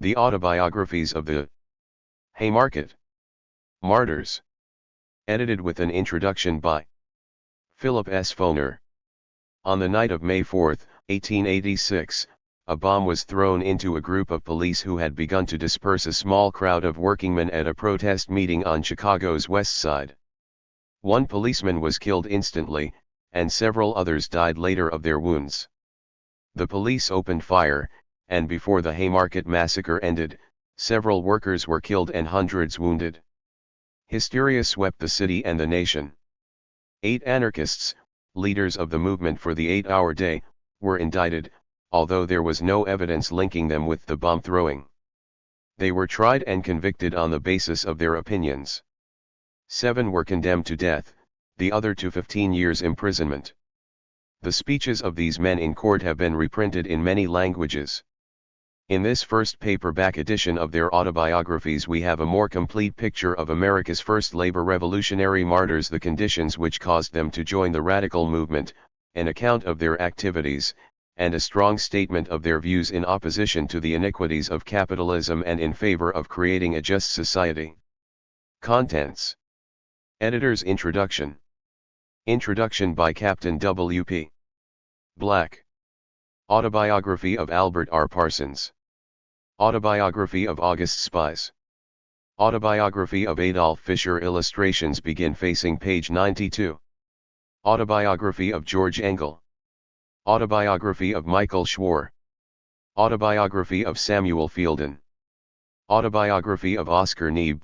The Autobiographies of the Haymarket Martyrs. Edited with an introduction by Philip S Foner. On the night of May 4, 1886, a bomb was thrown into a group of police who had begun to disperse a small crowd of workingmen at a protest meeting on Chicago's West Side. One policeman was killed instantly, and several others died later of their wounds. The police opened fire, and before the Haymarket massacre ended, several workers were killed and hundreds wounded. Hysteria swept the city and the nation. 8 anarchists, leaders of the movement for the 8-hour day, were indicted, although there was no evidence linking them with the bomb throwing. They were tried and convicted on the basis of their opinions. 7 were condemned to death, the other to 15 years imprisonment. The speeches of these men in court have been reprinted in many languages. In this first paperback edition of their autobiographies we have a more complete picture of America's first labor revolutionary martyrs, the conditions which caused them to join the radical movement, an account of their activities, and a strong statement of their views in opposition to the iniquities of capitalism and in favor of creating a just society. Contents. Editor's Introduction. Introduction by Captain W.P. Black. Autobiography of Albert R. Parsons. Autobiography of August Spies. Autobiography of Adolf Fischer. Illustrations begin facing page 92. Autobiography of George Engel. Autobiography of Michael Schwar. Autobiography of Samuel Fielden. Autobiography of Oscar Neebe.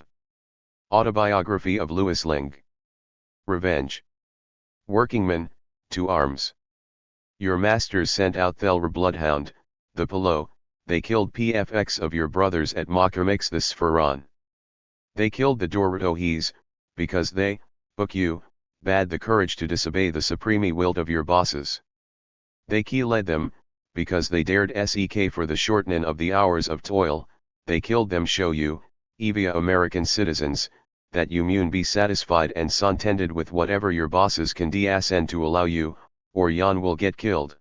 Autobiography of Louis Ling. Revenge. Workingmen, to arms. Your masters sent out Thelre Bloodhound, the Pillow, they killed PFX of your brothers at Mokamix the Sferon. They killed the Dorotohes, because they, book you, bad the courage to disobey the supreme will of your bosses. They led them, because they dared seek for the shortening of the hours of toil, they killed them show you, evia American citizens, that you mun be satisfied and contented with whatever your bosses can send to allow you, or yon will get killed.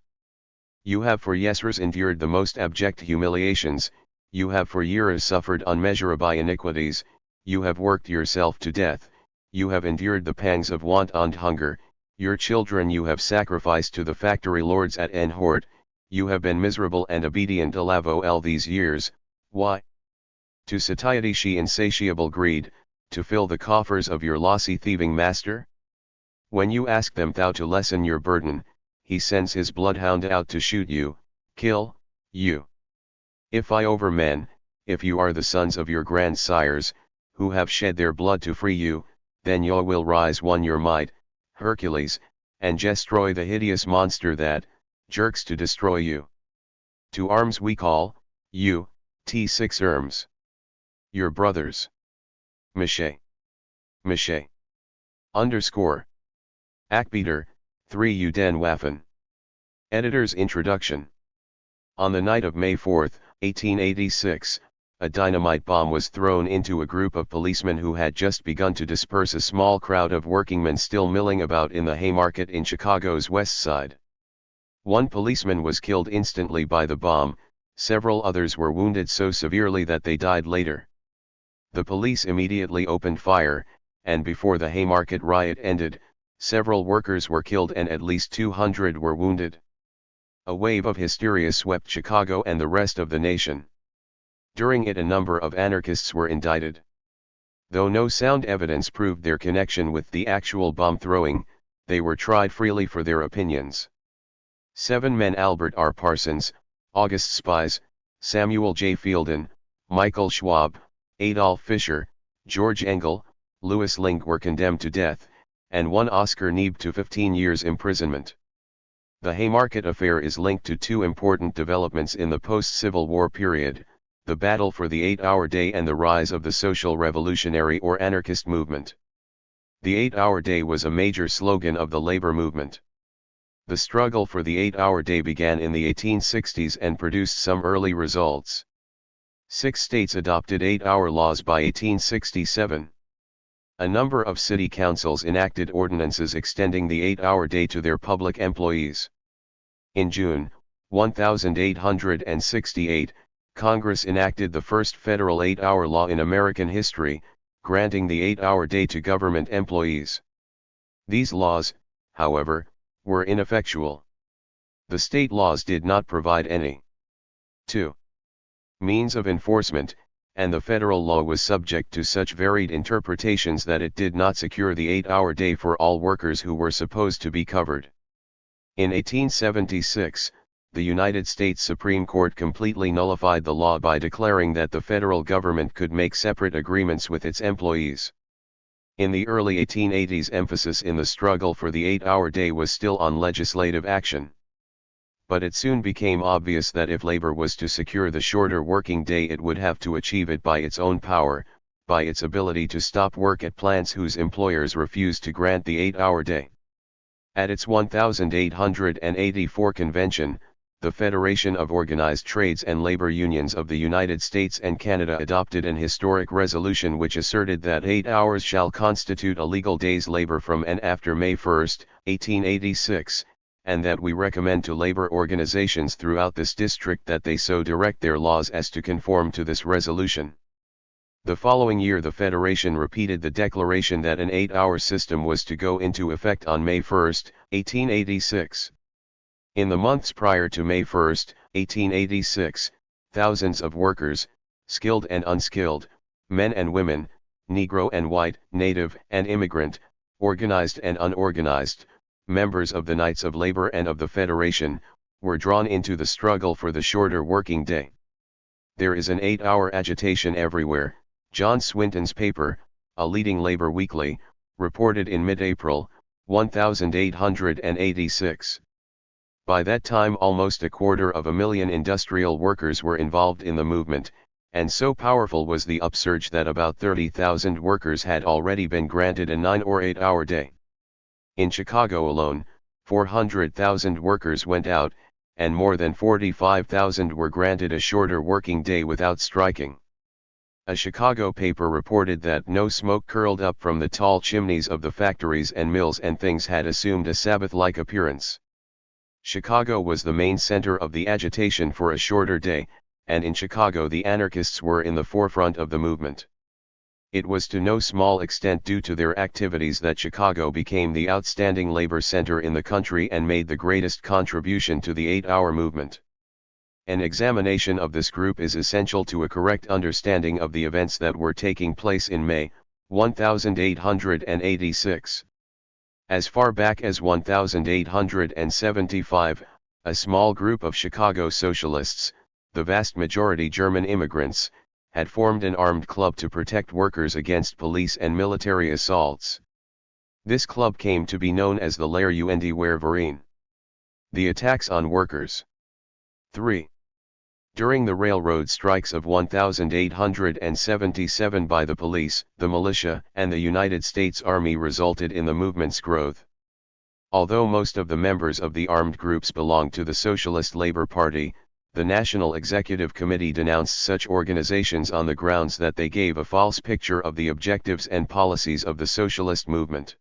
You have for years endured the most abject humiliations, you have for years suffered unmeasurable iniquities, you have worked yourself to death, you have endured the pangs of want and hunger, your children you have sacrificed to the factory lords at N-Hort, you have been miserable and obedient all these years, why? To satiety she insatiable greed, to fill the coffers of your lossy thieving master? When you ask them thou to lessen your burden, he sends his bloodhound out to shoot you, kill you. If I over men, if you are the sons of your grandsires, who have shed their blood to free you, then you will rise one your might, Hercules, and destroy the hideous monster that jerks to destroy you. To arms we call you, T6 Erms. Your brothers. Miche. Underscore. Akbeater, 3 U den Waffen. Editor's Introduction. On the night of May 4, 1886, a dynamite bomb was thrown into a group of policemen who had just begun to disperse a small crowd of workingmen still milling about in the Haymarket in Chicago's West Side. One policeman was killed instantly by the bomb, several others were wounded so severely that they died later. The police immediately opened fire, and before the Haymarket riot ended, several workers were killed and at least 200 were wounded. A wave of hysteria swept Chicago and the rest of the nation. During it a number of anarchists were indicted. Though no sound evidence proved their connection with the actual bomb throwing, they were tried freely for their opinions. 7 men: Albert R. Parsons, August Spies, Samuel J. Fielden, Michael Schwab, Adolf Fischer, George Engel, Louis Ling were condemned to death, and 1 Oscar Neebe to 15 years imprisonment. The Haymarket affair is linked to 2 important developments in the post-Civil War period, the battle for the 8-hour day and the rise of the social revolutionary or anarchist movement. The 8-hour day was a major slogan of the labor movement. The struggle for the 8-hour day began in the 1860s and produced some early results. 6 states adopted 8-hour laws by 1867. A number of city councils enacted ordinances extending the 8-hour day to their public employees. In June 1868, Congress enacted the first federal 8-hour law in American history, granting the 8-hour day to government employees. These laws, however, were ineffectual. The state laws did not provide any 2. means of enforcement, and the federal law was subject to such varied interpretations that it did not secure the 8-hour day for all workers who were supposed to be covered. In 1876, the United States Supreme Court completely nullified the law by declaring that the federal government could make separate agreements with its employees. In the early 1880s, emphasis in the struggle for the 8-hour day was still on legislative action. But it soon became obvious that if labor was to secure the shorter working day, it would have to achieve it by its own power, by its ability to stop work at plants whose employers refused to grant the 8-hour day. At its 1884 convention, the Federation of Organized Trades and Labor Unions of the United States and Canada adopted an historic resolution which asserted that 8 hours shall constitute a legal day's labor from and after May 1, 1886, and that we recommend to labor organizations throughout this district that they so direct their laws as to conform to this resolution. The following year, the Federation repeated the declaration that an 8-hour system was to go into effect on May 1, 1886. In the months prior to May 1, 1886, thousands of workers, skilled and unskilled, men and women, Negro and white, native and immigrant, organized and unorganized, members of the Knights of Labor and of the Federation, were drawn into the struggle for the shorter working day. There is an 8-hour agitation everywhere, John Swinton's paper, a leading labor weekly, reported in mid-April, 1886. By that time almost 250,000 industrial workers were involved in the movement, and so powerful was the upsurge that about 30,000 workers had already been granted a 9 or 8-hour day. In Chicago alone, 400,000 workers went out, and more than 45,000 were granted a shorter working day without striking. A Chicago paper reported that no smoke curled up from the tall chimneys of the factories and mills, and things had assumed a Sabbath-like appearance. Chicago was the main center of the agitation for a shorter day, and in Chicago the anarchists were in the forefront of the movement. It was to no small extent due to their activities that Chicago became the outstanding labor center in the country and made the greatest contribution to the 8-hour movement. An examination of this group is essential to a correct understanding of the events that were taking place in May, 1886. As far back as 1875, a small group of Chicago socialists, the vast majority German immigrants, had formed an armed club to protect workers against police and military assaults. This club came to be known as the Lehr und Wehrverein. The attacks on workers. 3. During the railroad strikes of 1877 by the police, the militia, and the United States Army resulted in the movement's growth. Although most of the members of the armed groups belonged to the Socialist Labor Party, the National Executive Committee denounced such organizations on the grounds that they gave a false picture of the objectives and policies of the socialist movement.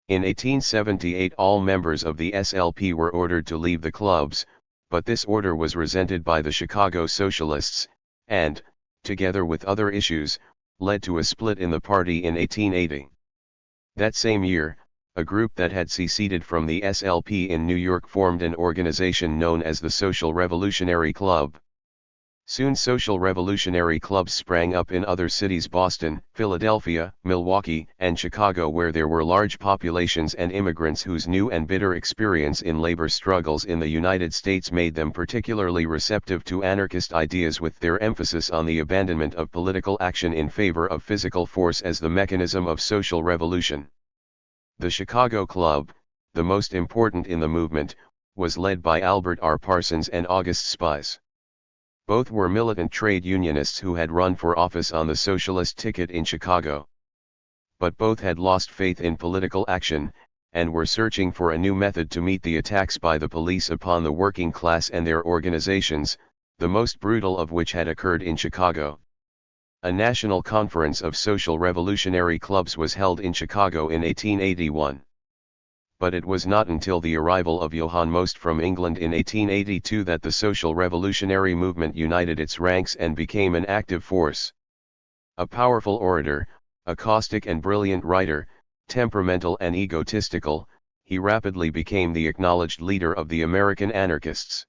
In 1878 all members of the SLP were ordered to leave the clubs, but this order was resented by the Chicago Socialists, and, together with other issues, led to a split in the party in 1880. That same year, a group that had seceded from the SLP in New York formed an organization known as the Social Revolutionary Club. Soon social revolutionary clubs sprang up in other cities: Boston, Philadelphia, Milwaukee, and Chicago, where there were large populations and immigrants whose new and bitter experience in labor struggles in the United States made them particularly receptive to anarchist ideas, with their emphasis on the abandonment of political action in favor of physical force as the mechanism of social revolution. The Chicago Club, the most important in the movement, was led by Albert R. Parsons and August Spies. Both were militant trade unionists who had run for office on the socialist ticket in Chicago. But both had lost faith in political action, and were searching for a new method to meet the attacks by the police upon the working class and their organizations, the most brutal of which had occurred in Chicago. A national conference of social revolutionary clubs was held in Chicago in 1881. but it was not until the arrival of Johann Most from England in 1882 that the social revolutionary movement united its ranks and became an active force. A powerful orator, a caustic and brilliant writer, temperamental and egotistical, he rapidly became the acknowledged leader of the American anarchists.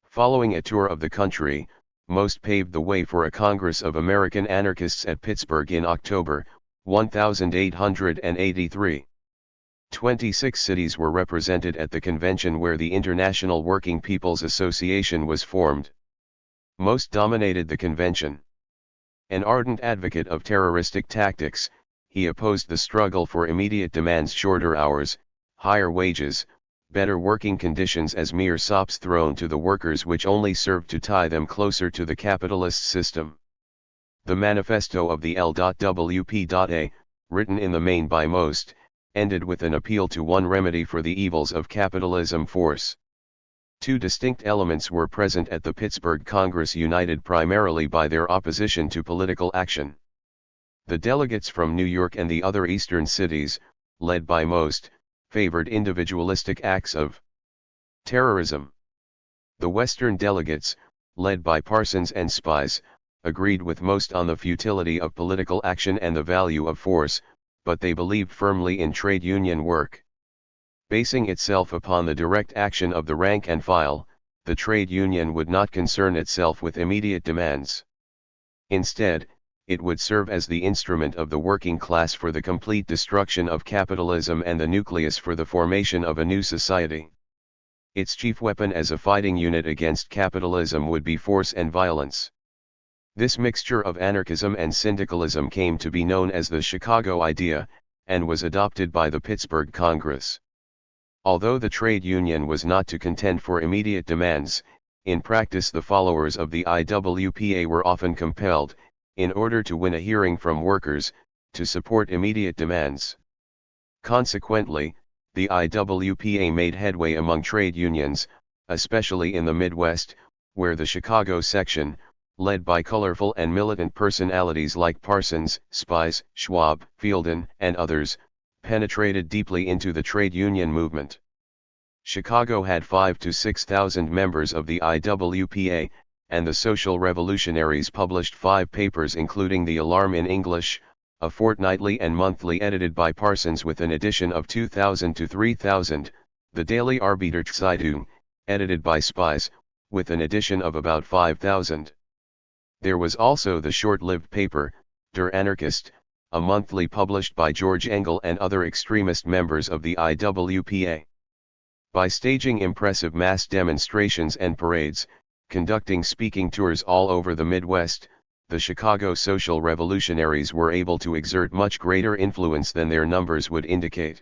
Following a tour of the country, Most paved the way for a Congress of American Anarchists at Pittsburgh in October, 1883. 26 cities were represented at the convention where the International Working People's Association was formed. Most dominated the convention. An ardent advocate of terroristic tactics, he opposed the struggle for immediate demands: shorter hours, higher wages, better working conditions as mere sops thrown to the workers which only served to tie them closer to the capitalist system. The manifesto of the L.W.P.A., written in the main by Most, ended with an appeal to one remedy for the evils of capitalism: force. Two distinct elements were present at the Pittsburgh Congress, united primarily by their opposition to political action. The delegates from New York and the other eastern cities, led by Most, favored individualistic acts of terrorism. The western delegates, led by Parsons and Spies, agreed with Most on the futility of political action and the value of force, but they believed firmly in trade union work. Basing itself upon the direct action of the rank and file, the trade union would not concern itself with immediate demands. Instead, it would serve as the instrument of the working class for the complete destruction of capitalism and the nucleus for the formation of a new society. Its chief weapon as a fighting unit against capitalism would be force and violence. This mixture of anarchism and syndicalism came to be known as the Chicago Idea, and was adopted by the Pittsburgh Congress. Although the trade union was not to contend for immediate demands, in practice the followers of the IWPA were often compelled, in order to win a hearing from workers, to support immediate demands. Consequently, the IWPA made headway among trade unions, especially in the Midwest, where the Chicago section, led by colorful and militant personalities like Parsons, Spies, Schwab, Fielden, and others, penetrated deeply into the trade union movement. Chicago had 5,000 to 6,000 members of the IWPA, and the Social Revolutionaries published 5 papers, including The Alarm in English, a fortnightly and monthly edited by Parsons with an edition of 2,000 to 3,000, the Daily Arbeiterzeitung, edited by Spies, with an edition of about 5,000. There was also the short-lived paper, Der Anarchist, a monthly published by George Engel and other extremist members of the IWPA. By staging impressive mass demonstrations and parades, conducting speaking tours all over the Midwest, the Chicago Social Revolutionaries were able to exert much greater influence than their numbers would indicate.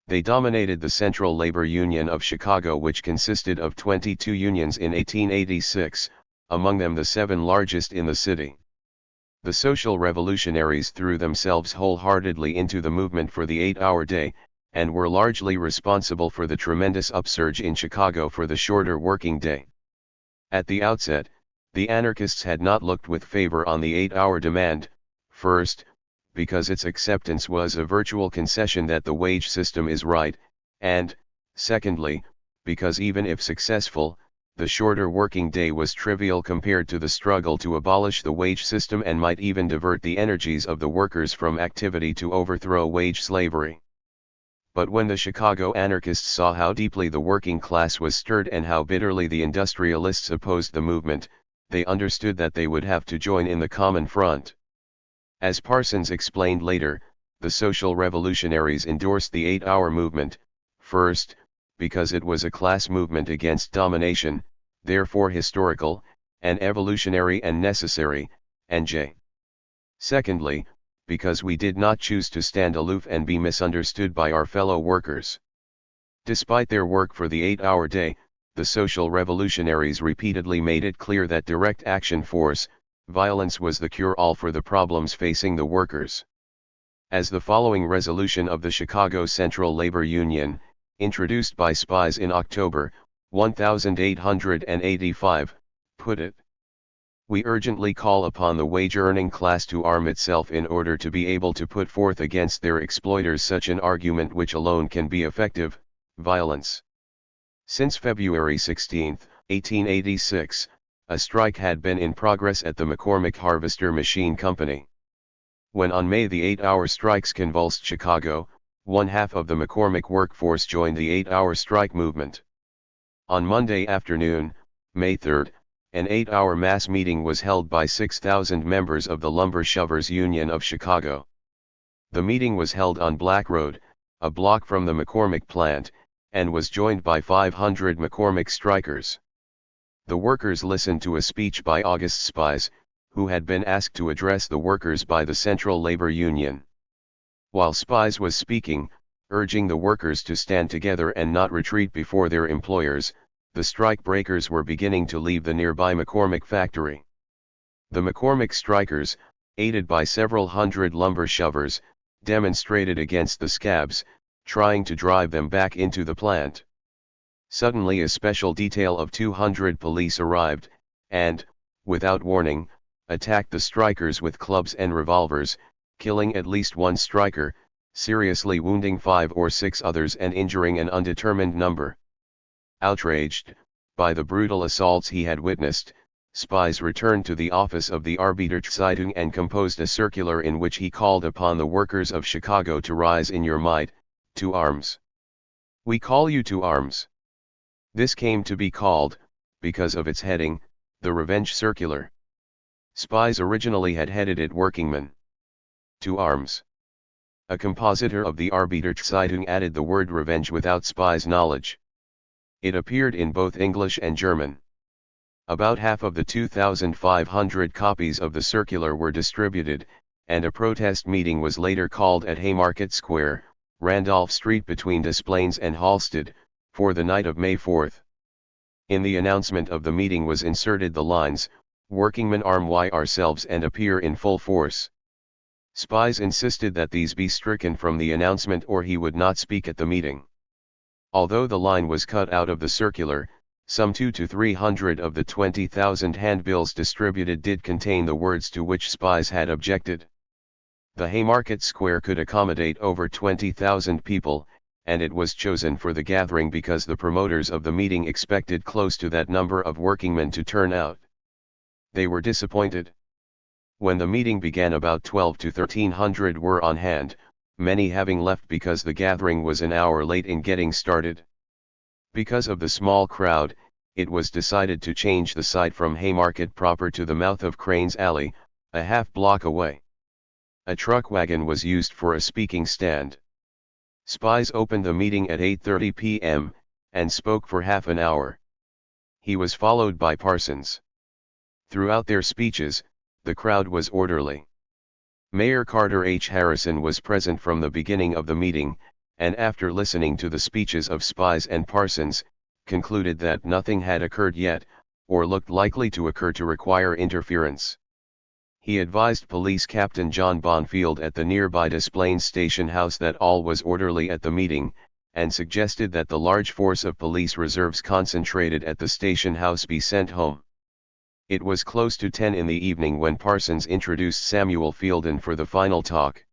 They dominated the Central Labor Union of Chicago, which consisted of 22 unions in 1886, among them the 7 largest in the city. The Social Revolutionaries threw themselves wholeheartedly into the movement for the 8-hour day, and were largely responsible for the tremendous upsurge in Chicago for the shorter working day. At the outset, the anarchists had not looked with favor on the 8-hour demand, first, because its acceptance was a virtual concession that the wage system is right, and, secondly, because even if successful, the shorter working day was trivial compared to the struggle to abolish the wage system and might even divert the energies of the workers from activity to overthrow wage slavery. But when the Chicago anarchists saw how deeply the working class was stirred and how bitterly the industrialists opposed the movement, they understood that they would have to join in the common front. As Parsons explained later, the social revolutionaries endorsed the 8-hour movement, first, because it was a class movement against domination, therefore historical, and evolutionary and necessary, and secondly, because we did not choose to stand aloof and be misunderstood by our fellow workers. Despite their work for the 8-hour day, the social revolutionaries repeatedly made it clear that direct action, force, violence was the cure-all for the problems facing the workers. As the following resolution of the Chicago Central Labor Union, introduced by Spies in October, 1885, put it: We urgently call upon the wage-earning class to arm itself in order to be able to put forth against their exploiters such an argument which alone can be effective: violence. Since February 16, 1886, a strike had been in progress at the McCormick Harvester Machine Company. When on May the 8-hour strikes convulsed Chicago, one half of the McCormick workforce joined the 8-hour strike movement. On Monday afternoon, May 3, an 8-hour mass meeting was held by 6,000 members of the Lumber Shovers Union of Chicago. The meeting was held on Black Road, a block from the McCormick plant, and was joined by 500 McCormick strikers. The workers listened to a speech by August Spies, who had been asked to address the workers by the Central Labor Union. While Spies was speaking, urging the workers to stand together and not retreat before their employers, the strike breakers were beginning to leave the nearby McCormick factory. The McCormick strikers, aided by several hundred lumber shovers, demonstrated against the scabs, trying to drive them back into the plant. Suddenly a special detail of 200 police arrived, and, without warning, attacked the strikers with clubs and revolvers, killing at least one striker, seriously wounding 5 or 6 others and injuring an undetermined number. Outraged by the brutal assaults he had witnessed, Spies returned to the office of the Arbeiterzeitung and composed a circular in which he called upon the workers of Chicago to rise in your might, to arms. We call you to arms. This came to be called, because of its heading, the Revenge Circular. Spies originally had headed it Workingmen. To arms. A compositor of the Arbeiterzeitung added the word revenge without Spies' knowledge. It appeared in both English and German. About half of the 2,500 copies of the circular were distributed, and a protest meeting was later called at Haymarket Square, Randolph Street between Des Plaines and Halsted, for the night of May 4. In the announcement of the meeting was inserted the lines, "Workingmen arm ourselves and appear in full force." Spies insisted that these be stricken from the announcement or he would not speak at the meeting. Although the line was cut out of the circular, some 200 to 300 of the 20,000 handbills distributed did contain the words to which Spies had objected. The Haymarket Square could accommodate over 20,000 people, and it was chosen for the gathering because the promoters of the meeting expected close to that number of workingmen to turn out. They were disappointed. When the meeting began, about 12 to 1,300 were on hand, many having left because the gathering was an hour late in getting started. Because of the small crowd, it was decided to change the site from Haymarket proper to the mouth of Crane's Alley, a half block away. A truck wagon was used for a speaking stand. Spies opened the meeting at 8:30 p.m., and spoke for half an hour. He was followed by Parsons. Throughout their speeches, the crowd was orderly. Mayor Carter H. Harrison was present from the beginning of the meeting, and after listening to the speeches of Spies and Parsons, concluded that nothing had occurred yet, or looked likely to occur to require interference. He advised Police Captain John Bonfield at the nearby Des Plaines station house that all was orderly at the meeting, and suggested that the large force of police reserves concentrated at the station house be sent home. It was close to 10 in the evening when Parsons introduced Samuel Fielden for the final talk.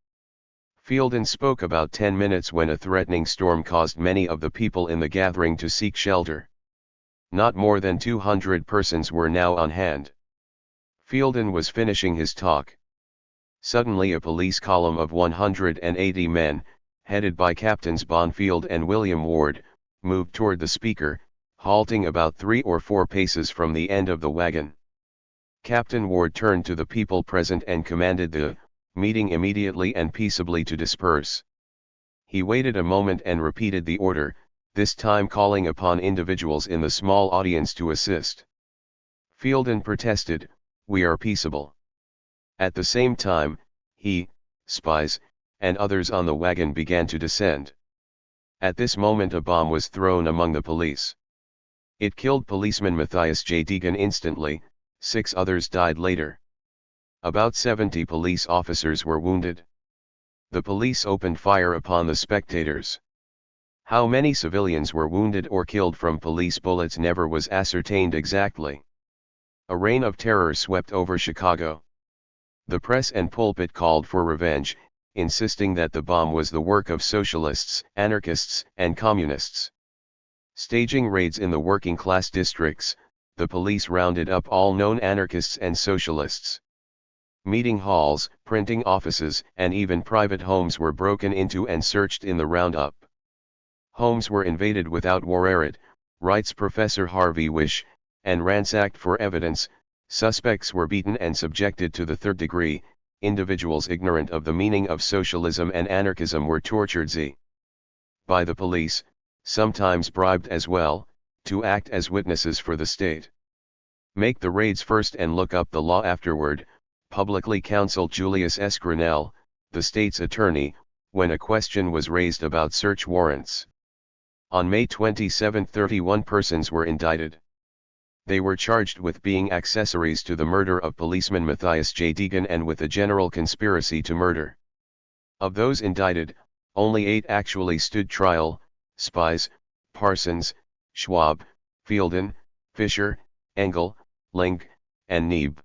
Fielden spoke about 10 minutes when a threatening storm caused many of the people in the gathering to seek shelter. Not more than 200 persons were now on hand. Fielden was finishing his talk. Suddenly a police column of 180 men, headed by Captains Bonfield and William Ward, moved toward the speaker, halting about 3 or 4 paces from the end of the wagon. Captain Ward turned to the people present and commanded the meeting immediately and peaceably to disperse. He waited a moment and repeated the order, this time calling upon individuals in the small audience to assist. Fielden protested, "We are peaceable." At the same time, he, Spies, and others on the wagon began to descend. At this moment a bomb was thrown among the police. It killed policeman Matthias J. Deegan instantly, 6 others died later. About 70 police officers were wounded. The police opened fire upon the spectators. How many civilians were wounded or killed from police bullets never was ascertained exactly. A reign of terror swept over Chicago. The press and pulpit called for revenge, insisting that the bomb was the work of socialists, anarchists, and communists. Staging raids in the working-class districts, the police rounded up all known anarchists and socialists. Meeting halls, printing offices, and even private homes were broken into and searched in the roundup. Homes were invaded without warrant, writes Professor Harvey Wish, and ransacked for evidence. Suspects were beaten and subjected to the third degree. Individuals ignorant of the meaning of socialism and anarchism were tortured by the police, sometimes bribed as well, to act as witnesses for the state. Make the raids first and look up the law afterward, publicly counseled Julius S. Grinnell, the state's attorney, when a question was raised about search warrants. On May 27, 31 persons were indicted. They were charged with being accessories to the murder of policeman Matthias J. Deegan and with a general conspiracy to murder. Of those indicted, only 8 actually stood trial: Spies, Parsons, Schwab, Fielden, Fisher, Engel, Link, and Neeb.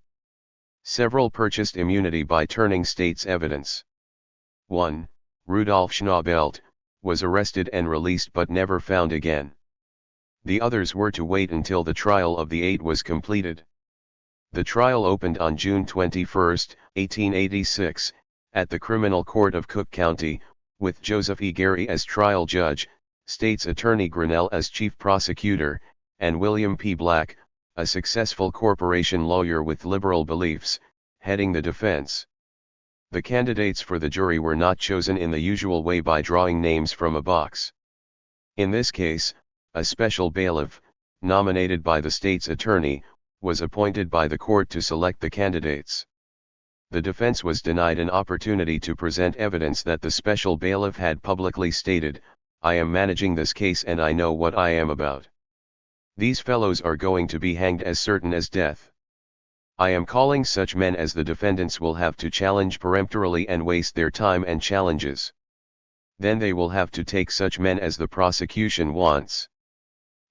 Several purchased immunity by turning state's evidence. 1. Rudolf Schnabelt was arrested and released but never found again. The others were to wait until the trial of the 8 was completed. The trial opened on June 21, 1886, at the Criminal Court of Cook County, with Joseph E. Gary as trial judge, State's Attorney Grinnell as chief prosecutor, and William P. Black, a successful corporation lawyer with liberal beliefs, heading the defense. The candidates for the jury were not chosen in the usual way by drawing names from a box. In this case, a special bailiff, nominated by the state's attorney, was appointed by the court to select the candidates. The defense was denied an opportunity to present evidence that the special bailiff had publicly stated, "I am managing this case and I know what I am about. These fellows are going to be hanged as certain as death. I am calling such men as the defendants will have to challenge peremptorily and waste their time and challenges. Then they will have to take such men as the prosecution wants."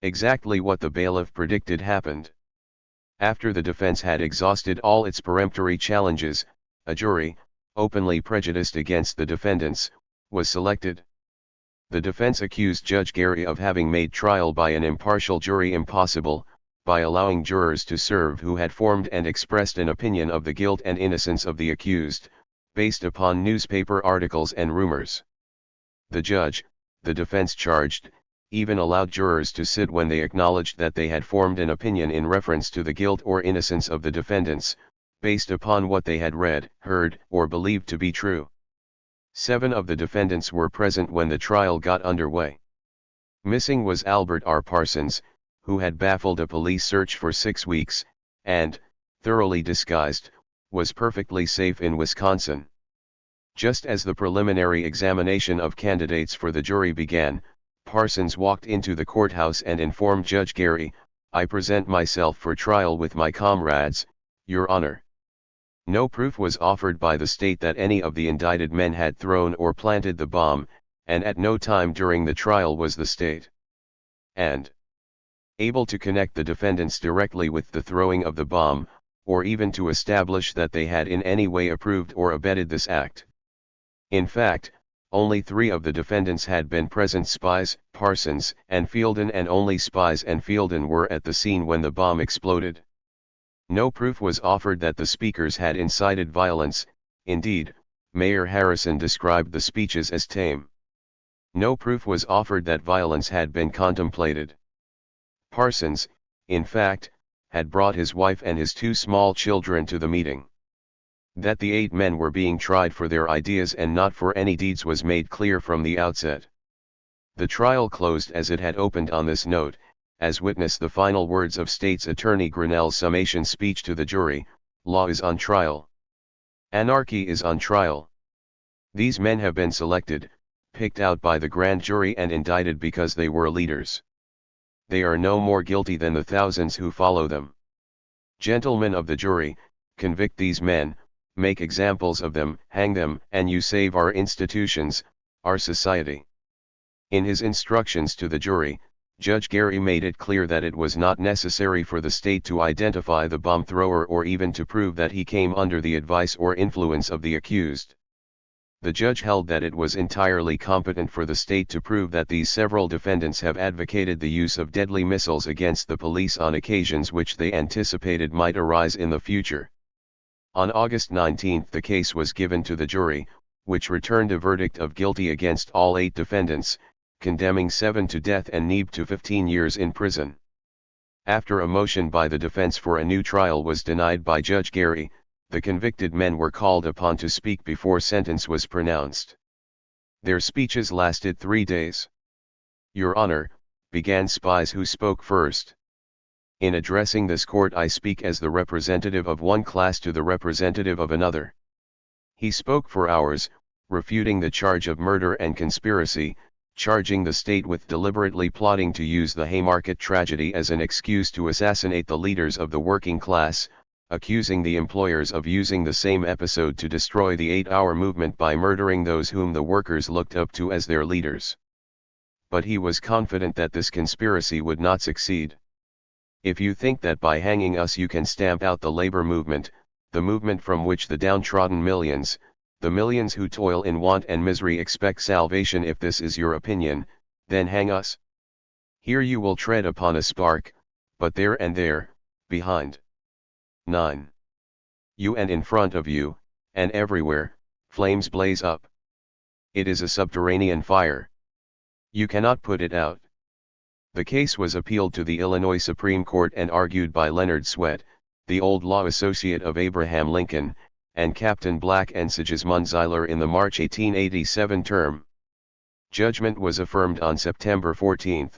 Exactly what the bailiff predicted happened. After the defense had exhausted all its peremptory challenges, a jury, openly prejudiced against the defendants, was selected. The defense accused Judge Gary of having made trial by an impartial jury impossible, by allowing jurors to serve who had formed and expressed an opinion of the guilt and innocence of the accused, based upon newspaper articles and rumors. The judge, the defense charged, even allowed jurors to sit when they acknowledged that they had formed an opinion in reference to the guilt or innocence of the defendants, based upon what they had read, heard, or believed to be true. 7 of the defendants were present when the trial got underway. Missing was Albert R. Parsons, who had baffled a police search for 6 weeks, and, thoroughly disguised, was perfectly safe in Wisconsin. Just as the preliminary examination of candidates for the jury began, Parsons walked into the courthouse and informed Judge Gary, "I present myself for trial with my comrades, Your Honor." No proof was offered by the state that any of the indicted men had thrown or planted the bomb, and at no time during the trial was the state able to connect the defendants directly with the throwing of the bomb, or even to establish that they had in any way approved or abetted this act. In fact, only 3 of the defendants had been present: Spies, Parsons, and Fielden, and only Spies and Fielden were at the scene when the bomb exploded. No proof was offered that the speakers had incited violence. Indeed, Mayor Harrison described the speeches as tame. No proof was offered that violence had been contemplated. Parsons, in fact, had brought his wife and his 2 small children to the meeting. That the 8 men were being tried for their ideas and not for any deeds was made clear from the outset. The trial closed as it had opened on this note, as witness the final words of State's Attorney Grinnell's summation speech to the jury: "Law is on trial. Anarchy is on trial. These men have been selected, picked out by the grand jury and indicted because they were leaders. They are no more guilty than the thousands who follow them. Gentlemen of the jury, convict these men, make examples of them, hang them, and you save our institutions, our society." In his instructions to the jury, Judge Gary made it clear that it was not necessary for the state to identify the bomb thrower or even to prove that he came under the advice or influence of the accused. The judge held that it was entirely competent for the state to prove that these several defendants have advocated the use of deadly missiles against the police on occasions which they anticipated might arise in the future. On August 19 the case was given to the jury, which returned a verdict of guilty against all 8 defendants, condemning 7 to death and Neeb to 15 years in prison. After a motion by the defense for a new trial was denied by Judge Gary, the convicted men were called upon to speak before sentence was pronounced. Their speeches lasted 3 days. "Your Honor," began Spies, who spoke first. "In addressing this court I speak as the representative of one class to the representative of another." He spoke for hours, refuting the charge of murder and conspiracy, charging the state with deliberately plotting to use the Haymarket tragedy as an excuse to assassinate the leaders of the working class, accusing the employers of using the same episode to destroy the 8-hour movement by murdering those whom the workers looked up to as their leaders. But he was confident that this conspiracy would not succeed. "If you think that by hanging us you can stamp out the labor movement, the movement from which the downtrodden millions, the millions who toil in want and misery expect salvation, if this is your opinion, then hang us. Here you will tread upon a spark, but there and there, behind. 9. You and in front of you, and everywhere, flames blaze up. It is a subterranean fire. You cannot put it out." The case was appealed to the Illinois Supreme Court and argued by Leonard Swett, the old law associate of Abraham Lincoln, and Captain Black and Sigismund Zeiler in the March 1887 term. Judgment was affirmed on September 14,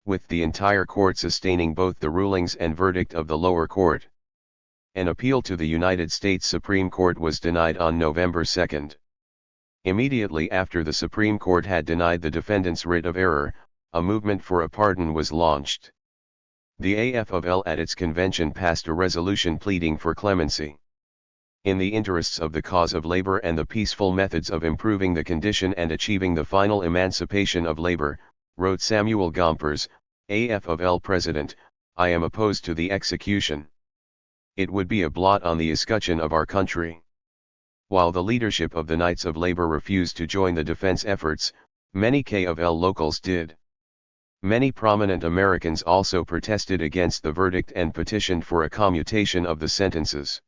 with the entire court sustaining both the rulings and verdict of the lower court. An appeal to the United States Supreme Court was denied on November 2. Immediately after the Supreme Court had denied the defendant's writ of error, a movement for a pardon was launched. The AFL at its convention passed a resolution pleading for clemency. "In the interests of the cause of labor and the peaceful methods of improving the condition and achieving the final emancipation of labor," wrote Samuel Gompers, AFL president, "I am opposed to the execution. It would be a blot on the escutcheon of our country." While the leadership of the Knights of Labor refused to join the defense efforts, many KFL locals did. Many prominent Americans also protested against the verdict and petitioned for a commutation of the sentences.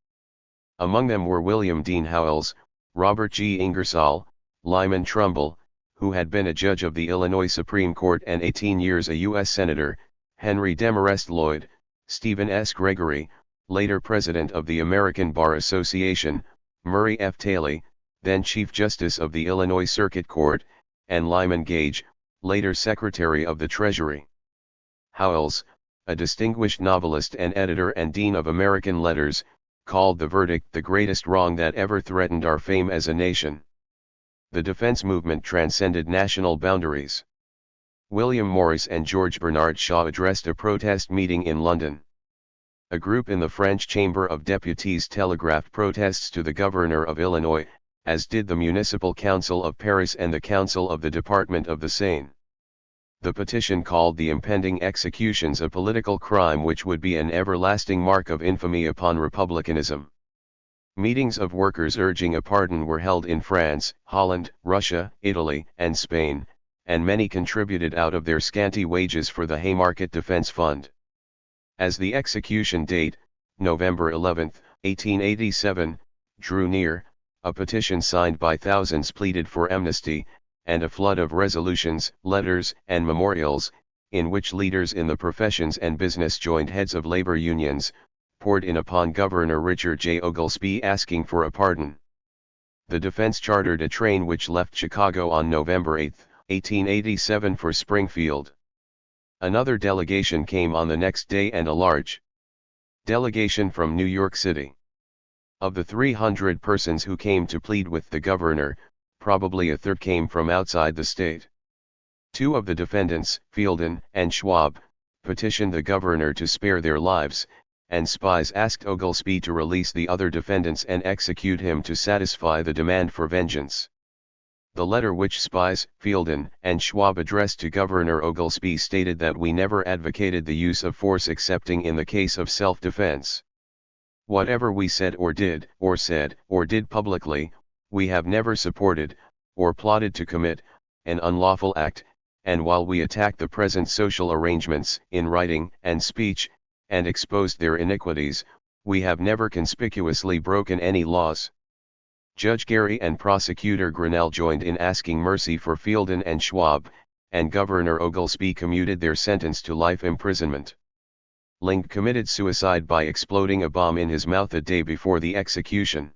Among them were William Dean Howells, Robert G. Ingersoll, Lyman Trumbull, who had been a judge of the Illinois Supreme Court and 18 years a U.S. Senator, Henry Demarest Lloyd, Stephen S. Gregory, later President of the American Bar Association, Murray F. Taylor, then Chief Justice of the Illinois Circuit Court, and Lyman Gage, later Secretary of the Treasury. Howells, a distinguished novelist and editor and Dean of American Letters, called the verdict the greatest wrong that ever threatened our fame as a nation. The defense movement transcended national boundaries. William Morris and George Bernard Shaw addressed a protest meeting in London. A group in the French Chamber of Deputies telegraphed protests to the Governor of Illinois, as did the Municipal Council of Paris and the Council of the Department of the Seine. The petition called the impending executions a political crime which would be an everlasting mark of infamy upon republicanism. Meetings of workers urging a pardon were held in France, Holland, Russia, Italy, and Spain, and many contributed out of their scanty wages for the Haymarket Defense Fund. As the execution date, November 11, 1887, drew near, a petition signed by thousands pleaded for amnesty, and a flood of resolutions, letters, and memorials, in which leaders in the professions and business joined heads of labor unions, poured in upon Governor Richard J. Oglesby asking for a pardon. The defense chartered a train which left Chicago on November 8, 1887 for Springfield. Another delegation came on the next day and a large delegation from New York City. Of the 300 persons who came to plead with the governor, probably a third came from outside the state. Two of the defendants, Fielden and Schwab, petitioned the governor to spare their lives, and Spies asked Oglesby to release the other defendants and execute him to satisfy the demand for vengeance. The letter which spies, Fielden, and Schwab addressed to Governor Oglesby stated that we never advocated the use of force excepting in the case of self-defense. Whatever we said or did publicly, we have never supported, or plotted to commit, an unlawful act, and while we attacked the present social arrangements, in writing and speech, and exposed their iniquities, we have never conspicuously broken any laws. Judge Gary and Prosecutor Grinnell joined in asking mercy for Fielden and Schwab, and Governor Oglesby commuted their sentence to life imprisonment. Link committed suicide by exploding a bomb in his mouth a day before the execution.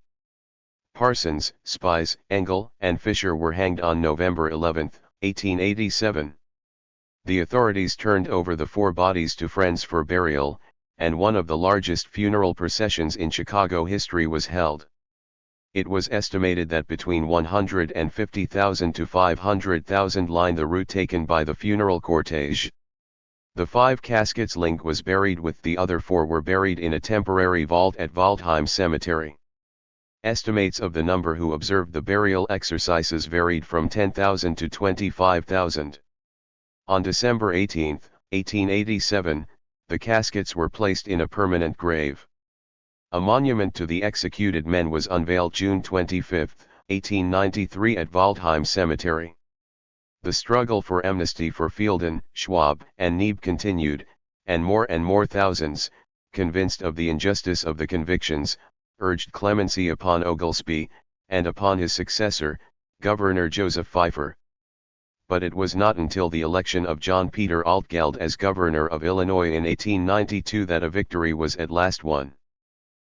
Parsons, Spies, Engel, and Fisher were hanged on November 11, 1887. The authorities turned over the 4 bodies to friends for burial, and one of the largest funeral processions in Chicago history was held. It was estimated that between 150,000 to 500,000 lined the route taken by the funeral cortege. The 5 caskets Link was buried with, the other 4 were buried in a temporary vault at Waldheim Cemetery. Estimates of the number who observed the burial exercises varied from 10,000 to 25,000. On December 18, 1887, the caskets were placed in a permanent grave. A monument to the executed men was unveiled June 25, 1893 at Waldheim Cemetery. The struggle for amnesty for Fielden, Schwab, and Neebe continued, and more thousands, convinced of the injustice of the convictions, urged clemency upon Oglesby, and upon his successor, Governor Joseph Pfeiffer. But it was not until the election of John Peter Altgeld as governor of Illinois in 1892 that a victory was at last won.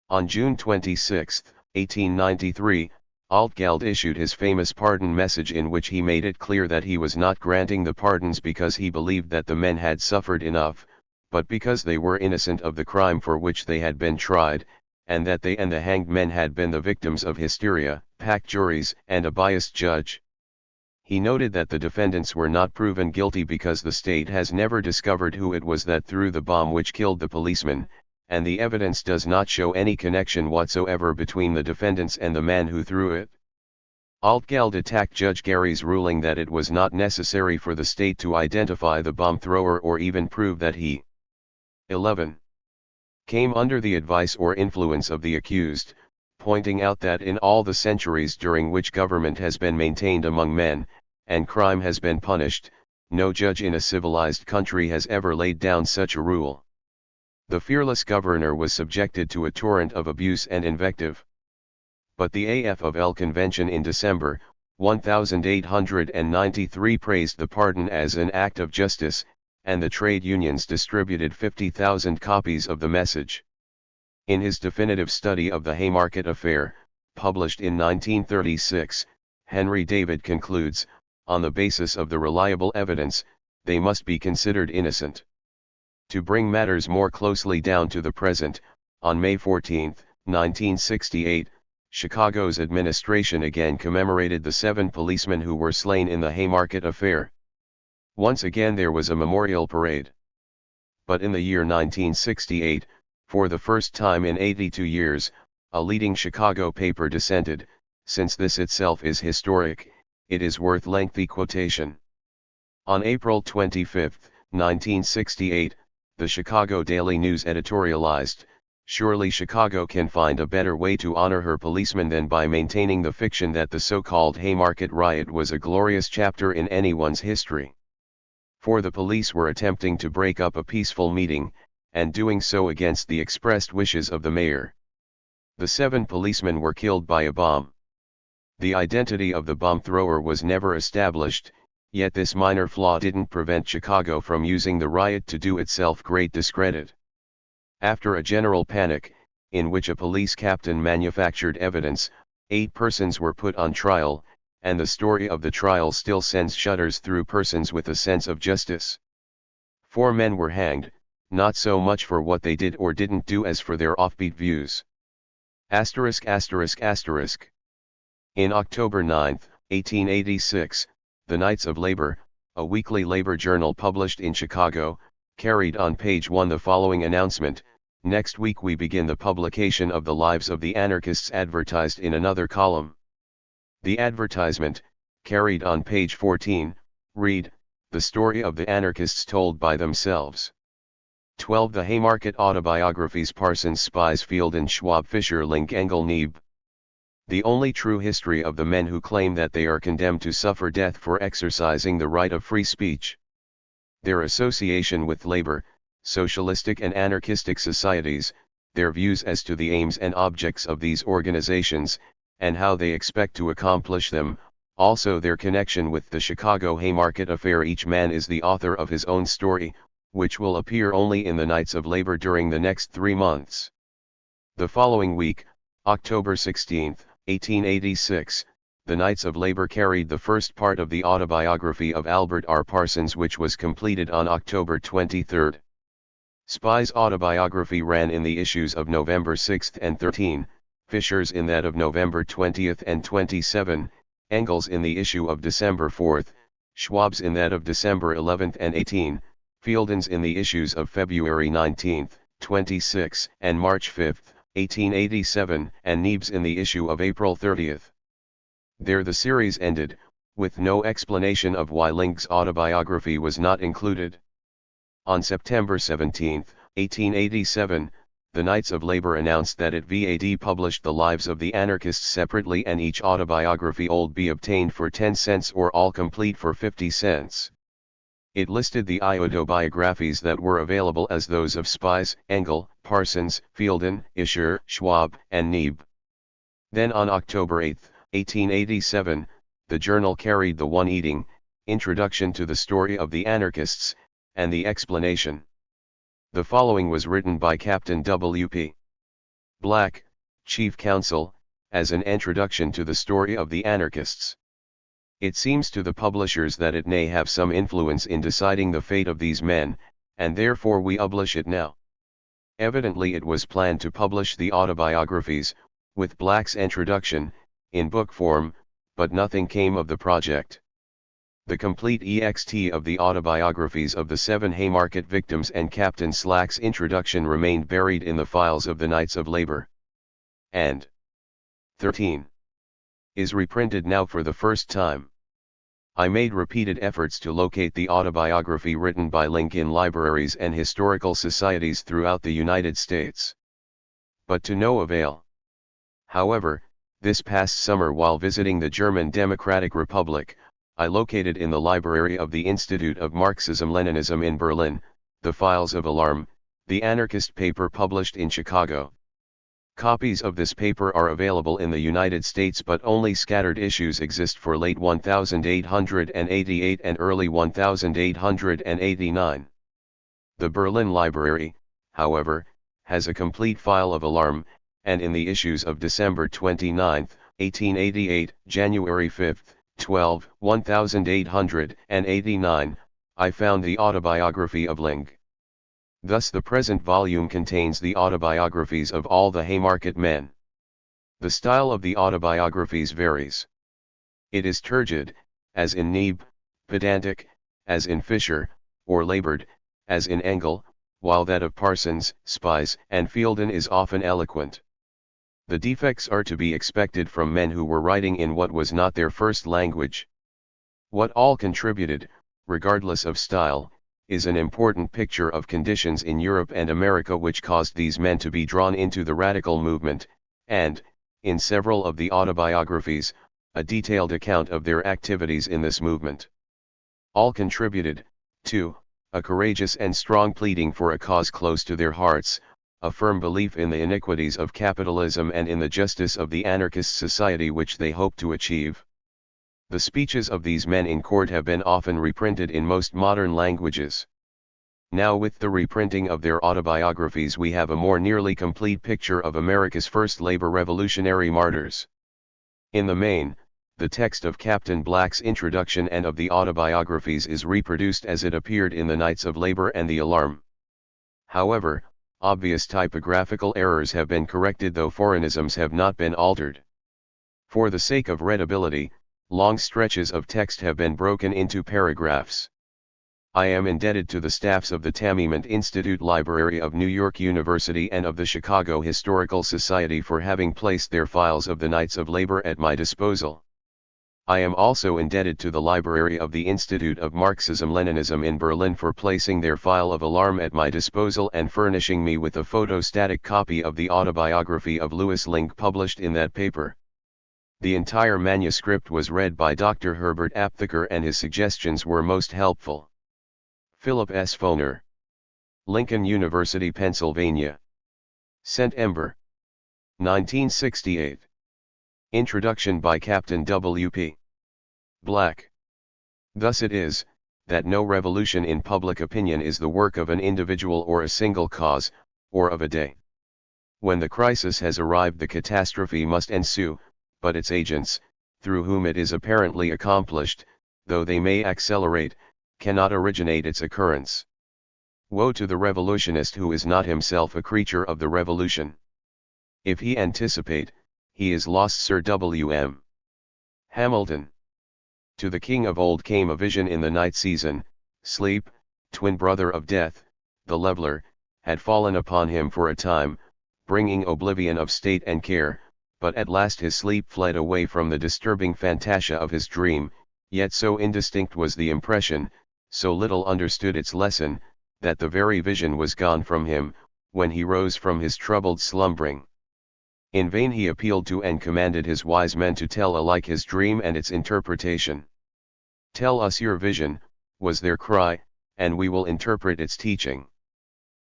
On June 26, 1893, Altgeld issued his famous pardon message in which he made it clear that he was not granting the pardons because he believed that the men had suffered enough, but because they were innocent of the crime for which they had been tried, and that they and the hanged men had been the victims of hysteria, packed juries, and a biased judge. He noted that the defendants were not proven guilty because the state has never discovered who it was that threw the bomb which killed the policeman, and the evidence does not show any connection whatsoever between the defendants and the man who threw it. Altgeld attacked Judge Gary's ruling that it was not necessary for the state to identify the bomb thrower or even prove that he 11. Came under the advice or influence of the accused, pointing out that in all the centuries during which government has been maintained among men, and crime has been punished, no judge in a civilized country has ever laid down such a rule. The fearless governor was subjected to a torrent of abuse and invective. But the AF of L convention in December, 1893 praised the pardon as an act of justice, and the trade unions distributed 50,000 copies of the message. In his definitive study of the Haymarket affair, published in 1936, Henry David concludes, on the basis of the reliable evidence, they must be considered innocent. To bring matters more closely down to the present, on May 14, 1968, Chicago's administration again commemorated the 7 policemen who were slain in the Haymarket affair. Once again there was a memorial parade. But in the year 1968, for the first time in 82 years, a leading Chicago paper dissented. Since this itself is historic, it is worth lengthy quotation. On April 25, 1968, the Chicago Daily News editorialized, "Surely Chicago can find a better way to honor her policemen than by maintaining the fiction that the so-called Haymarket riot was a glorious chapter in anyone's history. For the police were attempting to break up a peaceful meeting, and doing so against the expressed wishes of the mayor. The 7 policemen were killed by a bomb. The identity of the bomb thrower was never established, yet this minor flaw didn't prevent Chicago from using the riot to do itself great discredit. After a general panic, in which a police captain manufactured evidence, 8 persons were put on trial, and the story of the trial still sends shudders through persons with a sense of justice. 4 men were hanged, not so much for what they did or didn't do as for their offbeat views. In October 9, 1886, the Knights of Labor, a weekly labor journal published in Chicago, carried on page 1 the following announcement: "Next week we begin the publication of the lives of the anarchists advertised in another column." The advertisement, carried on page 14, read, The Story of the Anarchists Told by Themselves. 12. The Haymarket Autobiographies Parsons, Spies, Fielden, Schwab, Fischer, Link, Engel, Neeb. The only true history of the men who claim that they are condemned to suffer death for exercising the right of free speech. Their association with labor, socialistic and anarchistic societies, their views as to the aims and objects of these organizations, and how they expect to accomplish them, also their connection with the Chicago Haymarket affair. Each man is the author of his own story, which will appear only in the Knights of Labor during the next 3 months. The following week, October 16, 1886, the Knights of Labor carried the first part of the autobiography of Albert R. Parsons, which was completed on October 23. Spy's autobiography ran in the issues of November 6 and 13, Fisher's in that of November 20 and 27, Engel's in the issue of December 4, Schwab's in that of December 11 and 18, Fielden's in the issues of February 19, 26, and March 5, 1887, and Neeb's in the issue of April 30. There the series ended, with no explanation of why Link's autobiography was not included. On September 17, 1887, the Knights of Labor announced that it VAD published the lives of the anarchists separately, and each autobiography old be obtained for 10 cents or all complete for 50 cents. It listed the autobiographies that were available as those of Spies, Engel, Parsons, Fielden, Isher, Schwab, and Neeb. Then on October 8, 1887, the journal carried the one-eating, Introduction to the Story of the Anarchists, and the explanation. The following was written by Captain W.P. Black, Chief Counsel, as an introduction to the story of the anarchists. It seems to the publishers that it may have some influence in deciding the fate of these men, and therefore we publish it now. Evidently it was planned to publish the autobiographies, with Black's introduction, in book form, but nothing came of the project. The complete EXT of the autobiographies of the 7 Haymarket victims and Captain Slack's introduction remained buried in the files of the Knights of Labor. And 13. Is reprinted now for the first time. I made repeated efforts to locate the autobiography written by Link in libraries and historical societies throughout the United States. But to no avail. However, this past summer while visiting the German Democratic Republic, I located in the library of the Institute of Marxism-Leninism in Berlin, the files of Alarm, the anarchist paper published in Chicago. Copies of this paper are available in the United States, but only scattered issues exist for late 1888 and early 1889. The Berlin Library, however, has a complete file of Alarm, and in the issues of December 29, 1888, January 5, 12, 1889, I found the autobiography of Link. Thus the present volume contains the autobiographies of all the Haymarket men. The style of the autobiographies varies. It is turgid, as in Neeb, pedantic, as in Fisher, or labored, as in Engel, while that of Parsons, Spies, and Fielden is often eloquent. The defects are to be expected from men who were writing in what was not their first language. What all contributed, regardless of style, is an important picture of conditions in Europe and America which caused these men to be drawn into the radical movement, and, in several of the autobiographies, a detailed account of their activities in this movement. All contributed, too, a courageous and strong pleading for a cause close to their hearts, a firm belief in the iniquities of capitalism and in the justice of the anarchist society which they hope to achieve. The speeches of these men in court have been often reprinted in most modern languages. Now with the reprinting of their autobiographies we have a more nearly complete picture of America's first labor revolutionary martyrs. In the main, the text of Captain Black's introduction and of the autobiographies is reproduced as it appeared in the Knights of Labor and the Alarm. However, obvious typographical errors have been corrected, though foreignisms have not been altered. For the sake of readability, long stretches of text have been broken into paragraphs. I am indebted to the staffs of the Tamiment Institute Library of New York University and of the Chicago Historical Society for having placed their files of the Knights of Labor at my disposal. I am also indebted to the library of the Institute of Marxism-Leninism in Berlin for placing their file of alarm at my disposal and furnishing me with a photostatic copy of the autobiography of Louis Link published in that paper. The entire manuscript was read by Dr. Herbert Aptheker and his suggestions were most helpful. Philip S. Foner. Lincoln University, Pennsylvania. St. Ember. 1968. Introduction by Captain W.P. Black. Thus it is, that no revolution in public opinion is the work of an individual or a single cause, or of a day. When the crisis has arrived, the catastrophe must ensue, but its agents, through whom it is apparently accomplished, though they may accelerate, cannot originate its occurrence. Woe to the revolutionist who is not himself a creature of the revolution. If he anticipate, he is lost. Sir W.M. Hamilton. To the king of old came a vision in the night season, sleep, twin brother of death, the leveler, had fallen upon him for a time, bringing oblivion of state and care, but at last his sleep fled away from the disturbing fantasia of his dream, yet so indistinct was the impression, so little understood its lesson, that the very vision was gone from him, when he rose from his troubled slumbering. In vain he appealed to and commanded his wise men to tell alike his dream and its interpretation. "Tell us your vision," was their cry, "and we will interpret its teaching."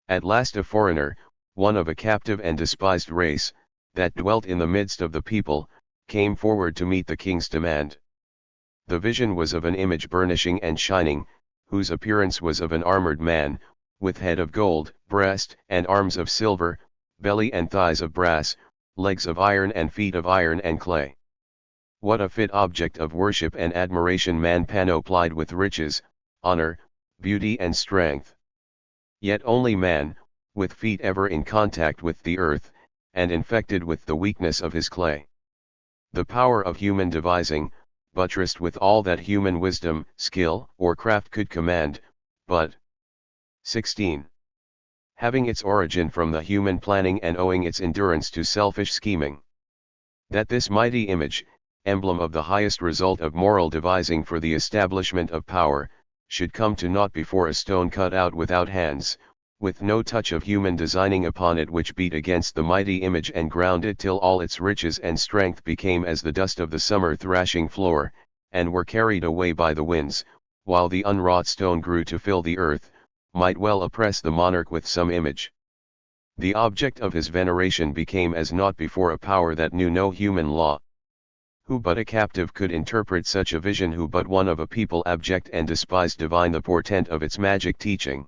At last a foreigner, one of a captive and despised race, that dwelt in the midst of the people, came forward to meet the king's demand. The vision was of an image burnishing and shining, whose appearance was of an armored man, with head of gold, breast and arms of silver, belly and thighs of brass, legs of iron and feet of iron and clay. What a fit object of worship and admiration, man panoplied with riches, honor, beauty and strength. Yet only man, with feet ever in contact with the earth, and infected with the weakness of his clay. The power of human devising, buttressed with all that human wisdom, skill, or craft could command, but 16. Having its origin from the human planning and owing its endurance to selfish scheming. That this mighty image, emblem of the highest result of moral devising for the establishment of power, should come to naught before a stone cut out without hands, with no touch of human designing upon it, which beat against the mighty image and ground it till all its riches and strength became as the dust of the summer thrashing floor, and were carried away by the winds, while the unwrought stone grew to fill the earth, might well oppress the monarch with some image. The object of his veneration became as naught before a power that knew no human law. Who but a captive could interpret such a vision? Who but one of a people abject and despised divine the portent of its magic teaching?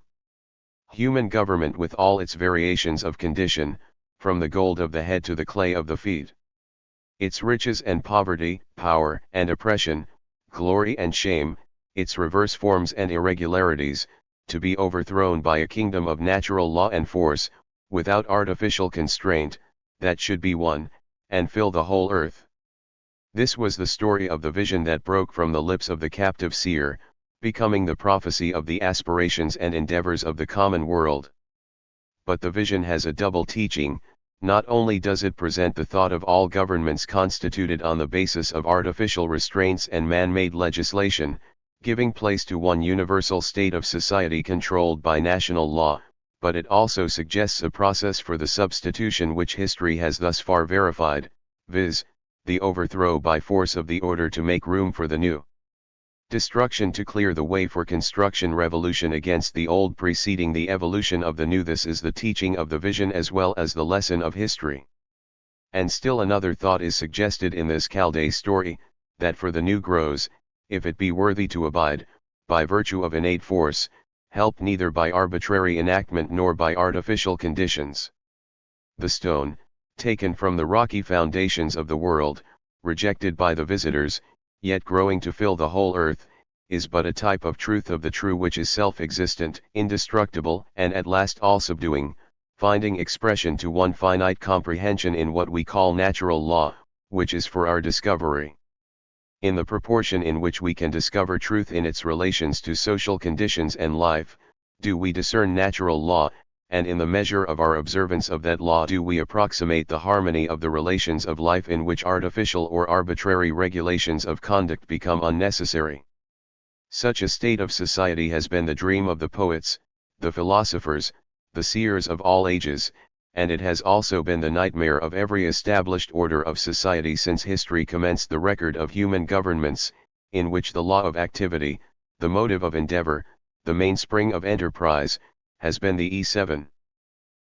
Human government with all its variations of condition, from the gold of the head to the clay of the feet. Its riches and poverty, power and oppression, glory and shame, its reverse forms and irregularities, to be overthrown by a kingdom of natural law and force, without artificial constraint, that should be one, and fill the whole earth. This was the story of the vision that broke from the lips of the captive seer, becoming the prophecy of the aspirations and endeavors of the common world. But the vision has a double teaching. Not only does it present the thought of all governments constituted on the basis of artificial restraints and man-made legislation, giving place to one universal state of society controlled by national law, but it also suggests a process for the substitution which history has thus far verified, viz., the overthrow by force of the order to make room for the new. Destruction to clear the way for construction, revolution against the old preceding the evolution of the new. This is the teaching of the vision as well as the lesson of history. And still another thought is suggested in this Chaldee story, that for the new grows, if it be worthy to abide, by virtue of innate force, helped neither by arbitrary enactment nor by artificial conditions. The stone, taken from the rocky foundations of the world, rejected by the visitors, yet growing to fill the whole earth, is but a type of truth of the true which is self-existent, indestructible, and at last all-subduing, finding expression to one finite comprehension in what we call natural law, which is for our discovery. In the proportion in which we can discover truth in its relations to social conditions and life, do we discern natural law, and in the measure of our observance of that law do we approximate the harmony of the relations of life in which artificial or arbitrary regulations of conduct become unnecessary. Such a state of society has been the dream of the poets, the philosophers, the seers of all ages, and it has also been the nightmare of every established order of society since history commenced the record of human governments, in which the law of activity, the motive of endeavor, the mainspring of enterprise, has been the E7.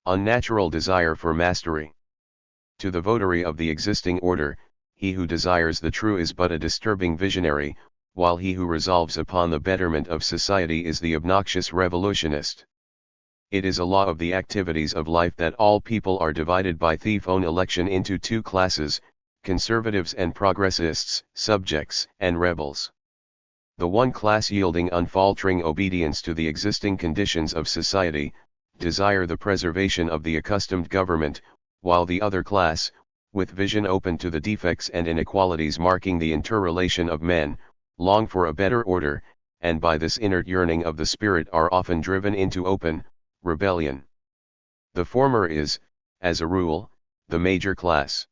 Unnatural desire for mastery. To the votary of the existing order, he who desires the true is but a disturbing visionary, while he who resolves upon the betterment of society is the obnoxious revolutionist. It is a law of the activities of life that all people are divided by thief own election into two classes, conservatives and progressists, subjects and rebels. The one class yielding unfaltering obedience to the existing conditions of society, desire the preservation of the accustomed government, while the other class, with vision open to the defects and inequalities marking the interrelation of men, long for a better order, and by this inert yearning of the spirit are often driven into open rebellion. The former is, as a rule, the major class.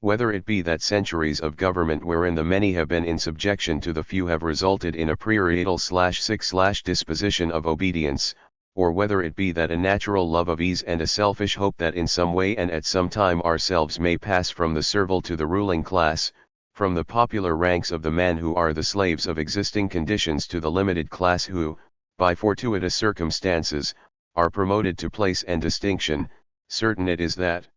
Whether it be that centuries of government wherein the many have been in subjection to the few have resulted in a preraital/sick/ disposition of obedience, or whether it be that a natural love of ease and a selfish hope that in some way and at some time ourselves may pass from the servile to the ruling class, from the popular ranks of the men who are the slaves of existing conditions to the limited class who, by fortuitous circumstances, are promoted to place and distinction, certain it is that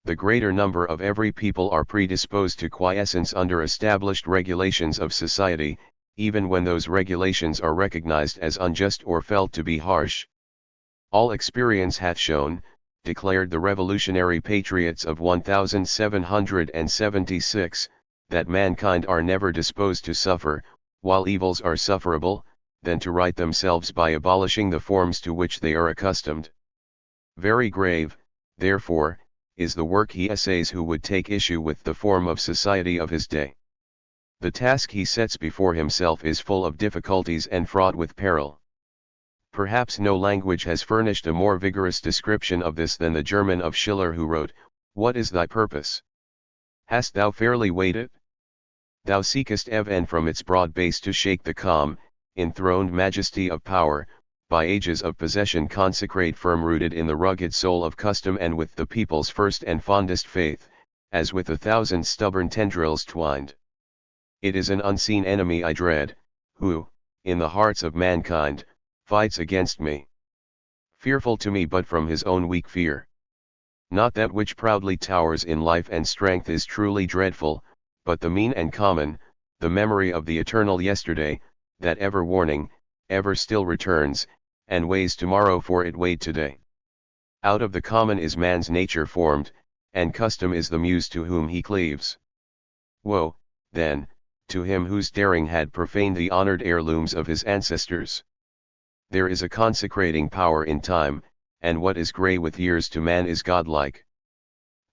the greater number of every people are predisposed to quiescence under established regulations of society, even when those regulations are recognized as unjust or felt to be harsh. All experience hath shown, declared the revolutionary patriots of 1776, that mankind are never disposed to suffer, while evils are sufferable, than to right themselves by abolishing the forms to which they are accustomed. Very grave, therefore, is the work he essays who would take issue with the form of society of his day. The task he sets before himself is full of difficulties and fraught with peril. Perhaps no language has furnished a more vigorous description of this than the German of Schiller, who wrote, "What is thy purpose? Hast thou fairly weighed it? Thou seekest even from its broad base to shake the calm, enthroned majesty of power, by ages of possession consecrate firm-rooted in the rugged soul of custom and with the people's first and fondest faith, as with 1,000 stubborn tendrils twined. It is an unseen enemy I dread, who, in the hearts of mankind, fights against me. Fearful to me but from his own weak fear. Not that which proudly towers in life and strength is truly dreadful, but the mean and common, the memory of the eternal yesterday, that ever warning, ever still returns, and weighs tomorrow for it weighed today. Out of the common is man's nature formed, and custom is the muse to whom he cleaves. Woe, then, to him whose daring had profaned the honored heirlooms of his ancestors. There is a consecrating power in time, and what is grey with years to man is godlike.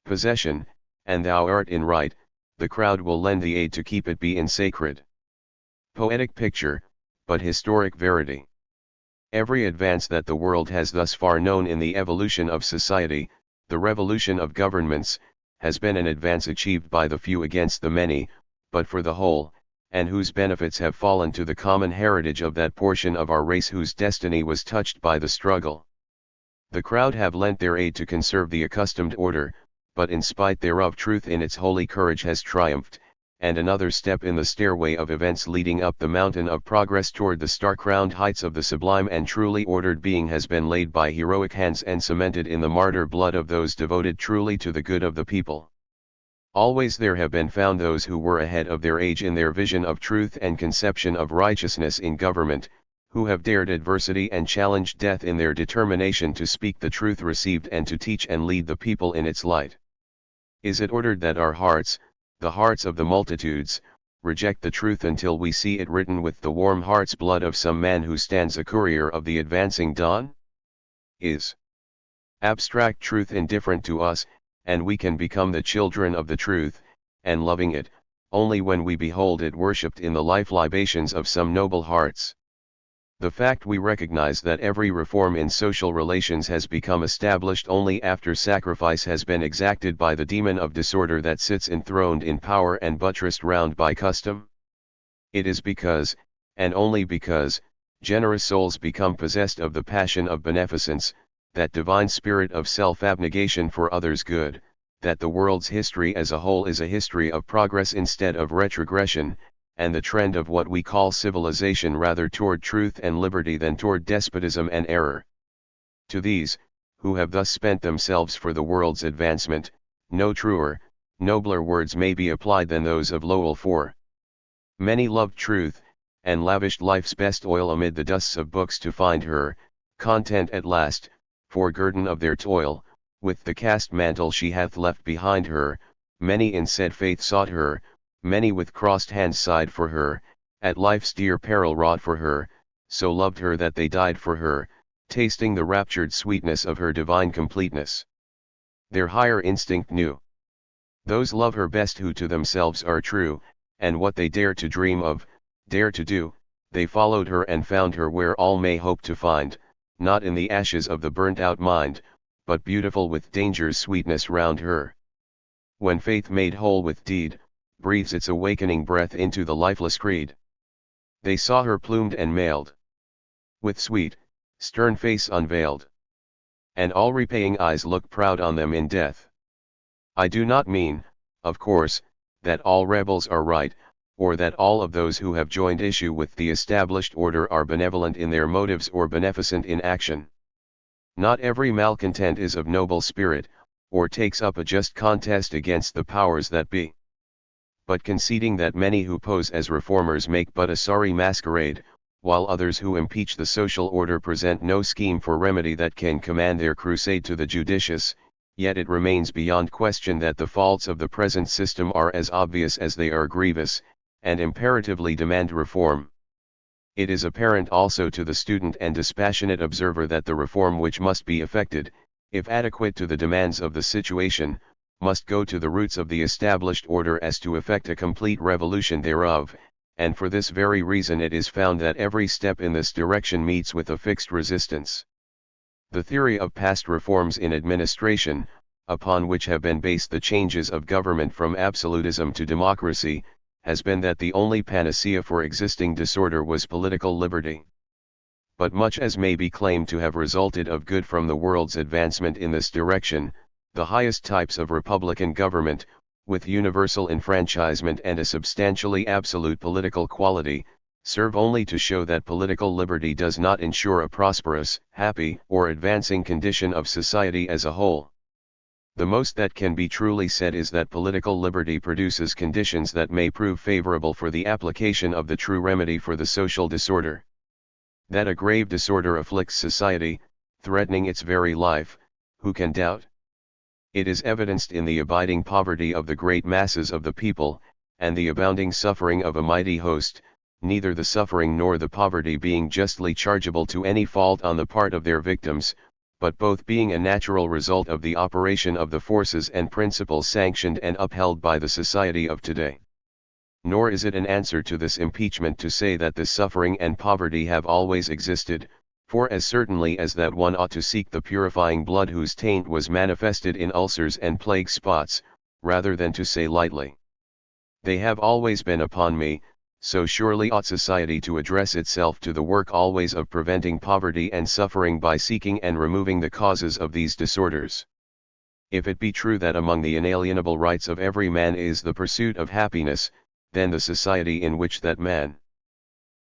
Possession, and thou art in right, the crowd will lend thee aid to keep it be in sacred. Poetic picture, but historic verity. Every advance that the world has thus far known in the evolution of society, the revolution of governments, has been an advance achieved by the few against the many, but for the whole, and whose benefits have fallen to the common heritage of that portion of our race whose destiny was touched by the struggle. The crowd have lent their aid to conserve the accustomed order, but in spite thereof truth in its holy courage has triumphed, and another step in the stairway of events leading up the mountain of progress toward the star-crowned heights of the sublime and truly ordered being has been laid by heroic hands and cemented in the martyr blood of those devoted truly to the good of the people. Always there have been found those who were ahead of their age in their vision of truth and conception of righteousness in government, who have dared adversity and challenged death in their determination to speak the truth received and to teach and lead the people in its light. Is it ordered that our hearts, the hearts of the multitudes, reject the truth until we see it written with the warm heart's blood of some man who stands a courier of the advancing dawn? Is abstract truth indifferent to us, and we can become the children of the truth, and loving it, only when we behold it worshipped in the life libations of some noble hearts? The fact we recognize that every reform in social relations has become established only after sacrifice has been exacted by the demon of disorder that sits enthroned in power and buttressed round by custom? It is because, and only because, generous souls become possessed of the passion of beneficence, that divine spirit of self-abnegation for others' good, that the world's history as a whole is a history of progress instead of retrogression, and the trend of what we call civilization rather toward truth and liberty than toward despotism and error. To these, who have thus spent themselves for the world's advancement, no truer, nobler words may be applied than those of Lowell. For many loved truth, and lavished life's best oil amid the dusts of books to find her, content at last, for guerdon of their toil, with the cast mantle she hath left behind her. Many in said faith sought her, many with crossed hands sighed for her, at life's dear peril wrought for her, so loved her that they died for her, tasting the raptured sweetness of her divine completeness. Their higher instinct knew. Those love her best who to themselves are true, and what they dare to dream of, dare to do, they followed her and found her where all may hope to find, not in the ashes of the burnt-out mind, but beautiful with danger's sweetness round her. When faith made whole with deed, breathes its awakening breath into the lifeless creed. They saw her plumed and mailed, with sweet, stern face unveiled, and all repaying eyes look proud on them in death. I do not mean, of course, that all rebels are right, or that all of those who have joined issue with the established order are benevolent in their motives or beneficent in action. Not every malcontent is of noble spirit, or takes up a just contest against the powers that be. But conceding that many who pose as reformers make but a sorry masquerade, while others who impeach the social order present no scheme for remedy that can command their crusade to the judicious, yet it remains beyond question that the faults of the present system are as obvious as they are grievous, and imperatively demand reform. It is apparent also to the student and dispassionate observer that the reform which must be effected, if adequate to the demands of the situation, must go to the roots of the established order as to effect a complete revolution thereof, and for this very reason it is found that every step in this direction meets with a fixed resistance. The theory of past reforms in administration, upon which have been based the changes of government from absolutism to democracy, has been that the only panacea for existing disorder was political liberty. But much as may be claimed to have resulted of good from the world's advancement in this direction, the highest types of republican government, with universal enfranchisement and a substantially absolute political quality, serve only to show that political liberty does not ensure a prosperous, happy, or advancing condition of society as a whole. The most that can be truly said is that political liberty produces conditions that may prove favorable for the application of the true remedy for the social disorder. That a grave disorder afflicts society, threatening its very life, who can doubt? It is evidenced in the abiding poverty of the great masses of the people, and the abounding suffering of a mighty host, neither the suffering nor the poverty being justly chargeable to any fault on the part of their victims, but both being a natural result of the operation of the forces and principles sanctioned and upheld by the society of today. Nor is it an answer to this impeachment to say that this suffering and poverty have always existed, for as certainly as that one ought to seek the purifying blood whose taint was manifested in ulcers and plague spots, rather than to say lightly, "They have always been upon me," so surely ought society to address itself to the work always of preventing poverty and suffering by seeking and removing the causes of these disorders. If it be true that among the inalienable rights of every man is the pursuit of happiness, then the society in which that man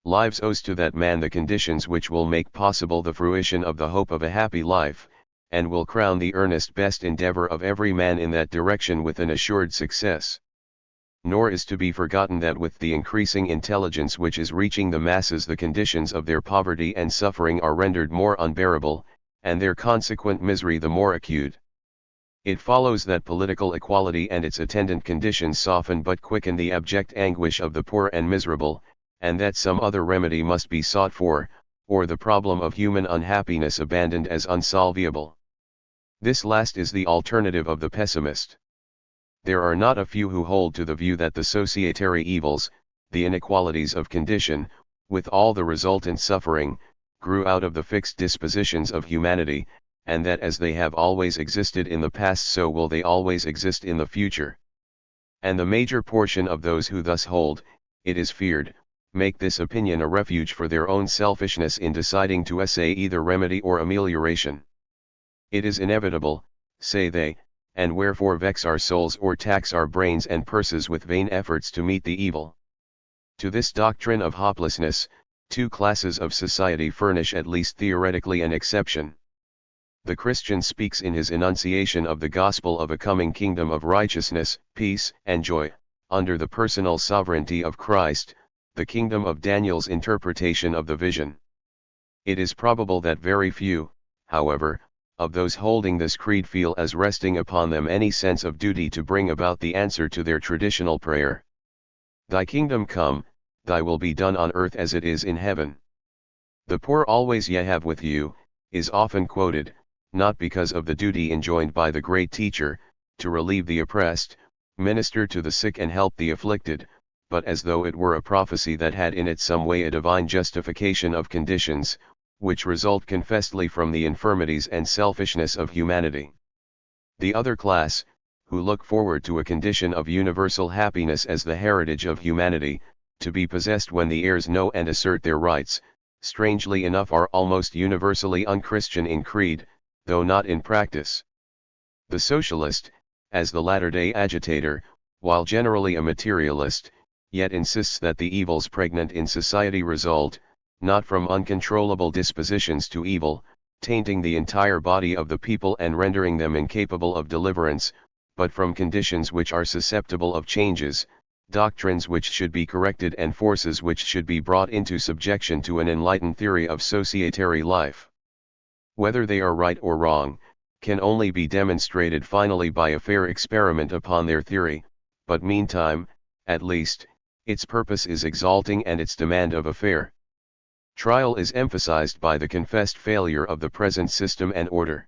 lives owes to that man the conditions which will make possible the fruition of the hope of a happy life, and will crown the earnest best endeavor of every man in that direction with an assured success. Nor is to be forgotten that with the increasing intelligence which is reaching the masses the conditions of their poverty and suffering are rendered more unbearable, and their consequent misery the more acute. It follows that political equality and its attendant conditions soften but quicken the abject anguish of the poor and miserable, and that some other remedy must be sought for, or the problem of human unhappiness abandoned as unsolvable. This last is the alternative of the pessimist. There are not a few who hold to the view that the societary evils, the inequalities of condition, with all the resultant suffering, grew out of the fixed dispositions of humanity, and that as they have always existed in the past so will they always exist in the future. And the major portion of those who thus hold, it is feared, make this opinion a refuge for their own selfishness in deciding to essay either remedy or amelioration. It is inevitable, say they, and wherefore vex our souls or tax our brains and purses with vain efforts to meet the evil? To this doctrine of hopelessness, two classes of society furnish at least theoretically an exception. The Christian speaks in his enunciation of the gospel of a coming kingdom of righteousness, peace, and joy, under the personal sovereignty of Christ, the kingdom of Daniel's interpretation of the vision. It is probable that very few, however, of those holding this creed feel as resting upon them any sense of duty to bring about the answer to their traditional prayer. Thy kingdom come, thy will be done on earth as it is in heaven. The poor always ye have with you, is often quoted, not because of the duty enjoined by the great teacher, to relieve the oppressed, minister to the sick and help the afflicted, but as though it were a prophecy that had in it some way a divine justification of conditions, which result confessedly from the infirmities and selfishness of humanity. The other class, who look forward to a condition of universal happiness as the heritage of humanity, to be possessed when the heirs know and assert their rights, strangely enough are almost universally unchristian in creed, though not in practice. The socialist, as the latter-day agitator, while generally a materialist, yet insists that the evils pregnant in society result, not from uncontrollable dispositions to evil, tainting the entire body of the people and rendering them incapable of deliverance, but from conditions which are susceptible of changes, doctrines which should be corrected and forces which should be brought into subjection to an enlightened theory of societary life. Whether they are right or wrong, can only be demonstrated finally by a fair experiment upon their theory, but meantime, at least, its purpose is exalting and its demand of a fair trial is emphasized by the confessed failure of the present system and order.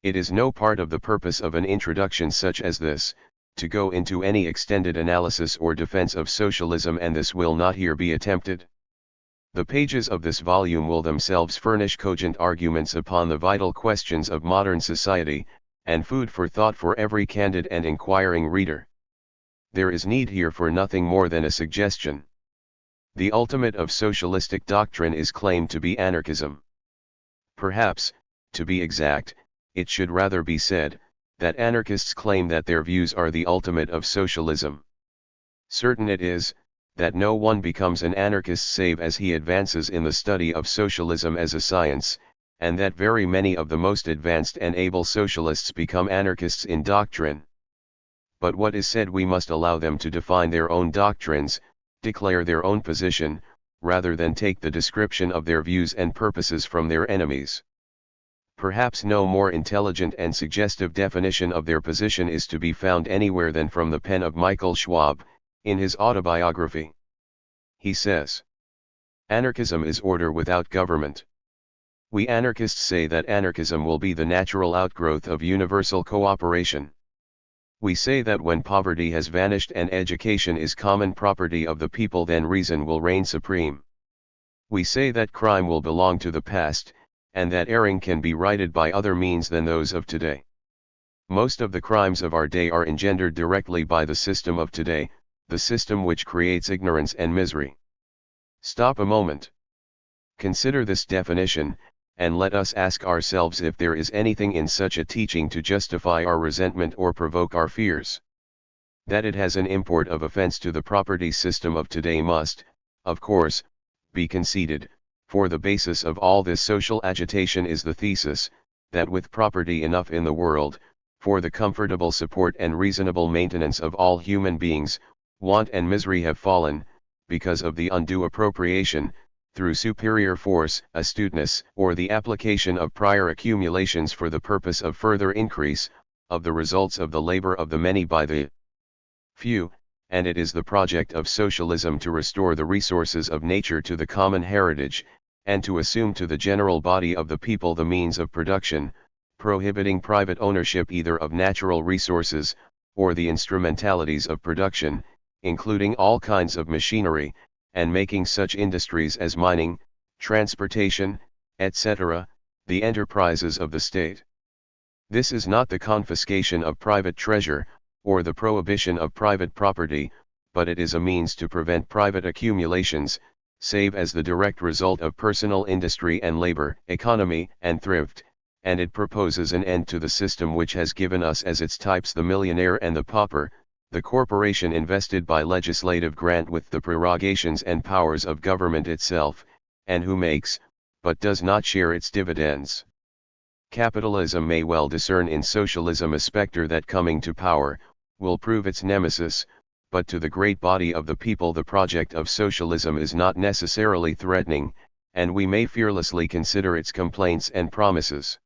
It is no part of the purpose of an introduction such as this, to go into any extended analysis or defense of socialism, and this will not here be attempted. The pages of this volume will themselves furnish cogent arguments upon the vital questions of modern society, and food for thought for every candid and inquiring reader. There is need here for nothing more than a suggestion. The ultimate of socialistic doctrine is claimed to be anarchism. Perhaps, to be exact, it should rather be said, that anarchists claim that their views are the ultimate of socialism. Certain it is, that no one becomes an anarchist save as he advances in the study of socialism as a science, and that very many of the most advanced and able socialists become anarchists in doctrine. But what is said we must allow them to define their own doctrines, declare their own position, rather than take the description of their views and purposes from their enemies. Perhaps no more intelligent and suggestive definition of their position is to be found anywhere than from the pen of Michael Schwab, in his autobiography. He says, "Anarchism is order without government. We anarchists say that anarchism will be the natural outgrowth of universal cooperation. We say that when poverty has vanished and education is common property of the people, then reason will reign supreme. We say that crime will belong to the past, and that erring can be righted by other means than those of today. Most of the crimes of our day are engendered directly by the system of today, the system which creates ignorance and misery." Stop a moment. Consider this definition, and let us ask ourselves if there is anything in such a teaching to justify our resentment or provoke our fears. That it has an import of offense to the property system of today must, of course, be conceded, for the basis of all this social agitation is the thesis, that with property enough in the world, for the comfortable support and reasonable maintenance of all human beings, want and misery have fallen, because of the undue appropriation, through superior force, astuteness, or the application of prior accumulations for the purpose of further increase, of the results of the labor of the many by the few, and it is the project of socialism to restore the resources of nature to the common heritage, and to assume to the general body of the people the means of production, prohibiting private ownership either of natural resources, or the instrumentalities of production, including all kinds of machinery, and making such industries as mining, transportation, etc., the enterprises of the state. This is not the confiscation of private treasure, or the prohibition of private property, but it is a means to prevent private accumulations, save as the direct result of personal industry and labor, economy and thrift, and it proposes an end to the system which has given us as its types the millionaire and the pauper, the corporation invested by legislative grant with the prerogatives and powers of government itself, and who makes, but does not share its dividends. Capitalism may well discern in socialism a spectre that coming to power, will prove its nemesis, but to the great body of the people the project of socialism is not necessarily threatening, and we may fearlessly consider its complaints and promises.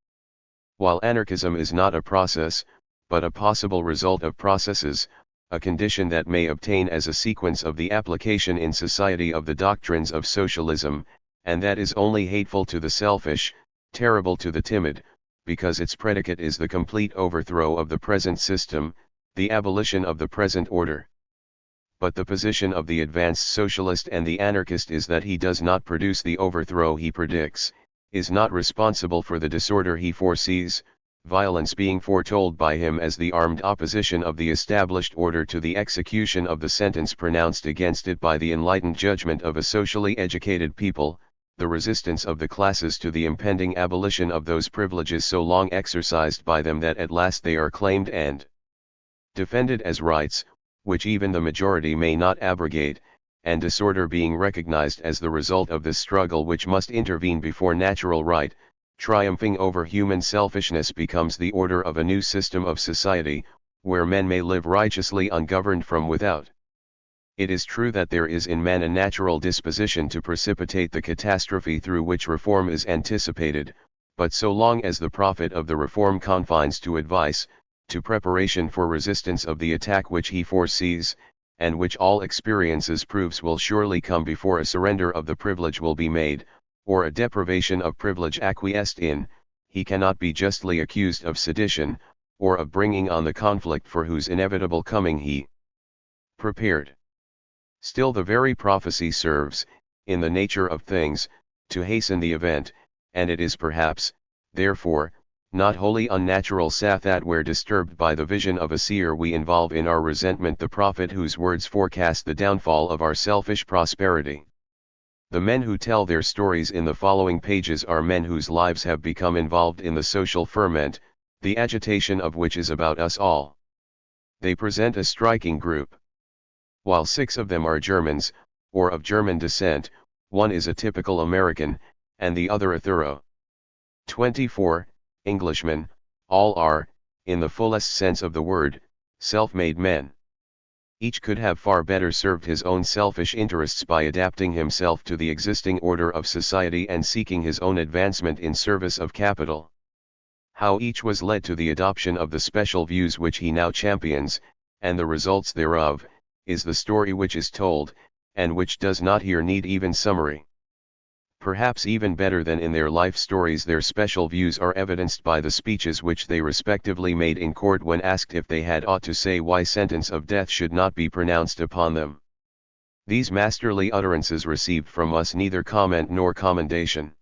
While anarchism is not a process, but a possible result of processes, a condition that may obtain as a sequence of the application in society of the doctrines of socialism, and that is only hateful to the selfish, terrible to the timid, because its predicate is the complete overthrow of the present system, the abolition of the present order. But the position of the advanced socialist and the anarchist is that he does not produce the overthrow he predicts, is not responsible for the disorder he foresees, violence being foretold by him as the armed opposition of the established order to the execution of the sentence pronounced against it by the enlightened judgment of a socially educated people, the resistance of the classes to the impending abolition of those privileges so long exercised by them that at last they are claimed and defended as rights, which even the majority may not abrogate, and disorder being recognized as the result of this struggle which must intervene before natural right, triumphing over human selfishness, becomes the order of a new system of society, where men may live righteously ungoverned from without. It is true that there is in man a natural disposition to precipitate the catastrophe through which reform is anticipated, but so long as the profit of the reform confines to advice, to preparation for resistance of the attack which he foresees, and which all experiences proves will surely come before a surrender of the privilege will be made, or a deprivation of privilege acquiesced in, he cannot be justly accused of sedition, or of bringing on the conflict for whose inevitable coming he prepared. Still the very prophecy serves, in the nature of things, to hasten the event, and it is perhaps, therefore, not wholly unnatural that where disturbed by the vision of a seer we involve in our resentment the prophet whose words forecast the downfall of our selfish prosperity. The men who tell their stories in the following pages are men whose lives have become involved in the social ferment, the agitation of which is about us all. They present a striking group. While 6 of them are Germans, or of German descent, one is a typical American, and the other a thorough 24 Englishmen, all are, in the fullest sense of the word, self-made men. Each could have far better served his own selfish interests by adapting himself to the existing order of society and seeking his own advancement in service of capital. How each was led to the adoption of the special views which he now champions, and the results thereof, is the story which is told, and which does not here need even summary. Perhaps even better than in their life stories their special views are evidenced by the speeches which they respectively made in court when asked if they had aught to say why sentence of death should not be pronounced upon them. These masterly utterances received from us neither comment nor commendation.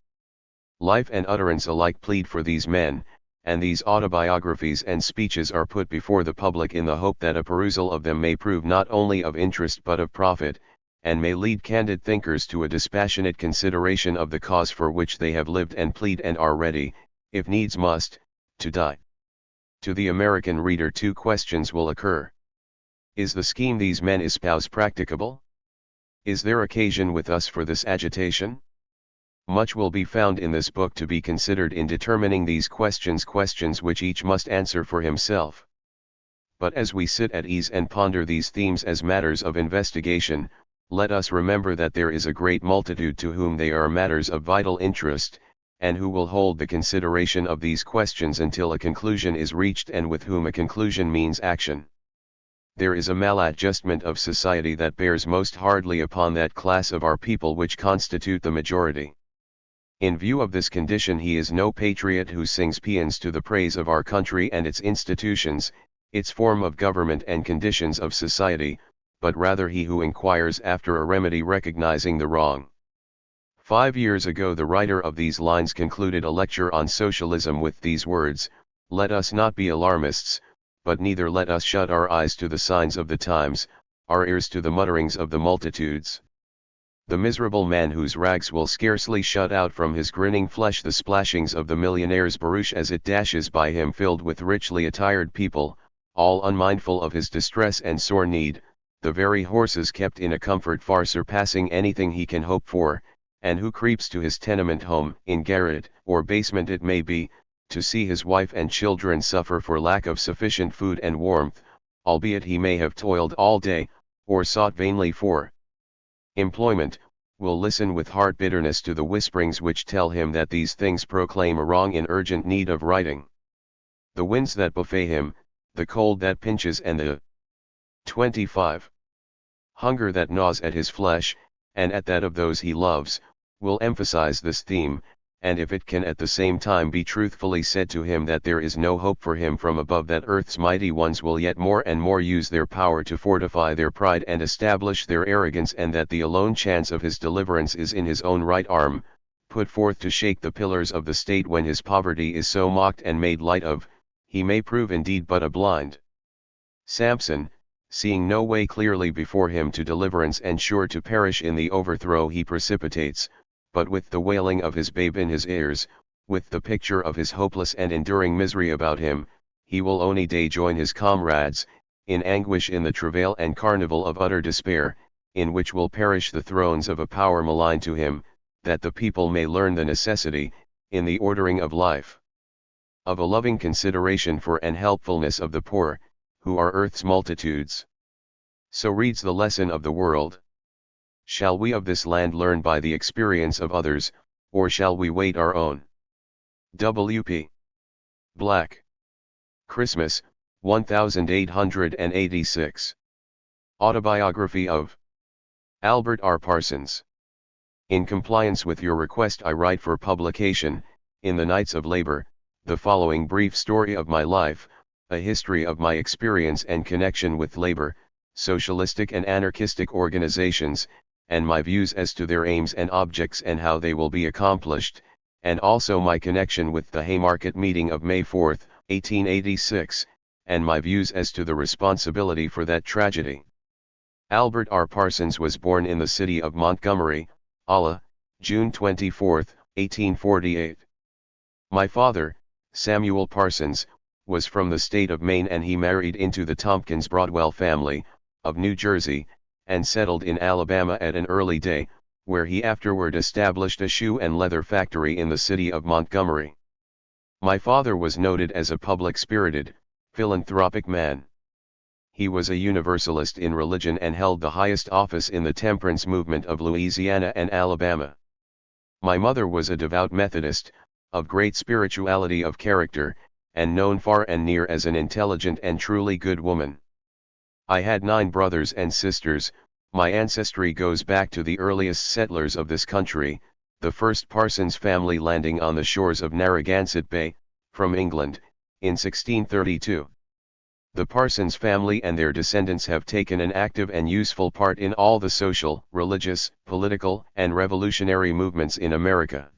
Life and utterance alike plead for these men, and these autobiographies and speeches are put before the public in the hope that a perusal of them may prove not only of interest but of profit, and may lead candid thinkers to a dispassionate consideration of the cause for which they have lived and plead and are ready, if needs must, to die. To the American reader 2 questions will occur. Is the scheme these men espouse practicable? Is there occasion with us for this agitation? Much will be found in this book to be considered in determining these questions which each must answer for himself. But as we sit at ease and ponder these themes as matters of investigation, let us remember that there is a great multitude to whom they are matters of vital interest, and who will hold the consideration of these questions until a conclusion is reached, and with whom a conclusion means action. There is a maladjustment of society that bears most hardly upon that class of our people which constitute the majority. In view of this condition, he is no patriot who sings paeans to the praise of our country and its institutions, its form of government and conditions of society, but rather he who inquires after a remedy recognizing the wrong. 5 years ago the writer of these lines concluded a lecture on socialism with these words: "Let us not be alarmists, but neither let us shut our eyes to the signs of the times, our ears to the mutterings of the multitudes." The miserable man whose rags will scarcely shut out from his grinning flesh the splashings of the millionaire's barouche as it dashes by him filled with richly attired people, all unmindful of his distress and sore need, the very horses kept in a comfort far surpassing anything he can hope for, and who creeps to his tenement home, in garret, or basement it may be, to see his wife and children suffer for lack of sufficient food and warmth, albeit he may have toiled all day, or sought vainly for employment, will listen with heart bitterness to the whisperings which tell him that these things proclaim a wrong in urgent need of righting. The winds that buffet him, the cold that pinches, and the 25. hunger that gnaws at his flesh, and at that of those he loves, will emphasize this theme, and if it can at the same time be truthfully said to him that there is no hope for him from above, that earth's mighty ones will yet more and more use their power to fortify their pride and establish their arrogance, and that the alone chance of his deliverance is in his own right arm, put forth to shake the pillars of the state when his poverty is so mocked and made light of, he may prove indeed but a blind Samson, seeing no way clearly before him to deliverance and sure to perish in the overthrow he precipitates, but with the wailing of his babe in his ears, with the picture of his hopeless and enduring misery about him, he will only day join his comrades, in anguish in the travail and carnival of utter despair, in which will perish the thrones of a power malign to him, that the people may learn the necessity, in the ordering of life, of a loving consideration for and helpfulness of the poor, who are earth's multitudes. So reads the lesson of the world. Shall we of this land learn by the experience of others, or shall we wait our own? W.P. Black. Christmas, 1886. Autobiography of Albert R. Parsons. In compliance with your request, I write for publication, in the Knights of Labor, the following brief story of my life, a history of my experience and connection with labor, socialistic and anarchistic organizations, and my views as to their aims and objects and how they will be accomplished, and also my connection with the Haymarket meeting of May 4, 1886, and my views as to the responsibility for that tragedy. Albert R. Parsons was born in the city of Montgomery, Ala, June 24, 1848. My father, Samuel Parsons, was from the state of Maine, and he married into the Tompkins Broadwell family, of New Jersey, and settled in Alabama at an early day, where he afterward established a shoe and leather factory in the city of Montgomery. My father was noted as a public-spirited, philanthropic man. He was a Universalist in religion and held the highest office in the temperance movement of Louisiana and Alabama. My mother was a devout Methodist, of great spirituality of character, and known far and near as an intelligent and truly good woman. I had 9 brothers and sisters. My ancestry goes back to the earliest settlers of this country, the first Parsons family landing on the shores of Narragansett Bay, from England, in 1632. The Parsons family and their descendants have taken an active and useful part in all the social, religious, political, and revolutionary movements in America.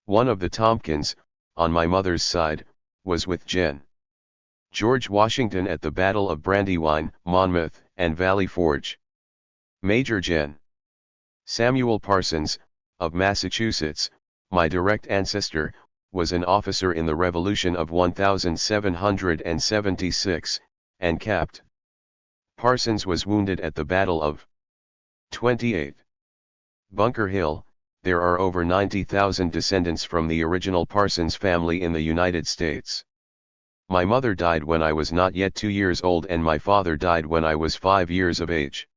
One of the Tompkins, on my mother's side, was with Gen. George Washington at the Battle of Brandywine, Monmouth, and Valley Forge. Major Gen. Samuel Parsons, of Massachusetts, my direct ancestor, was an officer in the Revolution of 1776, and Capt. Parsons was wounded at the Battle of 28. Bunker Hill. There are over 90,000 descendants from the original Parsons family in the United States. My mother died when I was not yet 2 years old, and my father died when I was 5 years of age.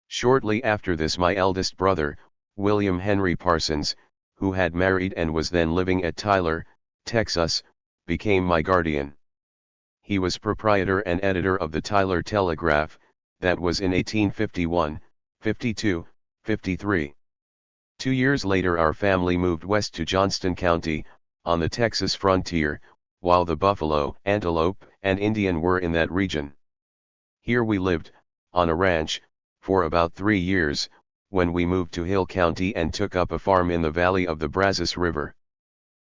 Shortly after this, my eldest brother, William Henry Parsons, who had married and was then living at Tyler, Texas, became my guardian. He was proprietor and editor of the Tyler Telegraph, that was in 1851, 52, 53. 2 years later our family moved west to Johnston County, on the Texas frontier, while the buffalo, antelope, and Indian were in that region. Here we lived, on a ranch, for about 3 years, when we moved to Hill County and took up a farm in the valley of the Brazos River.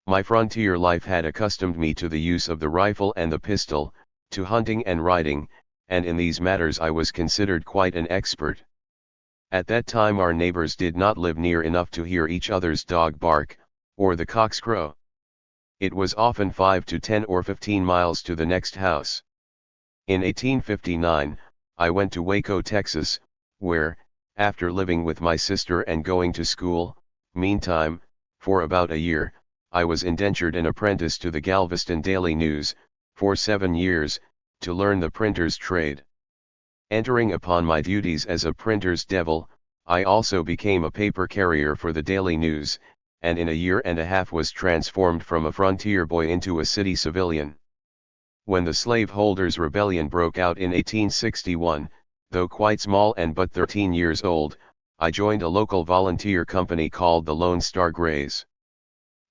My frontier life had accustomed me to the use of the rifle and the pistol, to hunting and riding, and in these matters I was considered quite an expert. At that time our neighbors did not live near enough to hear each other's dog bark, or the cock's crow. It was often 5 to 10 or 15 miles to the next house. In 1859, I went to Waco, Texas, where, after living with my sister and going to school, meantime, for about a year, I was indentured an apprentice to the Galveston Daily News, for 7 years, to learn the printer's trade. Entering upon my duties as a printer's devil, I also became a paper carrier for the Daily News, and in a year and a half was transformed from a frontier boy into a city civilian. When the slaveholders' rebellion broke out in 1861, though quite small and but 13 years old, I joined a local volunteer company called the Lone Star Greys.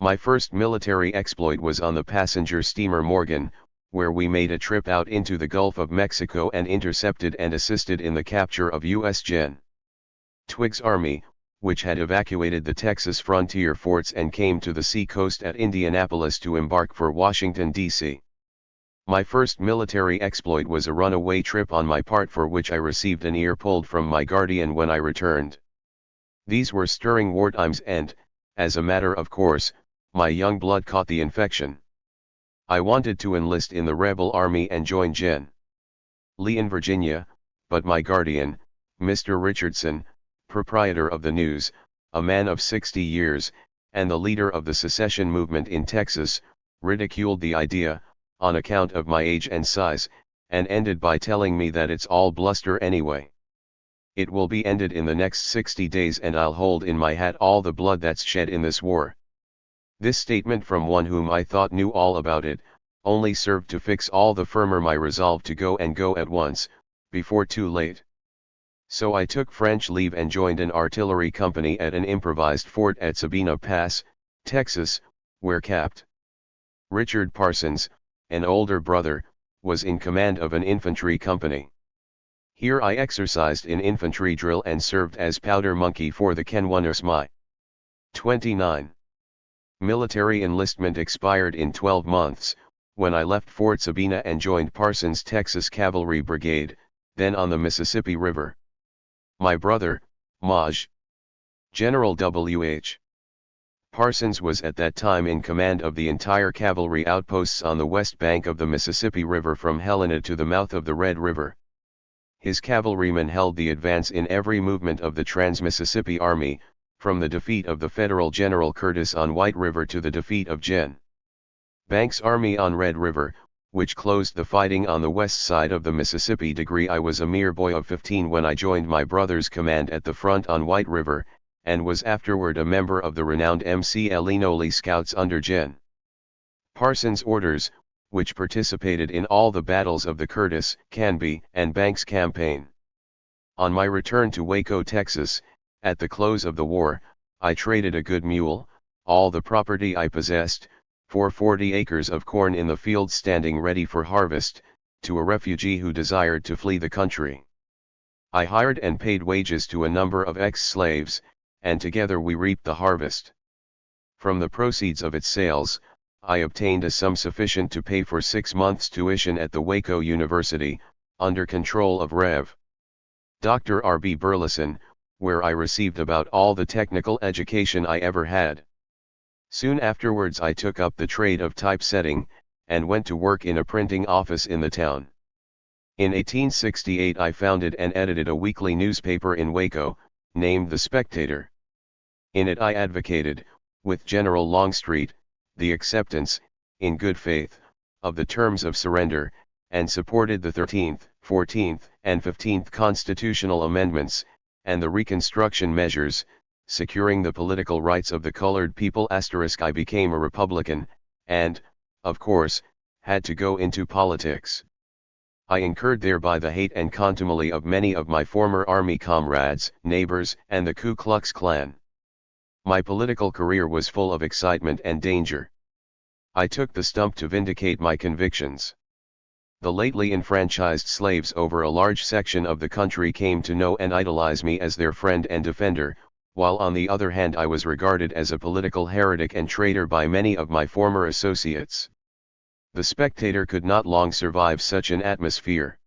My first military exploit was on the passenger steamer Morgan, where we made a trip out into the Gulf of Mexico and intercepted and assisted in the capture of U.S. Gen. Twiggs' army, which had evacuated the Texas frontier forts and came to the seacoast at Indianapolis to embark for Washington, D.C. My first military exploit was a runaway trip on my part for which I received an ear pulled from my guardian when I returned. These were stirring war times and, as a matter of course, my young blood caught the infection. I wanted to enlist in the rebel army and join Gen. Lee in Virginia, but my guardian, Mr. Richardson, proprietor of the News, a man of 60 years, and the leader of the secession movement in Texas, ridiculed the idea, on account of my age and size, and ended by telling me that it's all bluster anyway. It will be ended in the next 60 days and I'll hold in my hat all the blood that's shed in this war. This statement from one whom I thought knew all about it, only served to fix all the firmer my resolve to go and go at once, before too late. So I took French leave and joined an artillery company at an improvised fort at Sabina Pass, Texas, where Capt. Richard Parsons, an older brother, was in command of an infantry company. Here I exercised in infantry drill and served as powder monkey for the Kenwanos My 29. Military enlistment expired in 12 months, when I left Fort Sabina and joined Parsons' Texas Cavalry Brigade, then on the Mississippi River. My brother, Maj. General W.H. Parsons was at that time in command of the entire cavalry outposts on the west bank of the Mississippi River from Helena to the mouth of the Red River. His cavalrymen held the advance in every movement of the Trans-Mississippi Army, from the defeat of the Federal General Curtis on White River to the defeat of Gen. Banks' army on Red River, which closed the fighting on the west side of the Mississippi. I was a mere boy of 15 when I joined my brother's command at the front on White River, and was afterward a member of the renowned M.C. Elinoli Scouts under Gen. Parsons' orders, which participated in all the battles of the Curtis, Canby, and Banks campaign. On my return to Waco, Texas, at the close of the war, I traded a good mule, all the property I possessed, for 40 acres of corn in the field standing ready for harvest, to a refugee who desired to flee the country. I hired and paid wages to a number of ex-slaves, and together we reaped the harvest. From the proceeds of its sales, I obtained a sum sufficient to pay for 6 months' tuition at the Waco University, under control of Rev. Dr. R.B. Burleson, where I received about all the technical education I ever had. Soon afterwards I took up the trade of typesetting, and went to work in a printing office in the town. In 1868 I founded and edited a weekly newspaper in Waco, named The Spectator. In it I advocated, with General Longstreet, the acceptance, in good faith, of the terms of surrender, and supported the 13th, 14th, and 15th constitutional amendments, and the Reconstruction measures, securing the political rights of the colored people. I became a Republican, and, of course, had to go into politics. I incurred thereby the hate and contumely of many of my former Army comrades, neighbors, and the Ku Klux Klan. My political career was full of excitement and danger. I took the stump to vindicate my convictions. The lately enfranchised slaves over a large section of the country came to know and idolize me as their friend and defender, while on the other hand I was regarded as a political heretic and traitor by many of my former associates. The Spectator could not long survive such an atmosphere.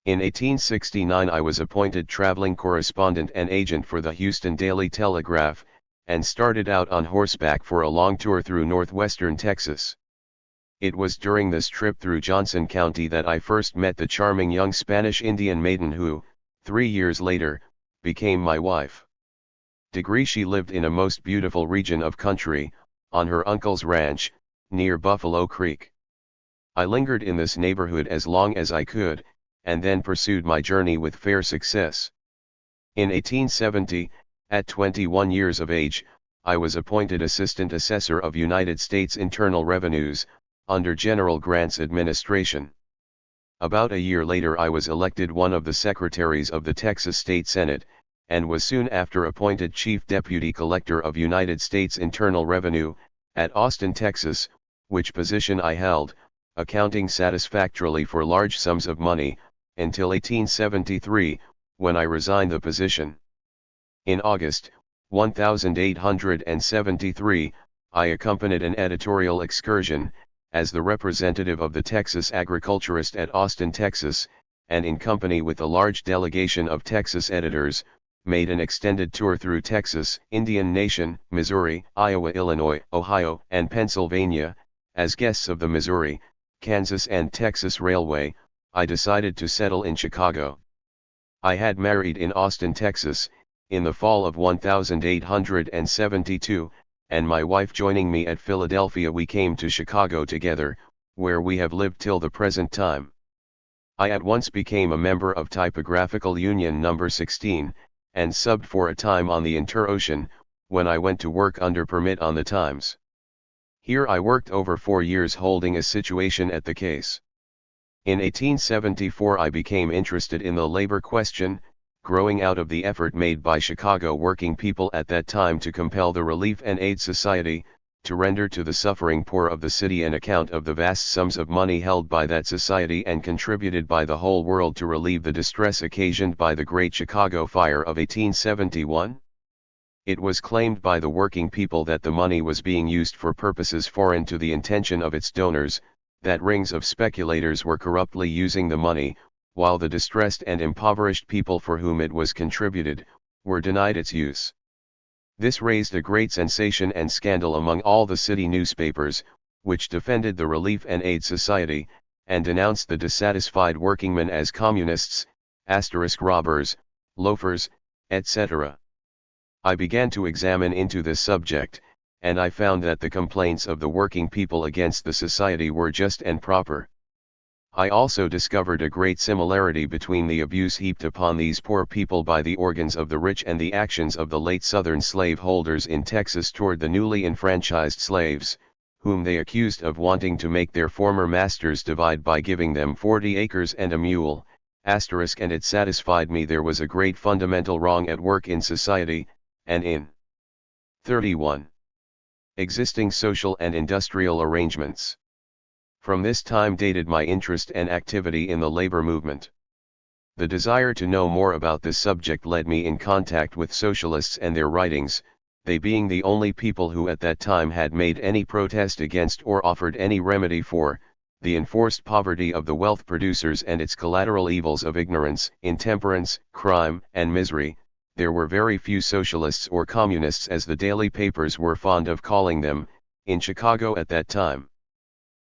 In 1869 I was appointed traveling correspondent and agent for the Houston Daily Telegraph, and started out on horseback for a long tour through northwestern Texas. It was during this trip through Johnson County that I first met the charming young Spanish Indian maiden who, 3 years later, became my wife. She lived in a most beautiful region of country, on her uncle's ranch, near Buffalo Creek. I lingered in this neighborhood as long as I could, and then pursued my journey with fair success. In 1870, at 21 years of age, I was appointed Assistant Assessor of United States Internal Revenues, under General Grant's administration. About a year later I was elected one of the secretaries of the Texas State Senate, and was soon after appointed Chief Deputy Collector of United States Internal Revenue, at Austin, Texas, which position I held, accounting satisfactorily for large sums of money, until 1873, when I resigned the position. In August, 1873, I accompanied an editorial excursion, as the representative of the Texas agriculturist at Austin, Texas, and in company with a large delegation of Texas editors, made an extended tour through Texas, Indian Nation, Missouri, Iowa, Illinois, Ohio, and Pennsylvania. As guests of the Missouri, Kansas and Texas Railway, I decided to settle in Chicago. I had married in Austin, Texas, in the fall of 1872, and my wife joining me at Philadelphia we came to Chicago together, where we have lived till the present time. I at once became a member of Typographical Union No. 16, and subbed for a time on the Inter-Ocean, when I went to work under permit on the Times. Here I worked over 4 years holding a situation at the case. In 1874 I became interested in the labor question, growing out of the effort made by Chicago working people at that time to compel the Relief and Aid Society, to render to the suffering poor of the city an account of the vast sums of money held by that society and contributed by the whole world to relieve the distress occasioned by the Great Chicago Fire of 1871. It was claimed by the working people that the money was being used for purposes foreign to the intention of its donors, that rings of speculators were corruptly using the money, while the distressed and impoverished people for whom it was contributed, were denied its use. This raised a great sensation and scandal among all the city newspapers, which defended the Relief and Aid Society, and denounced the dissatisfied workingmen as communists, robbers, loafers, etc. I began to examine into this subject, and I found that the complaints of the working people against the society were just and proper. I also discovered a great similarity between the abuse heaped upon these poor people by the organs of the rich and the actions of the late Southern slaveholders in Texas toward the newly enfranchised slaves, whom they accused of wanting to make their former masters divide by giving them 40 acres and a mule, and it satisfied me there was a great fundamental wrong at work in society, and in 31. Existing social and industrial arrangements. From this time dated my interest and activity in the labor movement. The desire to know more about this subject led me in contact with socialists and their writings, they being the only people who at that time had made any protest against or offered any remedy for, the enforced poverty of the wealth producers and its collateral evils of ignorance, intemperance, crime, and misery. There were very few socialists or communists as the daily papers were fond of calling them, in Chicago at that time.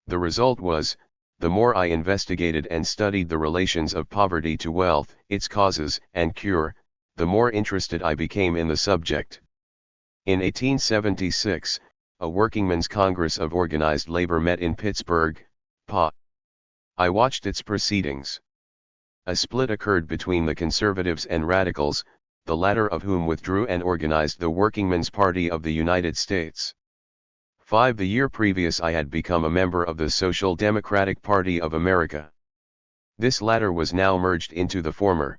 The result was, the more I investigated and studied the relations of poverty to wealth, its causes and cure, the more interested I became in the subject. In 1876, a Workingmen's Congress of Organized Labor met in Pittsburgh, PA. I watched its proceedings. A split occurred between the conservatives and radicals, the latter of whom withdrew and organized the Workingmen's Party of the United States. The year previous I had become a member of the Social Democratic Party of America. This latter was now merged into the former.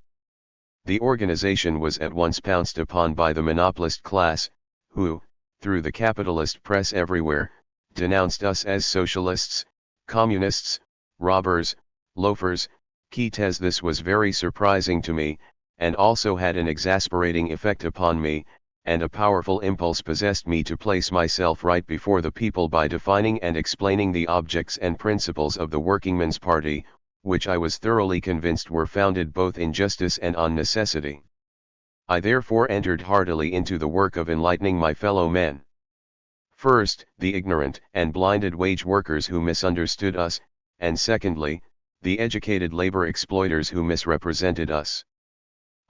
The organization was at once pounced upon by the monopolist class, who, through the capitalist press everywhere, denounced us as socialists, communists, robbers, loafers, quittes. This was very surprising to me, and also had an exasperating effect upon me, and a powerful impulse possessed me to place myself right before the people by defining and explaining the objects and principles of the Workingmen's Party, which I was thoroughly convinced were founded both in justice and on necessity. I therefore entered heartily into the work of enlightening my fellow men. First, the ignorant and blinded wage workers who misunderstood us, and secondly, the educated labor exploiters who misrepresented us.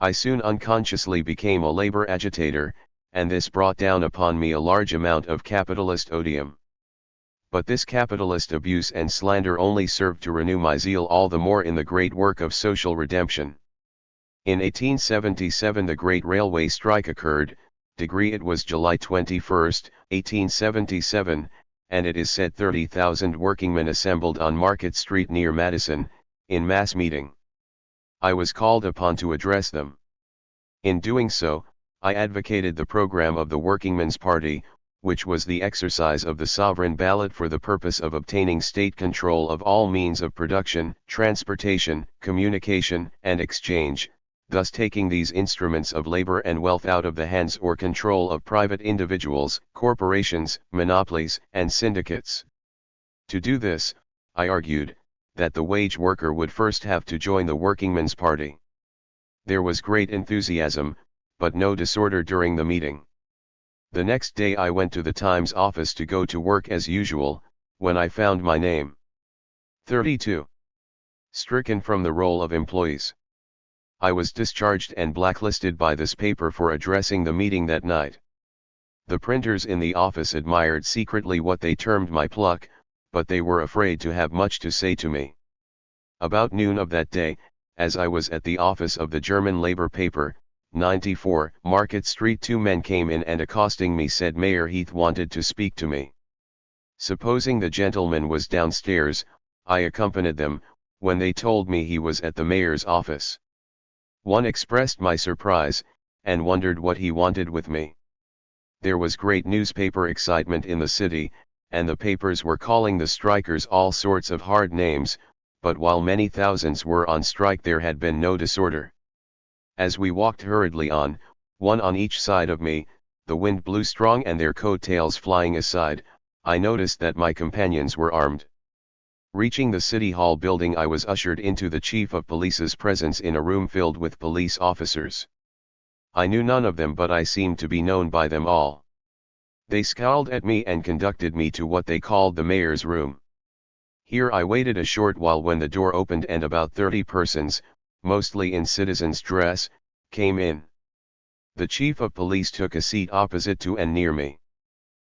I soon unconsciously became a labor agitator, and this brought down upon me a large amount of capitalist odium. But this capitalist abuse and slander only served to renew my zeal all the more in the great work of social redemption. In 1877 the great railway strike occurred. It was July 21, 1877, and it is said 30,000 workingmen assembled on Market Street near Madison, in mass meeting. I was called upon to address them. In doing so, I advocated the program of the Workingmen's Party, which was the exercise of the sovereign ballot for the purpose of obtaining state control of all means of production, transportation, communication, and exchange, thus taking these instruments of labor and wealth out of the hands or control of private individuals, corporations, monopolies, and syndicates. To do this, I argued, that the wage worker would first have to join the Workingmen's Party. There was great enthusiasm, but no disorder during the meeting. The next day I went to the Times office to go to work as usual, when I found my name 32 stricken from the roll of employees. I was discharged and blacklisted by this paper for addressing the meeting that night. The printers in the office admired secretly what they termed my pluck, but they were afraid to have much to say to me. About noon of that day, as I was at the office of the German labor paper, 94, Market Street, two men came in and accosting me said Mayor Heath wanted to speak to me. Supposing the gentleman was downstairs, I accompanied them, when they told me he was at the mayor's office. One expressed my surprise, and wondered what he wanted with me. There was great newspaper excitement in the city, and the papers were calling the strikers all sorts of hard names, but while many thousands were on strike there had been no disorder. As we walked hurriedly on, one on each side of me, the wind blew strong and their coat-tails flying aside, I noticed that my companions were armed. Reaching the City Hall building I was ushered into the Chief of Police's presence in a room filled with police officers. I knew none of them but I seemed to be known by them all. They scowled at me and conducted me to what they called the mayor's room. Here I waited a short while when the door opened and about 30 persons, mostly in citizens' dress, came in. The Chief of Police took a seat opposite to and near me.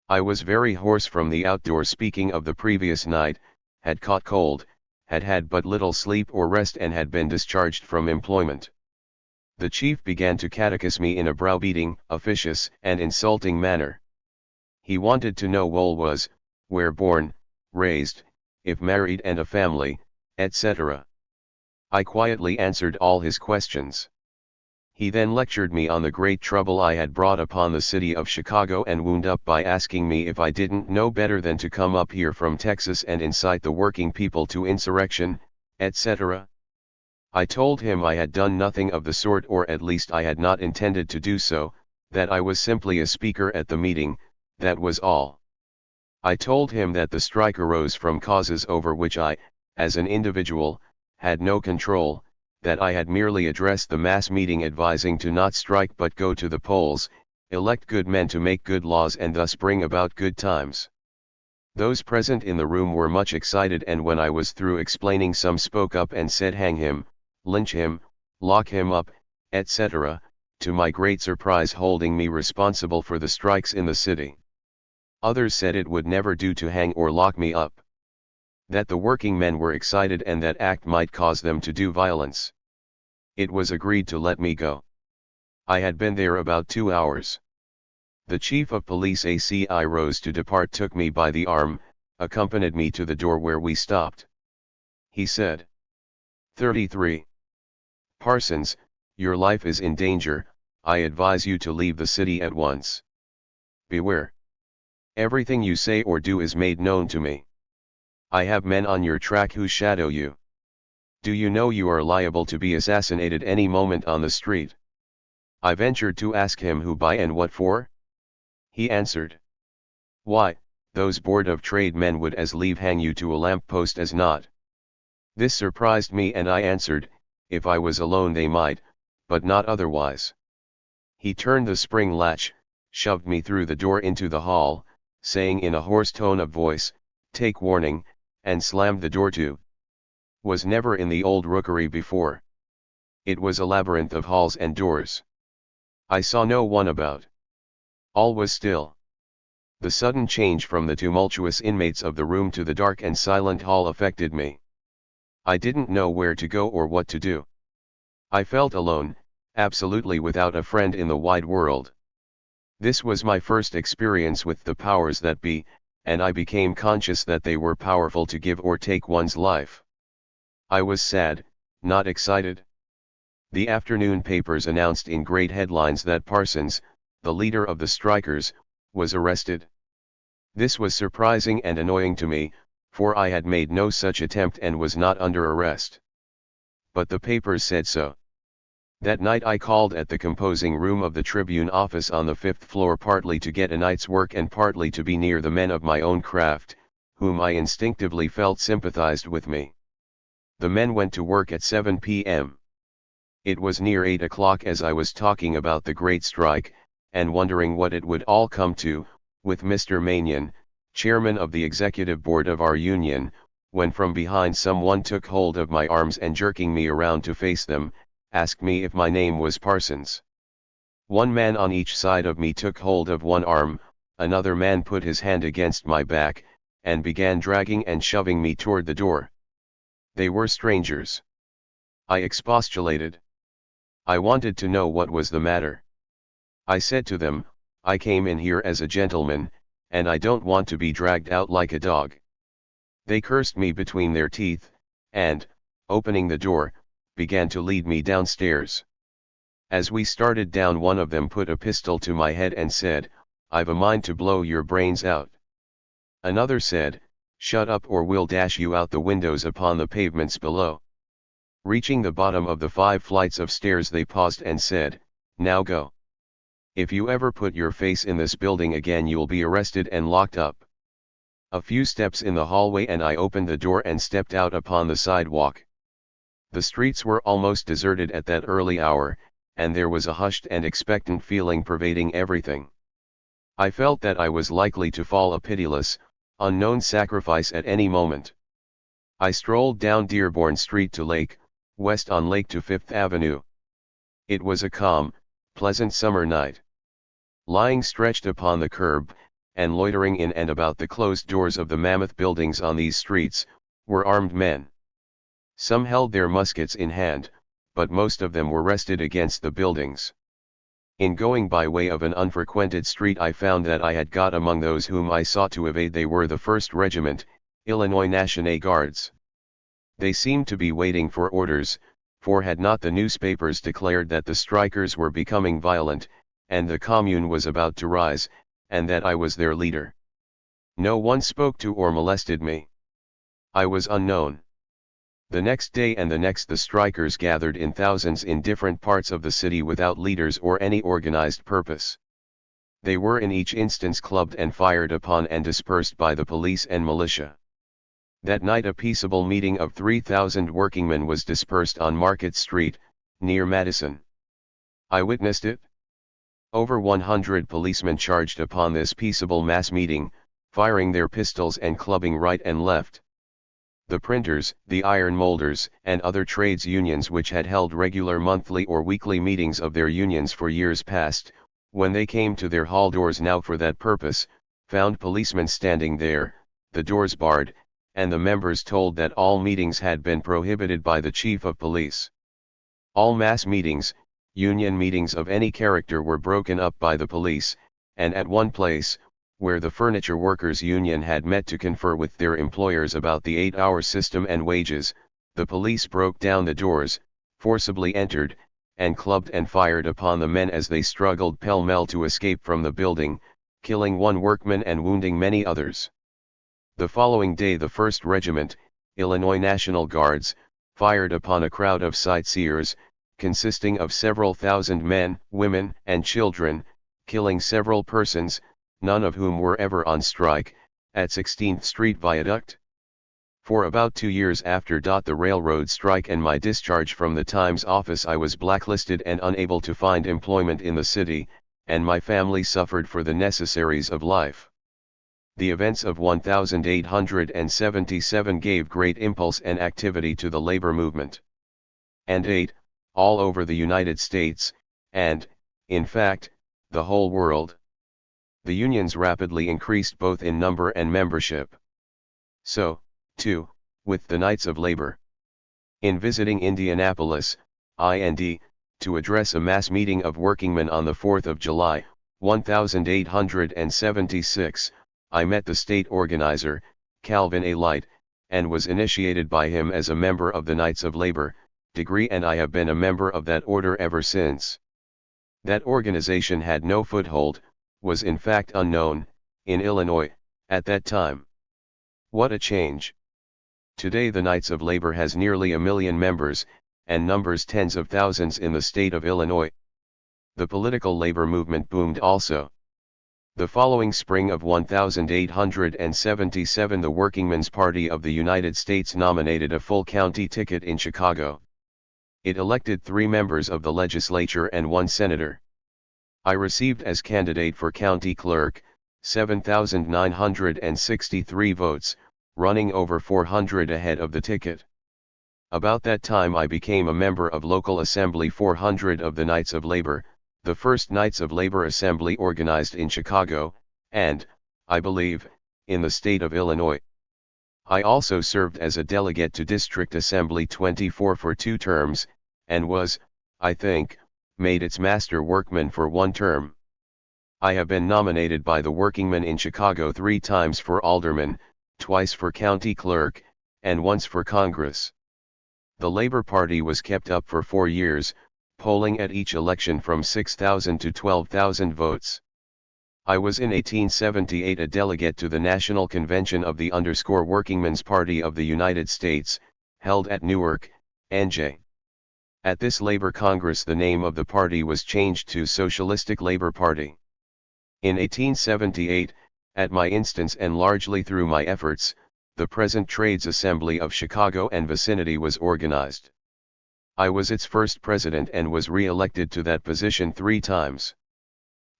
I was very hoarse from the outdoor speaking of the previous night, had caught cold, had had but little sleep or rest and had been discharged from employment. The chief began to catechise me in a browbeating, officious, and insulting manner. He wanted to know who was, where born, raised, if married and a family, etc. I quietly answered all his questions. He then lectured me on the great trouble I had brought upon the city of Chicago and wound up by asking me if I didn't know better than to come up here from Texas and incite the working people to insurrection, etc. I told him I had done nothing of the sort, or at least I had not intended to do so, that I was simply a speaker at the meeting, that was all. I told him that the strike arose from causes over which I, as an individual, had no control, that I had merely addressed the mass meeting advising to not strike but go to the polls, elect good men to make good laws and thus bring about good times. Those present in the room were much excited, and when I was through explaining some spoke up and said hang him, lynch him, lock him up, etc., to my great surprise holding me responsible for the strikes in the city. Others said it would never do to hang or lock me up. That the working men were excited and that act might cause them to do violence. It was agreed to let me go. I had been there about 2 hours. The Chief of Police ACI rose to depart, took me by the arm, accompanied me to the door where we stopped. He said, 33. Parsons, your life is in danger, I advise you to leave the city at once. Beware. Everything you say or do is made known to me. I have men on your track who shadow you. Do you know you are liable to be assassinated any moment on the street? I ventured to ask him who by and what for? He answered, why, those Board of Trade men would as lieve hang you to a lamp post as not. This surprised me, and I answered, if I was alone they might, but not otherwise. He turned the spring latch, shoved me through the door into the hall, saying in a hoarse tone of voice, take warning, and slammed the door to. Was never in the old rookery before. It was a labyrinth of halls and doors. I saw no one about. All was still. The sudden change from the tumultuous inmates of the room to the dark and silent hall affected me. I didn't know where to go or what to do. I felt alone, absolutely without a friend in the wide world. This was my first experience with the powers that be, and I became conscious that they were powerful to give or take one's life. I was sad, not excited. The afternoon papers announced in great headlines that Parsons, the leader of the strikers, was arrested. This was surprising and annoying to me, for I had made no such attempt and was not under arrest. But the papers said so. That night I called at the composing room of the Tribune office on the 5th floor, partly to get a night's work and partly to be near the men of my own craft, whom I instinctively felt sympathized with me. The men went to work at 7 p.m. It was near 8 o'clock as I was talking about the great strike, and wondering what it would all come to, with Mr. Manion, chairman of the executive board of our union, when from behind someone took hold of my arms and, jerking me around to face them, asked me if my name was Parsons. One man on each side of me took hold of one arm, another man put his hand against my back, and began dragging and shoving me toward the door. They were strangers. I expostulated. I wanted to know what was the matter. I said to them, I came in here as a gentleman, and I don't want to be dragged out like a dog. They cursed me between their teeth, and, opening the door, began to lead me downstairs. As we started down, one of them put a pistol to my head and said, I've a mind to blow your brains out. Another said, shut up or we'll dash you out the windows upon the pavements below. Reaching the bottom of the 5 flights of stairs, they paused and said, now go. If you ever put your face in this building again, you'll be arrested and locked up. A few steps in the hallway and I opened the door and stepped out upon the sidewalk. The streets were almost deserted at that early hour, and there was a hushed and expectant feeling pervading everything. I felt that I was likely to fall a pitiless, unknown sacrifice at any moment. I strolled down Dearborn Street to Lake, west on Lake to 5th Avenue. It was a calm, pleasant summer night. Lying stretched upon the curb, and loitering in and about the closed doors of the mammoth buildings on these streets, were armed men. Some held their muskets in hand, but most of them were rested against the buildings. In going by way of an unfrequented street, I found that I had got among those whom I sought to evade. They were the 1st Regiment, Illinois National Guards. They seemed to be waiting for orders, for had not the newspapers declared that the strikers were becoming violent, and the commune was about to rise, and that I was their leader? No one spoke to or molested me. I was unknown. The next day and the next the strikers gathered in thousands in different parts of the city without leaders or any organized purpose. They were in each instance clubbed and fired upon and dispersed by the police and militia. That night a peaceable meeting of 3,000 workingmen was dispersed on Market Street, near Madison. I witnessed it. Over 100 policemen charged upon this peaceable mass meeting, firing their pistols and clubbing right and left. The printers, the iron molders, and other trades unions, which had held regular monthly or weekly meetings of their unions for years past, when they came to their hall doors now for that purpose, found policemen standing there, the doors barred, and the members told that all meetings had been prohibited by the chief of police. All mass meetings, union meetings of any character, were broken up by the police, and at one place, where the Furniture Workers' Union had met to confer with their employers about the 8-hour system and wages, the police broke down the doors, forcibly entered, and clubbed and fired upon the men as they struggled pell-mell to escape from the building, killing one workman and wounding many others. The following day the 1st Regiment, Illinois National Guards, fired upon a crowd of sightseers, consisting of several thousand men, women, and children, killing several persons, none of whom were ever on strike, at 16th Street Viaduct. For about 2 years after the railroad strike and my discharge from the Times office, I was blacklisted and unable to find employment in the city, and my family suffered for the necessaries of life. The events of 1877 gave great impulse and activity to the labor movement. And 8, all over the United States, and, in fact, the whole world. The unions rapidly increased both in number and membership. So, too, with the Knights of Labor. In visiting Indianapolis, IND, to address a mass meeting of workingmen on the 4th of July, 1876, I met the state organizer, Calvin A. Light, and was initiated by him as a member of the Knights of Labor, degree, and I have been a member of that order ever since. That organization had no foothold, was in fact unknown, in Illinois, at that time. What a change! Today the Knights of Labor has nearly 1 million members, and numbers tens of thousands in the state of Illinois. The political labor movement boomed also. The following spring of 1877, the Workingmen's Party of the United States nominated a full county ticket in Chicago. It elected 3 members of the legislature and 1 senator. I received as candidate for county clerk, 7,963 votes, running over 400 ahead of the ticket. About that time I became a member of Local Assembly 400 of the Knights of Labor, the first Knights of Labor assembly organized in Chicago, and, I believe, in the state of Illinois. I also served as a delegate to District Assembly 24 for 2 terms, and was, I think, made its master workman for 1 term. I have been nominated by the workingmen in Chicago 3 times for alderman, twice for county clerk, and once for Congress. The Labor Party was kept up for 4 years, polling at each election from 6,000 to 12,000 votes. I was in 1878 a delegate to the National Convention of the Workingmen's Party of the United States, held at Newark, NJ. At this Labor Congress the name of the party was changed to Socialistic Labor Party. In 1878, at my instance and largely through my efforts, the present Trades Assembly of Chicago and vicinity was organized. I was its first president and was re-elected to that position 3 times.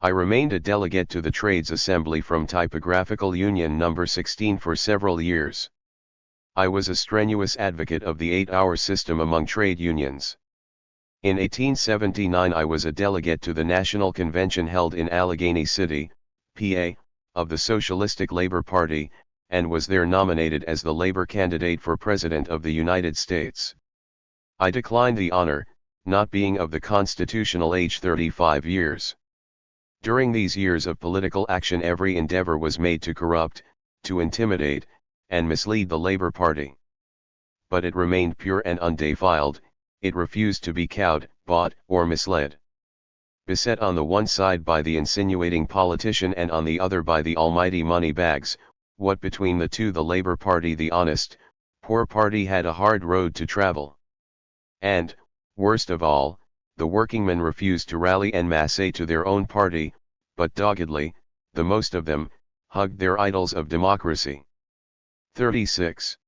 I remained a delegate to the Trades Assembly from Typographical Union No. 16 for several years. I was a strenuous advocate of the 8-hour system among trade unions. In 1879 I was a delegate to the National Convention held in Allegheny City, PA, of the Socialistic Labor Party, and was there nominated as the Labor candidate for President of the United States. I declined the honor, not being of the constitutional age 35 years. During these years of political action every endeavor was made to corrupt, to intimidate, and mislead the Labor Party. But it remained pure and undefiled, it refused to be cowed, bought, or misled. Beset on the one side by the insinuating politician and on the other by the almighty money bags, what between the two the Labor Party, the honest, poor party, had a hard road to travel. And, worst of all, the workingmen refused to rally en masse to their own party, but doggedly, the most of them, hugged their idols of democracy. 36.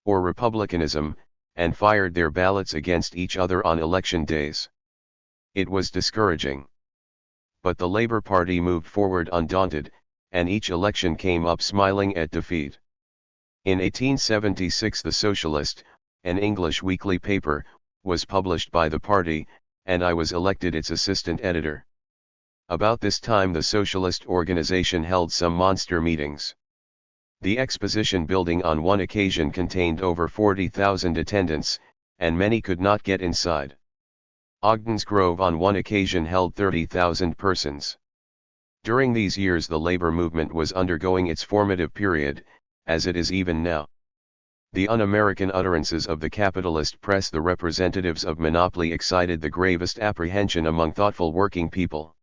Or republicanism, and fired their ballots against each other on election days. It was discouraging. But the Labor Party moved forward undaunted, and each election came up smiling at defeat. In 1876 the Socialist, an English weekly paper, was published by the party, and I was elected its assistant editor. About this time the Socialist organization held some monster meetings. The Exposition Building on one occasion contained over 40,000 attendants, and many could not get inside. Ogden's Grove on one occasion held 30,000 persons. During these years the labor movement was undergoing its formative period, as it is even now. The un-American utterances of the capitalist press, the representatives of monopoly, excited the gravest apprehension among thoughtful working people.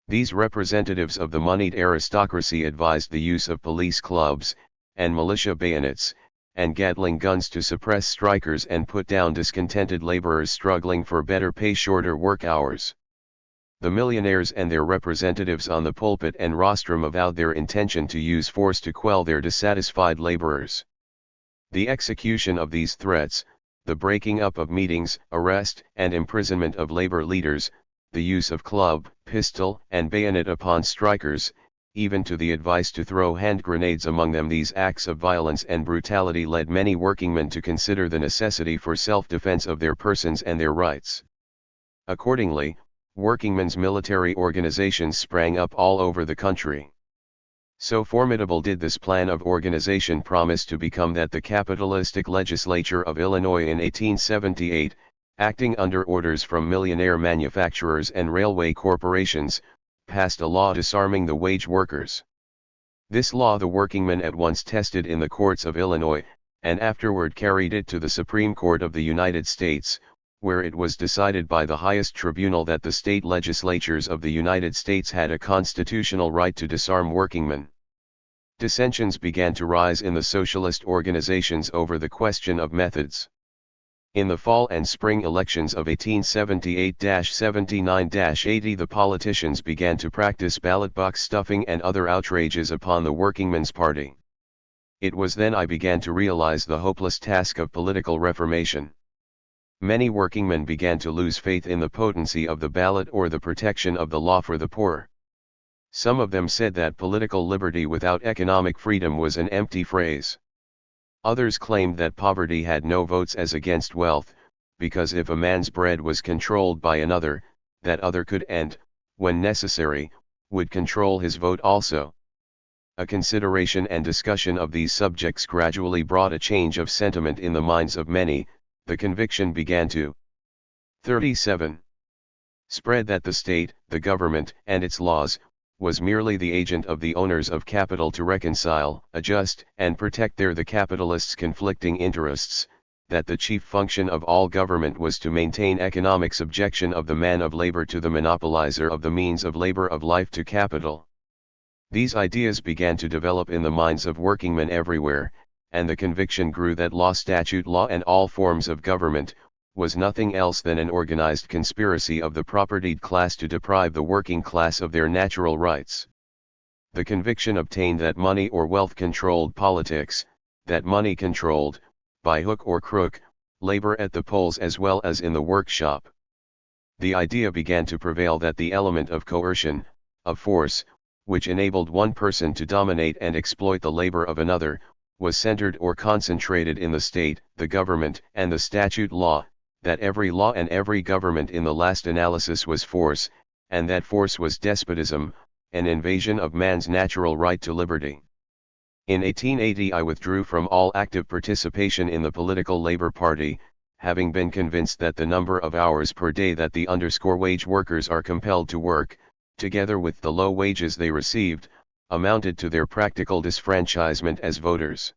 These representatives of the moneyed aristocracy advised the use of police clubs, and militia bayonets, and Gatling guns to suppress strikers and put down discontented laborers struggling for better pay, shorter work hours. The millionaires and their representatives on the pulpit and rostrum avowed their intention to use force to quell their dissatisfied laborers. The execution of these threats, the breaking up of meetings, arrest and imprisonment of labor leaders, the use of club, pistol and bayonet upon strikers, even to the advice to throw hand grenades among them, these acts of violence and brutality led many workingmen to consider the necessity for self-defense of their persons and their rights. Accordingly, workingmen's military organizations sprang up all over the country. So formidable did this plan of organization promise to become that the capitalistic legislature of Illinois in 1878, acting under orders from millionaire manufacturers and railway corporations, passed a law disarming the wage workers. This law the workingmen at once tested in the courts of Illinois, and afterward carried it to the Supreme Court of the United States, where it was decided by the highest tribunal that the state legislatures of the United States had a constitutional right to disarm workingmen. Dissensions began to rise in the socialist organizations over the question of methods. In the fall and spring elections of 1878-79-80, the politicians began to practice ballot box stuffing and other outrages upon the workingmen's party. It was then I began to realize the hopeless task of political reformation. Many workingmen began to lose faith in the potency of the ballot or the protection of the law for the poor. Some of them said that political liberty without economic freedom was an empty phrase. Others claimed that poverty had no votes as against wealth, because if a man's bread was controlled by another, that other could and, when necessary, would control his vote also. A consideration and discussion of these subjects gradually brought a change of sentiment in the minds of many. The conviction began to 37. Spread that the state, the government, and its laws, was merely the agent of the owners of capital to reconcile, adjust, and protect the capitalists' conflicting interests, that the chief function of all government was to maintain economic subjection of the man of labor to the monopolizer of the means of labor of life to capital. These ideas began to develop in the minds of workingmen everywhere, and the conviction grew that law, statute law, and all forms of government, was nothing else than an organized conspiracy of the propertied class to deprive the working class of their natural rights. The conviction obtained that money or wealth controlled politics, that money controlled, by hook or crook, labor at the polls as well as in the workshop. The idea began to prevail that the element of coercion, of force, which enabled one person to dominate and exploit the labor of another, was centered or concentrated in the state, the government, and the statute law, that every law and every government in the last analysis was force, and that force was despotism, an invasion of man's natural right to liberty. In 1880 I withdrew from all active participation in the political Labor Party, having been convinced that the number of hours per day that the wage workers are compelled to work, together with the low wages they received, amounted to their practical disfranchisement as voters.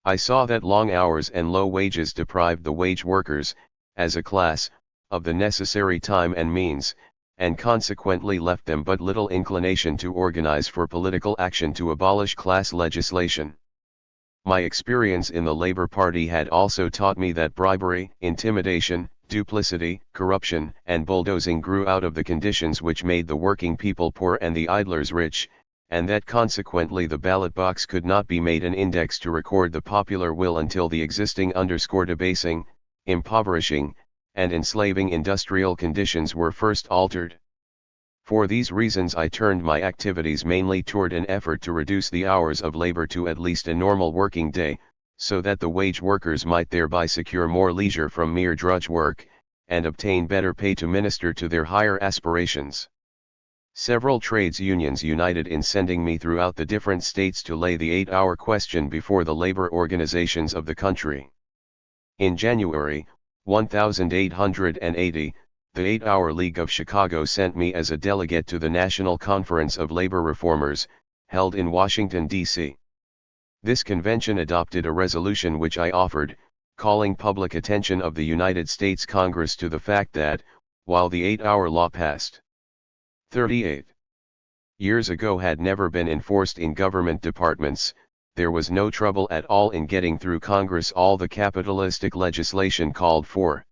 I saw that long hours and low wages deprived the wage workers, as a class, of the necessary time and means, and consequently left them but little inclination to organize for political action to abolish class legislation. My experience in the Labor Party had also taught me that bribery, intimidation, duplicity, corruption, and bulldozing grew out of the conditions which made the working people poor and the idlers rich, and that consequently the ballot box could not be made an index to record the popular will until the existing debasing, impoverishing, and enslaving industrial conditions were first altered. For these reasons I turned my activities mainly toward an effort to reduce the hours of labor to at least a normal working day, so that the wage workers might thereby secure more leisure from mere drudge work, and obtain better pay to minister to their higher aspirations. Several trades unions united in sending me throughout the different states to lay the 8-hour question before the labor organizations of the country. In January, 1880, the 8-Hour League of Chicago sent me as a delegate to the National Conference of Labor Reformers, held in Washington, D.C. This convention adopted a resolution which I offered, calling public attention of the United States Congress to the fact that, while the 8-hour law passed 38 years ago had never been enforced in government departments, there was no trouble at all in getting through Congress all the capitalistic legislation called for.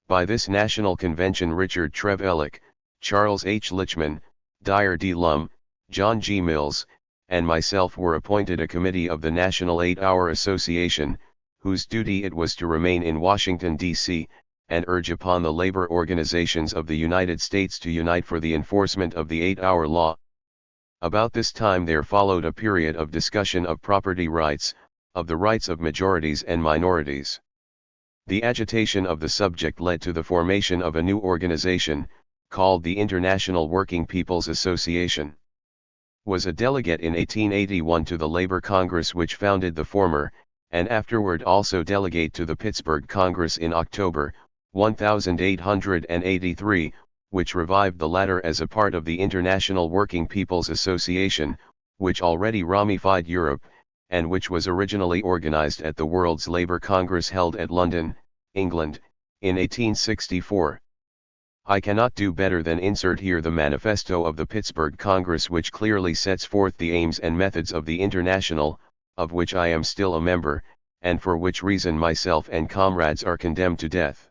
By this national convention Richard Trevelick, Charles H. Lichman, Dyer D. Lum, John G. Mills, and myself were appointed a committee of the National 8-Hour Association, whose duty it was to remain in Washington, D.C., and urge upon the labor organizations of the United States to unite for the enforcement of the 8-hour law. About this time there followed a period of discussion of property rights, of the rights of majorities and minorities. The agitation of the subject led to the formation of a new organization, called the International Working People's Association. Was a delegate in 1881 to the Labor Congress which founded the former, and afterward also delegate to the Pittsburgh Congress in October, 1883, which revived the latter as a part of the International Working People's Association, which already ramified Europe, and which was originally organized at the World's Labour Congress held at London, England, in 1864. I cannot do better than insert here the manifesto of the Pittsburgh Congress which clearly sets forth the aims and methods of the International, of which I am still a member, and for which reason myself and comrades are condemned to death.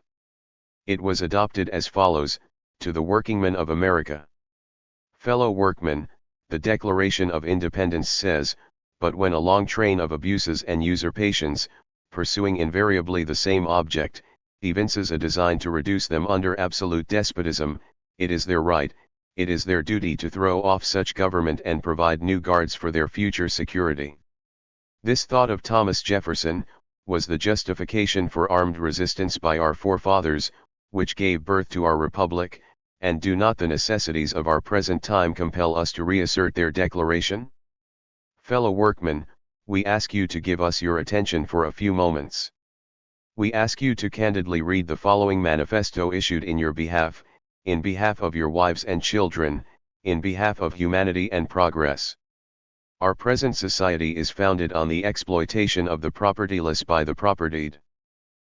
It was adopted as follows: to the workingmen of America. Fellow workmen, the Declaration of Independence says, but when a long train of abuses and usurpations, pursuing invariably the same object, evinces a design to reduce them under absolute despotism, it is their right, it is their duty to throw off such government and provide new guards for their future security. This thought of Thomas Jefferson was the justification for armed resistance by our forefathers, which gave birth to our republic, and do not the necessities of our present time compel us to reassert their declaration? Fellow workmen, we ask you to give us your attention for a few moments. We ask you to candidly read the following manifesto issued in your behalf, in behalf of your wives and children, in behalf of humanity and progress. Our present society is founded on the exploitation of the propertyless by the propertied.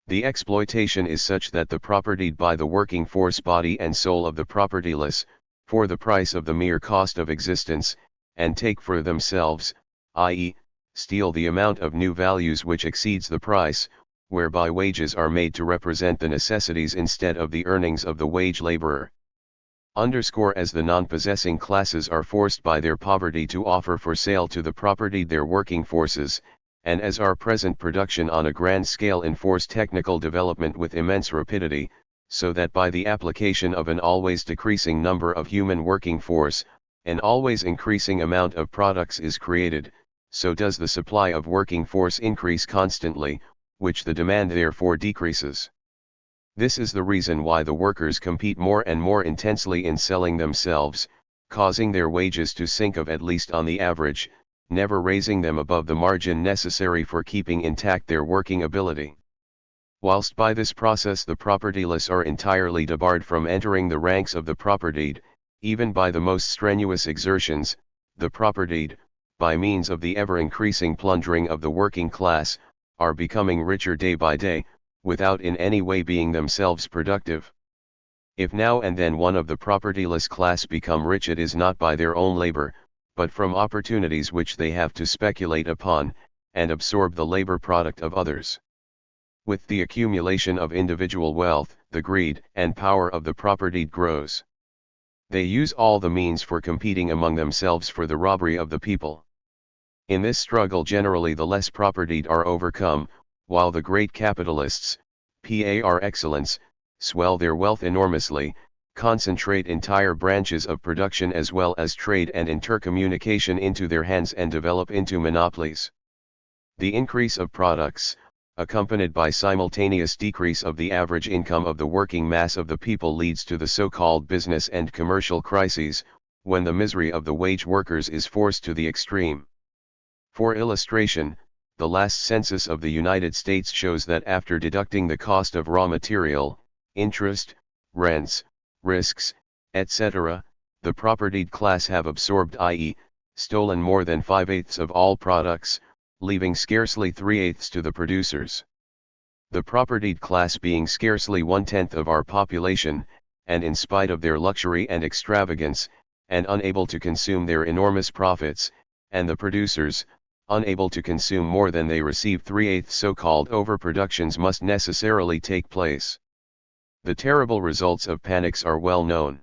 The exploitation is such that the propertied by the working force body and soul of the propertyless, for the price of the mere cost of existence, and take for themselves, i.e., steal the amount of new values which exceeds the price, whereby wages are made to represent the necessities instead of the earnings of the wage laborer. Underscore as the non-possessing classes are forced by their poverty to offer for sale to the propertied their working forces, and as our present production on a grand scale enforce technical development with immense rapidity, so that by the application of an always decreasing number of human working force, an always increasing amount of products is created, so does the supply of working force increase constantly, which the demand therefore decreases. This is the reason why the workers compete more and more intensely in selling themselves, causing their wages to sink of at least on the average, never raising them above the margin necessary for keeping intact their working ability. Whilst by this process the propertyless are entirely debarred from entering the ranks of the propertied, even by the most strenuous exertions, the propertied, by means of the ever-increasing plundering of the working class, are becoming richer day by day, without in any way being themselves productive. If now and then one of the propertyless class become rich, it is not by their own labor, but from opportunities which they have to speculate upon, and absorb the labor product of others. With the accumulation of individual wealth, the greed and power of the propertied grows. They use all the means for competing among themselves for the robbery of the people. In this struggle generally the less propertied are overcome, while the great capitalists, par excellence, swell their wealth enormously, concentrate entire branches of production as well as trade and intercommunication into their hands and develop into monopolies. The increase of products, accompanied by simultaneous decrease of the average income of the working mass of the people, leads to the so-called business and commercial crises, when the misery of the wage workers is forced to the extreme. For illustration, the last census of the United States shows that after deducting the cost of raw material, interest, rents, risks, etc., the propertied class have absorbed, i.e., stolen more than 5/8 of all products, leaving scarcely 3/8 to the producers. The propertied class being scarcely 1/10 of our population, and in spite of their luxury and extravagance, and unable to consume their enormous profits, and the producers, unable to consume more than they receive, 3/8 so-called overproductions must necessarily take place. The terrible results of panics are well known.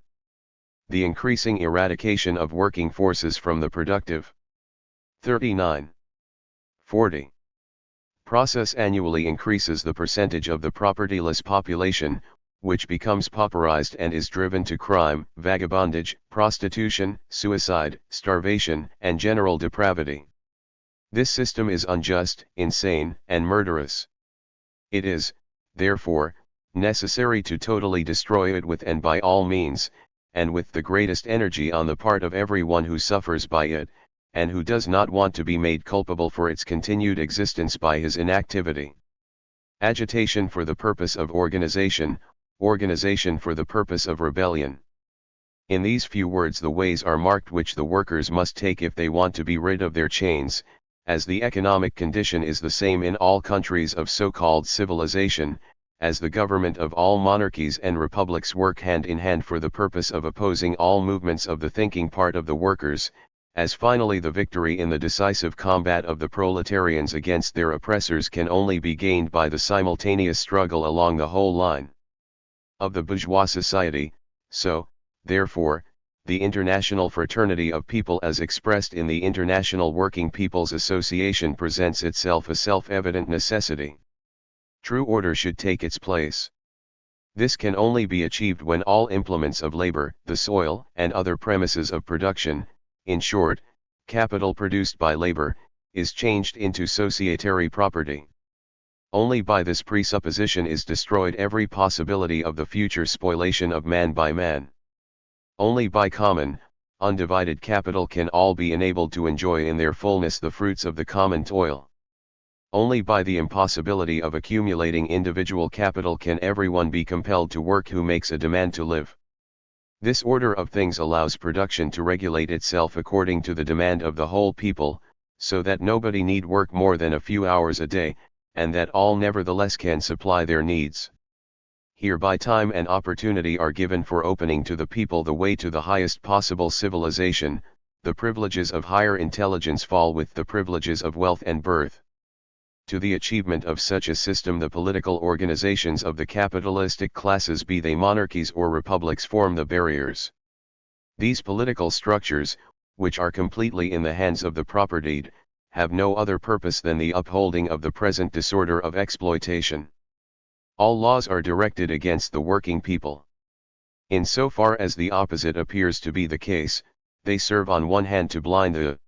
The increasing eradication of working forces from the productive 39-40 process annually increases the percentage of the propertyless population, which becomes pauperized and is driven to crime, vagabondage, prostitution, suicide, starvation, and general depravity. This system is unjust, insane, and murderous. It is, therefore, necessary to totally destroy it with and by all means, and with the greatest energy on the part of everyone who suffers by it, and who does not want to be made culpable for its continued existence by his inactivity. Agitation for the purpose of organization, organization for the purpose of rebellion. In these few words the ways are marked which the workers must take if they want to be rid of their chains, as the economic condition is the same in all countries of so-called civilization, as the government of all monarchies and republics work hand in hand for the purpose of opposing all movements of the thinking part of the workers, as finally the victory in the decisive combat of the proletarians against their oppressors can only be gained by the simultaneous struggle along the whole line of the bourgeois society. So, therefore, the international fraternity of people as expressed in the International Working People's Association presents itself a self-evident necessity. True order should take its place. This can only be achieved when all implements of labor, the soil, and other premises of production, in short, capital produced by labor, is changed into societary property. Only by this presupposition is destroyed every possibility of the future spoliation of man by man. Only by common, undivided capital can all be enabled to enjoy in their fullness the fruits of the common toil. Only by the impossibility of accumulating individual capital can everyone be compelled to work who makes a demand to live. This order of things allows production to regulate itself according to the demand of the whole people, so that nobody need work more than a few hours a day, and that all nevertheless can supply their needs. Hereby time and opportunity are given for opening to the people the way to the highest possible civilization. The privileges of higher intelligence fall with the privileges of wealth and birth. To the achievement of such a system the political organizations of the capitalistic classes, be they monarchies or republics, form the barriers. These political structures, which are completely in the hands of the propertied, have no other purpose than the upholding of the present disorder of exploitation. All laws are directed against the working people. In so far as the opposite appears to be the case, they serve on one hand to blind the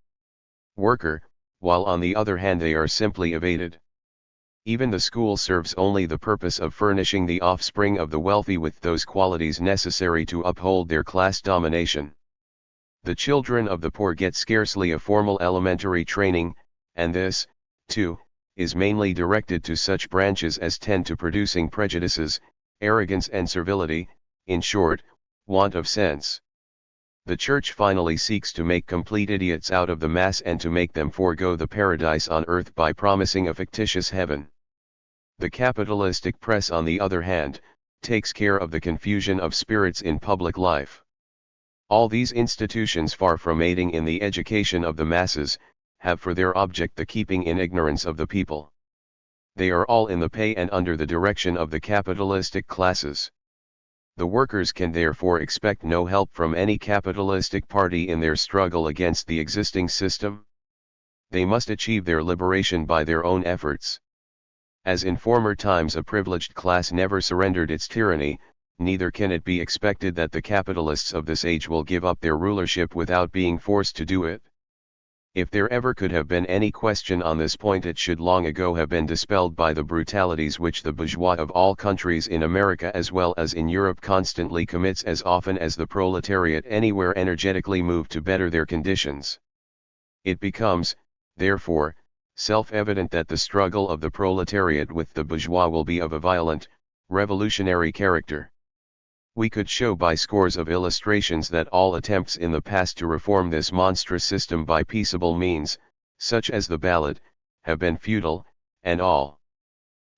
worker, while on the other hand they are simply evaded. Even the school serves only the purpose of furnishing the offspring of the wealthy with those qualities necessary to uphold their class domination. The children of the poor get scarcely a formal elementary training, and this, too, is mainly directed to such branches as tend to producing prejudices, arrogance and servility, in short, want of sense. The Church finally seeks to make complete idiots out of the mass and to make them forego the paradise on earth by promising a fictitious heaven. The capitalistic press, on the other hand, takes care of the confusion of spirits in public life. All these institutions, far from aiding in the education of the masses, have for their object the keeping in ignorance of the people. They are all in the pay and under the direction of the capitalistic classes. The workers can therefore expect no help from any capitalistic party in their struggle against the existing system. They must achieve their liberation by their own efforts. As in former times a privileged class never surrendered its tyranny, neither can it be expected that the capitalists of this age will give up their rulership without being forced to do it. If there ever could have been any question on this point, it should long ago have been dispelled by the brutalities which the bourgeois of all countries in America as well as in Europe constantly commits as often as the proletariat anywhere energetically move to better their conditions. It becomes, therefore, self-evident that the struggle of the proletariat with the bourgeois will be of a violent, revolutionary character. We could show by scores of illustrations that all attempts in the past to reform this monstrous system by peaceable means, such as the ballot, have been futile, and all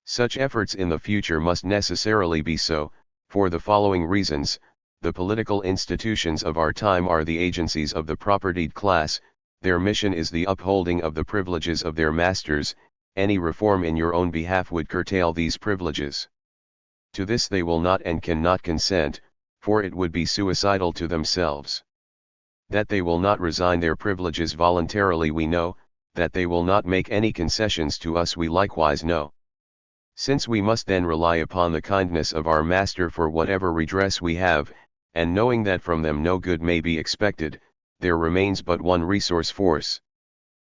such efforts in the future must necessarily be so, for the following reasons: the political institutions of our time are the agencies of the propertied class, their mission is the upholding of the privileges of their masters, any reform in your own behalf would curtail these privileges. To this they will not and cannot consent, for it would be suicidal to themselves. That they will not resign their privileges voluntarily we know, that they will not make any concessions to us we likewise know. Since we must then rely upon the kindness of our master for whatever redress we have, and knowing that from them no good may be expected, there remains but one resource: force.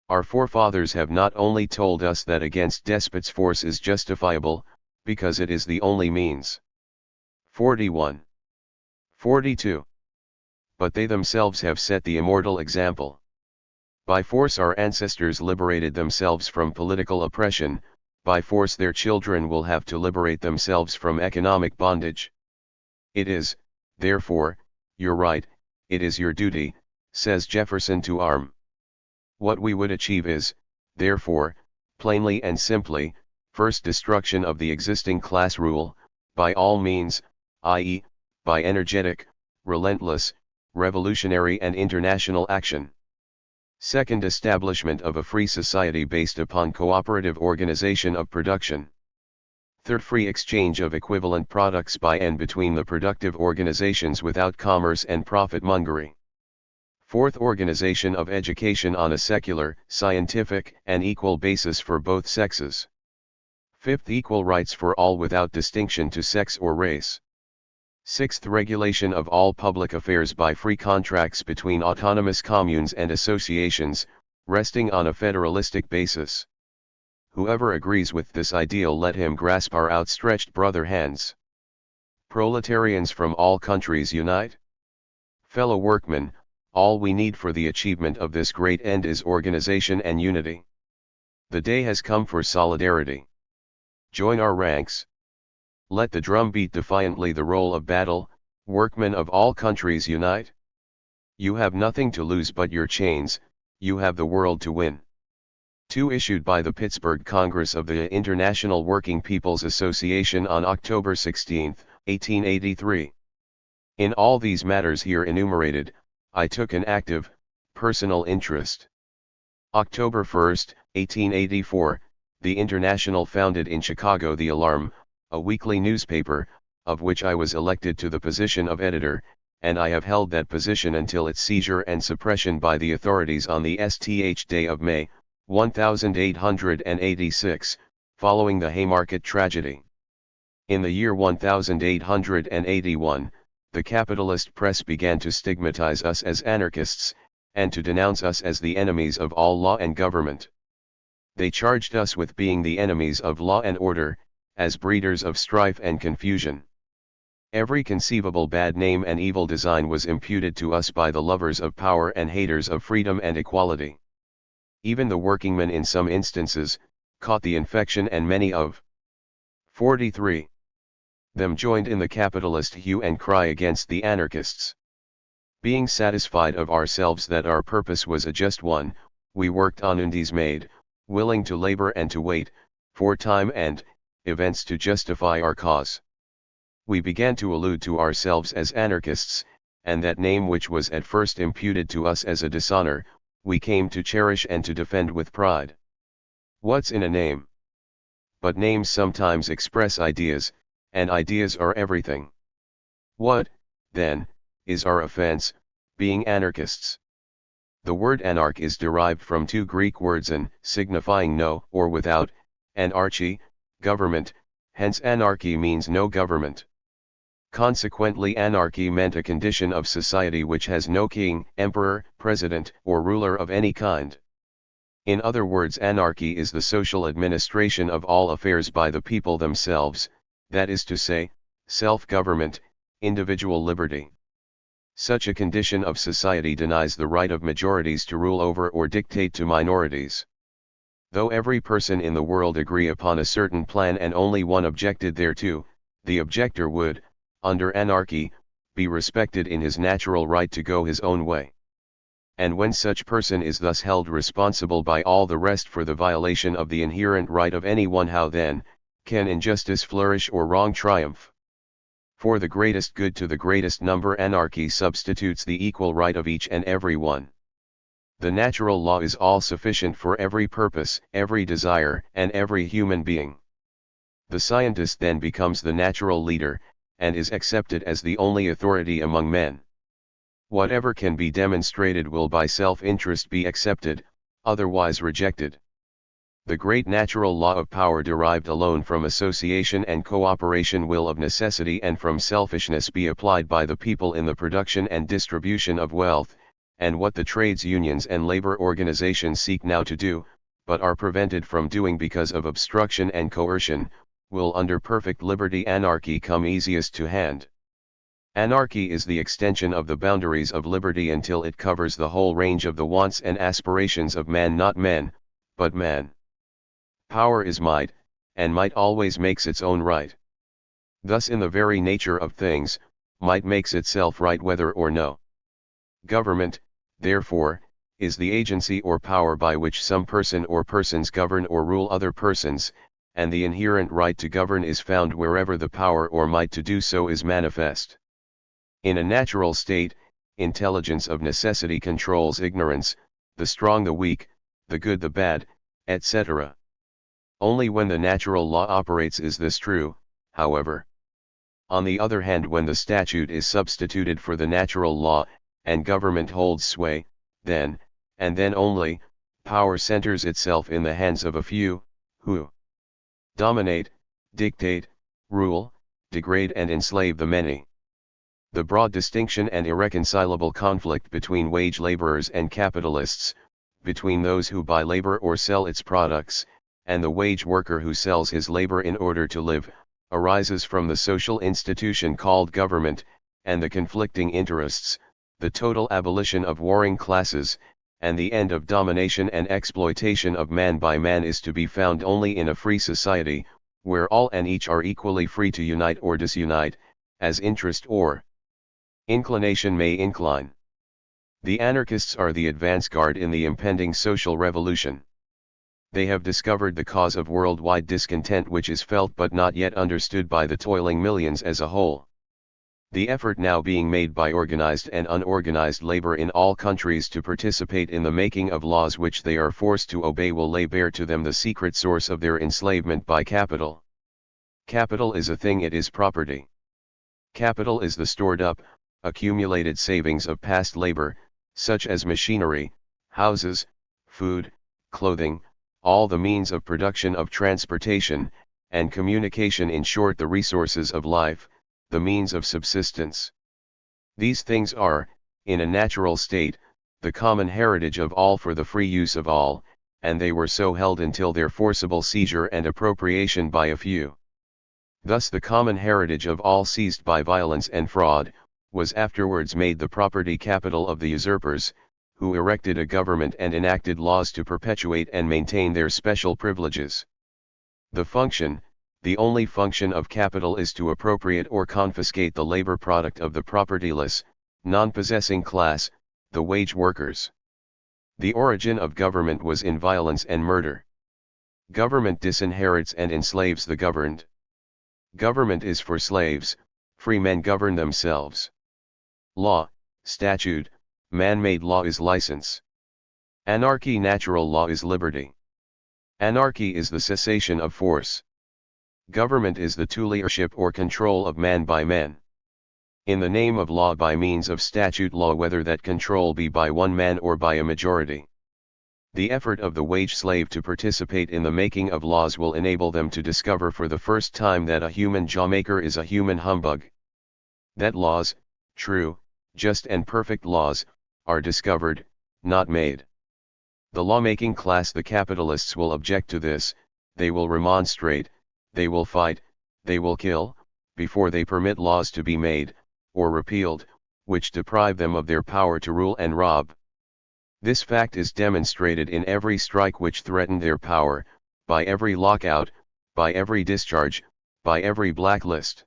Our forefathers have not only told us that against despots force is justifiable, because it is the only means. 41. 42. But they themselves have set the immortal example. By force our ancestors liberated themselves from political oppression, by force their children will have to liberate themselves from economic bondage. It is, therefore, your right, it is your duty, says Jefferson, to arm. What we would achieve is, therefore, plainly and simply, first destruction of the existing class rule, by all means, i.e., by energetic, relentless, revolutionary and international action. Second, establishment of a free society based upon cooperative organization of production. Third, free exchange of equivalent products by and between the productive organizations without commerce and profit-mongering. Fourth, organization of education on a secular, scientific, and equal basis for both sexes. Fifth, equal rights for all without distinction to sex or race. Sixth, regulation of all public affairs by free contracts between autonomous communes and associations, resting on a federalistic basis. Whoever agrees with this ideal, let him grasp our outstretched brother hands. Proletarians from all countries unite. Fellow workmen, all we need for the achievement of this great end is organization and unity. The day has come for solidarity. Join our ranks. Let the drum beat defiantly the roll of battle, workmen of all countries unite. You have nothing to lose but your chains, you have the world to win. 2. Issued by the Pittsburgh Congress of the International Working People's Association on October 16, 1883. In all these matters here enumerated, I took an active, personal interest. October 1, 1884, the International founded in Chicago the Alarm, a weekly newspaper, of which I was elected to the position of editor, and I have held that position until its seizure and suppression by the authorities on the th day of May, 1886, following the Haymarket tragedy. In the year 1881, the capitalist press began to stigmatize us as anarchists, and to denounce us as the enemies of all law and government. They charged us with being the enemies of law and order, as breeders of strife and confusion. Every conceivable bad name and evil design was imputed to us by the lovers of power and haters of freedom and equality. Even the workingmen in some instances, caught the infection, and many of 43. them joined in the capitalist hue and cry against the anarchists. Being satisfied of ourselves that our purpose was a just one, we worked on undismayed, willing to labor and to wait, for time and events to justify our cause. We began to allude to ourselves as anarchists, and that name which was at first imputed to us as a dishonor, we came to cherish and to defend with pride. What's in a name? But names sometimes express ideas, and ideas are everything. What, then, is our offense, being anarchists? The word anarch is derived from two Greek words, an, signifying no or without, and archi, government, hence anarchy means no government. Consequently, anarchy meant a condition of society which has no king, emperor, president, or ruler of any kind. In other words, anarchy is the social administration of all affairs by the people themselves, that is to say, self-government, individual liberty. Such a condition of society denies the right of majorities to rule over or dictate to minorities. Though every person in the world agree upon a certain plan and only one objected thereto, the objector would, under anarchy, be respected in his natural right to go his own way. And when such person is thus held responsible by all the rest for the violation of the inherent right of any one, how then can injustice flourish or wrong triumph? For the greatest good to the greatest number, anarchy substitutes the equal right of each and every one. The natural law is all sufficient for every purpose, every desire, and every human being. The scientist then becomes the natural leader, and is accepted as the only authority among men. Whatever can be demonstrated will by self-interest be accepted, otherwise rejected. The great natural law of power derived alone from association and cooperation will of necessity and from selfishness be applied by the people in the production and distribution of wealth, and what the trades unions and labor organizations seek now to do, but are prevented from doing because of obstruction and coercion, will under perfect liberty anarchy come easiest to hand. Anarchy is the extension of the boundaries of liberty until it covers the whole range of the wants and aspirations of man, not men, but man. Power is might, and might always makes its own right. Thus in the very nature of things, might makes itself right whether or no. Government, therefore, is the agency or power by which some person or persons govern or rule other persons, and the inherent right to govern is found wherever the power or might to do so is manifest. In a natural state, intelligence of necessity controls ignorance, the strong the weak, the good the bad, etc. Only when the natural law operates is this true, however. On the other hand, when the statute is substituted for the natural law, and government holds sway, then, and then only, power centers itself in the hands of a few, who dominate, dictate, rule, degrade and enslave the many. The broad distinction and irreconcilable conflict between wage laborers and capitalists, between those who buy labor or sell its products, and the wage worker who sells his labor in order to live, arises from the social institution called government, and the conflicting interests, the total abolition of warring classes, and the end of domination and exploitation of man by man is to be found only in a free society, where all and each are equally free to unite or disunite, as interest or inclination may incline. The anarchists are the advance guard in the impending social revolution. They have discovered the cause of worldwide discontent which is felt but not yet understood by the toiling millions as a whole. The effort now being made by organized and unorganized labor in all countries to participate in the making of laws which they are forced to obey will lay bare to them the secret source of their enslavement by capital. Capital is a thing, it is property. Capital is the stored up, accumulated savings of past labor, such as machinery, houses, food, clothing, all the means of production, of transportation, and communication, in short the resources of life, the means of subsistence. These things are, in a natural state, the common heritage of all for the free use of all, and they were so held until their forcible seizure and appropriation by a few. Thus the common heritage of all seized by violence and fraud, was afterwards made the property capital of the usurpers, who erected a government and enacted laws to perpetuate and maintain their special privileges. The function, the only function of capital, is to appropriate or confiscate the labor product of the propertyless, non-possessing class, the wage workers. The origin of government was in violence and murder. Government disinherits and enslaves the governed. Government is for slaves, free men govern themselves. Law, statute, man-made law is license. Anarchy, natural law is liberty. Anarchy is the cessation of force. Government is the tutorship or control of man by men. In the name of law, by means of statute law, whether that control be by one man or by a majority. The effort of the wage slave to participate in the making of laws will enable them to discover for the first time that a human jawmaker is a human humbug. That laws, true, just and perfect laws, are discovered, not made. The lawmaking class, the capitalists, will object to this, they will remonstrate, they will fight, they will kill, before they permit laws to be made, or repealed, which deprive them of their power to rule and rob. This fact is demonstrated in every strike which threatened their power, by every lockout, by every discharge, by every blacklist.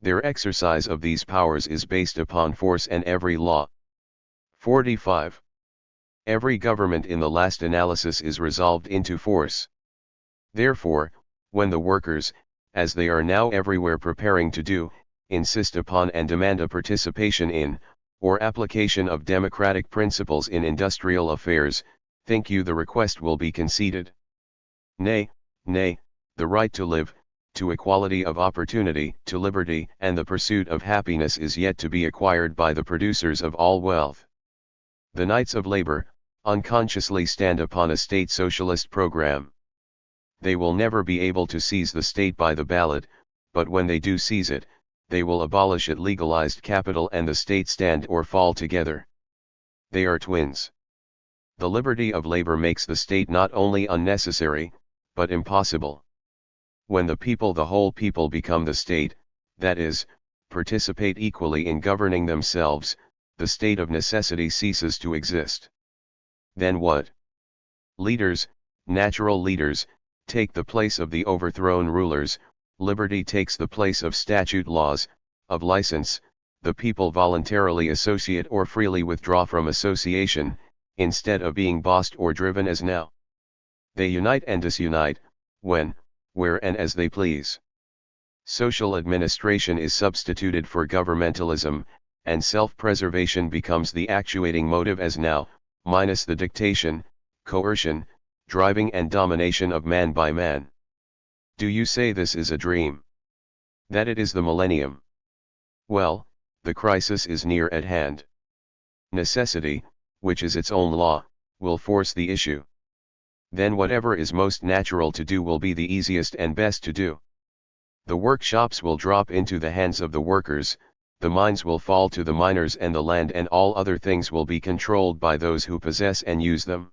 Their exercise of these powers is based upon force, and every law. 45. Every government in the last analysis is resolved into force. Therefore, when the workers, as they are now everywhere preparing to do, insist upon and demand a participation in, or application of democratic principles in industrial affairs, think you the request will be conceded? Nay, nay, the right to live, to equality of opportunity, to liberty and the pursuit of happiness is yet to be acquired by the producers of all wealth. The Knights of Labor, unconsciously stand upon a state socialist program. They will never be able to seize the state by the ballot, but when they do seize it, they will abolish it. Legalized capital and the state stand or fall together. They are twins. The liberty of labor makes the state not only unnecessary, but impossible. When the whole people become the state, that is, participate equally in governing themselves, the state of necessity ceases to exist. Then what? Leaders, natural leaders, take the place of the overthrown rulers, liberty takes the place of statute laws, of license, the people voluntarily associate or freely withdraw from association, instead of being bossed or driven as now. They unite and disunite, when, where and as they please. Social administration is substituted for governmentalism, and self-preservation becomes the actuating motive as now, minus the dictation, coercion, driving and domination of man by man. Do you say this is a dream? That it is the millennium? Well, the crisis is near at hand. Necessity, which is its own law, will force the issue. Then whatever is most natural to do will be the easiest and best to do. The workshops will drop into the hands of the workers, the mines will fall to the miners, and the land and all other things will be controlled by those who possess and use them.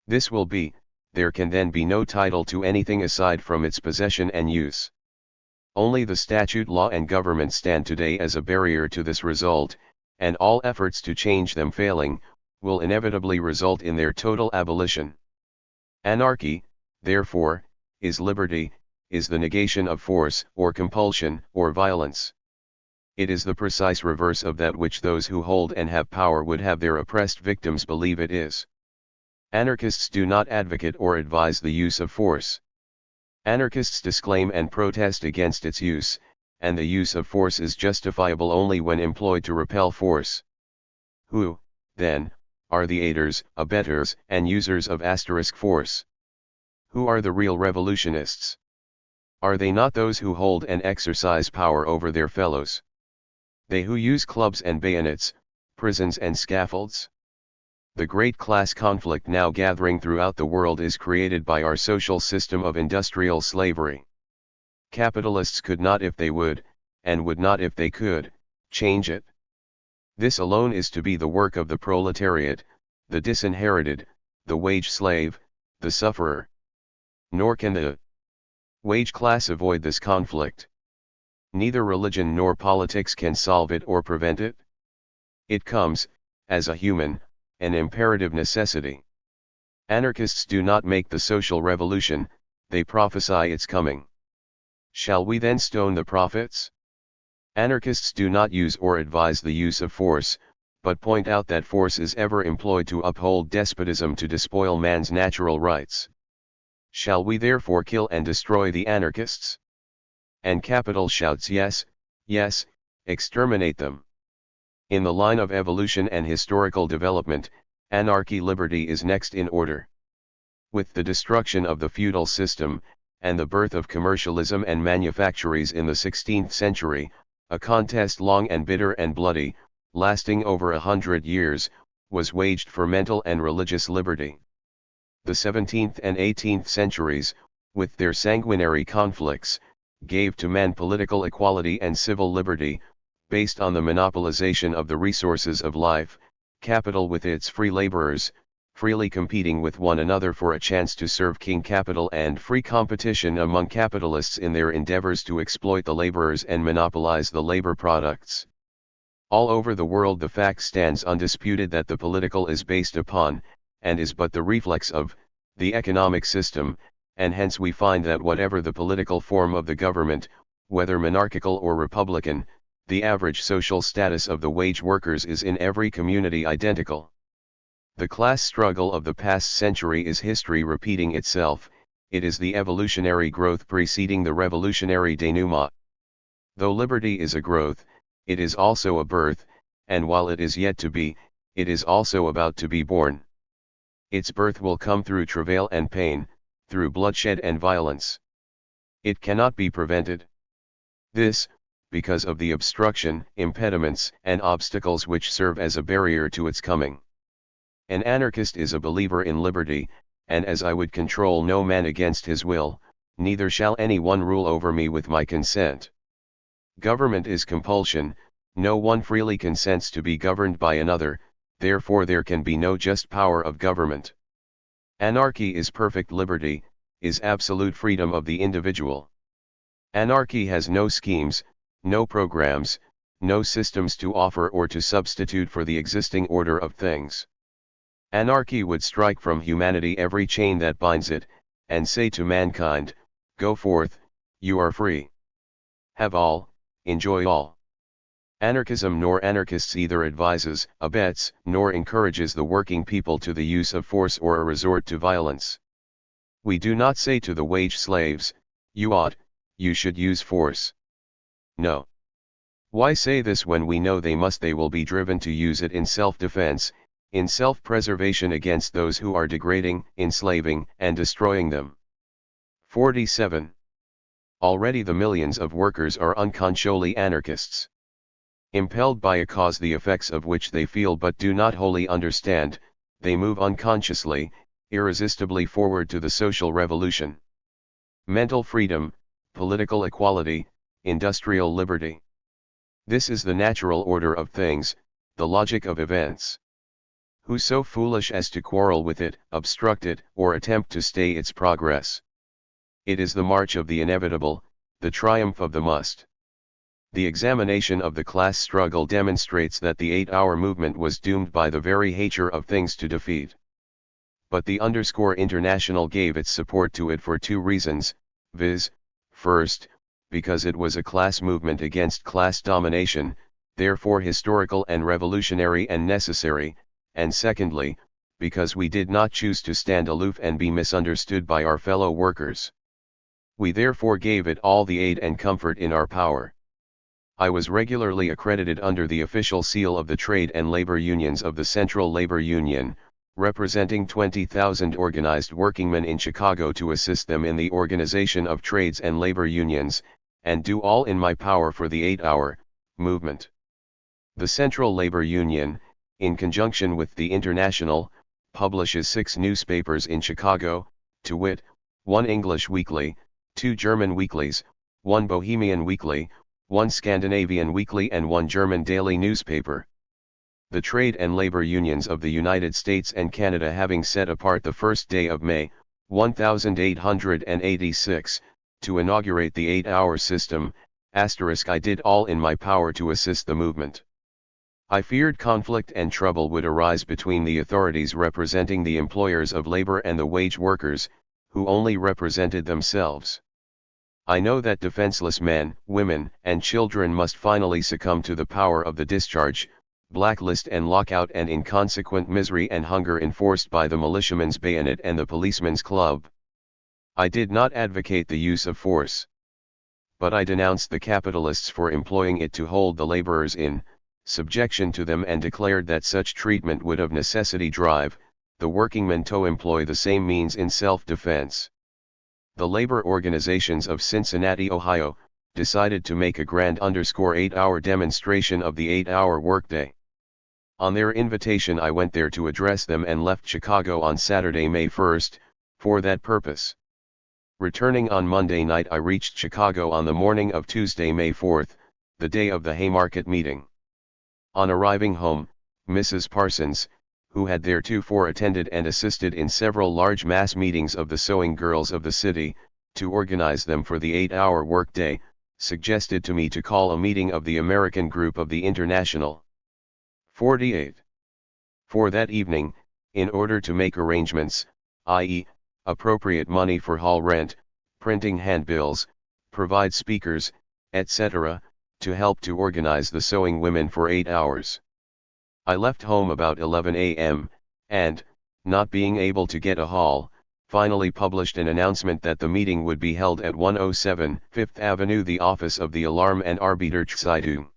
This will be, there can then be no title to anything aside from its possession and use. Only the statute law and government stand today as a barrier to this result, and all efforts to change them failing, will inevitably result in their total abolition. Anarchy, therefore, is liberty, is the negation of force, or compulsion, or violence. It is the precise reverse of that which those who hold and have power would have their oppressed victims believe it is. Anarchists do not advocate or advise the use of force. Anarchists disclaim and protest against its use, and the use of force is justifiable only when employed to repel force. Who, then, are the aiders, abettors, and users of force? Who are the real revolutionists? Are they not those who hold and exercise power over their fellows? They who use clubs and bayonets, prisons and scaffolds? The great class conflict now gathering throughout the world is created by our social system of industrial slavery. Capitalists could not if they would, and would not if they could, change it. This alone is to be the work of the proletariat, the disinherited, the wage slave, the sufferer. Nor can the wage class avoid this conflict. Neither religion nor politics can solve it or prevent it. It comes, as a human, an imperative necessity. Anarchists do not make the social revolution, they prophesy its coming. Shall we then stone the prophets? Anarchists do not use or advise the use of force, but point out that force is ever employed to uphold despotism, to despoil man's natural rights. Shall we therefore kill and destroy the anarchists? And capital shouts yes, yes, exterminate them. In the line of evolution and historical development, anarchy-liberty is next in order. With the destruction of the feudal system, and the birth of commercialism and manufactories in the 16th century, a contest long and bitter and bloody, lasting over 100 years, was waged for mental and religious liberty. The 17th and 18th centuries, with their sanguinary conflicts, gave to man political equality and civil liberty, based on the monopolization of the resources of life, capital with its free laborers, freely competing with one another for a chance to serve king capital, and free competition among capitalists in their endeavors to exploit the laborers and monopolize the labor products. All over the world the fact stands undisputed that the political is based upon, and is but the reflex of, the economic system, and hence we find that whatever the political form of the government, whether monarchical or republican, the average social status of the wage workers is in every community identical. The class struggle of the past century is history repeating itself, it is the evolutionary growth preceding the revolutionary denouement. Though liberty is a growth, it is also a birth, and while it is yet to be, it is also about to be born. Its birth will come through travail and pain, through bloodshed and violence. It cannot be prevented. This, because of the obstruction, impediments, and obstacles which serve as a barrier to its coming. An anarchist is a believer in liberty, and as I would control no man against his will, neither shall any one rule over me with my consent. Government is compulsion, no one freely consents to be governed by another, therefore there can be no just power of government. Anarchy is perfect liberty, is absolute freedom of the individual. Anarchy has no schemes, no programs, no systems to offer or to substitute for the existing order of things. Anarchy would strike from humanity every chain that binds it, and say to mankind, "Go forth, you are free. Have all, enjoy all." Anarchism nor anarchists either advises, abets, nor encourages the working people to the use of force or a resort to violence. We do not say to the wage slaves, "You ought, you should use force." No. Why say this when we know they will be driven to use it in self-defense, in self-preservation against those who are degrading, enslaving, and destroying them? 47. Already the millions of workers are unconsciously anarchists. Impelled by a cause the effects of which they feel but do not wholly understand, they move unconsciously, irresistibly forward to the social revolution. Mental freedom, political equality, industrial liberty. This is the natural order of things, the logic of events. Who so foolish as to quarrel with it, obstruct it, or attempt to stay its progress? It is the march of the inevitable, the triumph of the must. The examination of the class struggle demonstrates that the 8-hour movement was doomed by the very nature of things to defeat. But the International gave its support to it for two reasons, viz., first, because it was a class movement against class domination, therefore historical and revolutionary and necessary, and secondly, because we did not choose to stand aloof and be misunderstood by our fellow workers. We therefore gave it all the aid and comfort in our power. I was regularly accredited under the official seal of the trade and labor unions of the Central Labor Union, representing 20,000 organized workingmen in Chicago to assist them in the organization of trades and labor unions, and do all in my power for the 8-hour movement. The Central Labor Union, in conjunction with the International, publishes 6 newspapers in Chicago, to wit, 1 English weekly, 2 German weeklies, 1 Bohemian weekly, 1 Scandinavian weekly and 1 German daily newspaper. The trade and labor unions of the United States and Canada having set apart the first day of May, 1886, to inaugurate the 8-hour system, I did all in my power to assist the movement. I feared conflict and trouble would arise between the authorities representing the employers of labor and the wage workers, who only represented themselves. I know that defenseless men, women, and children must finally succumb to the power of the discharge, blacklist and lockout and inconsequent misery and hunger enforced by the militiaman's bayonet and the policeman's club. I did not advocate the use of force. But I denounced the capitalists for employing it to hold the laborers in subjection to them and declared that such treatment would of necessity drive the workingmen to employ the same means in self-defense. The labor organizations of Cincinnati, Ohio, decided to make a grand 8-hour demonstration of the 8-hour workday. On their invitation I went there to address them and left Chicago on Saturday, May 1st, for that purpose. Returning on Monday night I reached Chicago on the morning of Tuesday, May 4th, the day of the Haymarket meeting. On arriving home, Mrs. Parsons, who had theretofore attended and assisted in several large mass meetings of the sewing girls of the city, to organize them for the 8-hour workday, suggested to me to call a meeting of the American group of the International. 48. For that evening, in order to make arrangements, i.e., appropriate money for hall rent, printing handbills, provide speakers, etc., to help to organize the sewing women for 8 hours. I left home about 11 a.m., and, not being able to get a hall, finally published an announcement that the meeting would be held at 107 Fifth Avenue, the office of the Alarm and Arbiter Zeitung.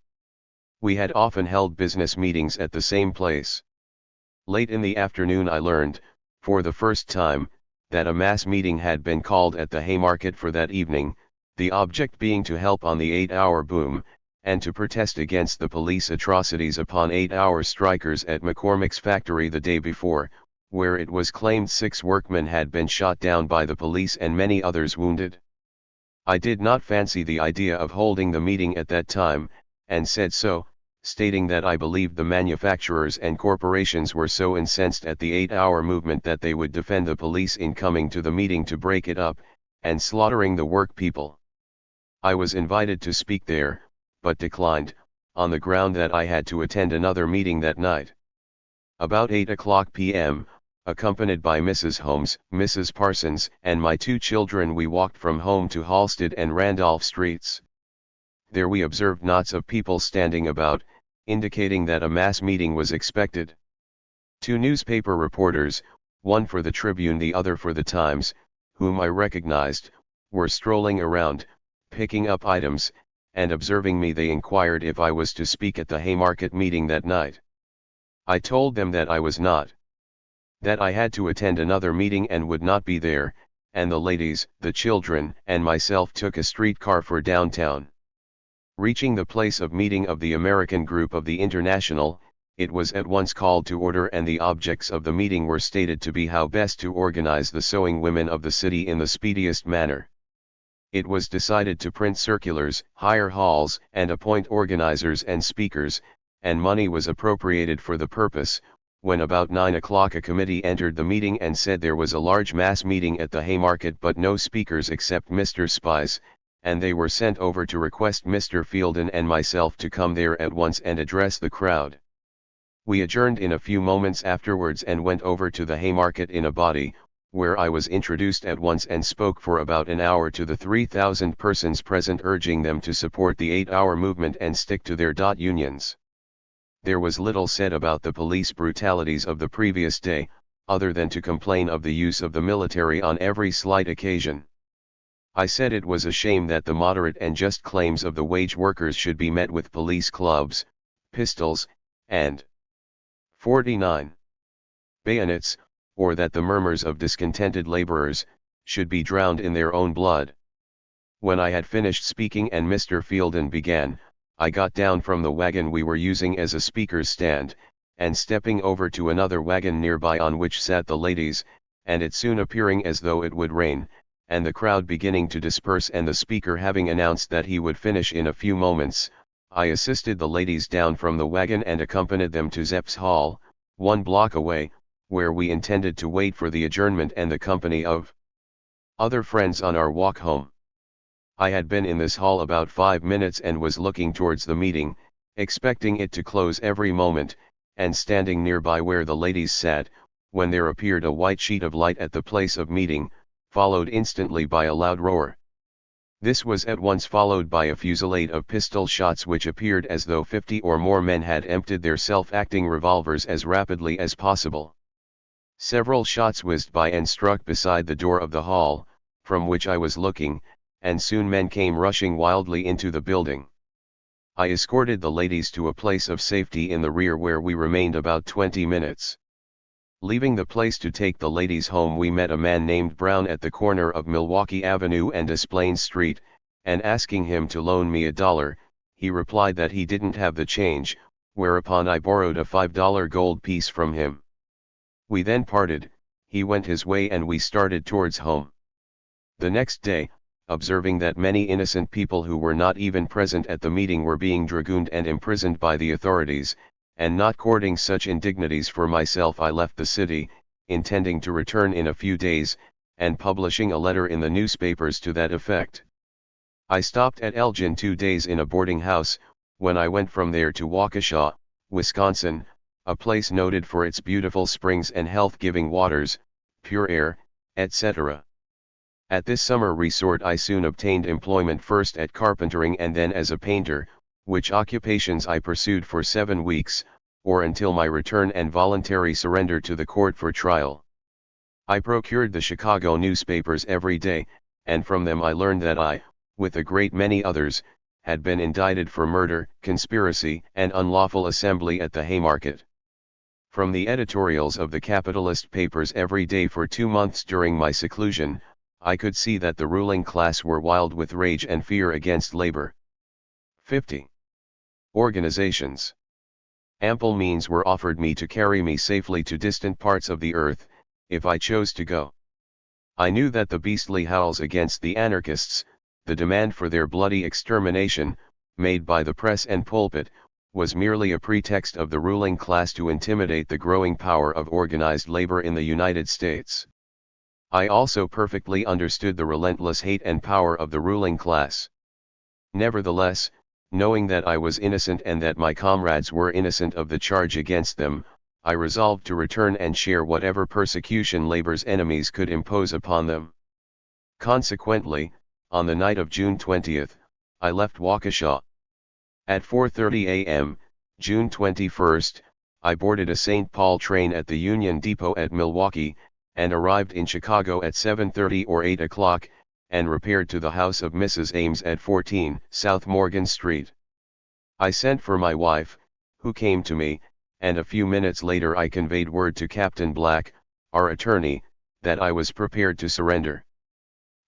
We had often held business meetings at the same place. Late in the afternoon I learned, for the first time, that a mass meeting had been called at the Haymarket for that evening, the object being to help on the 8-hour boom, and to protest against the police atrocities upon 8-hour strikers at McCormick's factory the day before, where it was claimed 6 workmen had been shot down by the police and many others wounded. I did not fancy the idea of holding the meeting at that time, and said so, stating that I believed the manufacturers and corporations were so incensed at the 8-hour movement that they would defend the police in coming to the meeting to break it up, and slaughtering the work people. I was invited to speak there, but declined, on the ground that I had to attend another meeting that night. About 8:00 p.m., accompanied by Mrs. Holmes, Mrs. Parsons, and my 2 children, we walked from home to Halsted and Randolph Streets. There we observed knots of people standing about, indicating that a mass meeting was expected. 2 newspaper reporters, one for the Tribune the other for the Times, whom I recognized, were strolling around, picking up items, and observing me they inquired if I was to speak at the Haymarket meeting that night. I told them that I was not. That I had to attend another meeting and would not be there, and the ladies, the children, and myself took a streetcar for downtown. Reaching the place of meeting of the American group of the International, it was at once called to order, and the objects of the meeting were stated to be how best to organize the sewing women of the city in the speediest manner. It was decided to print circulars, hire halls, and appoint organizers and speakers, and money was appropriated for the purpose, when about 9 o'clock a committee entered the meeting and said there was a large mass meeting at the Haymarket but no speakers except Mr. Spies, and they were sent over to request Mr. Fielden and myself to come there at once and address the crowd. We adjourned in a few moments afterwards and went over to the Haymarket in a body, where I was introduced at once and spoke for about an hour to the 3,000 persons present, urging them to support the 8-hour movement and stick to their unions. There was little said about the police brutalities of the previous day, other than to complain of the use of the military on every slight occasion. I said it was a shame that the moderate and just claims of the wage workers should be met with police clubs, pistols, and 49 bayonets, or that the murmurs of discontented laborers should be drowned in their own blood. When I had finished speaking and Mr. Fielden began, I got down from the wagon we were using as a speaker's stand, and stepping over to another wagon nearby on which sat the ladies, and it soon appearing as though it would rain, and the crowd beginning to disperse and the speaker having announced that he would finish in a few moments, I assisted the ladies down from the wagon and accompanied them to Zepp's Hall, 1 block away, where we intended to wait for the adjournment and the company of other friends on our walk home. I had been in this hall about 5 minutes and was looking towards the meeting, expecting it to close every moment, and standing nearby where the ladies sat, when there appeared a white sheet of light at the place of meeting, followed instantly by a loud roar. This was at once followed by a fusillade of pistol shots which appeared as though 50 or more men had emptied their self-acting revolvers as rapidly as possible. Several shots whizzed by and struck beside the door of the hall, from which I was looking, and soon men came rushing wildly into the building. I escorted the ladies to a place of safety in the rear where we remained about 20 minutes. Leaving the place to take the ladies home, we met a man named Brown at the corner of Milwaukee Avenue and Des Plaines Street, and asking him to loan me $1, he replied that he didn't have the change, whereupon I borrowed a $5 gold piece from him. We then parted, he went his way and we started towards home. The next day, observing that many innocent people who were not even present at the meeting were being dragooned and imprisoned by the authorities, and not courting such indignities for myself, I left the city, intending to return in a few days, and publishing a letter in the newspapers to that effect. I stopped at Elgin 2 days in a boarding house, when I went from there to Waukesha, Wisconsin, a place noted for its beautiful springs and health-giving waters, pure air, etc. At this summer resort I soon obtained employment, first at carpentering and then as a painter, which occupations I pursued for 7 weeks, or until my return and voluntary surrender to the court for trial. I procured the Chicago newspapers every day, and from them I learned that I, with a great many others, had been indicted for murder, conspiracy, and unlawful assembly at the Haymarket. From the editorials of the capitalist papers every day for 2 months during my seclusion, I could see that the ruling class were wild with rage and fear against labor. 50. Organizations. Ample means were offered me to carry me safely to distant parts of the earth, if I chose to go. I knew that the beastly howls against the anarchists, the demand for their bloody extermination, made by the press and pulpit, was merely a pretext of the ruling class to intimidate the growing power of organized labor in the United States. I also perfectly understood the relentless hate and power of the ruling class. Nevertheless, knowing that I was innocent and that my comrades were innocent of the charge against them, I resolved to return and share whatever persecution labor's enemies could impose upon them. Consequently, on the night of June 20th, I left Waukesha. At 4:30 a.m., June 21st, I boarded a St. Paul train at the Union Depot at Milwaukee, and arrived in Chicago at 7:30 or 8 o'clock, and repaired to the house of Mrs. Ames at 14 South Morgan Street. I sent for my wife, who came to me, and a few minutes later I conveyed word to Captain Black, our attorney, that I was prepared to surrender.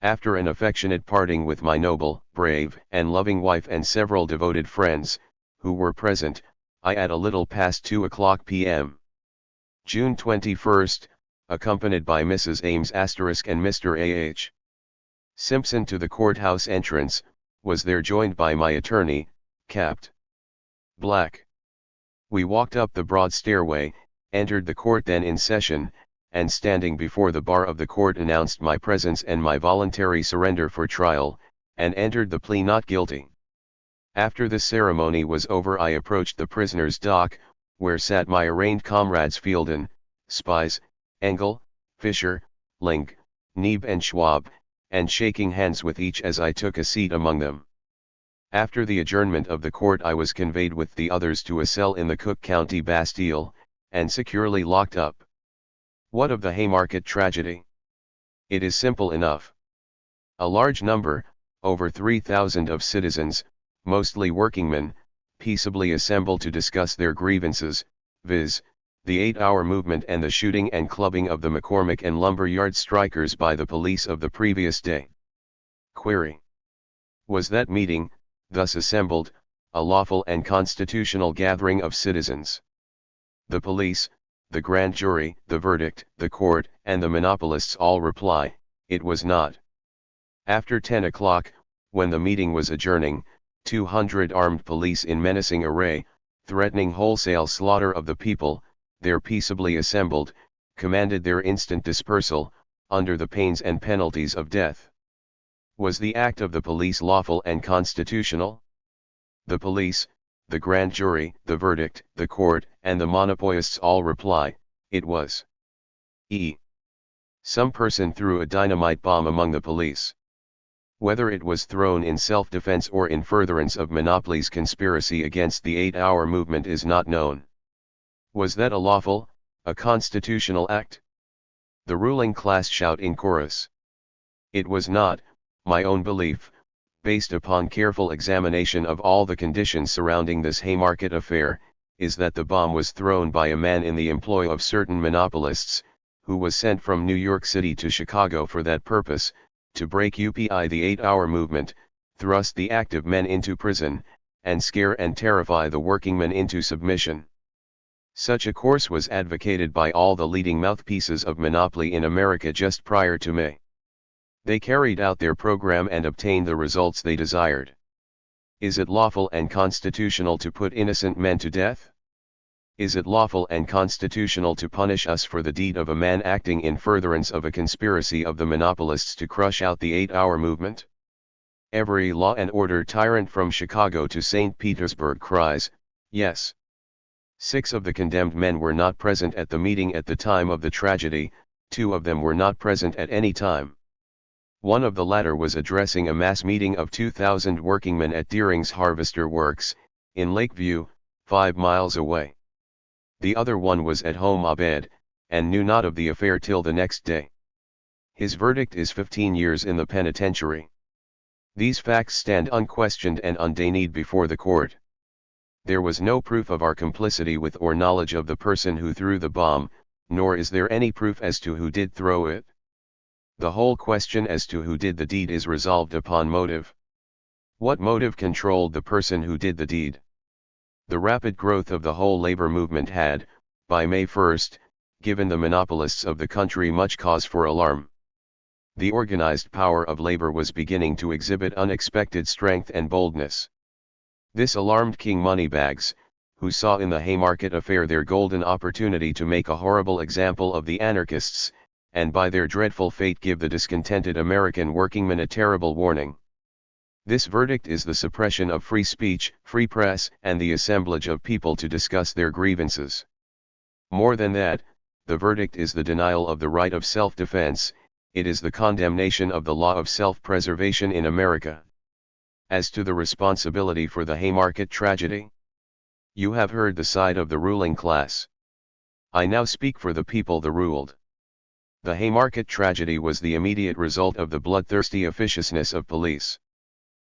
After an affectionate parting with my noble, brave, and loving wife and several devoted friends, who were present, I at a little past 2 o'clock p.m. June 21st, accompanied by Mrs. Ames and Mr. A.H. Simpson to the courthouse entrance, was there joined by my attorney, Capt. Black. We walked up the broad stairway, entered the court then in session, and standing before the bar of the court announced my presence and my voluntary surrender for trial, and entered the plea not guilty. After the ceremony was over I approached the prisoner's dock, where sat my arraigned comrades Fielden, Spies, Engel, Fisher, Link, Neeb and Schwab, and shaking hands with each as I took a seat among them. After the adjournment of the court I was conveyed with the others to a cell in the Cook County Bastille, and securely locked up. What of the Haymarket tragedy? It is simple enough. A large number, over 3,000 of citizens, mostly workingmen, peaceably assembled to discuss their grievances, viz., the 8-hour movement and the shooting and clubbing of the McCormick and Lumber Yard strikers by the police of the previous day. Query. Was that meeting, thus assembled, a lawful and constitutional gathering of citizens? The police, the grand jury, the verdict, the court, and the monopolists all reply, it was not. After 10 o'clock, when the meeting was adjourning, 200 armed police in menacing array, threatening wholesale slaughter of the people, there peaceably assembled, commanded their instant dispersal, under the pains and penalties of death. Was the act of the police lawful and constitutional? The police, the grand jury, the verdict, the court, and the monopolists all reply, it was. Some person threw a dynamite bomb among the police. Whether it was thrown in self-defense or in furtherance of monopoly's conspiracy against the 8-hour movement is not known. Was that a lawful, a constitutional act? The ruling class shout in chorus. It was not. My own belief, based upon careful examination of all the conditions surrounding this Haymarket affair, is that the bomb was thrown by a man in the employ of certain monopolists, who was sent from New York City to Chicago for that purpose, to break up the 8-hour movement, thrust the active men into prison, and scare and terrify the workingmen into submission. Such a course was advocated by all the leading mouthpieces of monopoly in America just prior to May. They carried out their program and obtained the results they desired. Is it lawful and constitutional to put innocent men to death? Is it lawful and constitutional to punish us for the deed of a man acting in furtherance of a conspiracy of the monopolists to crush out the 8-hour movement? Every law and order tyrant from Chicago to St. Petersburg cries, yes. 6 of the condemned men were not present at the meeting at the time of the tragedy, 2 of them were not present at any time. One of the latter was addressing a mass meeting of 2,000 workingmen at Deering's Harvester Works, in Lakeview, 5 miles away. The other one was at home abed, and knew not of the affair till the next day. His verdict is 15 years in the penitentiary. These facts stand unquestioned and undenied before the court. There was no proof of our complicity with or knowledge of the person who threw the bomb, nor is there any proof as to who did throw it. The whole question as to who did the deed is resolved upon motive. What motive controlled the person who did the deed? The rapid growth of the whole labor movement had, by May 1st, given the monopolists of the country much cause for alarm. The organized power of labor was beginning to exhibit unexpected strength and boldness. This alarmed King Moneybags, who saw in the Haymarket affair their golden opportunity to make a horrible example of the anarchists, and by their dreadful fate give the discontented American workingmen a terrible warning. This verdict is the suppression of free speech, free press, and the assemblage of people to discuss their grievances. More than that, the verdict is the denial of the right of self-defense. It is the condemnation of the law of self-preservation in America. As to the responsibility for the Haymarket tragedy, you have heard the side of the ruling class. I now speak for the people the ruled. The Haymarket tragedy was the immediate result of the bloodthirsty officiousness of police.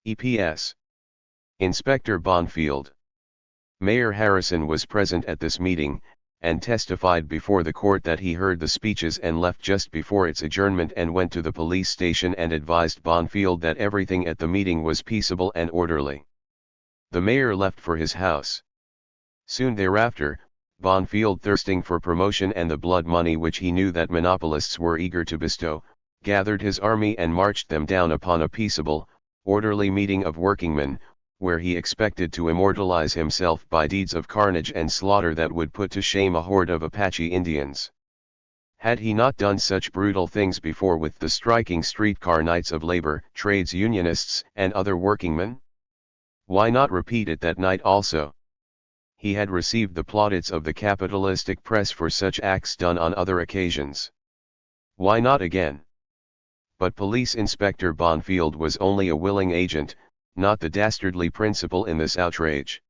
EPS. Inspector Bonfield. Mayor Harrison was present at this meeting, and testified before the court that he heard the speeches and left just before its adjournment and went to the police station and advised Bonfield that everything at the meeting was peaceable and orderly. The mayor left for his house. Soon thereafter, Bonfield, thirsting for promotion and the blood money which he knew that monopolists were eager to bestow, gathered his army and marched them down upon a peaceable, orderly meeting of workingmen, where he expected to immortalize himself by deeds of carnage and slaughter that would put to shame a horde of Apache Indians. Had he not done such brutal things before with the striking streetcar knights of labor, trades unionists, and other workingmen? Why not repeat it that night also? He had received the plaudits of the capitalistic press for such acts done on other occasions. Why not again? But Police Inspector Bonfield was only a willing agent, not the dastardly principal in this outrage.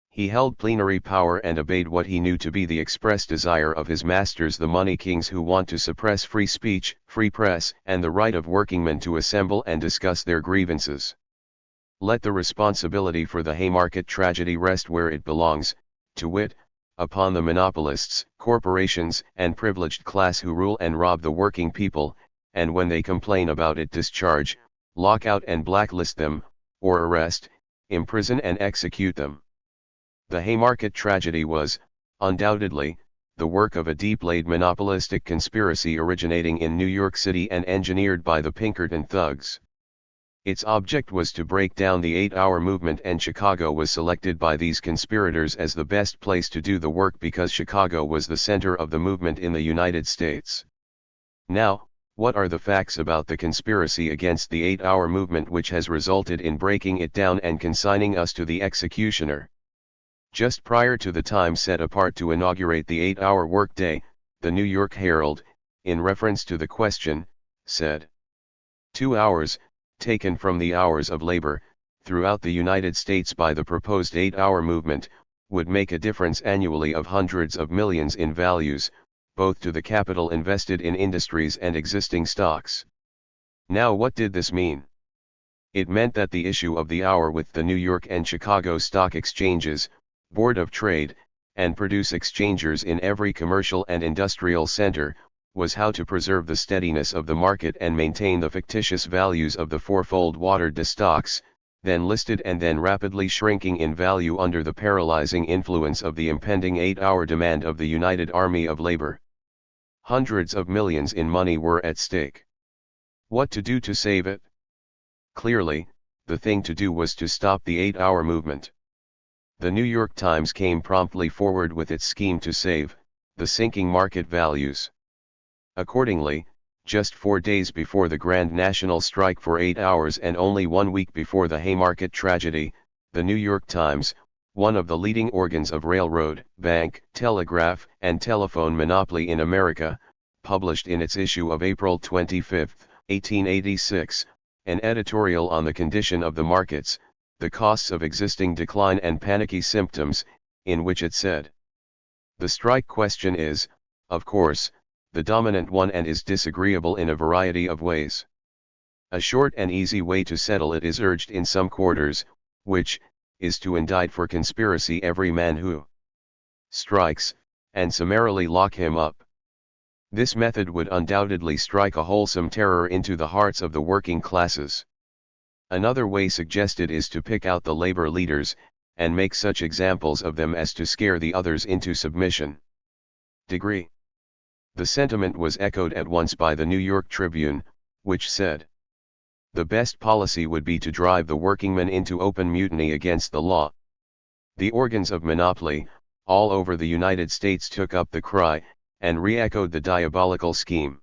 He held plenary power and obeyed what he knew to be the express desire of his masters, the money kings, who want to suppress free speech, free press, and the right of workingmen to assemble and discuss their grievances. Let the responsibility for the Haymarket tragedy rest where it belongs, to wit, upon the monopolists, corporations, and privileged class who rule and rob the working people, and when they complain about it discharge, lock out and blacklist them, or arrest, imprison and execute them. The Haymarket tragedy was, undoubtedly, the work of a deep-laid monopolistic conspiracy originating in New York City and engineered by the Pinkerton thugs. Its object was to break down the 8-hour movement, and Chicago was selected by these conspirators as the best place to do the work because Chicago was the center of the movement in the United States. Now, what are the facts about the conspiracy against the 8-hour movement which has resulted in breaking it down and consigning us to the executioner? Just prior to the time set apart to inaugurate the 8-hour workday, the New York Herald, in reference to the question, said, 2 hours, taken from the hours of labor, throughout the United States by the proposed 8-hour movement, would make a difference annually of hundreds of millions in values, both to the capital invested in industries and existing stocks. Now, what did this mean? It meant that the issue of the hour with the New York and Chicago stock exchanges, Board of Trade, and produce exchangers in every commercial and industrial center, was how to preserve the steadiness of the market and maintain the fictitious values of the fourfold watered stocks, then listed and then rapidly shrinking in value under the paralyzing influence of the impending 8-hour demand of the United Army of Labor. Hundreds of millions in money were at stake. What to do to save it? Clearly, the thing to do was to stop the 8-hour movement. The New York Times came promptly forward with its scheme to save the sinking market values. Accordingly, just 4 days before the Grand National Strike for 8 hours and only 1 week before the Haymarket tragedy, the New York Times, one of the leading organs of railroad, bank, telegraph, and telephone monopoly in America, published in its issue of April 25, 1886, an editorial on the condition of the markets, the costs of existing decline and panicky symptoms, in which it said, "The strike question is, of course, the dominant one and is disagreeable in a variety of ways. A short and easy way to settle it is urged in some quarters, which is to indict for conspiracy every man who strikes, and summarily lock him up. This method would undoubtedly strike a wholesome terror into the hearts of the working classes. Another way suggested is to pick out the labor leaders, and make such examples of them as to scare the others into submission. Degree. The sentiment was echoed at once by the New York Tribune, which said, "The best policy would be to drive the workingmen into open mutiny against the law." The organs of monopoly, all over the United States took up the cry, and re-echoed the diabolical scheme.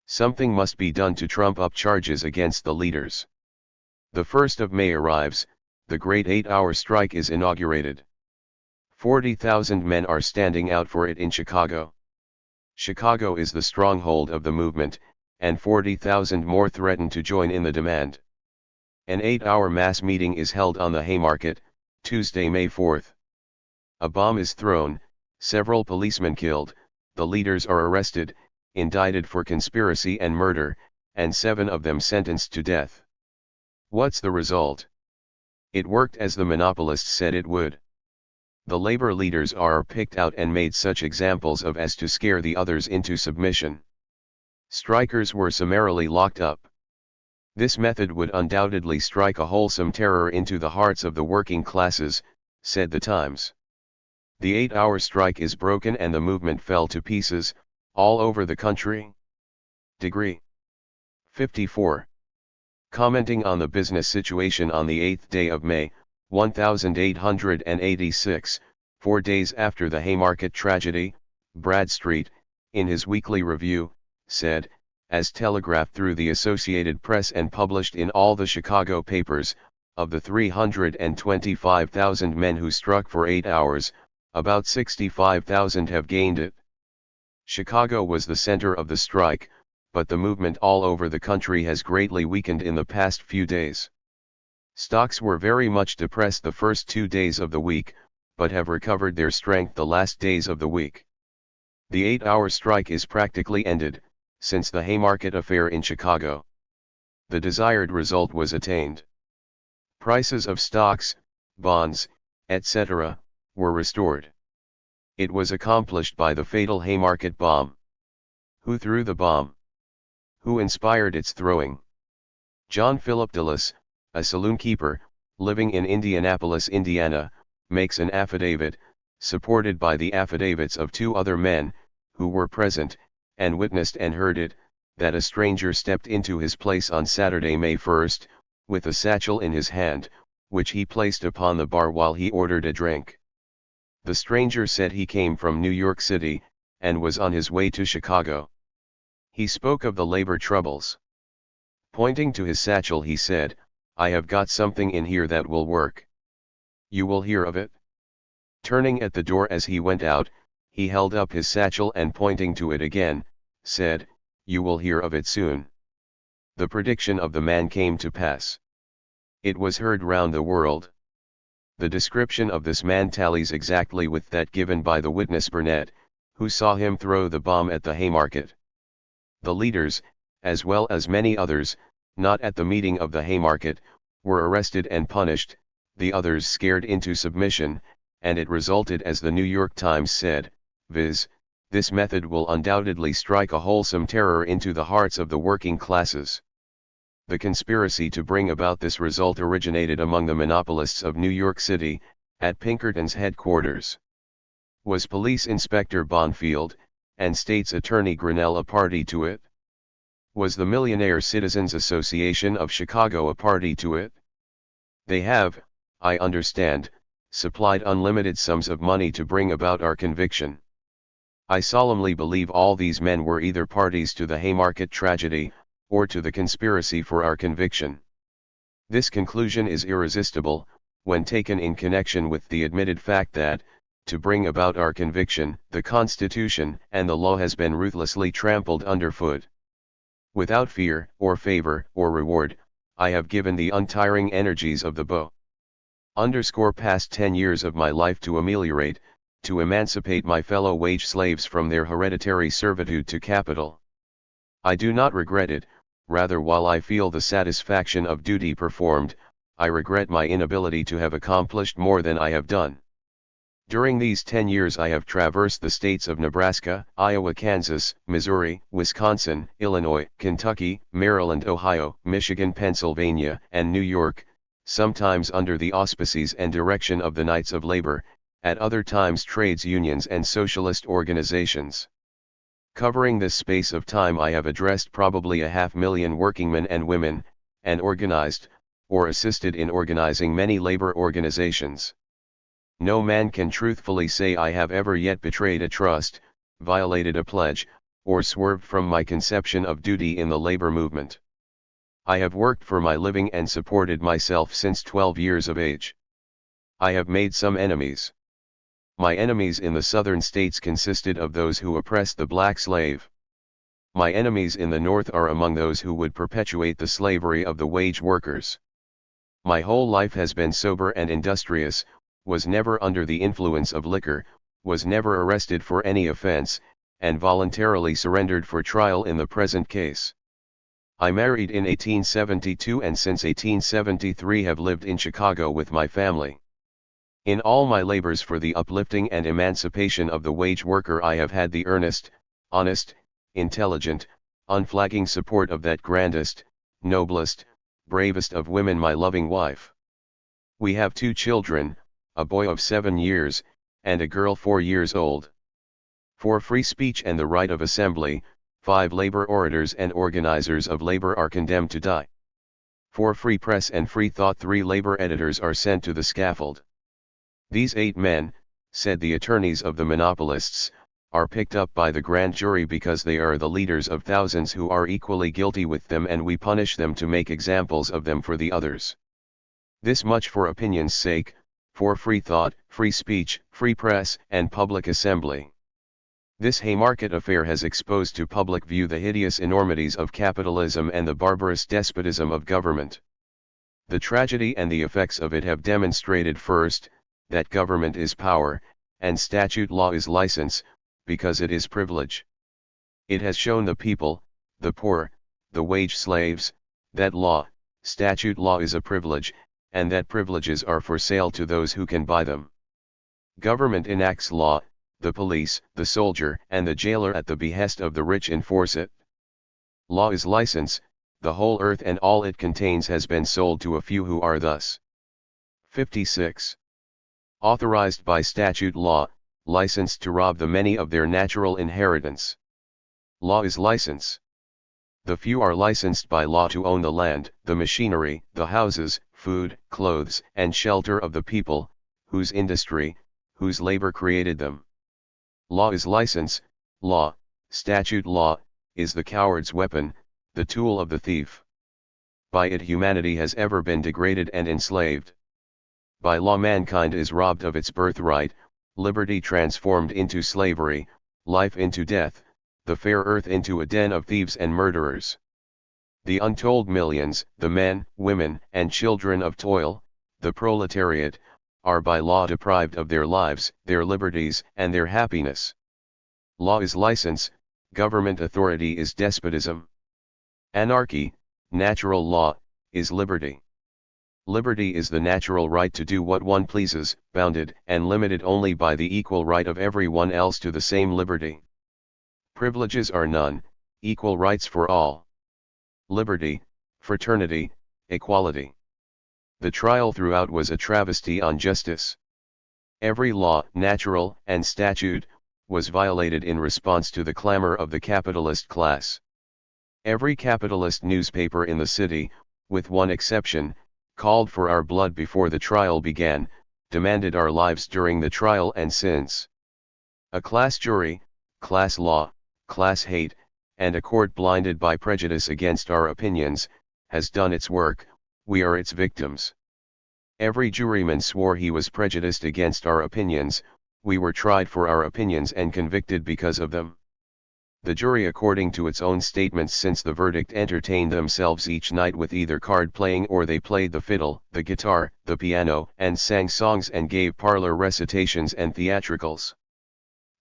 Something must be done to trump up charges against the leaders. The 1st of May arrives, the great 8-hour strike is inaugurated. 40,000 men are standing out for it in Chicago. Chicago is the stronghold of the movement, and 40,000 more threaten to join in the demand. An 8-hour mass meeting is held on the Haymarket, Tuesday, May 4th. A bomb is thrown, several policemen killed, the leaders are arrested, indicted for conspiracy and murder, and 7 of them sentenced to death. What's the result? It worked as the monopolists said it would. The labor leaders are picked out and made such examples of as to scare the others into submission. Strikers were summarily locked up. This method would undoubtedly strike a wholesome terror into the hearts of the working classes, said the Times. The 8-hour strike is broken and the movement fell to pieces, all over the country. Degree. 54. Commenting on the business situation on the 8th day of May, 1886, 4 days after the Haymarket tragedy, Bradstreet, in his weekly review, said, as telegraphed through the Associated Press and published in all the Chicago papers, of the 325,000 men who struck for 8 hours, about 65,000 have gained it. Chicago was the center of the strike, but the movement all over the country has greatly weakened in the past few days. Stocks were very much depressed the first 2 days of the week, but have recovered their strength the last days of the week. The 8-hour strike is practically ended, since the Haymarket affair in Chicago. The desired result was attained. Prices of stocks, bonds, etc., were restored. It was accomplished by the fatal Haymarket bomb. Who threw the bomb? Who inspired its throwing? John Philip Dulles, a saloon keeper, living in Indianapolis, Indiana, makes an affidavit, supported by the affidavits of 2 other men, who were present, and witnessed and heard it, that a stranger stepped into his place on Saturday, May 1st, with a satchel in his hand, which he placed upon the bar while he ordered a drink. The stranger said he came from New York City, and was on his way to Chicago. He spoke of the labor troubles. Pointing to his satchel he said, "I have got something in here that will work. You will hear of it." Turning at the door as he went out, he held up his satchel and pointing to it again, said, "You will hear of it soon." The prediction of the man came to pass. It was heard round the world. The description of this man tallies exactly with that given by the witness Burnett, who saw him throw the bomb at the Haymarket. The leaders, as well as many others, not at the meeting of the Haymarket, were arrested and punished, the others scared into submission, and it resulted as the New York Times said, viz., this method will undoubtedly strike a wholesome terror into the hearts of the working classes. The conspiracy to bring about this result originated among the monopolists of New York City, at Pinkerton's headquarters. Was Police Inspector Bonfield, and State's Attorney Grinnell a party to it? Was the Millionaire Citizens Association of Chicago a party to it? They have, I understand, supplied unlimited sums of money to bring about our conviction. I solemnly believe all these men were either parties to the Haymarket tragedy, or to the conspiracy for our conviction. This conclusion is irresistible, when taken in connection with the admitted fact that, to bring about our conviction, the Constitution and the law has been ruthlessly trampled underfoot. Without fear, or favor, or reward, I have given the untiring energies of the bow. Past 10 years of my life to ameliorate, to emancipate my fellow wage slaves from their hereditary servitude to capital. I do not regret it, rather while I feel the satisfaction of duty performed, I regret my inability to have accomplished more than I have done. During these 10 years I have traversed the states of Nebraska, Iowa, Kansas, Missouri, Wisconsin, Illinois, Kentucky, Maryland, Ohio, Michigan, Pennsylvania, and New York, sometimes under the auspices and direction of the Knights of Labor, at other times trades unions and socialist organizations. Covering this space of time I have addressed probably 500,000 workingmen and women, and organized, or assisted in organizing many labor organizations. No man can truthfully say I have ever yet betrayed a trust, violated a pledge, or swerved from my conception of duty in the labor movement. I have worked for my living and supported myself since 12 years of age. I have made some enemies. My enemies in the southern states consisted of those who oppressed the black slave. My enemies in the north are among those who would perpetuate the slavery of the wage workers. My whole life has been sober and industrious, was never under the influence of liquor, was never arrested for any offense, and voluntarily surrendered for trial in the present case. I married in 1872 and since 1873 have lived in Chicago with my family. In all my labors for the uplifting and emancipation of the wage worker I have had the earnest, honest, intelligent, unflagging support of that grandest, noblest, bravest of women, my loving wife. We have 2 children, a boy of 7 years, and a girl 4 years old. For free speech and the right of assembly, 5 labor orators and organizers of labor are condemned to die. For free press and free thought 3 labor editors are sent to the scaffold. These 8 men, said the attorneys of the monopolists, are picked up by the grand jury because they are the leaders of thousands who are equally guilty with them, and we punish them to make examples of them for the others. This much for opinion's sake, for free thought, free speech, free press, and public assembly. This Haymarket affair has exposed to public view the hideous enormities of capitalism and the barbarous despotism of government. The tragedy and the effects of it have demonstrated first, that government is power, and statute law is license, because it is privilege. It has shown the people, the poor, the wage slaves, that law, statute law is a privilege, and that privileges are for sale to those who can buy them. Government enacts law, the police, the soldier, and the jailer at the behest of the rich enforce it. Law is license, the whole earth and all it contains has been sold to a few who are thus 56. Authorized by statute law, licensed to rob the many of their natural inheritance. Law is license. The few are licensed by law to own the land, the machinery, the houses, food, clothes, and shelter of the people, whose industry, whose labor created them. Law is license. Law, statute law, is the coward's weapon, the tool of the thief. By it humanity has ever been degraded and enslaved. By law mankind is robbed of its birthright, liberty transformed into slavery, life into death, the fair earth into a den of thieves and murderers. The untold millions, the men, women, and children of toil, the proletariat, are by law deprived of their lives, their liberties, and their happiness. Law is license, government authority is despotism. Anarchy, natural law, is liberty. Liberty is the natural right to do what one pleases, bounded and limited only by the equal right of everyone else to the same liberty. Privileges are none, equal rights for all. Liberty, fraternity, equality. The trial throughout was a travesty on justice. Every law, natural and statute, was violated in response to the clamor of the capitalist class. Every capitalist newspaper in the city, with one exception, called for our blood before the trial began, demanded our lives during the trial and since. A class jury, class law, class hate, and a court blinded by prejudice against our opinions, has done its work, we are its victims. Every juryman swore he was prejudiced against our opinions, we were tried for our opinions and convicted because of them. The jury, according to its own statements since the verdict, entertained themselves each night with either card playing or they played the fiddle, the guitar, the piano, and sang songs and gave parlor recitations and theatricals.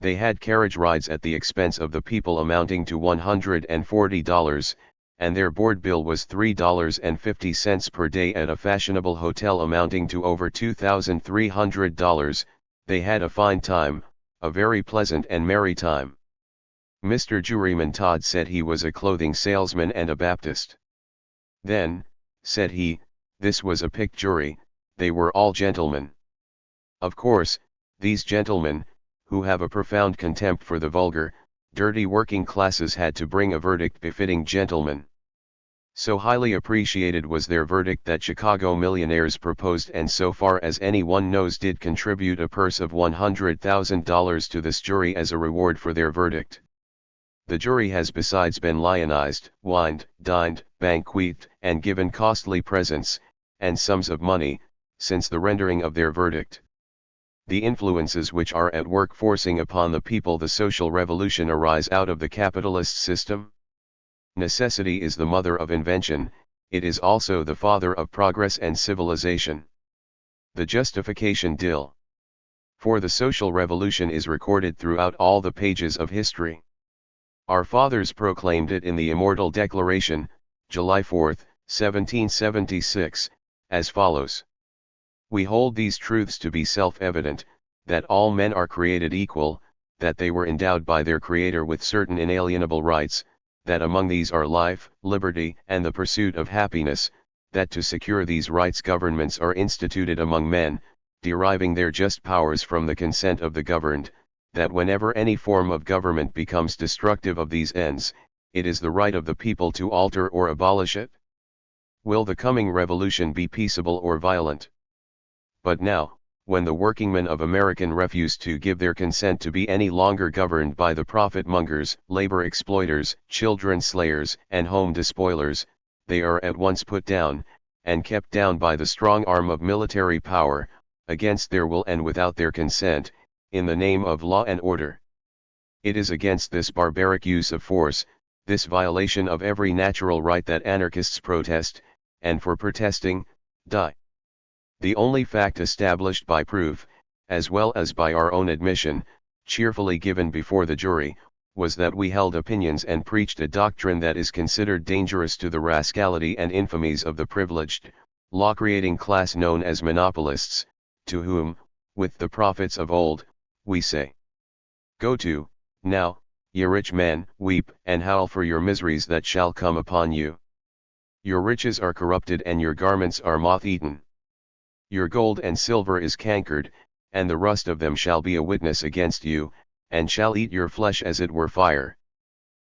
They had carriage rides at the expense of the people amounting to $140, and their board bill was $3.50 per day at a fashionable hotel amounting to over $2,300, they had a fine time, a very pleasant and merry time. Mr. Juryman Todd said he was a clothing salesman and a Baptist. Then, said he, this was a picked jury, they were all gentlemen. Of course, these gentlemen, who have a profound contempt for the vulgar, dirty working classes, had to bring a verdict befitting gentlemen. So highly appreciated was their verdict that Chicago millionaires proposed, and so far as anyone knows did contribute a purse of $100,000 to this jury as a reward for their verdict. The jury has besides been lionized, wined, dined, banqueted, and given costly presents, and sums of money, since the rendering of their verdict. The influences which are at work forcing upon the people the social revolution arise out of the capitalist system. Necessity is the mother of invention, it is also the father of progress and civilization. The justification Dill. For the social revolution is recorded throughout all the pages of history. Our fathers proclaimed it in the Immortal Declaration, July 4, 1776, as follows. We hold these truths to be self-evident, that all men are created equal, that they were endowed by their Creator with certain inalienable rights, that among these are life, liberty, and the pursuit of happiness, that to secure these rights governments are instituted among men, deriving their just powers from the consent of the governed, that whenever any form of government becomes destructive of these ends, it is the right of the people to alter or abolish it. Will the coming revolution be peaceable or violent? But now, when the workingmen of America refuse to give their consent to be any longer governed by the profit-mongers, labor exploiters, children slayers, and home despoilers, they are at once put down, and kept down by the strong arm of military power, against their will and without their consent, in the name of law and order. It is against this barbaric use of force, this violation of every natural right that anarchists protest, and for protesting, die. The only fact established by proof, as well as by our own admission, cheerfully given before the jury, was that we held opinions and preached a doctrine that is considered dangerous to the rascality and infamies of the privileged, law-creating class known as monopolists, to whom, with the prophets of old, we say, go to, now, ye rich men, weep and howl for your miseries that shall come upon you. Your riches are corrupted and your garments are moth-eaten. Your gold and silver is cankered, and the rust of them shall be a witness against you, and shall eat your flesh as it were fire.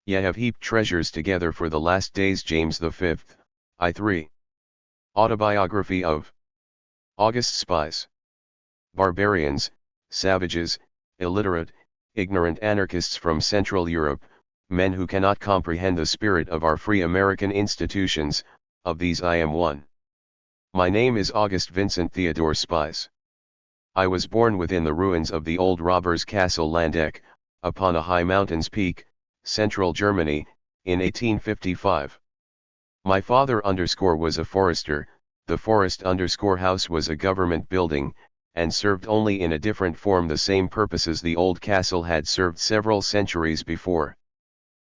Ye have heaped treasures together for the last days. James V, I 3. Autobiography of August Spies. Barbarians, savages, illiterate, ignorant anarchists from Central Europe, men who cannot comprehend the spirit of our free American institutions, of these I am one. My name is August Vincent Theodore Spies. I was born within the ruins of the old robbers' castle Landeck, upon a high mountain's peak, central Germany, in 1855. My father was a forester, the forest house was a government building, and served only in a different form the same purposes the old castle had served several centuries before.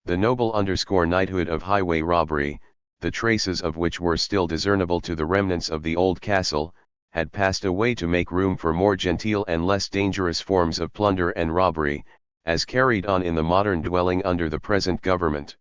The noble knighthood of highway robbery, the traces of which were still discernible to the remnants of the old castle, had passed away to make room for more genteel and less dangerous forms of plunder and robbery, as carried on in the modern dwelling under the present government.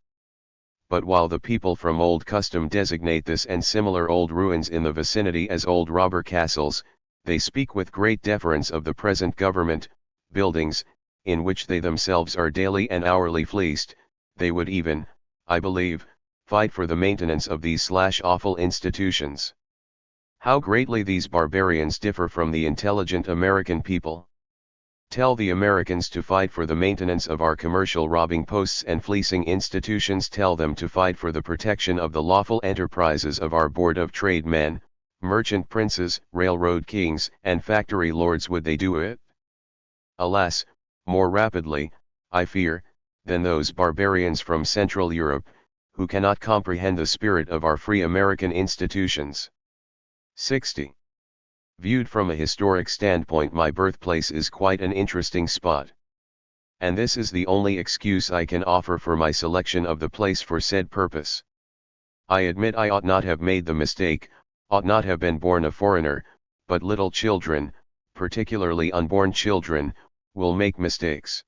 But while the people from old custom designate this and similar old ruins in the vicinity as old robber castles, they speak with great deference of the present government, buildings, in which they themselves are daily and hourly fleeced. They would even, I believe, fight for the maintenance of these awful institutions. How greatly these barbarians differ from the intelligent American people. Tell the Americans to fight for the maintenance of our commercial robbing posts and fleecing institutions. Tell them to fight for the protection of the lawful enterprises of our Board of Trade men, merchant princes, railroad kings, and factory lords. Would they do it? Alas, more rapidly, I fear, than those barbarians from Central Europe, who cannot comprehend the spirit of our free American institutions. 60. Viewed from a historic standpoint, my birthplace is quite an interesting spot. And this is the only excuse I can offer for my selection of the place for said purpose. I admit I ought not have made the mistake, ought not have been born a foreigner, but little children, particularly unborn children, will make mistakes.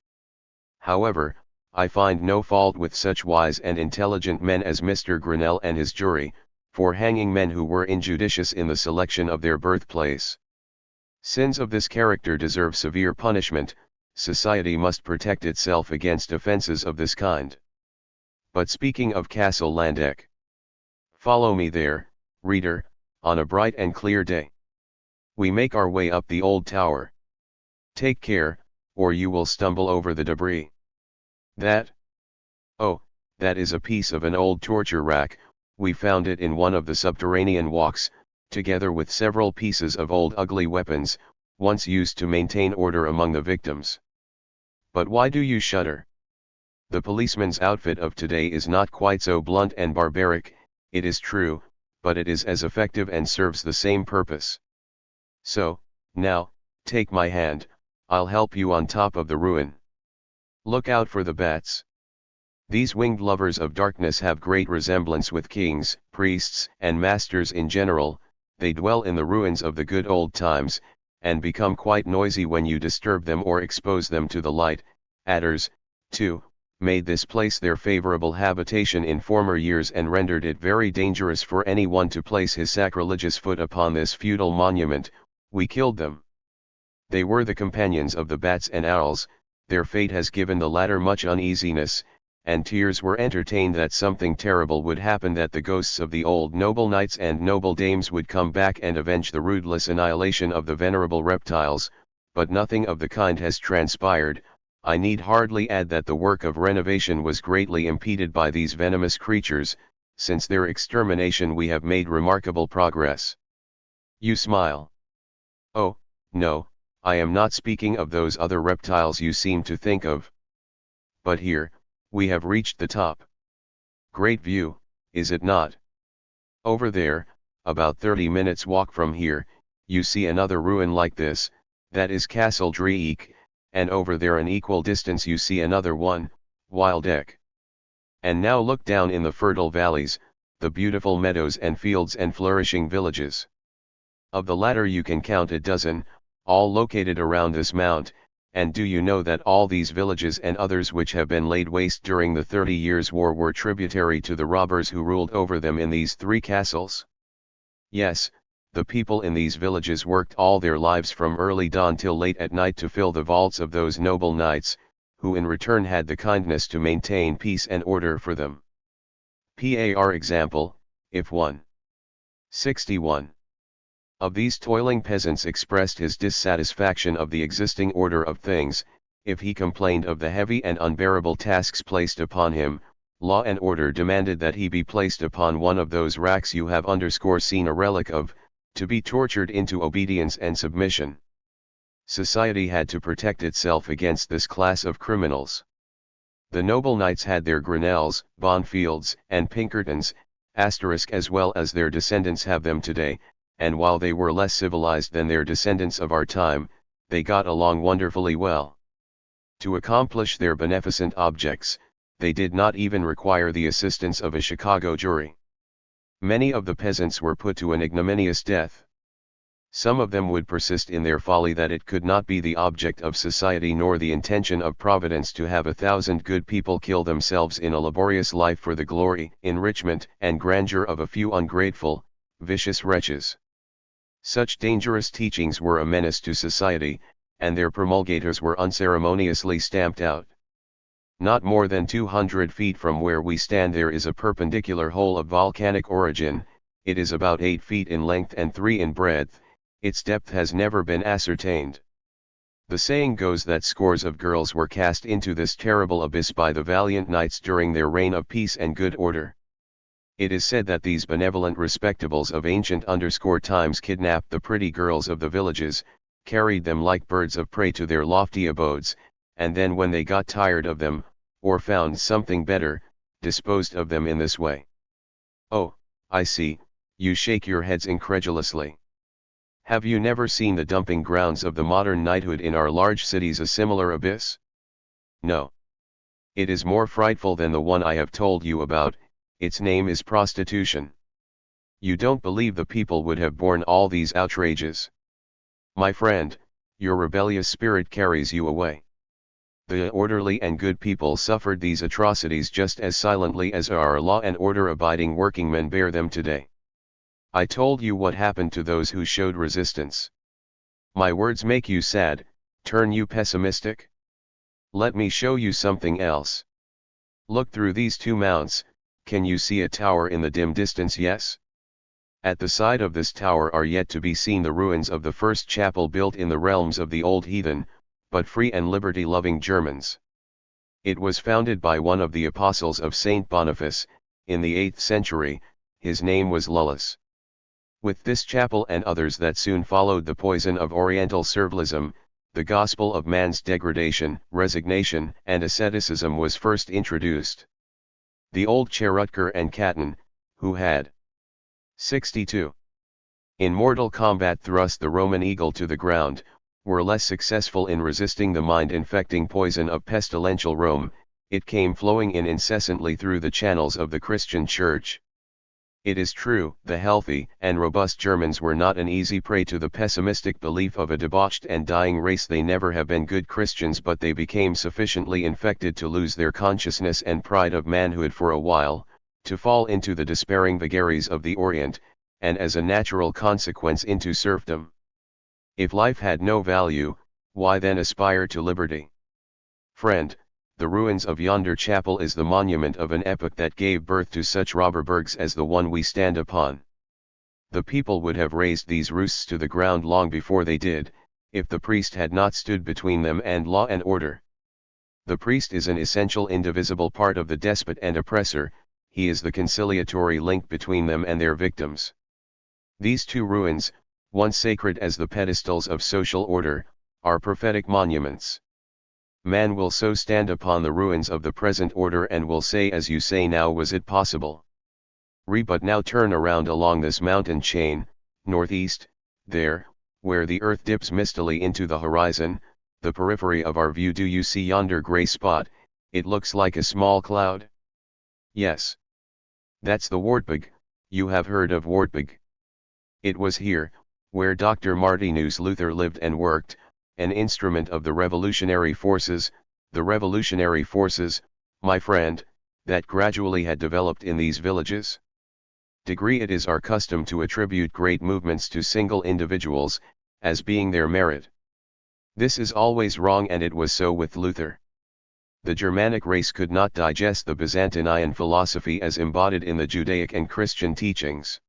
However, I find no fault with such wise and intelligent men as Mr. Grinnell and his jury, for hanging men who were injudicious in the selection of their birthplace. Sins of this character deserve severe punishment. Society must protect itself against offences of this kind. But speaking of Castle Landeck, follow me there, reader, on a bright and clear day. We make our way up the old tower. Take care, or you will stumble over the debris. Oh, that is a piece of an old torture rack. We found it in one of the subterranean walks, together with several pieces of old ugly weapons, once used to maintain order among the victims. But why do you shudder? The policeman's outfit of today is not quite so blunt and barbaric, it is true, but it is as effective and serves the same purpose. So, now, take my hand, I'll help you on top of the ruin. Look out for the bats. These winged lovers of darkness have great resemblance with kings, priests, and masters in general. They dwell in the ruins of the good old times, and become quite noisy when you disturb them or expose them to the light. Adders, too, made this place their favorable habitation in former years and rendered it very dangerous for anyone to place his sacrilegious foot upon this feudal monument. We killed them. They were the companions of the bats and owls. Their fate has given the latter much uneasiness, and tears were entertained that something terrible would happen, that the ghosts of the old noble knights and noble dames would come back and avenge the ruthless annihilation of the venerable reptiles, but nothing of the kind has transpired. I need hardly add that the work of renovation was greatly impeded by these venomous creatures. Since their extermination we have made remarkable progress. You smile. Oh, no, I am not speaking of those other reptiles you seem to think of. But here, we have reached the top. Great view, is it not? Over there, about 30 minutes walk from here, you see another ruin like this, that is Castle Dreieck, and over there an equal distance you see another one, Wildeck. And now look down in the fertile valleys, the beautiful meadows and fields and flourishing villages. Of the latter you can count a dozen, all located around this mount. And do you know that all these villages and others which have been laid waste during the 30 Years' War were tributary to the robbers who ruled over them in these 3 castles? Yes, the people in these villages worked all their lives from early dawn till late at night to fill the vaults of those noble knights, who in return had the kindness to maintain peace and order for them. Par example, if 161 of these toiling peasants expressed his dissatisfaction of the existing order of things, if he complained of the heavy and unbearable tasks placed upon him, law and order demanded that he be placed upon one of those racks you have seen a relic of, to be tortured into obedience and submission. Society had to protect itself against this class of criminals. The noble knights had their Grinnells, Bonfields, and Pinkertons, as well as their descendants have them today. And while they were less civilized than their descendants of our time, they got along wonderfully well. To accomplish their beneficent objects, they did not even require the assistance of a Chicago jury. Many of the peasants were put to an ignominious death. Some of them would persist in their folly that it could not be the object of society nor the intention of Providence to have 1,000 good people kill themselves in a laborious life for the glory, enrichment, and grandeur of a few ungrateful, vicious wretches. Such dangerous teachings were a menace to society, and their promulgators were unceremoniously stamped out. Not more than 200 feet from where we stand there is a perpendicular hole of volcanic origin. It is about 8 feet in length and 3 in breadth. Its depth has never been ascertained. The saying goes that scores of girls were cast into this terrible abyss by the valiant knights during their reign of peace and good order. It is said that these benevolent respectables of ancient times kidnapped the pretty girls of the villages, carried them like birds of prey to their lofty abodes, and then when they got tired of them, or found something better, disposed of them in this way. Oh, I see, you shake your heads incredulously. Have you never seen the dumping grounds of the modern knighthood in our large cities, a similar abyss? No. It is more frightful than the one I have told you about. Its name is prostitution. You don't believe the people would have borne all these outrages. My friend, your rebellious spirit carries you away. The orderly and good people suffered these atrocities just as silently as our law and order abiding workingmen bear them today. I told you what happened to those who showed resistance. My words make you sad, turn you pessimistic? Let me show you something else. Look through these two mounts. Can you see a tower in the dim distance? Yes? At the side of this tower are yet to be seen the ruins of the first chapel built in the realms of the old heathen, but free and liberty-loving Germans. It was founded by one of the apostles of Saint Boniface, in the 8th century. His name was Lullus. With this chapel and others that soon followed the poison of Oriental servilism, the gospel of man's degradation, resignation, and asceticism was first introduced. The old Cherutker and Caton, who had 62 in mortal combat thrust the Roman eagle to the ground, were less successful in resisting the mind-infecting poison of pestilential Rome. It came flowing in incessantly through the channels of the Christian Church. It is true, the healthy and robust Germans were not an easy prey to the pessimistic belief of a debauched and dying race. They never have been good Christians, but they became sufficiently infected to lose their consciousness and pride of manhood for a while, to fall into the despairing vagaries of the Orient, and as a natural consequence into serfdom. If life had no value, why then aspire to liberty? Friend, the ruins of yonder chapel is the monument of an epoch that gave birth to such robberburgs as the one we stand upon. The people would have razed these roosts to the ground long before they did, if the priest had not stood between them and law and order. The priest is an essential indivisible part of the despot and oppressor. He is the conciliatory link between them and their victims. These two ruins, once sacred as the pedestals of social order, are prophetic monuments. Man will so stand upon the ruins of the present order and will say, as you say now, was it possible? But now turn around along this mountain chain, northeast, there, where the earth dips mistily into the horizon, the periphery of our view. Do you see yonder gray spot? It looks like a small cloud. Yes. That's the Wartburg. You have heard of Wartburg. It was here, where Dr. Martinus Luther lived and worked, an instrument of the revolutionary forces, my friend, that gradually had developed in these villages. It is our custom to attribute great movements to single individuals, as being their merit. This is always wrong, and it was so with Luther. The Germanic race could not digest the Byzantine philosophy as embodied in the Judaic and Christian teachings.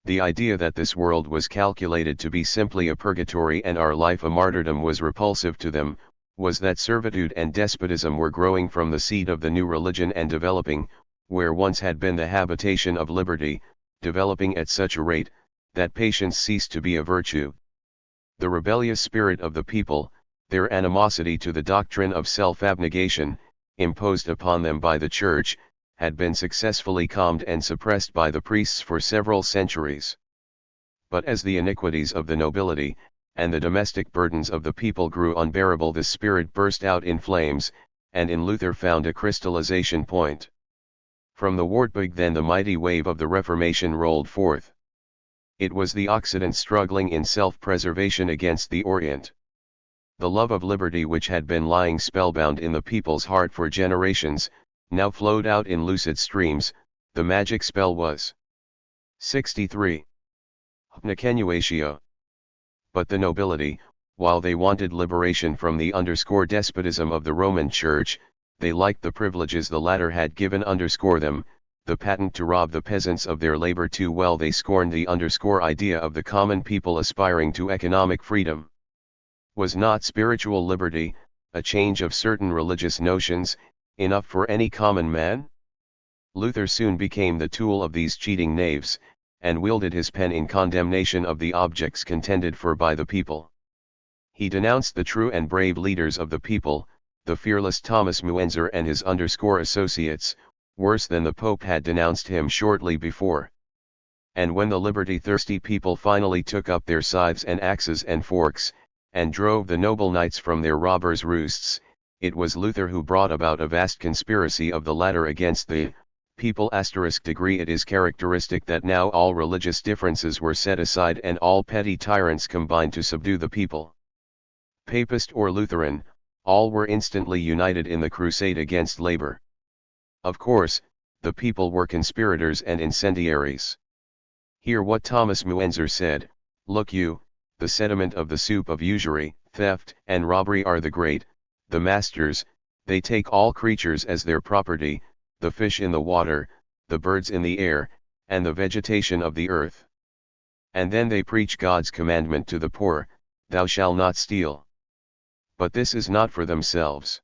The idea that this world was calculated to be simply a purgatory and our life a martyrdom was repulsive to them, was that servitude and despotism were growing from the seed of the new religion and developing, where once had been the habitation of liberty, developing at such a rate, that patience ceased to be a virtue. The rebellious spirit of the people, their animosity to the doctrine of self-abnegation, imposed upon them by the Church, had been successfully calmed and suppressed by the priests for several centuries. But as the iniquities of the nobility, and the domestic burdens of the people grew unbearable, the spirit burst out in flames, and in Luther found a crystallization point. From the Wartburg then the mighty wave of the Reformation rolled forth. It was the Occident struggling in self-preservation against the Orient. The love of liberty, which had been lying spellbound in the people's heart for generations, now flowed out in lucid streams. The magic spell was 63. Hypnokenuatio. But the nobility, while they wanted liberation from the despotism of the Roman Church, they liked the privileges the latter had given them, the patent to rob the peasants of their labor too well. They scorned the idea of the common people aspiring to economic freedom. Was not spiritual liberty, a change of certain religious notions, enough for any common man? Luther soon became the tool of these cheating knaves, and wielded his pen in condemnation of the objects contended for by the people. He denounced the true and brave leaders of the people, the fearless Thomas Müenzer and his associates, worse than the Pope had denounced him shortly before. And when the liberty-thirsty people finally took up their scythes and axes and forks, and drove the noble knights from their robbers' roosts, it was Luther who brought about a vast conspiracy of the latter against the people *degree. It is characteristic that now all religious differences were set aside and all petty tyrants combined to subdue the people. Papist or Lutheran, all were instantly united in the crusade against labor. Of course, the people were conspirators and incendiaries. Hear what Thomas Muenzer said: "Look you, the sediment of the soup of usury, theft, and robbery are the great, the masters. They take all creatures as their property, the fish in the water, the birds in the air, and the vegetation of the earth. And then they preach God's commandment to the poor, thou shalt not steal. But this is not for themselves.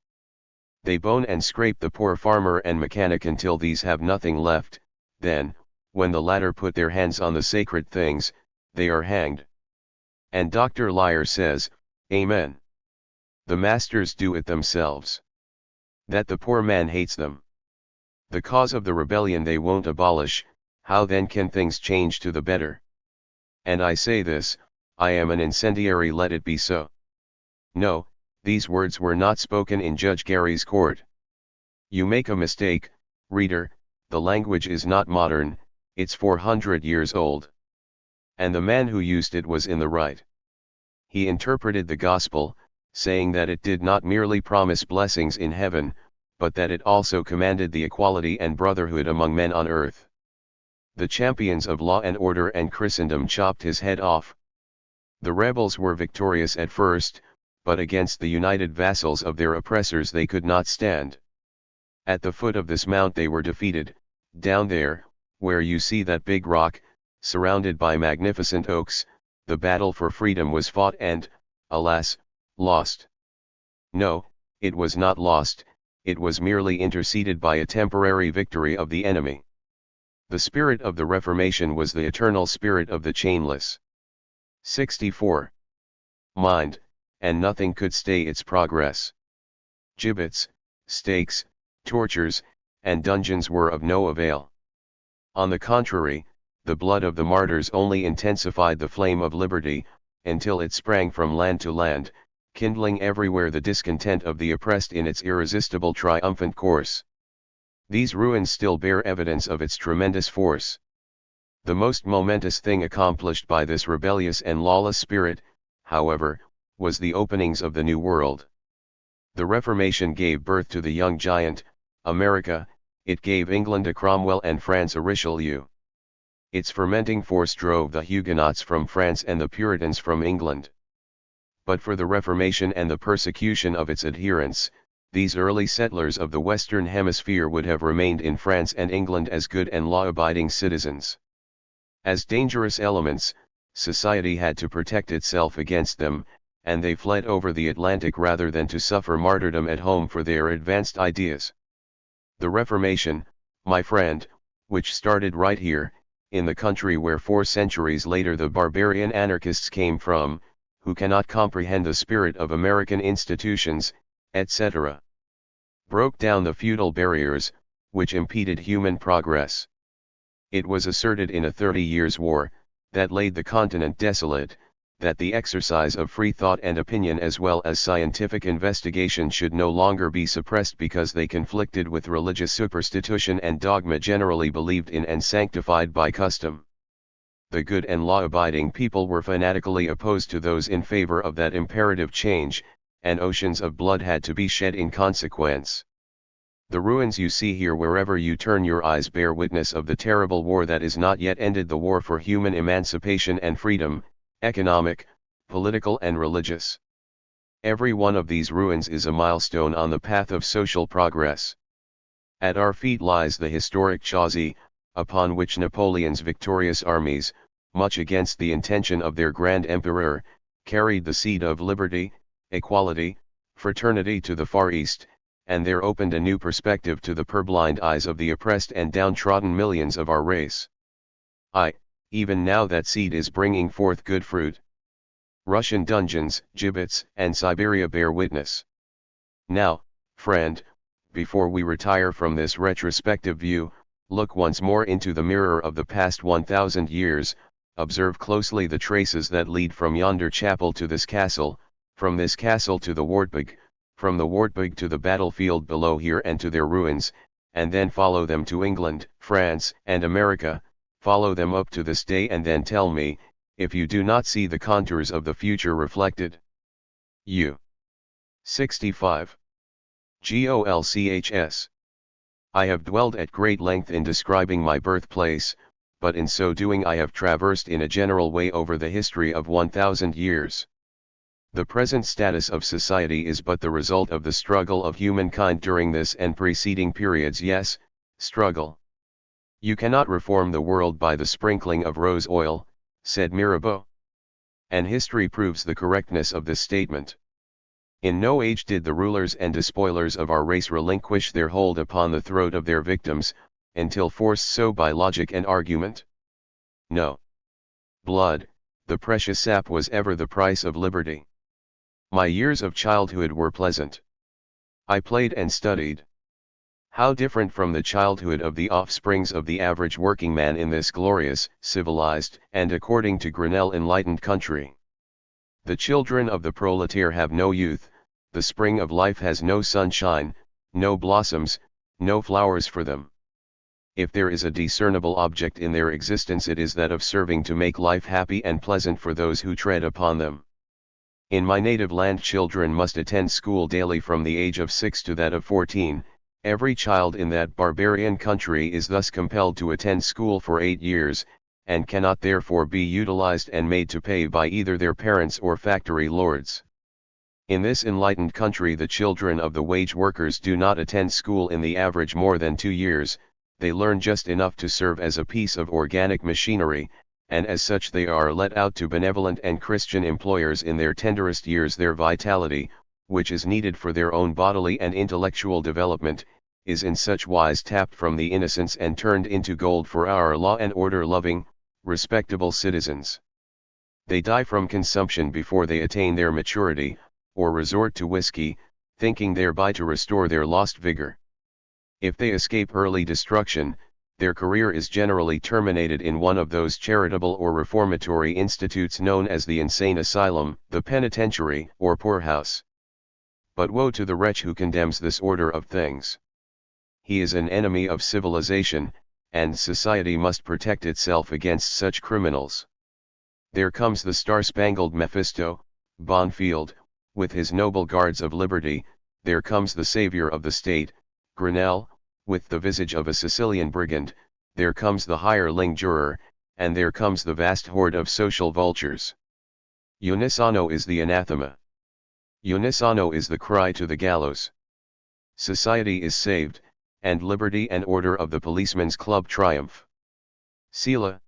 They bone and scrape the poor farmer and mechanic until these have nothing left, then, when the latter put their hands on the sacred things, they are hanged." And Dr. Lyer says, "Amen. The masters do it themselves. That the poor man hates them. The cause of the rebellion they won't abolish, how then can things change to the better? And I say this, I am an incendiary, let it be so." No, these words were not spoken in Judge Gary's court. You make a mistake, reader, the language is not modern, it's 400 years old. And the man who used it was in the right. He interpreted the gospel, saying that it did not merely promise blessings in heaven, but that it also commanded the equality and brotherhood among men on earth. The champions of law and order and Christendom chopped his head off. The rebels were victorious at first, but against the united vassals of their oppressors they could not stand. At the foot of this mount they were defeated. Down there, where you see that big rock, surrounded by magnificent oaks, the battle for freedom was fought and, alas, lost. No, it was not lost, it was merely interceded by a temporary victory of the enemy. The spirit of the Reformation was the eternal spirit of the chainless. 64. Mind, and nothing could stay its progress. Gibbets, stakes, tortures, and dungeons were of no avail. On the contrary, the blood of the martyrs only intensified the flame of liberty, until it sprang from land to land, kindling everywhere the discontent of the oppressed in its irresistible triumphant course. These ruins still bear evidence of its tremendous force. The most momentous thing accomplished by this rebellious and lawless spirit, however, was the openings of the New World. The Reformation gave birth to the young giant, America. It gave England a Cromwell and France a Richelieu. Its fermenting force drove the Huguenots from France and the Puritans from England. But for the Reformation and the persecution of its adherents, these early settlers of the Western Hemisphere would have remained in France and England as good and law-abiding citizens. As dangerous elements, society had to protect itself against them, and they fled over the Atlantic rather than to suffer martyrdom at home for their advanced ideas. The Reformation, my friend, which started right here, in the country where 4 centuries later the barbarian anarchists came from, who cannot comprehend the spirit of American institutions, etc., broke down the feudal barriers, which impeded human progress. It was asserted in a 30 Years' War, that laid the continent desolate, that the exercise of free thought and opinion as well as scientific investigation should no longer be suppressed because they conflicted with religious superstition and dogma generally believed in and sanctified by custom. The good and law-abiding people were fanatically opposed to those in favor of that imperative change, and oceans of blood had to be shed in consequence. The ruins you see here wherever you turn your eyes bear witness of the terrible war that is not yet ended, the war for human emancipation and freedom, economic, political and religious. Every one of these ruins is a milestone on the path of social progress. At our feet lies the historic chaussee, upon which Napoleon's victorious armies, much against the intention of their grand emperor, carried the seed of liberty, equality, fraternity to the Far East, and there opened a new perspective to the purblind eyes of the oppressed and downtrodden millions of our race. Even now that seed is bringing forth good fruit. Russian dungeons, gibbets, and Siberia bear witness. Now, friend, before we retire from this retrospective view, look once more into the mirror of the past 1,000 years, observe closely the traces that lead from yonder chapel to this castle, from this castle to the Wartburg, from the Wartburg to the battlefield below here and to their ruins, and then follow them to England, France, and America, follow them up to this day, and then tell me, if you do not see the contours of the future reflected. U. 65. GOLCHS. I have dwelled at great length in describing my birthplace, but in so doing I have traversed in a general way over the history of 1,000 years. The present status of society is but the result of the struggle of humankind during this and preceding periods. Yes, struggle. You cannot reform the world by the sprinkling of rose oil, said Mirabeau. And history proves the correctness of this statement. In no age did the rulers and despoilers of our race relinquish their hold upon the throat of their victims, until forced so by logic and argument. No. Blood, the precious sap, was ever the price of liberty. My years of childhood were pleasant. I played and studied. How different from the childhood of the offsprings of the average working man in this glorious, civilized, and according to Grinnell enlightened country. The children of the proletaire have no youth, the spring of life has no sunshine, no blossoms, no flowers for them. If there is a discernible object in their existence, it is that of serving to make life happy and pleasant for those who tread upon them. In my native land, children must attend school daily from the age of 6 to that of 14, every child in that barbarian country is thus compelled to attend school for 8 years, and cannot therefore be utilized and made to pay by either their parents or factory lords. In this enlightened country the children of the wage workers do not attend school in the average more than 2 years, they learn just enough to serve as a piece of organic machinery, and as such they are let out to benevolent and Christian employers in their tenderest years. Their vitality, which is needed for their own bodily and intellectual development, is in such wise tapped from the innocents and turned into gold for our law and order loving, respectable citizens. They die from consumption before they attain their maturity, or resort to whiskey, thinking thereby to restore their lost vigor. If they escape early destruction, their career is generally terminated in one of those charitable or reformatory institutes known as the insane asylum, the penitentiary, or poorhouse. But woe to the wretch who condemns this order of things. He is an enemy of civilization, and society must protect itself against such criminals. There comes the star-spangled Mephisto, Bonfield, with his noble guards of liberty. There comes the savior of the state, Grinnell, with the visage of a Sicilian brigand. There comes the hireling juror, and there comes the vast horde of social vultures. Unisano is the anathema. Unisano is the cry to the gallows. Society is saved, and liberty and order of the policeman's club triumph. Sila.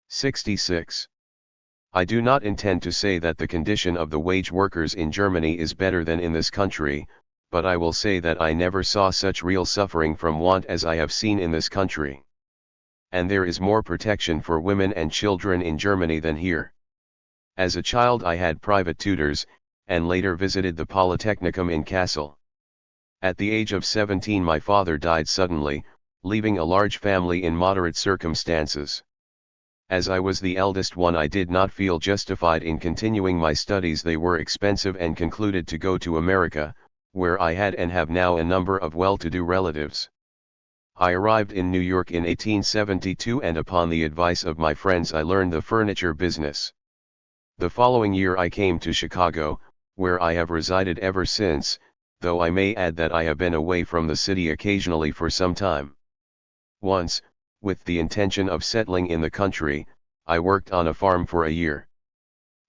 66. I do not intend to say that the condition of the wage workers in Germany is better than in this country, but I will say that I never saw such real suffering from want as I have seen in this country. And there is more protection for women and children in Germany than here. As a child I had private tutors, and later visited the Polytechnicum in Kassel. At the age of 17 my father died suddenly, leaving a large family in moderate circumstances. As I was the eldest one, I did not feel justified in continuing my studies. They were expensive, and concluded to go to America, where I had and have now a number of well-to-do relatives. I arrived in New York in 1872, and upon the advice of my friends I learned the furniture business. The following year I came to Chicago, where I have resided ever since, though I may add that I have been away from the city occasionally for some time. Once, with the intention of settling in the country, I worked on a farm for a year.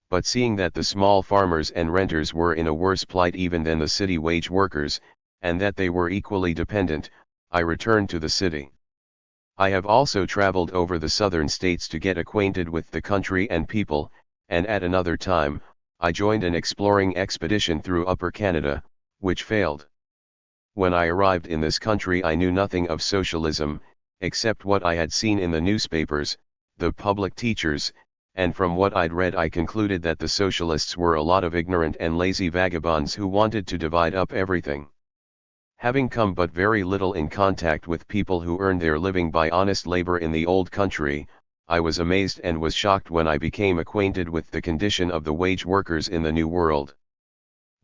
But seeing that the small farmers and renters were in a worse plight even than the city wage workers, and that they were equally dependent, I returned to the city. I have also traveled over the southern states to get acquainted with the country and people, and at another time, I joined an exploring expedition through Upper Canada, which failed. When I arrived in this country I knew nothing of socialism, except what I had seen in the newspapers, the public teachers, and from what I'd read I concluded that the socialists were a lot of ignorant and lazy vagabonds who wanted to divide up everything. Having come but very little in contact with people who earned their living by honest labor in the old country, I was amazed and was shocked when I became acquainted with the condition of the wage workers in the New World.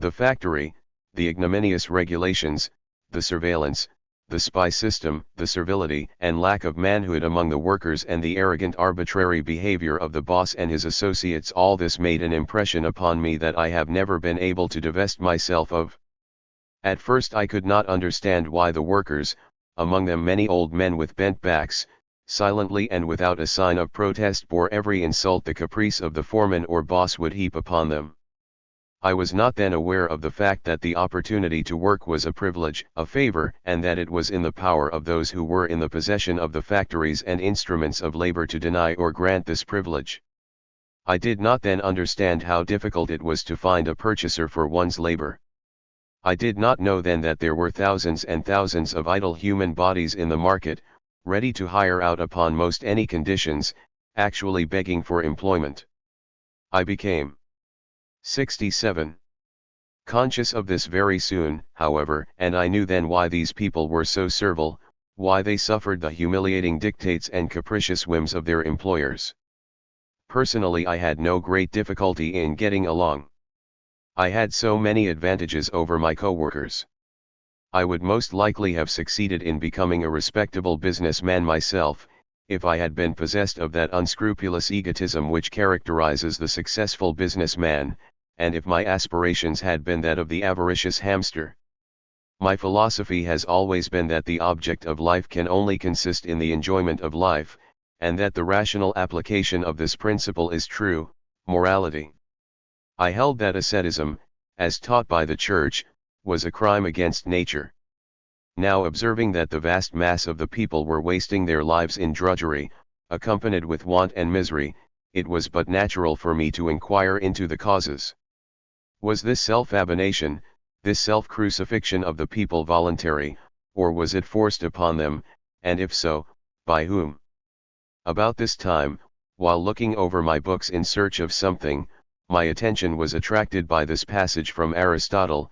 The factory, the ignominious regulations, the surveillance, the spy system, the servility and lack of manhood among the workers, and the arrogant arbitrary behavior of the boss and his associates, all this made an impression upon me that I have never been able to divest myself of. At first I could not understand why the workers, among them many old men with bent backs, silently and without a sign of protest bore every insult the caprice of the foreman or boss would heap upon them. I was not then aware of the fact that the opportunity to work was a privilege, a favor, and that it was in the power of those who were in the possession of the factories and instruments of labor to deny or grant this privilege. I did not then understand how difficult it was to find a purchaser for one's labor. I did not know then that there were thousands and thousands of idle human bodies in the market, ready to hire out upon most any conditions, actually begging for employment. I became 67. Conscious of this very soon, however, and I knew then why these people were so servile, why they suffered the humiliating dictates and capricious whims of their employers. Personally, I had no great difficulty in getting along. I had so many advantages over my co-workers. I would most likely have succeeded in becoming a respectable businessman myself, if I had been possessed of that unscrupulous egotism which characterizes the successful businessman, and if my aspirations had been that of the avaricious hamster. My philosophy has always been that the object of life can only consist in the enjoyment of life, and that the rational application of this principle is true morality. I held that asceticism, as taught by the Church, was a crime against nature. Now, observing that the vast mass of the people were wasting their lives in drudgery, accompanied with want and misery, it was but natural for me to inquire into the causes. Was this self-abnegation, this self-crucifixion of the people voluntary, or was it forced upon them, and if so, by whom? About this time, while looking over my books in search of something, my attention was attracted by this passage from Aristotle,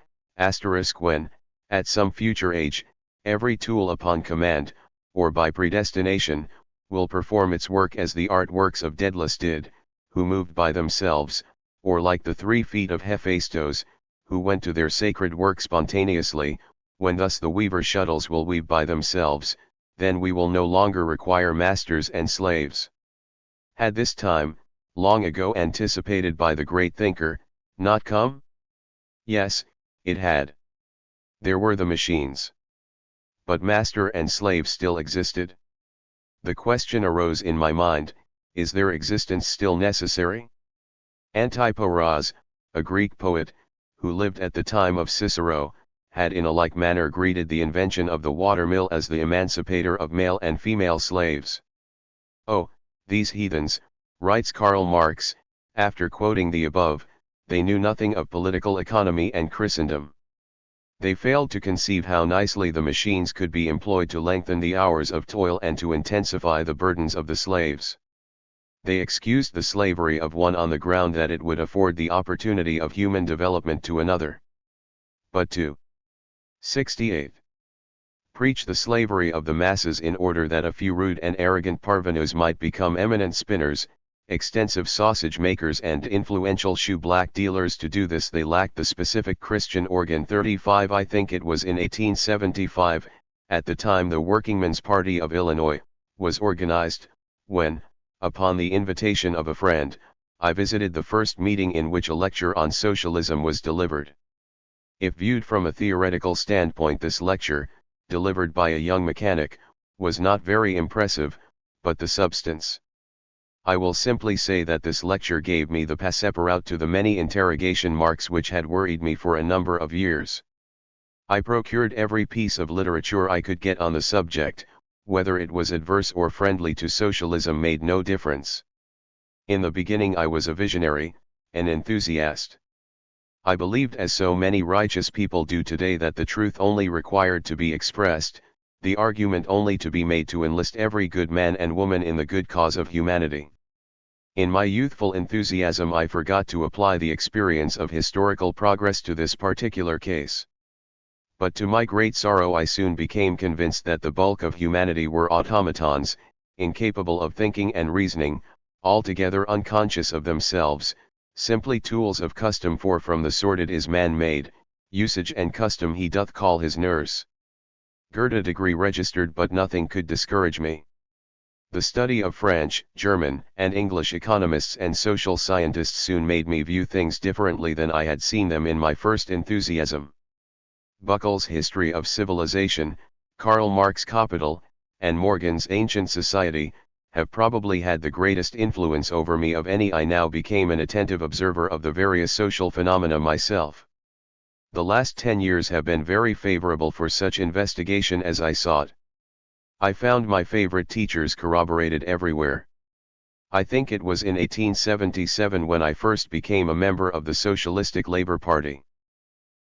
when, at some future age, every tool upon command, or by predestination, will perform its work as the art works of Daedalus did, who moved by themselves, or like the 3 feet of Hephaestus, who went to their sacred work spontaneously. When thus the weaver shuttles will weave by themselves, then we will no longer require masters and slaves. Had this time, long ago anticipated by the great thinker, not come? Yes, it had. There were the machines. But master and slave still existed. The question arose in my mind, is their existence still necessary? Antiporas, a Greek poet, who lived at the time of Cicero, had in a like manner greeted the invention of the water-mill as the emancipator of male and female slaves. Oh, these heathens, writes Karl Marx, after quoting the above, they knew nothing of political economy and Christendom. They failed to conceive how nicely the machines could be employed to lengthen the hours of toil and to intensify the burdens of the slaves. They excused the slavery of one on the ground that it would afford the opportunity of human development to another. But to 68. Preach the slavery of the masses in order that a few rude and arrogant parvenus might become eminent spinners, extensive sausage makers and influential shoe-black dealers. To do this they lacked the specific Christian organ. 35. I think it was in 1875, at the time the Workingmen's Party of Illinois was organized, when, upon the invitation of a friend, I visited the first meeting in which a lecture on socialism was delivered. If viewed from a theoretical standpoint, this lecture, delivered by a young mechanic, was not very impressive, but the substance. I will simply say that this lecture gave me the passepartout to the many interrogation marks which had worried me for a number of years. I procured every piece of literature I could get on the subject. Whether it was adverse or friendly to socialism made no difference. In the beginning I was a visionary, an enthusiast. I believed, as so many righteous people do today, that the truth only required to be expressed, the argument only to be made to enlist every good man and woman in the good cause of humanity. In my youthful enthusiasm I forgot to apply the experience of historical progress to this particular case. But to my great sorrow I soon became convinced that the bulk of humanity were automatons, incapable of thinking and reasoning, altogether unconscious of themselves, simply tools of custom, for from the sordid is man made, usage and custom he doth call his nurse. Goethe degree registered, but nothing could discourage me. The study of French, German, and English economists and social scientists soon made me view things differently than I had seen them in my first enthusiasm. Buckle's History of Civilization, Karl Marx's Capital, and Morgan's Ancient Society, have probably had the greatest influence over me of any. I now became an attentive observer of the various social phenomena myself. The last 10 years have been very favorable for such investigation as I sought. I found my favorite teachers corroborated everywhere. I think it was in 1877 when I first became a member of the Socialistic Labor Party.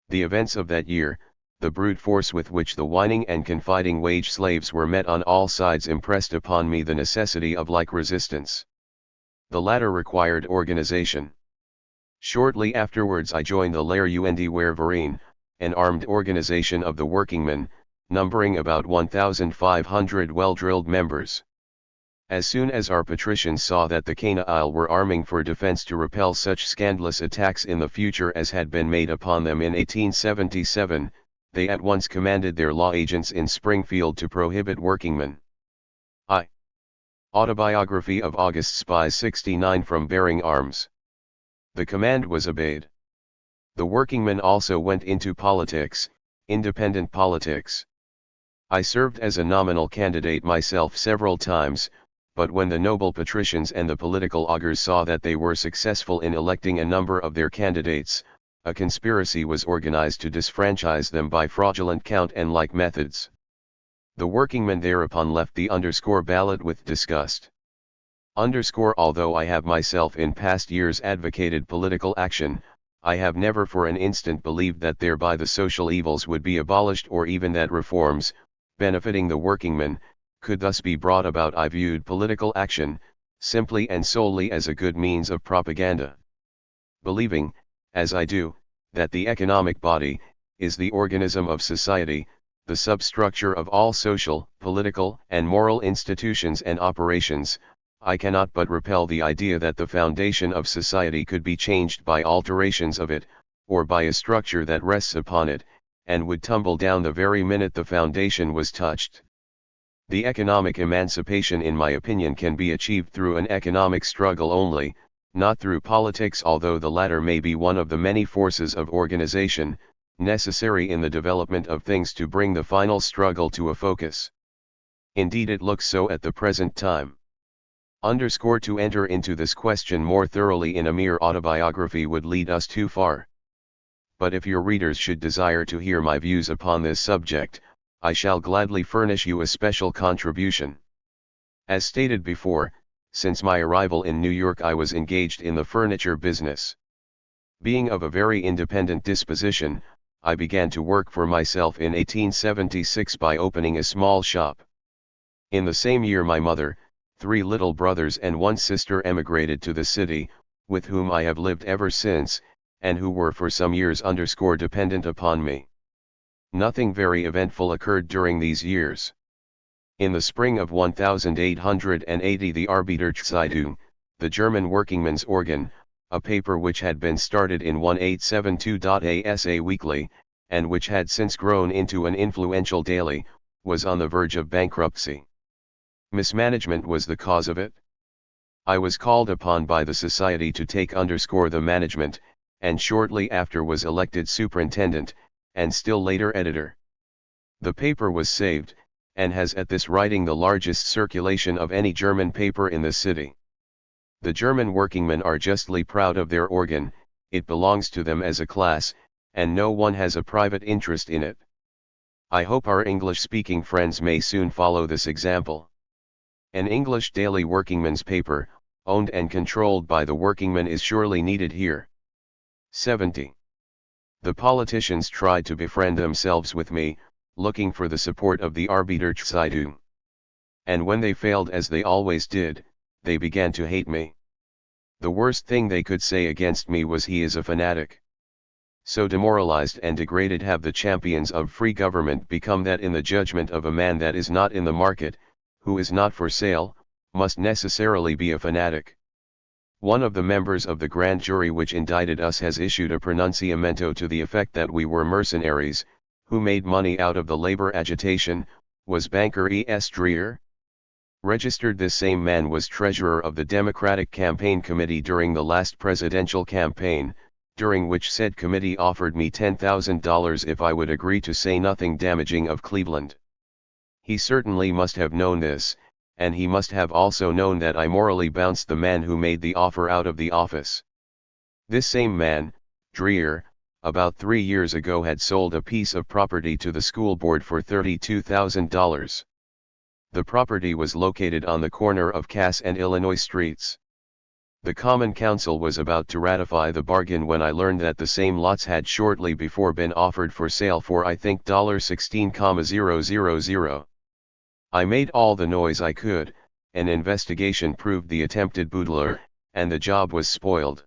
The events of that year, the brute force with which the whining and confiding wage slaves were met on all sides, impressed upon me the necessity of like resistance. The latter required organization. Shortly afterwards I joined the Lehr-und-Wehr-Verein, an armed organization of the workingmen, numbering about 1,500 well-drilled members. As soon as our patricians saw that the Canaille were arming for defense to repel such scandalous attacks in the future as had been made upon them in 1877, they at once commanded their law agents in Springfield to prohibit workingmen. Autobiography of August Spies 69 from bearing arms. The command was obeyed. The workingmen also went into politics, independent politics. I served as a nominal candidate myself several times, but when the noble patricians and the political augurs saw that they were successful in electing a number of their candidates, a conspiracy was organized to disfranchise them by fraudulent count and like methods. The workingmen thereupon left the ballot with disgust. Although I have myself in past years advocated political action, I have never for an instant believed that thereby the social evils would be abolished, or even that reforms, benefiting the workingmen, could thus be brought about. I viewed political action, simply and solely as a good means of propaganda. Believing, as I do, that the economic body is the organism of society, the substructure of all social, political, and moral institutions and operations, I cannot but repel the idea that the foundation of society could be changed by alterations of it, or by a structure that rests upon it, and would tumble down the very minute the foundation was touched. The economic emancipation, in my opinion, can be achieved through an economic struggle only, not through politics, although the latter may be one of the many forces of organization, necessary in the development of things to bring the final struggle to a focus. Indeed, it looks so at the present time. To enter into this question more thoroughly in a mere autobiography would lead us too far. But if your readers should desire to hear my views upon this subject, I shall gladly furnish you a special contribution. As stated before, since my arrival in New York I was engaged in the furniture business. Being of a very independent disposition, I began to work for myself in 1876 by opening a small shop. In the same year my mother, 3 little brothers and 1 sister emigrated to the city, with whom I have lived ever since, and who were for some years dependent upon me. Nothing very eventful occurred during these years. In the spring of 1880 the Arbeiterzeitung, the German workingmen's organ, a paper which had been started in 1872 as a weekly, and which had since grown into an influential daily, was on the verge of bankruptcy. Mismanagement was the cause of it. I was called upon by the society to take the management, and shortly after was elected superintendent, and still later editor. The paper was saved, and has at this writing the largest circulation of any German paper in the city. The German workingmen are justly proud of their organ, it belongs to them as a class, and no one has a private interest in it. I hope our English-speaking friends may soon follow this example. An English daily workingmen's paper, owned and controlled by the workingmen, is surely needed here. 70. The politicians tried to befriend themselves with me, looking for the support of the Arbeiterzeitung. And when they failed, as they always did, they began to hate me. The worst thing they could say against me was, "He is a fanatic." So demoralized and degraded have the champions of free government become that in the judgment of a man that is not in the market, who is not for sale, must necessarily be a fanatic. One of the members of the grand jury which indicted us has issued a pronunciamento to the effect that we were mercenaries, Who made money out of the labor agitation, was banker E. S. Dreer. Registered. This same man was treasurer of the Democratic Campaign Committee during the last presidential campaign, during which said committee offered me $10,000 if I would agree to say nothing damaging of Cleveland. He certainly must have known this, and he must have also known that I morally bounced the man who made the offer out of the office. This same man, Dreer, about 3 years ago had sold a piece of property to the school board for $32,000. The property was located on the corner of Cass and Illinois streets. The Common Council was about to ratify the bargain when I learned that the same lots had shortly before been offered for sale for I think $16,000. I made all the noise I could, an investigation proved the attempted boodler, and the job was spoiled.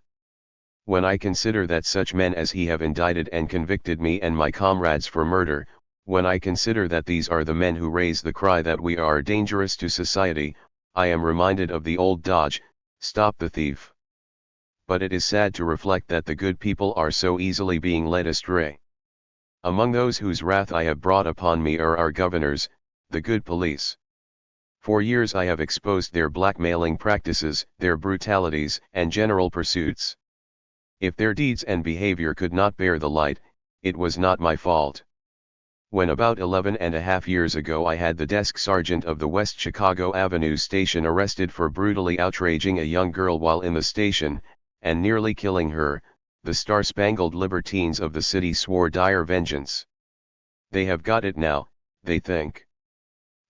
When I consider that such men as he have indicted and convicted me and my comrades for murder, when I consider that these are the men who raise the cry that we are dangerous to society, I am reminded of the old dodge, stop the thief. But it is sad to reflect that the good people are so easily being led astray. Among those whose wrath I have brought upon me are our governors, the good police. For years I have exposed their blackmailing practices, their brutalities, and general pursuits. If their deeds and behavior could not bear the light, it was not my fault. When about 11.5 years ago I had the desk sergeant of the West Chicago Avenue station arrested for brutally outraging a young girl while in the station, and nearly killing her, the star-spangled libertines of the city swore dire vengeance. They have got it now, they think.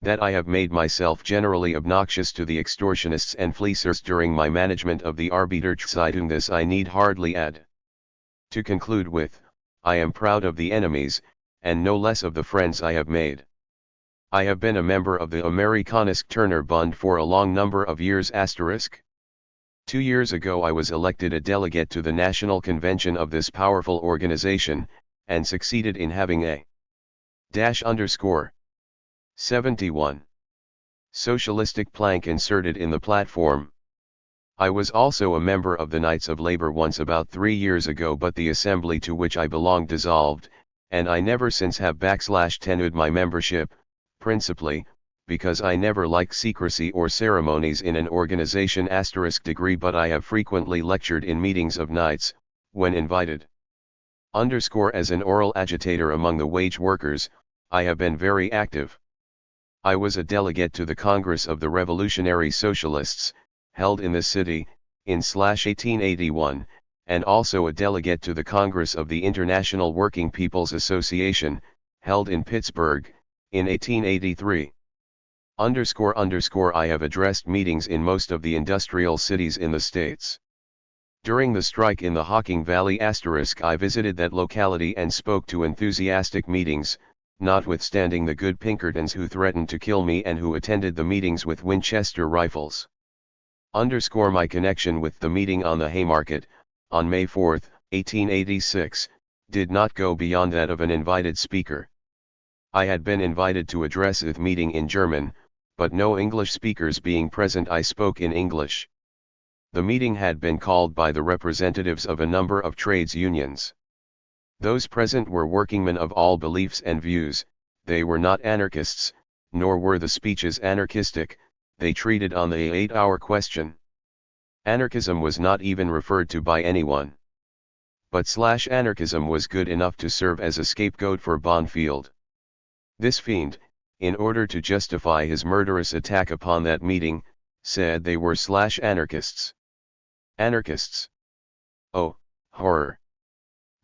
That I have made myself generally obnoxious to the extortionists and fleecers during my management of the Arbeiterzeitung, this I need hardly add. To conclude with, I am proud of the enemies, and no less of the friends I have made. I have been a member of the Amerikanische Turner Bund for a long number of years. 2 years ago I was elected a delegate to the national convention of this powerful organization, and succeeded in having a _71 socialistic plank inserted in the platform. I was also a member of the Knights of Labor once about 3 years ago, but the assembly to which I belonged dissolved, and I never since have _tenured my membership, principally, because I never liked secrecy or ceremonies in an organization *degree, but I have frequently lectured in meetings of Knights, when invited. As an oral agitator among the wage workers, I have been very active. I was a delegate to the Congress of the Revolutionary Socialists, held in this city, in /1881, and also a delegate to the Congress of the International Working People's Association, held in Pittsburgh, in 1883. I have addressed meetings in most of the industrial cities in the States. During the strike in the Hocking Valley *, I visited that locality and spoke to enthusiastic meetings, notwithstanding the good Pinkertons who threatened to kill me and who attended the meetings with Winchester rifles. My connection with the meeting on the Haymarket, on May 4, 1886, did not go beyond that of an invited speaker. I had been invited to address the meeting in German, but no English speakers being present, I spoke in English. The meeting had been called by the representatives of a number of trades unions. Those present were workingmen of all beliefs and views, they were not anarchists, nor were the speeches anarchistic, they treated on the 8-hour question. Anarchism was not even referred to by anyone. But anarchism was good enough to serve as a scapegoat for Bonfield. This fiend, in order to justify his murderous attack upon that meeting, said they were anarchists. Anarchists. Oh, horror.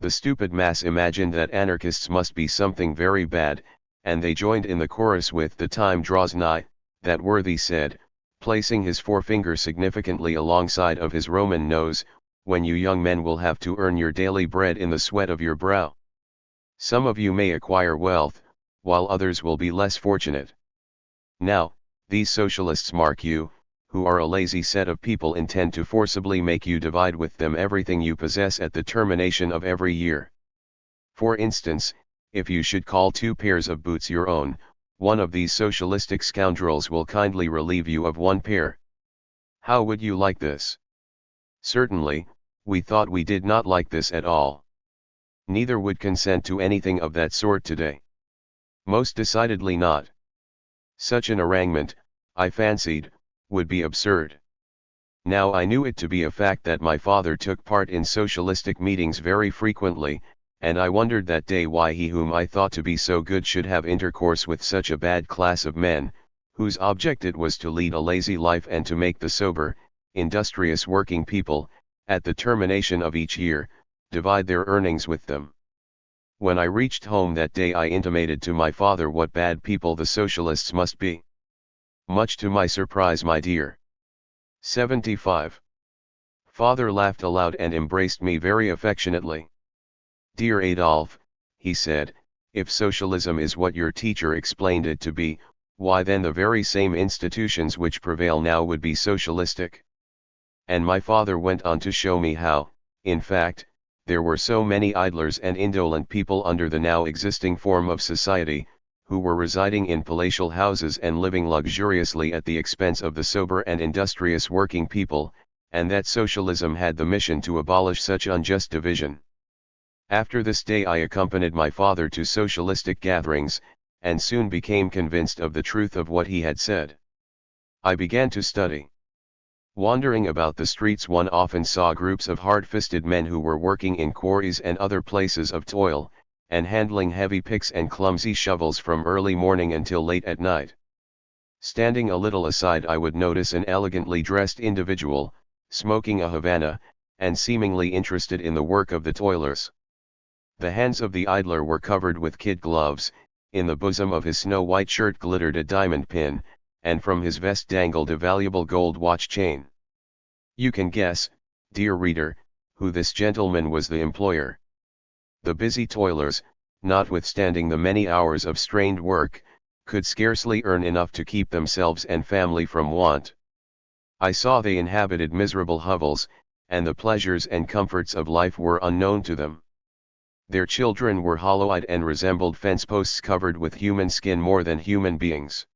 The stupid mass imagined that anarchists must be something very bad, and they joined in the chorus with "The time draws nigh," that worthy said, placing his forefinger significantly alongside of his Roman nose, "when you young men will have to earn your daily bread in the sweat of your brow. Some of you may acquire wealth, while others will be less fortunate." Now, these socialists, mark you, who are a lazy set of people, intend to forcibly make you divide with them everything you possess at the termination of every year. For instance, if you should call 2 pairs of boots your own, one of these socialistic scoundrels will kindly relieve you of 1 pair. How would you like this? Certainly, we thought we did not like this at all. Neither would consent to anything of that sort today. Most decidedly not. Such an arrangement, I fancied, would be absurd. Now I knew it to be a fact that my father took part in socialistic meetings very frequently, and I wondered that day why he whom I thought to be so good should have intercourse with such a bad class of men, whose object it was to lead a lazy life and to make the sober, industrious working people, at the termination of each year, divide their earnings with them. When I reached home that day I intimated to my father what bad people the socialists must be. Much to my surprise, my dear. 75. Father laughed aloud and embraced me very affectionately. Dear Adolphe, he said, if socialism is what your teacher explained it to be, why then the very same institutions which prevail now would be socialistic. And my father went on to show me how, in fact, there were so many idlers and indolent people under the now existing form of society, who were residing in palatial houses and living luxuriously at the expense of the sober and industrious working people, and that socialism had the mission to abolish such unjust division. After this day I accompanied my father to socialistic gatherings, and soon became convinced of the truth of what he had said. I began to study. Wandering about the streets one often saw groups of hard-fisted men who were working in quarries and other places of toil, and handling heavy picks and clumsy shovels from early morning until late at night. Standing a little aside I would notice an elegantly dressed individual, smoking a Havana, and seemingly interested in the work of the toilers. The hands of the idler were covered with kid gloves, in the bosom of his snow-white shirt glittered a diamond pin, and from his vest dangled a valuable gold watch chain. You can guess, dear reader, who this gentleman was, the employer. The busy toilers, notwithstanding the many hours of strained work, could scarcely earn enough to keep themselves and family from want. I saw they inhabited miserable hovels, and the pleasures and comforts of life were unknown to them. Their children were hollow-eyed and resembled fence posts covered with human skin more than human beings.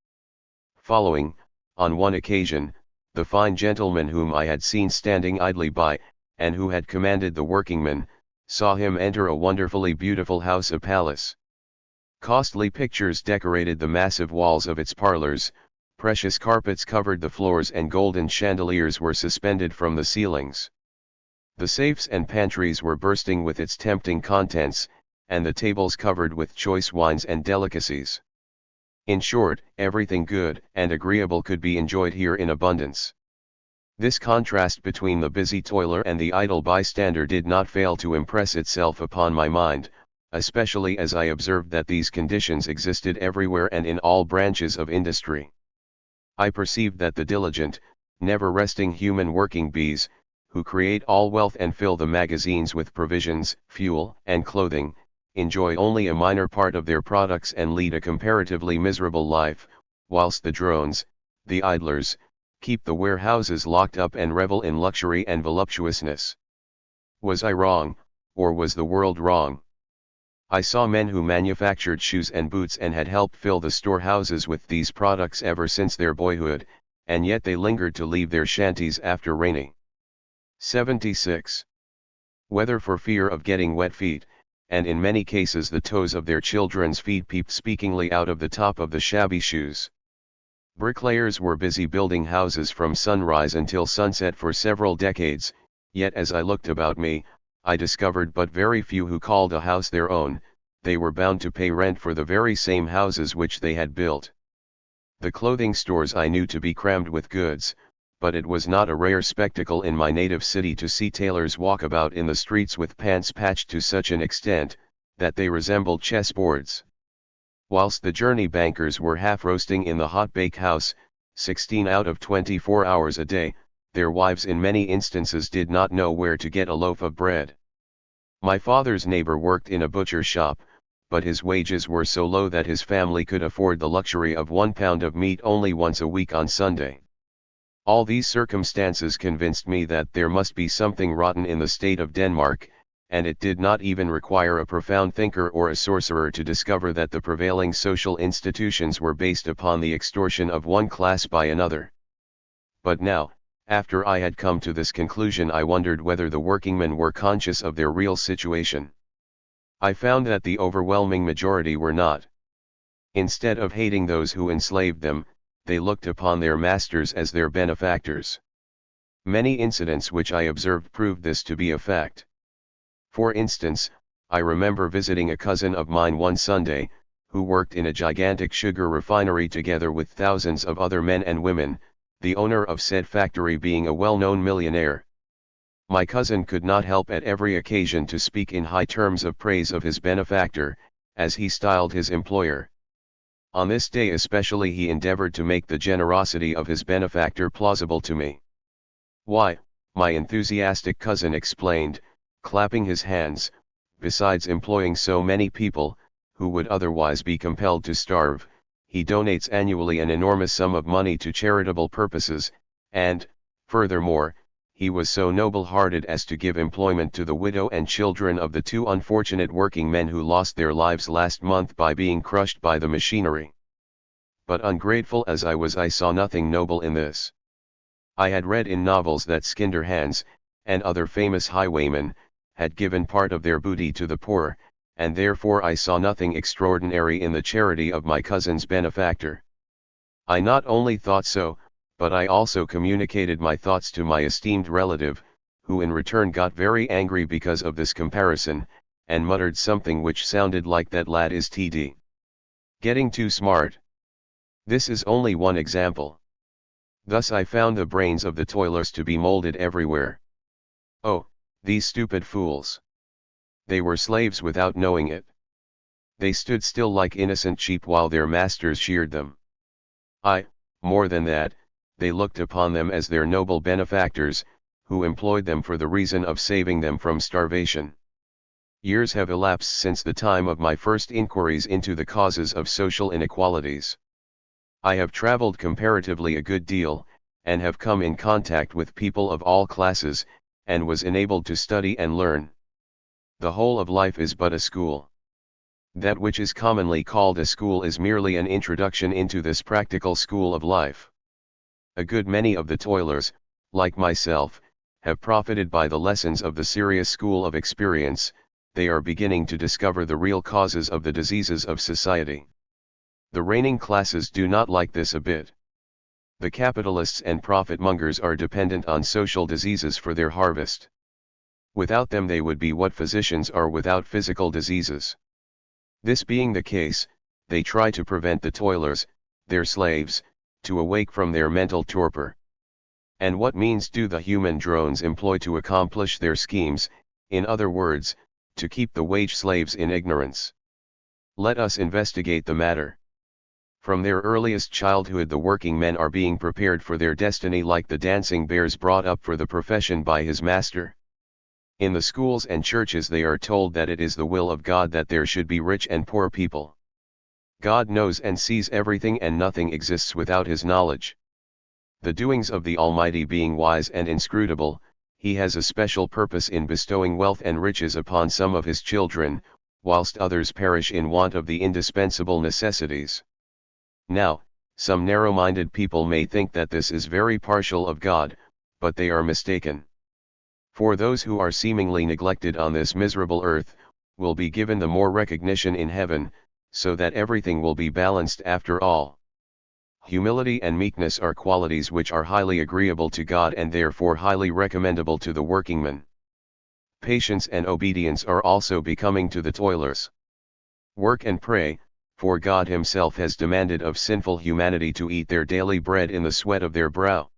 Following, on one occasion, the fine gentleman whom I had seen standing idly by, and who had commanded the workingmen, saw him enter a wonderfully beautiful house, a palace. Costly pictures decorated the massive walls of its parlors, precious carpets covered the floors, and golden chandeliers were suspended from the ceilings. The safes and pantries were bursting with its tempting contents, and the tables covered with choice wines and delicacies. In short, everything good and agreeable could be enjoyed here in abundance. This contrast between the busy toiler and the idle bystander did not fail to impress itself upon my mind, especially as I observed that these conditions existed everywhere and in all branches of industry. I perceived that the diligent, never-resting human working bees, who create all wealth and fill the magazines with provisions, fuel, and clothing, enjoy only a minor part of their products and lead a comparatively miserable life, whilst the drones, the idlers, keep the warehouses locked up and revel in luxury and voluptuousness. Was I wrong, or was the world wrong? I saw men who manufactured shoes and boots and had helped fill the storehouses with these products ever since their boyhood, and yet they lingered to leave their shanties after rainy. 76. Whether for fear of getting wet feet, and in many cases the toes of their children's feet peeped speakingly out of the top of the shabby shoes. Bricklayers were busy building houses from sunrise until sunset for several decades, yet as I looked about me, I discovered but very few who called a house their own. They were bound to pay rent for the very same houses which they had built. The clothing stores I knew to be crammed with goods, but it was not a rare spectacle in my native city to see tailors walk about in the streets with pants patched to such an extent, that they resembled chessboards. Whilst the journey bankers were half roasting in the hot bake-house, 16 out of 24 hours a day, their wives in many instances did not know where to get a loaf of bread. My father's neighbor worked in a butcher shop, but his wages were so low that his family could afford the luxury of 1 pound of meat only once a week on Sunday. All these circumstances convinced me that there must be something rotten in the state of Denmark, and it did not even require a profound thinker or a sorcerer to discover that the prevailing social institutions were based upon the extortion of one class by another. But now, after I had come to this conclusion, I wondered whether the workingmen were conscious of their real situation. I found that the overwhelming majority were not. Instead of hating those who enslaved them, they looked upon their masters as their benefactors. Many incidents which I observed proved this to be a fact. For instance, I remember visiting a cousin of mine one Sunday, who worked in a gigantic sugar refinery together with thousands of other men and women, the owner of said factory being a well-known millionaire. My cousin could not help at every occasion to speak in high terms of praise of his benefactor, as he styled his employer. On this day especially he endeavored to make the generosity of his benefactor plausible to me. "Why," my enthusiastic cousin explained, clapping his hands, "besides employing so many people, who would otherwise be compelled to starve, he donates annually an enormous sum of money to charitable purposes, and, furthermore, he was so noble-hearted as to give employment to the widow and children of the two unfortunate working men who lost their lives last month by being crushed by the machinery." But ungrateful as I was, I saw nothing noble in this. I had read in novels that Skinderhands, and other famous highwaymen, had given part of their booty to the poor, and therefore I saw nothing extraordinary in the charity of my cousin's benefactor. I not only thought so, but I also communicated my thoughts to my esteemed relative, who in return got very angry because of this comparison, and muttered something which sounded like "that lad is TD. getting too smart." This is only one example. Thus I found the brains of the toilers to be molded everywhere. Oh, these stupid fools! They were slaves without knowing it. They stood still like innocent sheep while their masters sheared them. More than that, they looked upon them as their noble benefactors, who employed them for the reason of saving them from starvation. Years have elapsed since the time of my first inquiries into the causes of social inequalities. I have traveled comparatively a good deal, and have come in contact with people of all classes, and was enabled to study and learn. The whole of life is but a school. That which is commonly called a school is merely an introduction into this practical school of life. A good many of the toilers, like myself, have profited by the lessons of the serious school of experience. They are beginning to discover the real causes of the diseases of society. The reigning classes do not like this a bit. The capitalists and profit-mongers are dependent on social diseases for their harvest. Without them they would be what physicians are without physical diseases. This being the case, they try to prevent the toilers, their slaves, to awake from their mental torpor. And what means do the human drones employ to accomplish their schemes, in other words, to keep the wage slaves in ignorance? Let us investigate the matter. From their earliest childhood the working men are being prepared for their destiny like the dancing bears brought up for the profession by his master. In the schools and churches they are told that it is the will of God that there should be rich and poor people. God knows and sees everything and nothing exists without his knowledge. The doings of the Almighty being wise and inscrutable, he has a special purpose in bestowing wealth and riches upon some of his children, whilst others perish in want of the indispensable necessities. Now, some narrow-minded people may think that this is very partial of God, but they are mistaken. For those who are seemingly neglected on this miserable earth, will be given the more recognition in heaven, so that everything will be balanced after all. Humility and meekness are qualities which are highly agreeable to God and therefore highly recommendable to the workingman. Patience and obedience are also becoming to the toilers. Work and pray, for God himself has demanded of sinful humanity to eat their daily bread in the sweat of their brow.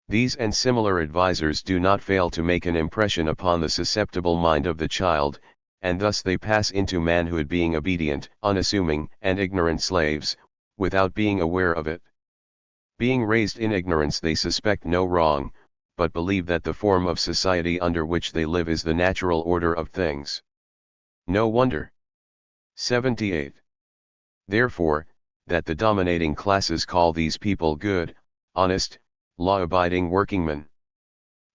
These and similar advisers do not fail to make an impression upon the susceptible mind of the child, and thus they pass into manhood being obedient, unassuming, and ignorant slaves, without being aware of it. Being raised in ignorance they suspect no wrong, but believe that the form of society under which they live is the natural order of things. No wonder. 78. Therefore, that the dominating classes call these people good, honest, law-abiding workingmen.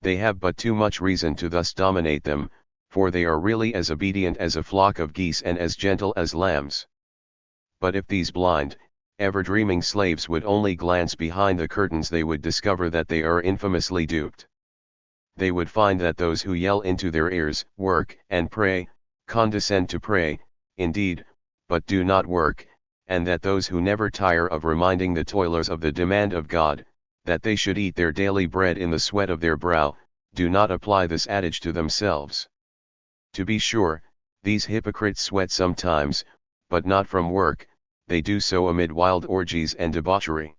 They have but too much reason to thus dominate them, for they are really as obedient as a flock of geese and as gentle as lambs. But if these blind, ever-dreaming slaves would only glance behind the curtains they would discover that they are infamously duped. They would find that those who yell into their ears, "Work and pray," condescend to pray, indeed, but do not work, and that those who never tire of reminding the toilers of the demand of God, that they should eat their daily bread in the sweat of their brow, do not apply this adage to themselves. To be sure, these hypocrites sweat sometimes, but not from work, they do so amid wild orgies and debauchery.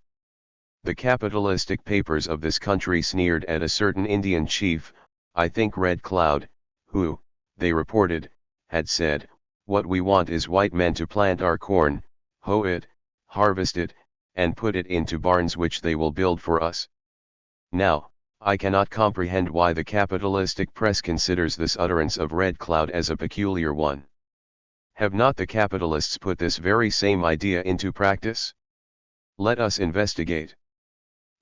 The capitalistic papers of this country sneered at a certain Indian chief, I think Red Cloud, who, they reported, had said, "What we want is white men to plant our corn, hoe it, harvest it, and put it into barns which they will build for us." Now, I cannot comprehend why the capitalistic press considers this utterance of Red Cloud as a peculiar one. Have not the capitalists put this very same idea into practice? Let us investigate.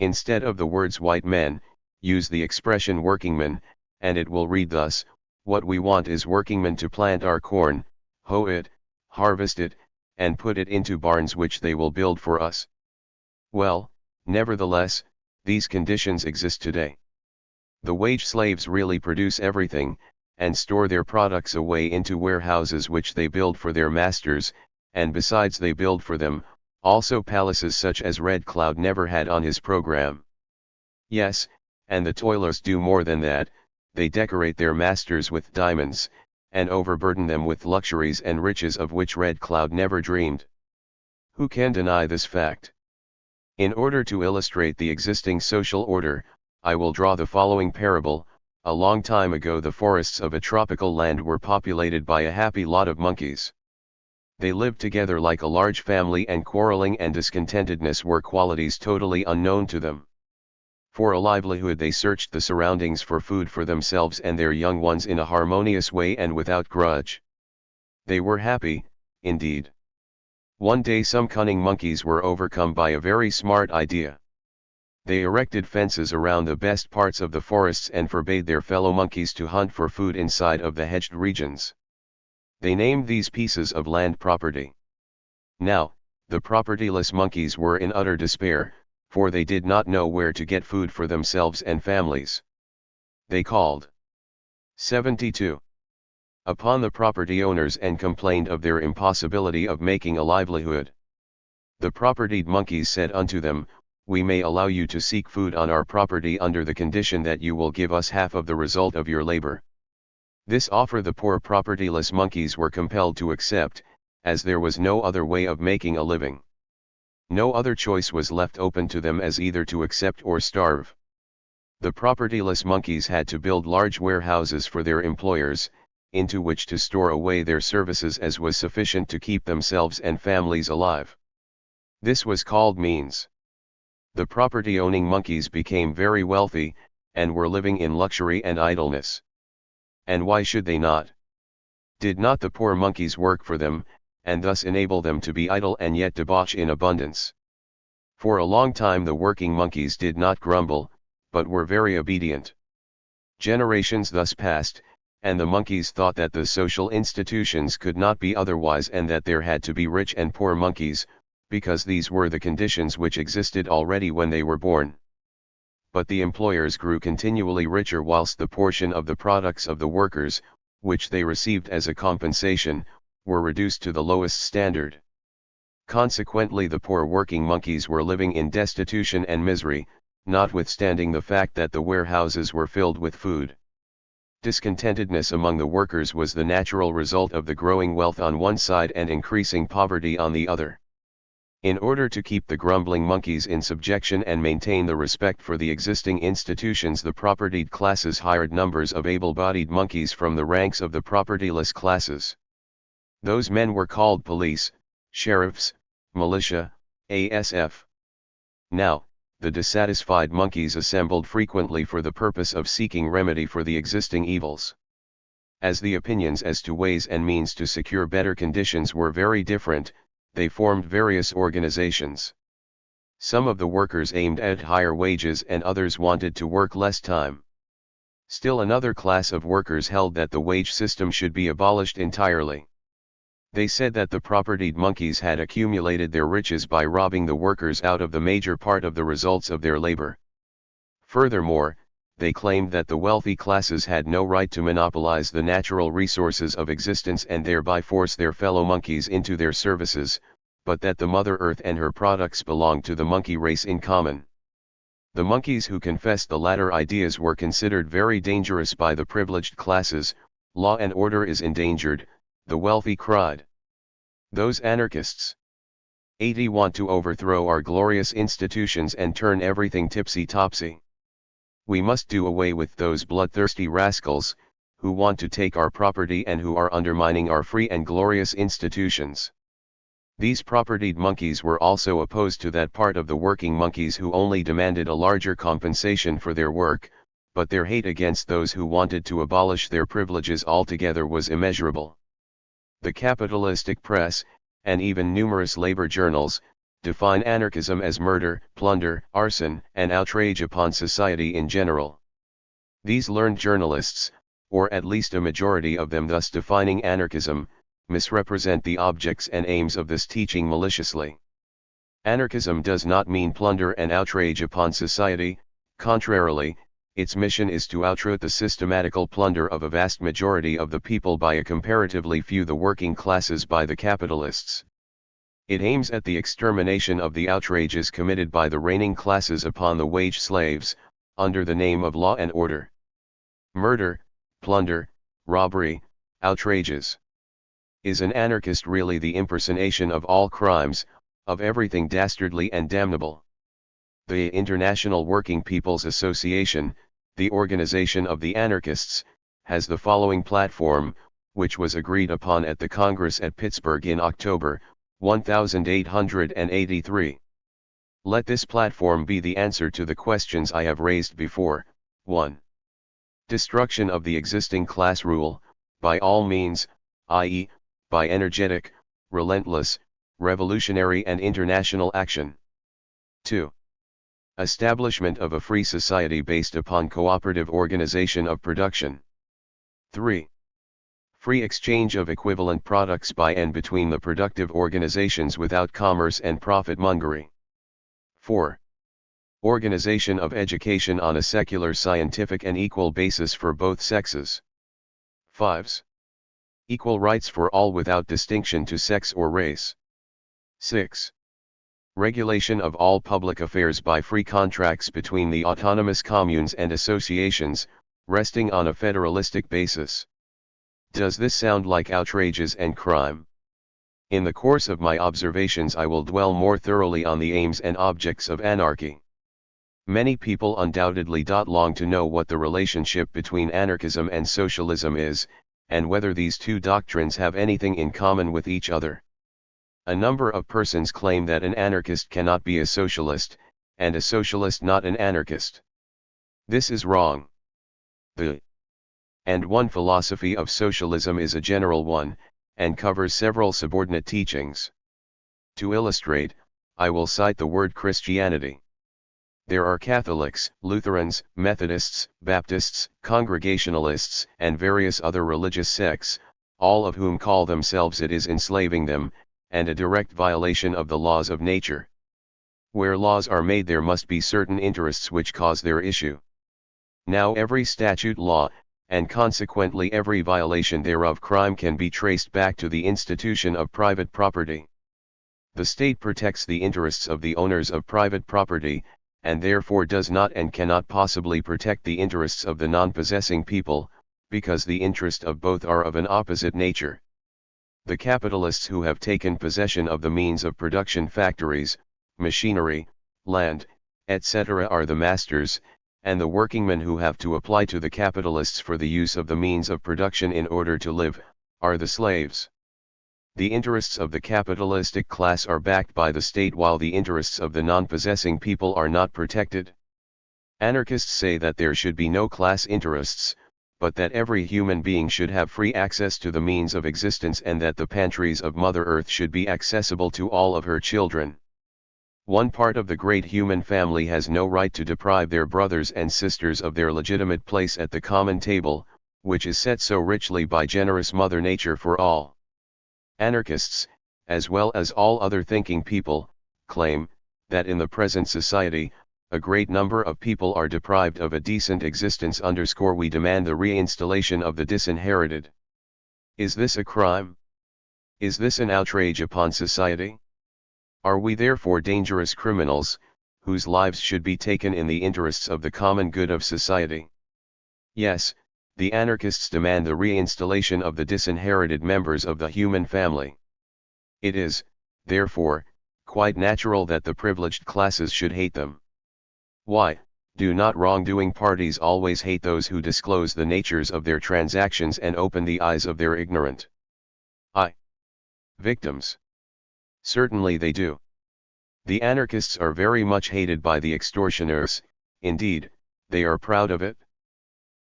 Instead of the words white men, use the expression workingmen, and it will read thus: what we want is workingmen to plant our corn, hoe it, harvest it, and put it into barns which they will build for us. Well, nevertheless, these conditions exist today. The wage slaves really produce everything, and store their products away into warehouses which they build for their masters, and besides they build for them, also palaces such as Red Cloud never had on his program. Yes, and the toilers do more than that, they decorate their masters with diamonds, and overburden them with luxuries and riches of which Red Cloud never dreamed. Who can deny this fact? In order to illustrate the existing social order, I will draw the following parable. A long time ago the forests of a tropical land were populated by a happy lot of monkeys. They lived together like a large family, and quarreling and discontentedness were qualities totally unknown to them. For a livelihood they searched the surroundings for food for themselves and their young ones in a harmonious way and without grudge. They were happy, indeed. One day some cunning monkeys were overcome by a very smart idea. They erected fences around the best parts of the forests and forbade their fellow monkeys to hunt for food inside of the hedged regions. They named these pieces of land property. Now, the propertyless monkeys were in utter despair, for they did not know where to get food for themselves and families. They called 72 upon the property owners and complained of their impossibility of making a livelihood. The propertied monkeys said unto them, "We may allow you to seek food on our property under the condition that you will give us half of the result of your labor." This offer the poor propertyless monkeys were compelled to accept, as there was no other way of making a living. No other choice was left open to them as either to accept or starve. The propertyless monkeys had to build large warehouses for their employers, into which to store away their services as was sufficient to keep themselves and families alive. This was called means. The property-owning monkeys became very wealthy, and were living in luxury and idleness. And why should they not? Did not the poor monkeys work for them, and thus enable them to be idle and yet debauch in abundance? For a long time the working monkeys did not grumble, but were very obedient. Generations thus passed, and the monkeys thought that the social institutions could not be otherwise and that there had to be rich and poor monkeys, because these were the conditions which existed already when they were born. But the employers grew continually richer whilst the portion of the products of the workers, which they received as a compensation, were reduced to the lowest standard. Consequently the poor working monkeys were living in destitution and misery, notwithstanding the fact that the warehouses were filled with food. Discontentedness among the workers was the natural result of the growing wealth on one side and increasing poverty on the other. In order to keep the grumbling monkeys in subjection and maintain the respect for the existing institutions, the propertied classes hired numbers of able-bodied monkeys from the ranks of the propertyless classes. Those men were called police, sheriffs, militia, ASF. Now, the dissatisfied monkeys assembled frequently for the purpose of seeking remedy for the existing evils. As the opinions as to ways and means to secure better conditions were very different, they formed various organizations. Some of the workers aimed at higher wages and others wanted to work less time. Still another class of workers held that the wage system should be abolished entirely. They said that the propertied monkeys had accumulated their riches by robbing the workers out of the major part of the results of their labor. Furthermore, they claimed that the wealthy classes had no right to monopolize the natural resources of existence and thereby force their fellow monkeys into their services, but that the Mother Earth and her products belong to the monkey race in common. The monkeys who confessed the latter ideas were considered very dangerous by the privileged classes. Law and order is endangered, the wealthy cried. Those anarchists 80 want to overthrow our glorious institutions and turn everything tipsy-topsy. We must do away with those bloodthirsty rascals, who want to take our property and who are undermining our free and glorious institutions. These propertied monkeys were also opposed to that part of the working monkeys who only demanded a larger compensation for their work, but their hate against those who wanted to abolish their privileges altogether was immeasurable. The capitalistic press, and even numerous labor journals, define anarchism as murder, plunder, arson, and outrage upon society in general. These learned journalists, or at least a majority of them thus defining anarchism, misrepresent the objects and aims of this teaching maliciously. Anarchism does not mean plunder and outrage upon society, contrarily, its mission is to outroot the systematical plunder of a vast majority of the people by a comparatively few the working classes by the capitalists. It aims at the extermination of the outrages committed by the reigning classes upon the wage slaves, under the name of law and order. Murder, plunder, robbery, outrages. Is an anarchist really the impersonation of all crimes, of everything dastardly and damnable? The International Working People's Association, the organization of the anarchists, has the following platform, which was agreed upon at the Congress at Pittsburgh in October, 1883. Let this platform be the answer to the questions I have raised before. 1. Destruction of the existing class rule, by all means, i.e., by energetic, relentless, revolutionary and international action. 2. Establishment of a free society based upon cooperative organization of production. 3. Free exchange of equivalent products by and between the productive organizations without commerce and profit-mongery. 4. Organization of education on a secular, scientific and equal basis for both sexes. 5. Equal rights for all without distinction to sex or race. 6. Regulation of all public affairs by free contracts between the autonomous communes and associations, resting on a federalistic basis. Does this sound like outrages and crime? In the course of my observations I will dwell more thoroughly on the aims and objects of anarchy. Many people undoubtedly long to know what the relationship between anarchism and socialism is, and whether these two doctrines have anything in common with each other. A number of persons claim that an anarchist cannot be a socialist, and a socialist not an anarchist. This is wrong. The and one philosophy of socialism is a general one, and covers several subordinate teachings. To illustrate, I will cite the word Christianity. There are Catholics, Lutherans, Methodists, Baptists, Congregationalists, and various other religious sects, all of whom call themselves it is enslaving them, and a direct violation of the laws of nature. Where laws are made there must be certain interests which cause their issue. Now every statute law, and consequently every violation thereof crime can be traced back to the institution of private property. The state protects the interests of the owners of private property, and therefore does not and cannot possibly protect the interests of the non-possessing people, because the interests of both are of an opposite nature. The capitalists who have taken possession of the means of production, factories, machinery, land, etc. are the masters, and the workingmen who have to apply to the capitalists for the use of the means of production in order to live, are the slaves. The interests of the capitalistic class are backed by the state while the interests of the non-possessing people are not protected. Anarchists say that there should be no class interests, but that every human being should have free access to the means of existence and that the pantries of Mother Earth should be accessible to all of her children. One part of the great human family has no right to deprive their brothers and sisters of their legitimate place at the common table, which is set so richly by generous Mother Nature for all. Anarchists, as well as all other thinking people, claim that in the present society, a great number of people are deprived of a decent existence. We demand the reinstallation of the disinherited. Is this a crime? Is this an outrage upon society? Are we therefore dangerous criminals, whose lives should be taken in the interests of the common good of society? Yes, the anarchists demand the reinstallation of the disinherited members of the human family. It is, therefore, quite natural that the privileged classes should hate them. Why, do not wrongdoing parties always hate those who disclose the natures of their transactions and open the eyes of their ignorant victims? Certainly they do. The anarchists are very much hated by the extortioners, indeed, they are proud of it.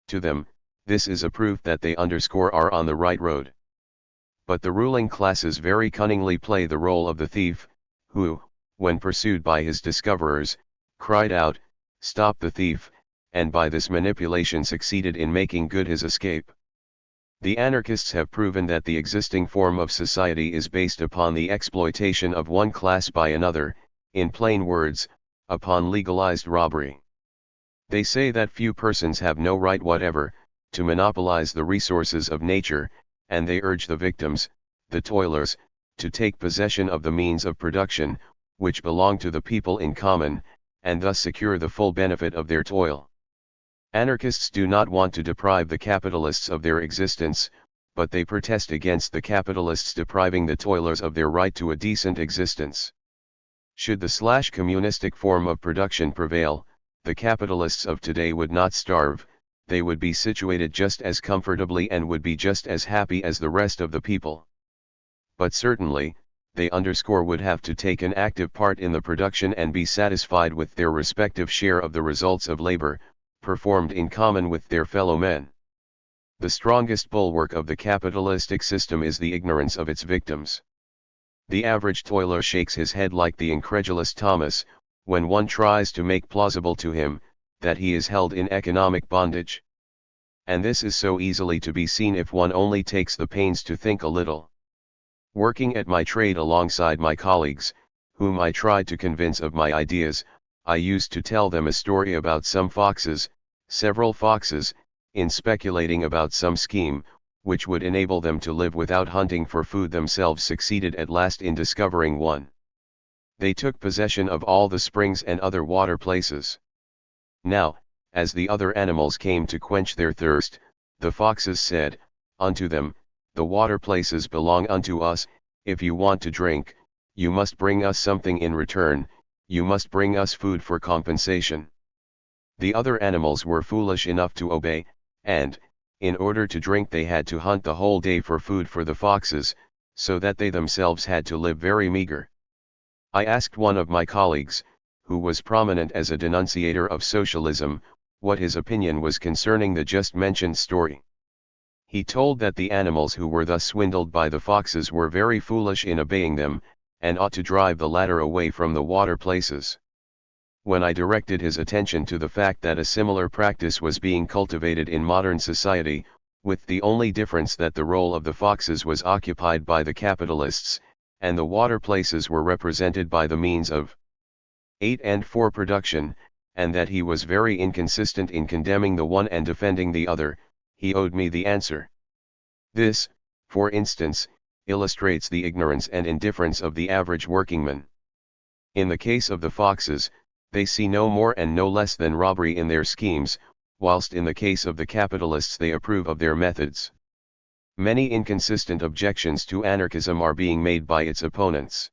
To them, this is a proof that they are on the right road. But the ruling classes very cunningly play the role of the thief, who, when pursued by his discoverers, cried out, "Stop the thief," and by this manipulation succeeded in making good his escape. The anarchists have proven that the existing form of society is based upon the exploitation of one class by another, in plain words, upon legalized robbery. They say that few persons have no right whatever to monopolize the resources of nature, and they urge the victims, the toilers, to take possession of the means of production, which belong to the people in common, and thus secure the full benefit of their toil. Anarchists do not want to deprive the capitalists of their existence, but they protest against the capitalists depriving the toilers of their right to a decent existence. Should the communistic form of production prevail, the capitalists of today would not starve, they would be situated just as comfortably and would be just as happy as the rest of the people. But certainly, they would have to take an active part in the production and be satisfied with their respective share of the results of labor, performed in common with their fellow men. The strongest bulwark of the capitalistic system is the ignorance of its victims. The average toiler shakes his head like the incredulous Thomas, when one tries to make plausible to him, that he is held in economic bondage. And this is so easily to be seen if one only takes the pains to think a little. Working at my trade alongside my colleagues, whom I tried to convince of my ideas, I used to tell them a story about some foxes, several foxes, in speculating about some scheme, which would enable them to live without hunting for food themselves, succeeded at last in discovering one. They took possession of all the springs and other water places. Now, as the other animals came to quench their thirst, the foxes said unto them, "The water places belong unto us, if you want to drink, you must bring us something in return, you must bring us food for compensation." The other animals were foolish enough to obey, and, in order to drink they had to hunt the whole day for food for the foxes, so that they themselves had to live very meager. I asked one of my colleagues, who was prominent as a denunciator of socialism, what his opinion was concerning the just mentioned story. He told that the animals who were thus swindled by the foxes were very foolish in obeying them, and ought to drive the latter away from the water places. When I directed his attention to the fact that a similar practice was being cultivated in modern society, with the only difference that the role of the foxes was occupied by the capitalists, and the water places were represented by the means of 8 and 4 production, and that he was very inconsistent in condemning the one and defending the other, he owed me the answer. This, for instance, illustrates the ignorance and indifference of the average workingman. In the case of the foxes, they see no more and no less than robbery in their schemes, whilst in the case of the capitalists they approve of their methods. Many inconsistent objections to anarchism are being made by its opponents.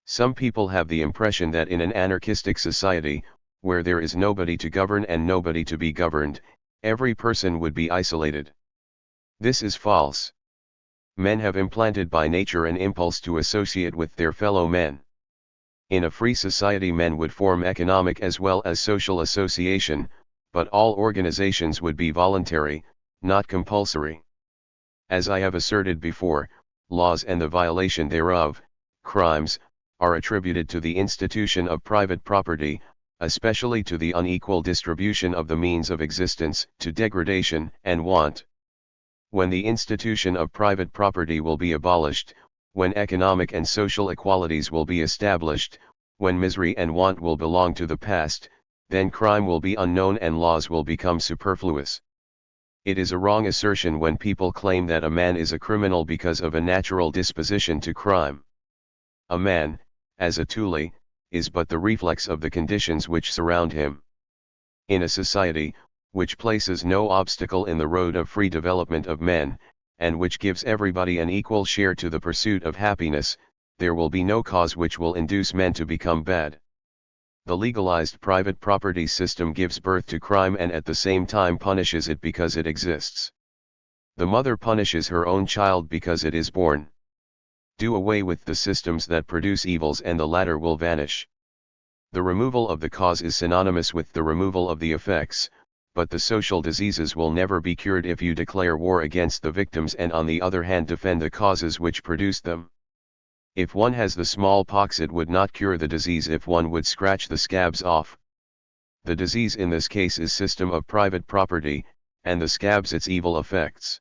Some people have the impression that in an anarchistic society, where there is nobody to govern and nobody to be governed, every person would be isolated. This is false. Men have implanted by nature an impulse to associate with their fellow men. In a free society men would form economic as well as social association, but all organizations would be voluntary, not compulsory. As I have asserted before, laws and the violation thereof, crimes, are attributed to the institution of private property, especially to the unequal distribution of the means of existence, to degradation and want. When the institution of private property will be abolished, when economic and social equalities will be established, when misery and want will belong to the past, then crime will be unknown and laws will become superfluous. It is a wrong assertion when people claim that a man is a criminal because of a natural disposition to crime. A man, as a tule, is but the reflex of the conditions which surround him. In a society, which places no obstacle in the road of free development of men, and which gives everybody an equal share to the pursuit of happiness, there will be no cause which will induce men to become bad. The legalized private property system gives birth to crime and at the same time punishes it because it exists. The mother punishes her own child because it is born. Do away with the systems that produce evils and the latter will vanish. The removal of the cause is synonymous with the removal of the effects, but the social diseases will never be cured if you declare war against the victims and on the other hand defend the causes which produced them. If one has the smallpox, it would not cure the disease if one would scratch the scabs off. The disease in this case is system of private property, and the scabs its evil effects.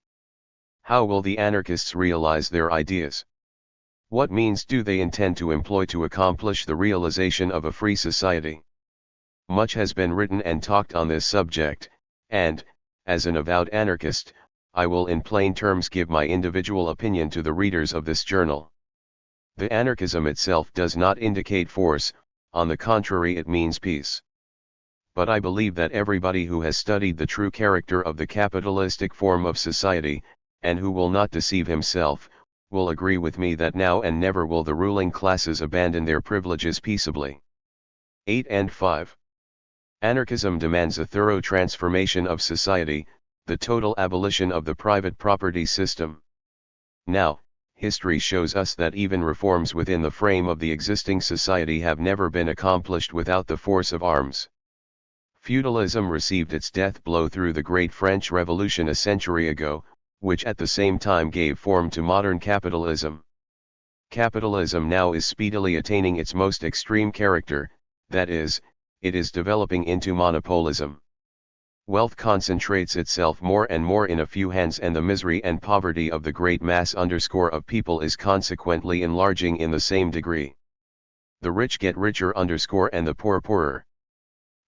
How will the anarchists realize their ideas? What means do they intend to employ to accomplish the realization of a free society? Much has been written and talked on this subject, and, as an avowed anarchist, I will in plain terms give my individual opinion to the readers of this journal. The anarchism itself does not indicate force, on the contrary it means peace. But I believe that everybody who has studied the true character of the capitalistic form of society, and who will not deceive himself, will agree with me that now and never will the ruling classes abandon their privileges peaceably. 8 and 5. Anarchism demands a thorough transformation of society, the total abolition of the private property system. Now, history shows us that even reforms within the frame of the existing society have never been accomplished without the force of arms. Feudalism received its death blow through the Great French Revolution a century ago, which at the same time gave form to modern capitalism. Capitalism now is speedily attaining its most extreme character, that is, it is developing into monopolism. Wealth concentrates itself more and more in a few hands and the misery and poverty of the great mass of people is consequently enlarging in the same degree. The rich get richer and the poor poorer.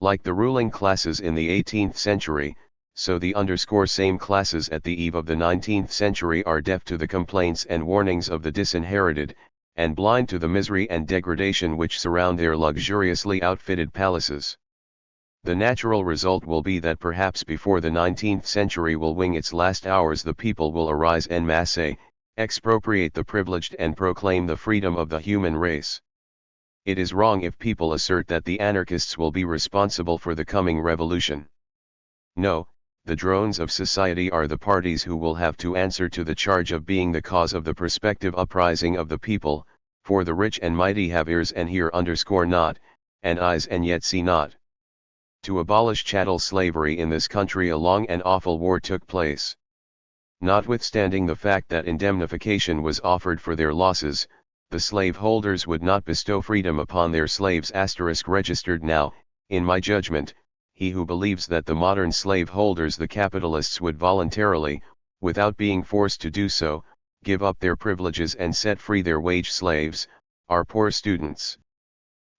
Like the ruling classes in the 18th century, so the same classes at the eve of the 19th century are deaf to the complaints and warnings of the disinherited, and blind to the misery and degradation which surround their luxuriously outfitted palaces. The natural result will be that perhaps before the 19th century will wing its last hours the people will arise en masse, expropriate the privileged and proclaim the freedom of the human race. It is wrong if people assert that the anarchists will be responsible for the coming revolution. No, the drones of society are the parties who will have to answer to the charge of being the cause of the prospective uprising of the people, for the rich and mighty have ears and hear not, and eyes and yet see not. To abolish chattel slavery in this country a long and awful war took place. Notwithstanding the fact that indemnification was offered for their losses, the slaveholders would not bestow freedom upon their slaves registered now, in my judgment. He who believes that the modern slaveholders the capitalists would voluntarily, without being forced to do so, give up their privileges and set free their wage slaves, are poor students.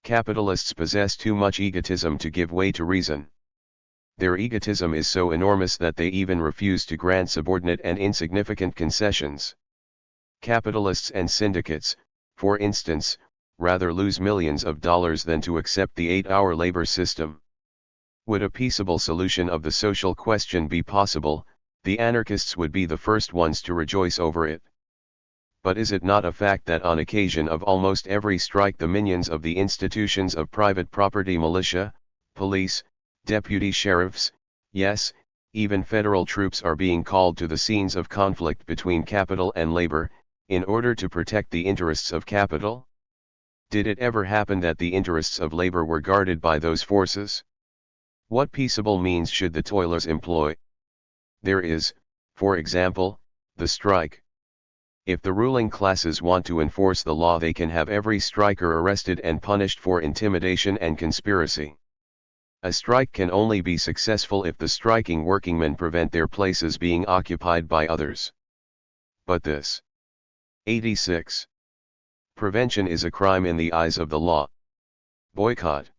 Capitalists possess too much egotism to give way to reason. Their egotism is so enormous that they even refuse to grant subordinate and insignificant concessions. Capitalists and syndicates, for instance, rather lose millions of dollars than to accept the 8-hour labor system. Would a peaceable solution of the social question be possible, the anarchists would be the first ones to rejoice over it. But is it not a fact that on occasion of almost every strike the minions of the institutions of private property, militia, police, deputy sheriffs, yes, even federal troops are being called to the scenes of conflict between capital and labor, in order to protect the interests of capital? Did it ever happen that the interests of labor were guarded by those forces? What peaceable means should the toilers employ? There is, for example, the strike. If the ruling classes want to enforce the law, they can have every striker arrested and punished for intimidation and conspiracy. A strike can only be successful if the striking workingmen prevent their places being occupied by others. But this. 86. Prevention is a crime in the eyes of the law. Boycott.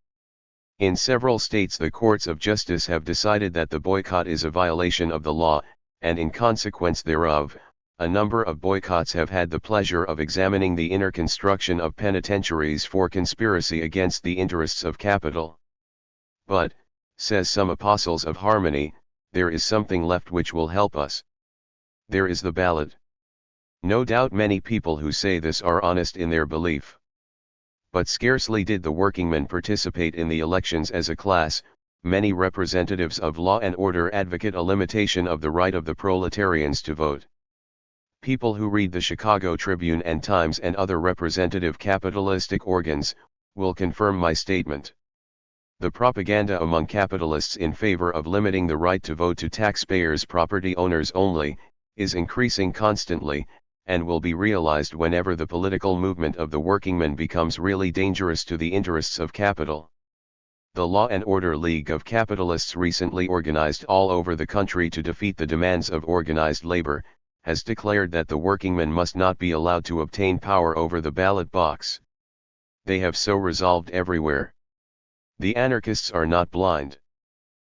In several states the courts of justice have decided that the boycott is a violation of the law, and in consequence thereof, a number of boycotts have had the pleasure of examining the inner construction of penitentiaries for conspiracy against the interests of capital. But, says some apostles of harmony, there is something left which will help us. There is the ballot. No doubt many people who say this are honest in their belief. But scarcely did the workingmen participate in the elections as a class, many representatives of law and order advocate a limitation of the right of the proletarians to vote. People who read the Chicago Tribune and Times and other representative capitalistic organs, will confirm my statement. The propaganda among capitalists in favor of limiting the right to vote to taxpayers' property owners only, is increasing constantly, and will be realized whenever the political movement of the workingmen becomes really dangerous to the interests of capital. The Law and Order League of Capitalists, recently organized all over the country to defeat the demands of organized labor, has declared that the workingmen must not be allowed to obtain power over the ballot box. They have so resolved everywhere. The anarchists are not blind.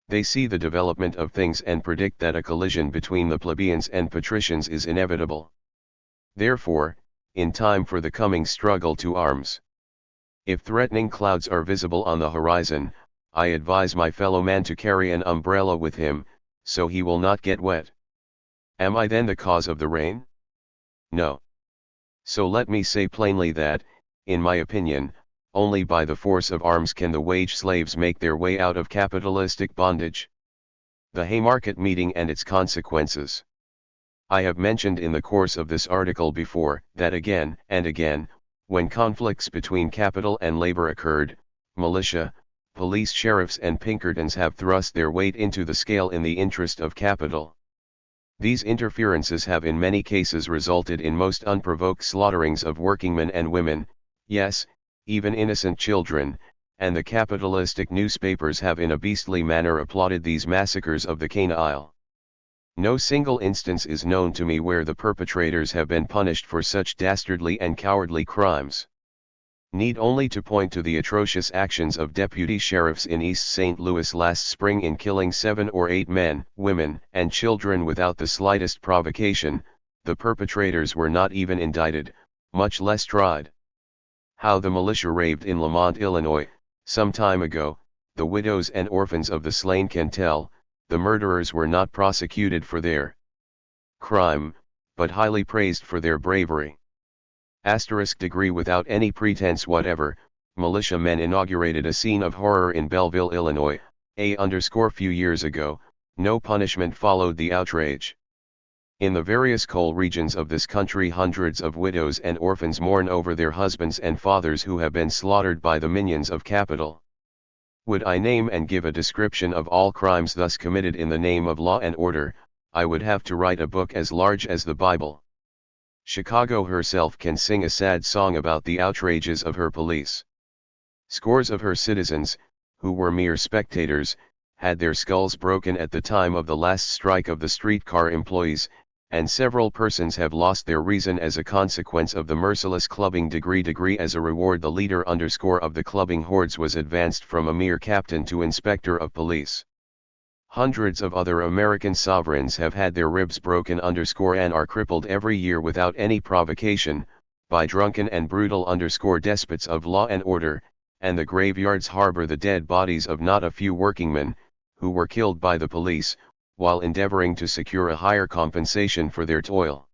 They see the development of things and predict that a collision between the plebeians and patricians is inevitable. Therefore, in time for the coming struggle to arms, if threatening clouds are visible on the horizon, I advise my fellow man to carry an umbrella with him, so he will not get wet. Am I then the cause of the rain? No. So let me say plainly that, in my opinion, only by the force of arms can the wage slaves make their way out of capitalistic bondage. The Haymarket meeting and its consequences. I have mentioned in the course of this article before, that again and again, when conflicts between capital and labor occurred, militia, police, sheriffs and Pinkertons have thrust their weight into the scale in the interest of capital. These interferences have in many cases resulted in most unprovoked slaughterings of workingmen and women, yes, even innocent children, and the capitalistic newspapers have in a beastly manner applauded these massacres of the canine. No single instance is known to me where the perpetrators have been punished for such dastardly and cowardly crimes. Need only to point to the atrocious actions of deputy sheriffs in East St. Louis last spring in killing 7 or 8 men, women, and children without the slightest provocation. The perpetrators were not even indicted, much less tried. How the militia raved in Lamont, Illinois, some time ago, the widows and orphans of the slain can tell. The murderers were not prosecuted for their crime, but highly praised for their bravery. Degree without any pretense whatever, militia men inaugurated a scene of horror in Belleville, Illinois, few years ago. No punishment followed the outrage. In the various coal regions of this country, hundreds of widows and orphans mourn over their husbands and fathers who have been slaughtered by the minions of capital. Would I name and give a description of all crimes thus committed in the name of law and order, I would have to write a book as large as the Bible. Chicago herself can sing a sad song about the outrages of her police. Scores of her citizens, who were mere spectators, had their skulls broken at the time of the last strike of the streetcar employees, and several persons have lost their reason as a consequence of the merciless clubbing. As a reward, the leader of the clubbing hordes was advanced from a mere captain to inspector of police. Hundreds of other American sovereigns have had their ribs broken and are crippled every year without any provocation, by drunken and brutal despots of law and order, and the graveyards harbor the dead bodies of not a few workingmen, who were killed by the police, while endeavoring to secure a higher compensation for their toil.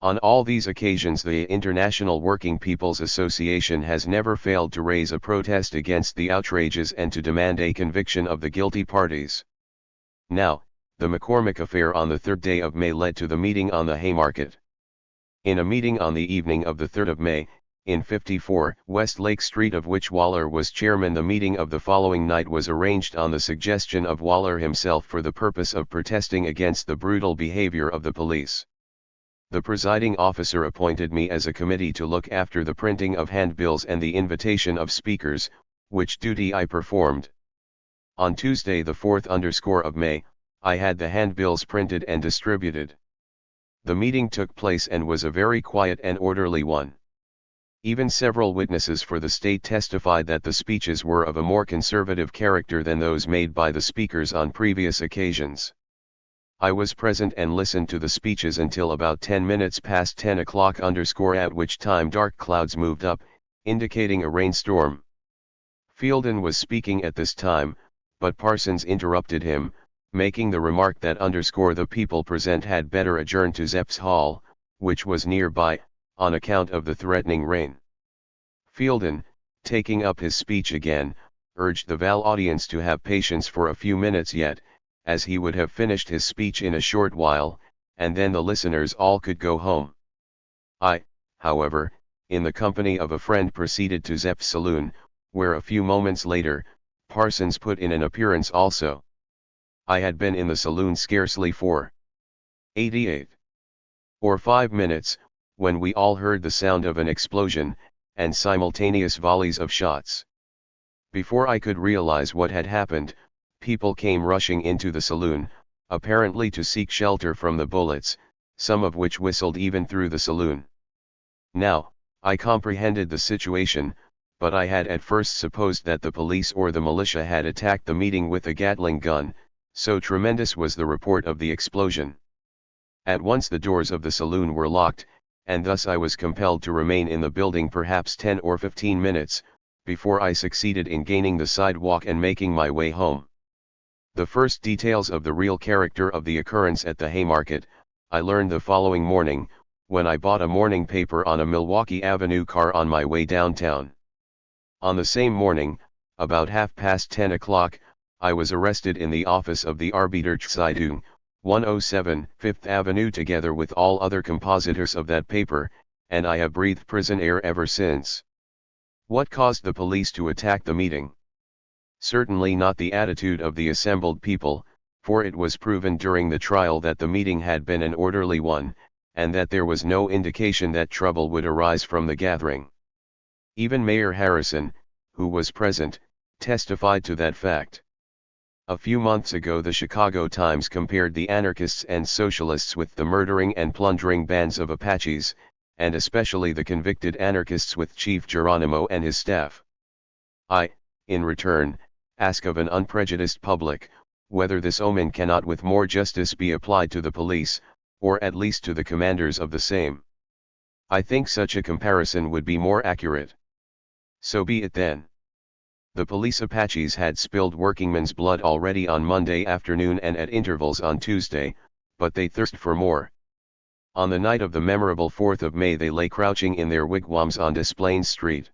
On all these occasions the International Working People's Association has never failed to raise a protest against the outrages and to demand a conviction of the guilty parties. Now, the McCormick affair on the 3rd day of May led to the meeting on the Haymarket. In a meeting on the evening of the 3rd of May, in 54 West Lake Street, of which Waller was chairman, the meeting of the following night was arranged on the suggestion of Waller himself for the purpose of protesting against the brutal behavior of the police. The presiding officer appointed me as a committee to look after the printing of handbills and the invitation of speakers, which duty I performed. On Tuesday the 4th of May, I had the handbills printed and distributed. The meeting took place and was a very quiet and orderly one. Even several witnesses for the state testified that the speeches were of a more conservative character than those made by the speakers on previous occasions. I was present and listened to the speeches until about 10 minutes past 10 o'clock _ at which time dark clouds moved up, indicating a rainstorm. Fielden was speaking at this time, but Parsons interrupted him, making the remark that _ the people present had better adjourn to Zepp's Hall, which was nearby, on account of the threatening rain. Fielden, taking up his speech again, urged the Val audience to have patience for a few minutes yet, as he would have finished his speech in a short while, and then the listeners all could go home. I, however, in the company of a friend proceeded to Zepp's saloon, where a few moments later, Parsons put in an appearance also. I had been in the saloon scarcely 4:88 or 5 minutes, when we all heard the sound of an explosion, and simultaneous volleys of shots. Before I could realize what had happened, people came rushing into the saloon, apparently to seek shelter from the bullets, some of which whistled even through the saloon. Now, I comprehended the situation, but I had at first supposed that the police or the militia had attacked the meeting with a Gatling gun, so tremendous was the report of the explosion. At once the doors of the saloon were locked, and thus I was compelled to remain in the building perhaps 10 or 15 minutes, before I succeeded in gaining the sidewalk and making my way home. The first details of the real character of the occurrence at the Haymarket, I learned the following morning, when I bought a morning paper on a Milwaukee Avenue car on my way downtown. On the same morning, about 10:30 o'clock, I was arrested in the office of the Arbeiterzeitung, 107 Fifth Avenue together with all other compositors of that paper, and I have breathed prison air ever since. What caused the police to attack the meeting? Certainly not the attitude of the assembled people, for it was proven during the trial that the meeting had been an orderly one, and that there was no indication that trouble would arise from the gathering. Even Mayor Harrison, who was present, testified to that fact. A few months ago the Chicago Times compared the anarchists and socialists with the murdering and plundering bands of Apaches, and especially the convicted anarchists with Chief Geronimo and his staff. I, in return, ask of an unprejudiced public, whether this omen cannot with more justice be applied to the police, or at least to the commanders of the same. I think such a comparison would be more accurate. So be it then. The police Apaches had spilled workingmen's blood already on Monday afternoon and at intervals on Tuesday, but they thirst for more. On the night of the memorable 4th of May they lay crouching in their wigwams on Desplaines Street.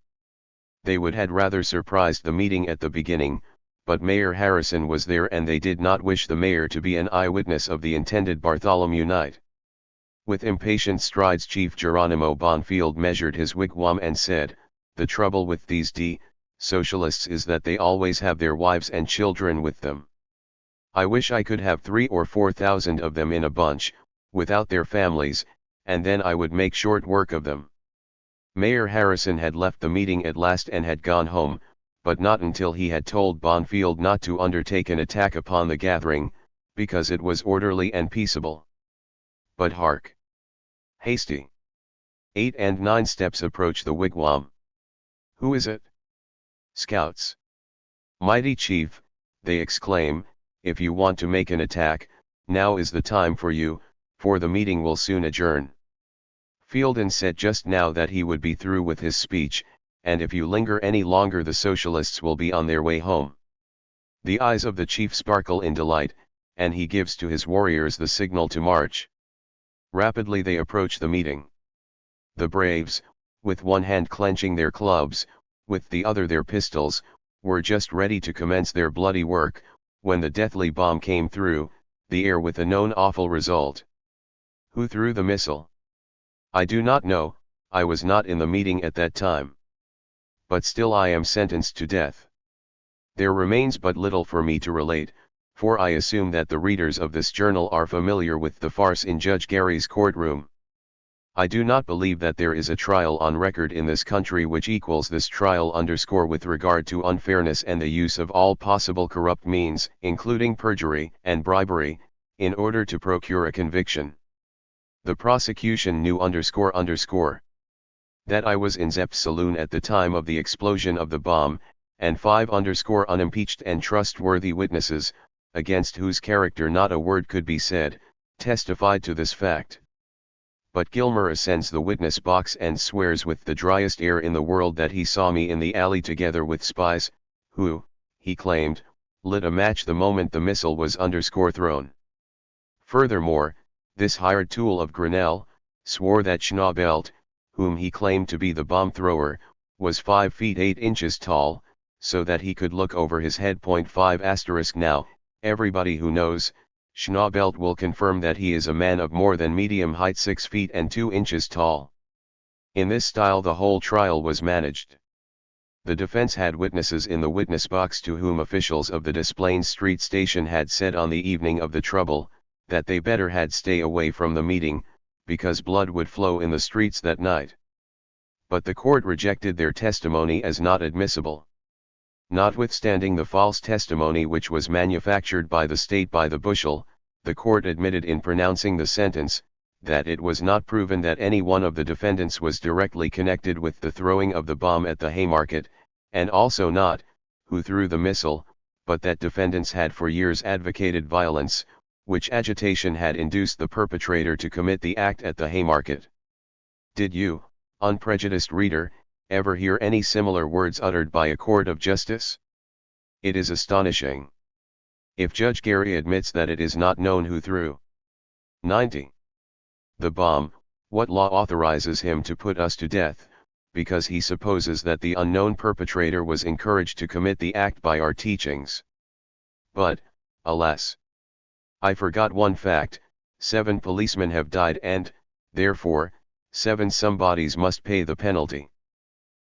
They would had rather surprised the meeting at the beginning, but Mayor Harrison was there and they did not wish the mayor to be an eyewitness of the intended Bartholomew night. With impatient strides Chief Geronimo Bonfield measured his wigwam and said, "The trouble with these socialists is that they always have their wives and children with them. I wish I could have 3,000 or 4,000 of them in a bunch, without their families, and then I would make short work of them." Mayor Harrison had left the meeting at last and had gone home, but not until he had told Bonfield not to undertake an attack upon the gathering, because it was orderly and peaceable. But hark! Hasty! 8 and 9 steps approach the wigwam. Who is it? Scouts. "Mighty chief," they exclaim, "if you want to make an attack, now is the time for you, for the meeting will soon adjourn." Fielden said just now that he would be through with his speech, and if you linger any longer the socialists will be on their way home. The eyes of the chief sparkle in delight, and he gives to his warriors the signal to march. Rapidly they approach the meeting. The braves, with one hand clenching their clubs, with the other their pistols, were just ready to commence their bloody work, when the deathly bomb came through the air with a known awful result. Who threw the missile? I do not know, I was not in the meeting at that time. But still I am sentenced to death. There remains but little for me to relate, for I assume that the readers of this journal are familiar with the farce in Judge Gary's courtroom. I do not believe that there is a trial on record in this country which equals this trial _ with regard to unfairness and the use of all possible corrupt means, including perjury and bribery, in order to procure a conviction. The prosecution knew _ that I was in Zepp's saloon at the time of the explosion of the bomb, and 5 _ unimpeached and trustworthy witnesses, against whose character not a word could be said, testified to this fact. But Gilmer ascends the witness box and swears with the driest air in the world that he saw me in the alley together with spies, who, he claimed, lit a match the moment the missile was thrown. Furthermore, this hired tool of Grinnell, swore that Schnaubelt, whom he claimed to be the bomb thrower, was 5 feet 8 inches tall, so that he could look over his head. 5*. Now, everybody who knows Schnaubelt will confirm that he is a man of more than medium height, 6 feet and 2 inches tall. In this style the whole trial was managed. The defense had witnesses in the witness box to whom officials of the Des Plaines Street station had said on the evening of the trouble, that they better had stay away from the meeting, because blood would flow in the streets that night. But the court rejected their testimony as not admissible. Notwithstanding the false testimony which was manufactured by the state by the bushel, the court admitted in pronouncing the sentence, that it was not proven that any one of the defendants was directly connected with the throwing of the bomb at the Haymarket, and also not, who threw the missile, but that defendants had for years advocated violence, which agitation had induced the perpetrator to commit the act at the Haymarket. Did you, unprejudiced reader, ever hear any similar words uttered by a court of justice? It is astonishing. If Judge Gary admits that it is not known who threw 90. the bomb, what law authorizes him to put us to death, because he supposes that the unknown perpetrator was encouraged to commit the act by our teachings? But, alas! I forgot one fact: 7 policemen have died and, therefore, 7 somebodies must pay the penalty.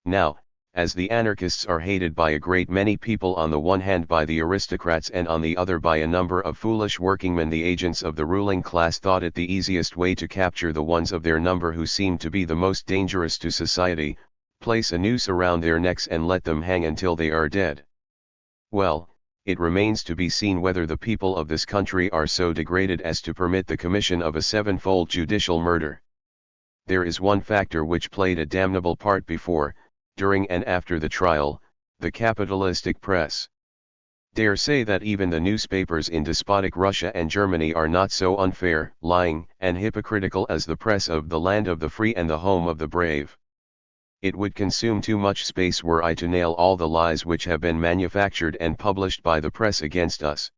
Now, as the anarchists are hated by a great many people, on the one hand by the aristocrats and on the other by a number of foolish workingmen, the agents of the ruling class thought it the easiest way to capture the ones of their number who seemed to be the most dangerous to society, place a noose around their necks and let them hang until they are dead. Well, it remains to be seen whether the people of this country are so degraded as to permit the commission of a 7-fold judicial murder. There is one factor which played a damnable part before, during and after the trial: the capitalistic press. Dare say that even the newspapers in despotic Russia and Germany are not so unfair, lying, and hypocritical as the press of the land of the free and the home of the brave. It would consume too much space were I to nail all the lies which have been manufactured and published by the press against us.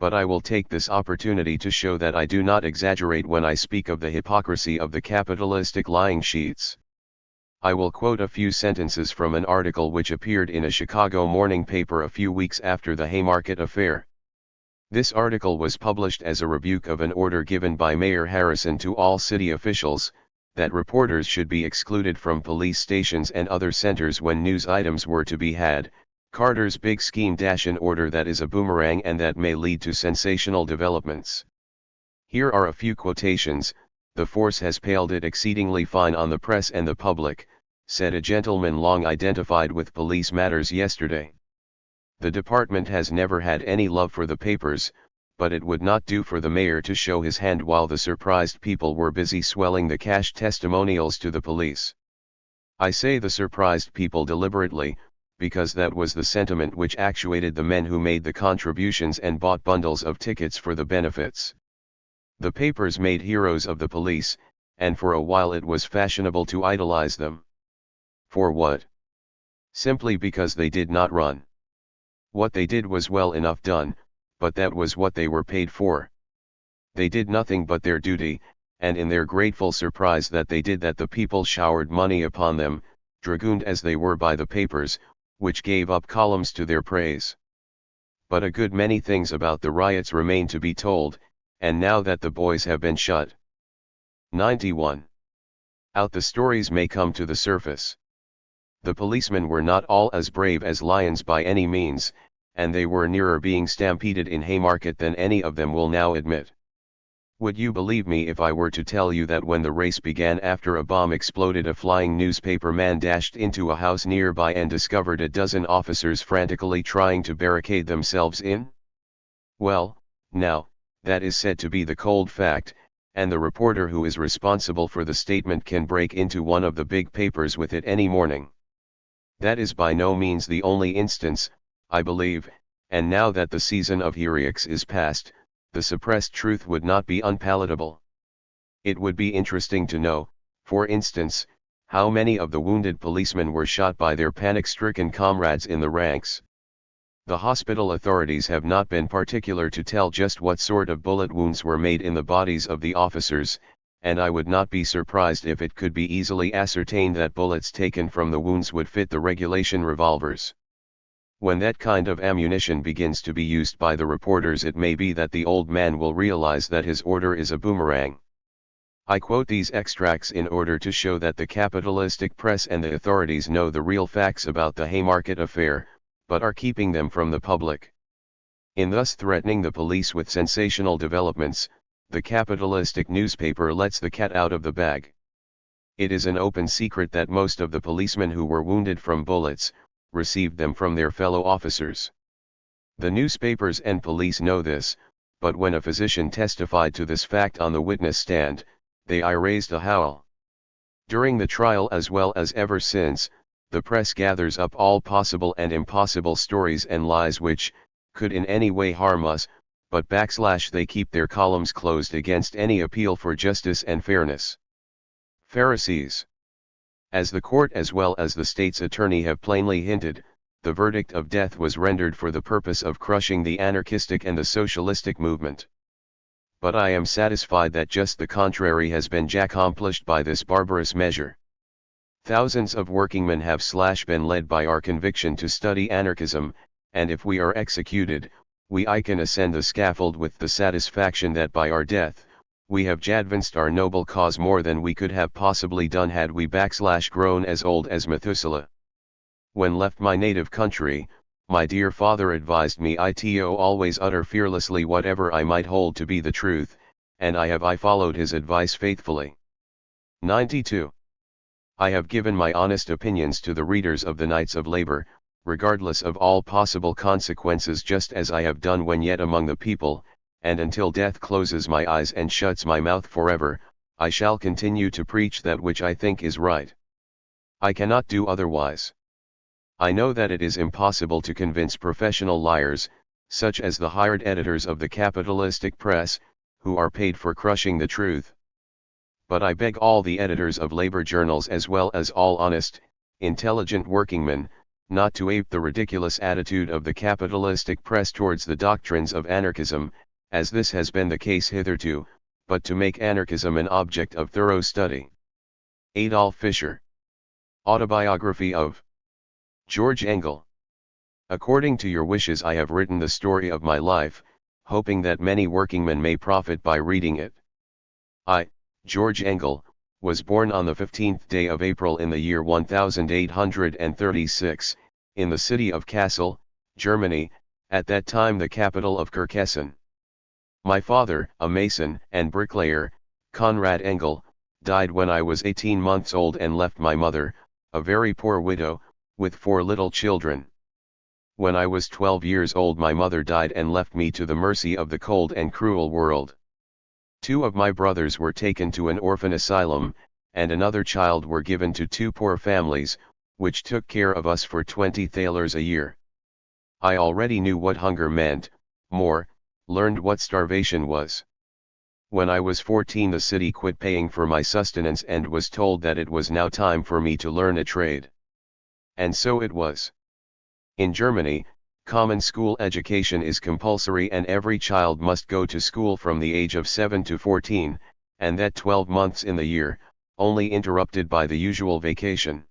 But I will take this opportunity to show that I do not exaggerate when I speak of the hypocrisy of the capitalistic lying sheets. I will quote a few sentences from an article which appeared in a Chicago morning paper a few weeks after the Haymarket affair. This article was published as a rebuke of an order given by Mayor Harrison to all city officials, that reporters should be excluded from police stations and other centers when news items were to be had. Carter's big scheme: an order that is a boomerang and that may lead to sensational developments. Here are a few quotations. "The force has paled it exceedingly fine on the press and the public," said a gentleman long identified with police matters yesterday. "The department has never had any love for the papers, but it would not do for the mayor to show his hand while the surprised people were busy swelling the cash testimonials to the police. I say the surprised people deliberately, because that was the sentiment which actuated the men who made the contributions and bought bundles of tickets for the benefits. The papers made heroes of the police, and for a while it was fashionable to idolize them. For what? Simply because they did not run. What they did was well enough done, but that was what they were paid for. They did nothing but their duty, and in their grateful surprise that they did that the people showered money upon them, dragooned as they were by the papers, which gave up columns to their praise. But a good many things about the riots remain to be told, and now that the boys have been shut 91 out, the stories may come to the surface. The policemen were not all as brave as lions by any means, and they were nearer being stampeded in Haymarket than any of them will now admit. Would you believe me if I were to tell you that when the race began after a bomb exploded, a flying newspaper man dashed into a house nearby and discovered a dozen officers frantically trying to barricade themselves in? Well, now, that is said to be the cold fact, and the reporter who is responsible for the statement can break into one of the big papers with it any morning. That is by no means the only instance, I believe, and now that the season of heretics is past, the suppressed truth would not be unpalatable. It would be interesting to know, for instance, how many of the wounded policemen were shot by their panic-stricken comrades in the ranks. The hospital authorities have not been particular to tell just what sort of bullet wounds were made in the bodies of the officers, and I would not be surprised if it could be easily ascertained that bullets taken from the wounds would fit the regulation revolvers. When that kind of ammunition begins to be used by the reporters, it may be that the old man will realize that his order is a boomerang. I quote these extracts in order to show that the capitalistic press and the authorities know the real facts about the Haymarket affair, but are keeping them from the public. In thus threatening the police with sensational developments, the capitalistic newspaper lets the cat out of the bag. It is an open secret that most of the policemen who were wounded from bullets, received them from their fellow officers. The newspapers and police know this, but when a physician testified to this fact on the witness stand, they raised a howl. During the trial as well as ever since, the press gathers up all possible and impossible stories and lies which could in any way harm us, but they keep their columns closed against any appeal for justice and fairness. Pharisees. As the court as well as the state's attorney have plainly hinted, the verdict of death was rendered for the purpose of crushing the anarchistic and the socialistic movement. But I am satisfied that just the contrary has been accomplished by this barbarous measure. Thousands of workingmen have been led by our conviction to study anarchism, and if we are executed, we can ascend the scaffold with the satisfaction that by our death, we have advanced our noble cause more than we could have possibly done had we grown as old as Methuselah. When left my native country, my dear father advised me to always utter fearlessly whatever I might hold to be the truth, and I followed his advice faithfully. 92. I have given my honest opinions to the readers of the Knights of Labor, regardless of all possible consequences, just as I have done when yet among the people, and until death closes my eyes and shuts my mouth forever, I shall continue to preach that which I think is right. I cannot do otherwise. I know that it is impossible to convince professional liars, such as the hired editors of the capitalistic press, who are paid for crushing the truth. But I beg all the editors of labor journals as well as all honest, intelligent workingmen, not to ape the ridiculous attitude of the capitalistic press towards the doctrines of anarchism, as this has been the case hitherto, but to make anarchism an object of thorough study. Adolf Fischer. Autobiography of George Engel. According to your wishes, I have written the story of my life, hoping that many workingmen may profit by reading it. I, George Engel, was born on the 15th day of April in the year 1836, in the city of Kassel, Germany, at that time the capital of Kirkessen. My father, a mason and bricklayer, Conrad Engel, died when I was 18 months old and left my mother, a very poor widow, with 4 little children. When I was 12 years old my mother died and left me to the mercy of the cold and cruel world. 2 of my brothers were taken to an orphan asylum, and another child were given to 2 poor families, which took care of us for 20 thalers a year. I already knew what hunger meant, learned what starvation was. When I was 14 the city quit paying for my sustenance and was told that it was now time for me to learn a trade. And so it was. In Germany, common school education is compulsory and every child must go to school from the age of 7 to 14, and that 12 months in the year, only interrupted by the usual vacation.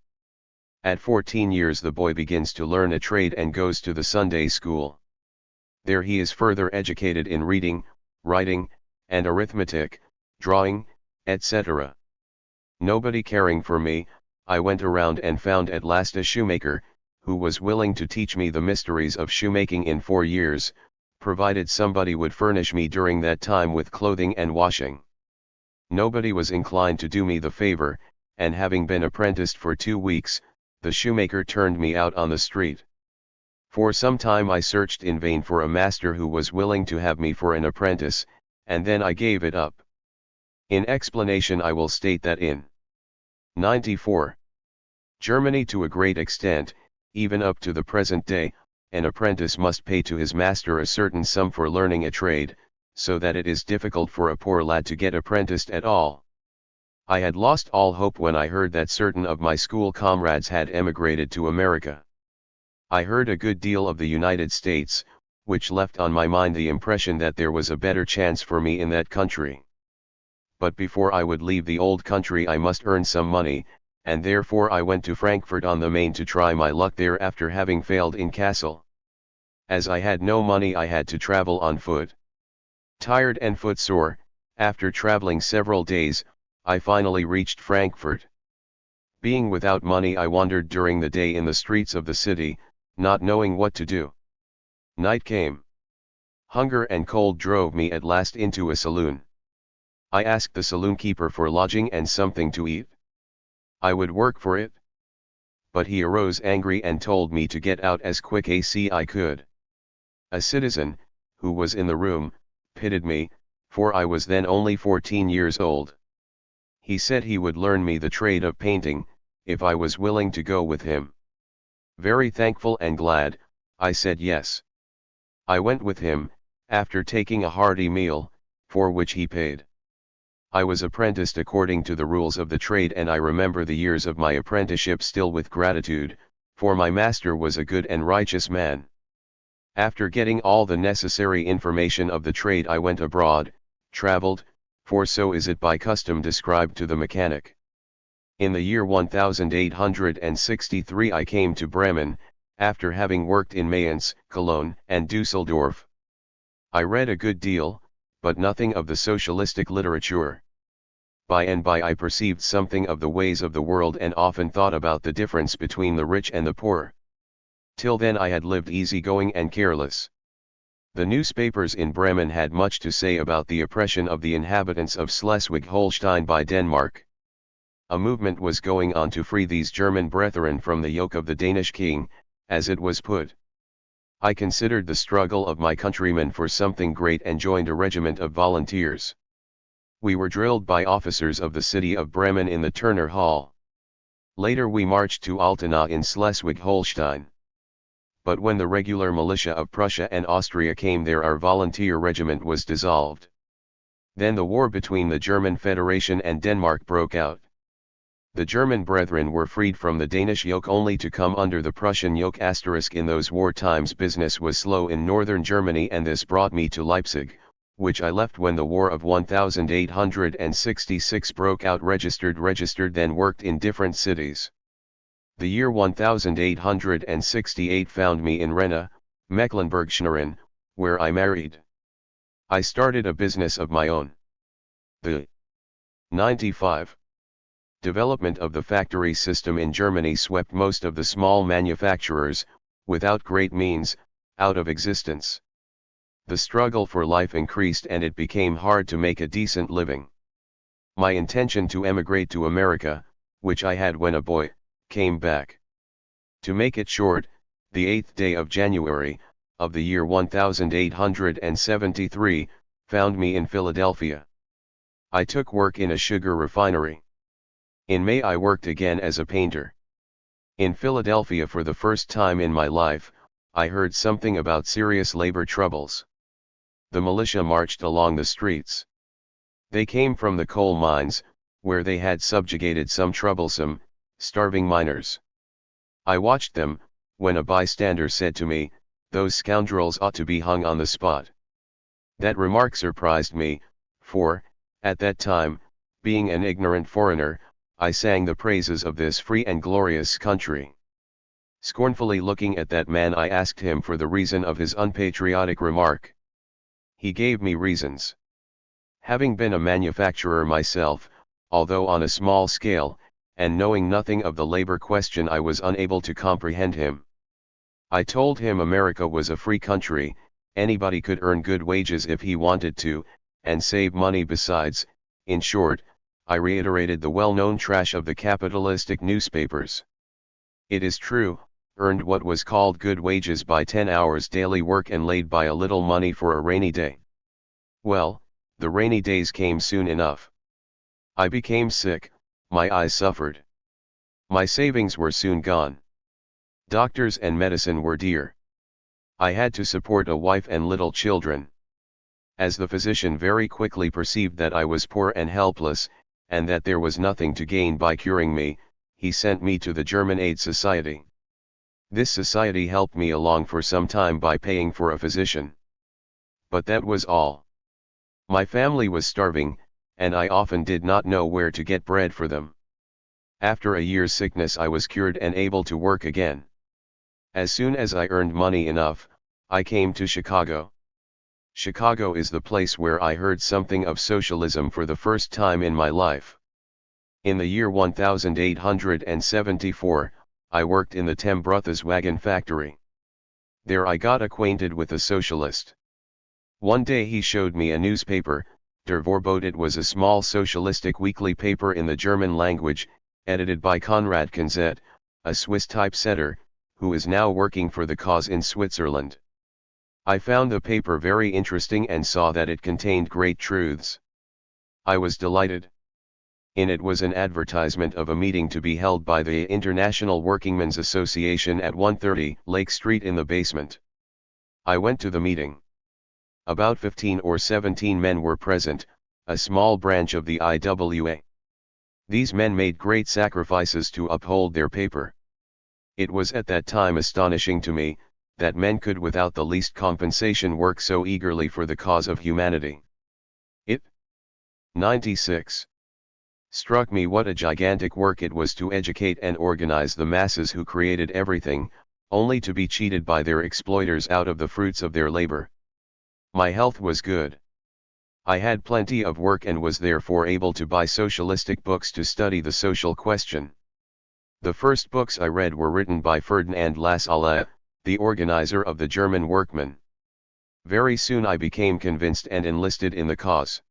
At 14 years the boy begins to learn a trade and goes to the Sunday school. There he is further educated in reading, writing, and arithmetic, drawing, etc. Nobody caring for me, I went around and found at last a shoemaker, who was willing to teach me the mysteries of shoemaking in 4 years, provided somebody would furnish me during that time with clothing and washing. Nobody was inclined to do me the favor, and having been apprenticed for 2 weeks, the shoemaker turned me out on the street. For some time I searched in vain for a master who was willing to have me for an apprentice, and then I gave it up. In explanation I will state that in 94. Germany to a great extent, even up to the present day, an apprentice must pay to his master a certain sum for learning a trade, so that it is difficult for a poor lad to get apprenticed at all. I had lost all hope when I heard that certain of my school comrades had emigrated to America. I heard a good deal of the United States, which left on my mind the impression that there was a better chance for me in that country. But before I would leave the old country I must earn some money, and therefore I went to Frankfurt on the Main to try my luck there after having failed in Kassel. As I had no money I had to travel on foot. Tired and footsore, after traveling several days, I finally reached Frankfurt. Being without money I wandered during the day in the streets of the city, not knowing what to do. Night came. Hunger and cold drove me at last into a saloon. I asked the saloon keeper for lodging and something to eat. I would work for it. But he arose angry and told me to get out as quick as I could. A citizen, who was in the room, pitied me, for I was then only 14 years old. He said he would learn me the trade of painting, if I was willing to go with him. Very thankful and glad, I said yes. I went with him, after taking a hearty meal, for which he paid. I was apprenticed according to the rules of the trade, and I remember the years of my apprenticeship still with gratitude, for my master was a good and righteous man. After getting all the necessary information of the trade I went abroad, traveled, for so is it by custom described to the mechanic. In the year 1863 I came to Bremen, after having worked in Mayence, Cologne, and Dusseldorf. I read a good deal, but nothing of the socialistic literature. By and by I perceived something of the ways of the world and often thought about the difference between the rich and the poor. Till then I had lived easygoing and careless. The newspapers in Bremen had much to say about the oppression of the inhabitants of Schleswig-Holstein by Denmark. A movement was going on to free these German brethren from the yoke of the Danish king, as it was put. I considered the struggle of my countrymen for something great and joined a regiment of volunteers. We were drilled by officers of the city of Bremen in the Turner Hall. Later we marched to Altena in Schleswig-Holstein. But when the regular militia of Prussia and Austria came there, our volunteer regiment was dissolved. Then the war between the German Federation and Denmark broke out. The German brethren were freed from the Danish yoke only to come under the Prussian yoke. In those war times business was slow in northern Germany, and this brought me to Leipzig, which I left when the war of 1866 broke out. Registered then worked in different cities. The year 1868 found me in Rena, Mecklenburg-Schwerin, where I married. I started a business of my own. The 95 development of the factory system in Germany swept most of the small manufacturers, without great means, out of existence. The struggle for life increased and it became hard to make a decent living. My intention to emigrate to America, which I had when a boy, came back. To make it short, the 8th day of January, of the year 1873, found me in Philadelphia. I took work in a sugar refinery. In May I worked again as a painter. In Philadelphia for the first time in my life, I heard something about serious labor troubles. The militia marched along the streets. They came from the coal mines, where they had subjugated some troublesome, starving miners. I watched them, when a bystander said to me, "Those scoundrels ought to be hung on the spot." That remark surprised me, for, at that time, being an ignorant foreigner, I sang the praises of this free and glorious country. Scornfully looking at that man, I asked him for the reason of his unpatriotic remark. He gave me reasons. Having been a manufacturer myself, although on a small scale, and knowing nothing of the labor question, I was unable to comprehend him. I told him America was a free country, anybody could earn good wages if he wanted to, and save money besides. In short, I reiterated the well-known trash of the capitalistic newspapers. It is true, earned what was called good wages by 10 hours daily work and laid by a little money for a rainy day. Well, the rainy days came soon enough. I became sick, my eyes suffered. My savings were soon gone. Doctors and medicine were dear. I had to support a wife and little children. As the physician very quickly perceived that I was poor and helpless, and that there was nothing to gain by curing me, he sent me to the German Aid Society. This society helped me along for some time by paying for a physician. But that was all. My family was starving, and I often did not know where to get bread for them. After a year's sickness I was cured and able to work again. As soon as I earned money enough, I came to Chicago. Chicago is the place where I heard something of socialism for the first time in my life. In the year 1874, I worked in the Tem Brothers wagon factory. There I got acquainted with a socialist. One day he showed me a newspaper, Der Vorbote. It was a small socialistic weekly paper in the German language, edited by Konrad Konzett, a Swiss typesetter, who is now working for the cause in Switzerland. I found the paper very interesting and saw that it contained great truths. I was delighted. In it was an advertisement of a meeting to be held by the International Workingmen's Association at 130 Lake Street in the basement. I went to the meeting. About 15 or 17 men were present, a small branch of the IWA. These men made great sacrifices to uphold their paper. It was at that time astonishing to me, that men could without the least compensation work so eagerly for the cause of humanity. It 96. Struck me what a gigantic work it was to educate and organize the masses who created everything, only to be cheated by their exploiters out of the fruits of their labor. My health was good. I had plenty of work and was therefore able to buy socialistic books to study the social question. The first books I read were written by Ferdinand Lassalle, the organizer of the German workmen. Very soon I became convinced and enlisted in the cause.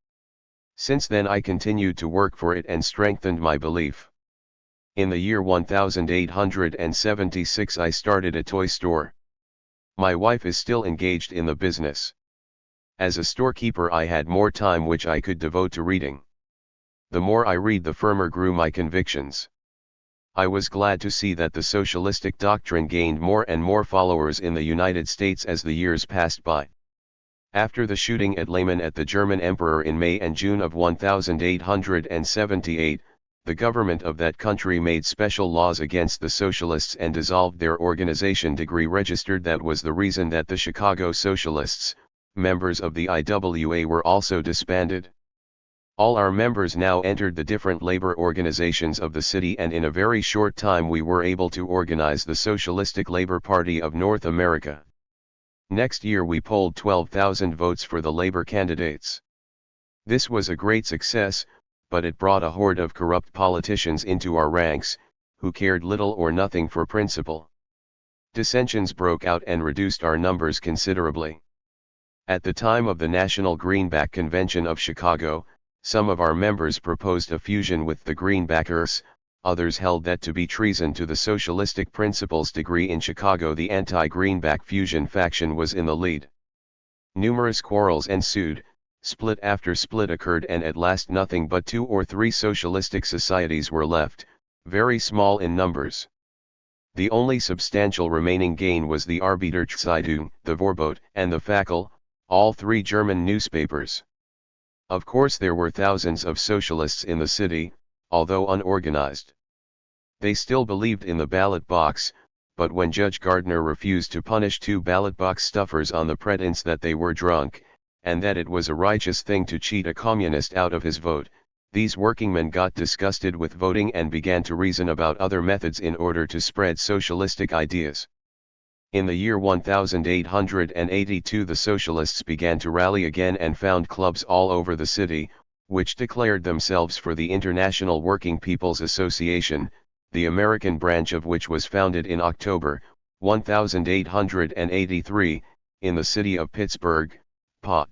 Since then I continued to work for it and strengthened my belief. In the year 1876 I started a toy store. My wife is still engaged in the business. As a storekeeper I had more time which I could devote to reading. The more I read the firmer grew my convictions. I was glad to see that the socialistic doctrine gained more and more followers in the United States as the years passed by. After the shooting at Lehman at the German Emperor in May and June of 1878, the government of that country made special laws against the socialists and dissolved their organization degree registered. That was the reason that the Chicago Socialists, members of the IWA, were also disbanded. All our members now entered the different labor organizations of the city, and in a very short time we were able to organize the Socialistic Labor Party of North America. Next year we polled 12,000 votes for the labor candidates. This was a great success, but it brought a horde of corrupt politicians into our ranks, who cared little or nothing for principle. Dissensions broke out and reduced our numbers considerably. At the time of the National Greenback Convention of Chicago, some of our members proposed a fusion with the Greenbackers, others held that to be treason to the socialistic principles. In Chicago the anti-Greenback fusion faction was in the lead. Numerous quarrels ensued, split after split occurred, and at last nothing but 2 or 3 socialistic societies were left, very small in numbers. The only substantial remaining gain was the Arbeiterzeitung, the Vorbote, and the Fackel, all 3 German newspapers. Of course there were thousands of socialists in the city, although unorganized. They still believed in the ballot box, but when Judge Gardner refused to punish 2 ballot box stuffers on the pretense that they were drunk, and that it was a righteous thing to cheat a communist out of his vote, these workingmen got disgusted with voting and began to reason about other methods in order to spread socialistic ideas. In the year 1882 the socialists began to rally again and found clubs all over the city, which declared themselves for the International Working People's Association, the American branch of which was founded in October 1883, in the city of Pittsburgh, PA.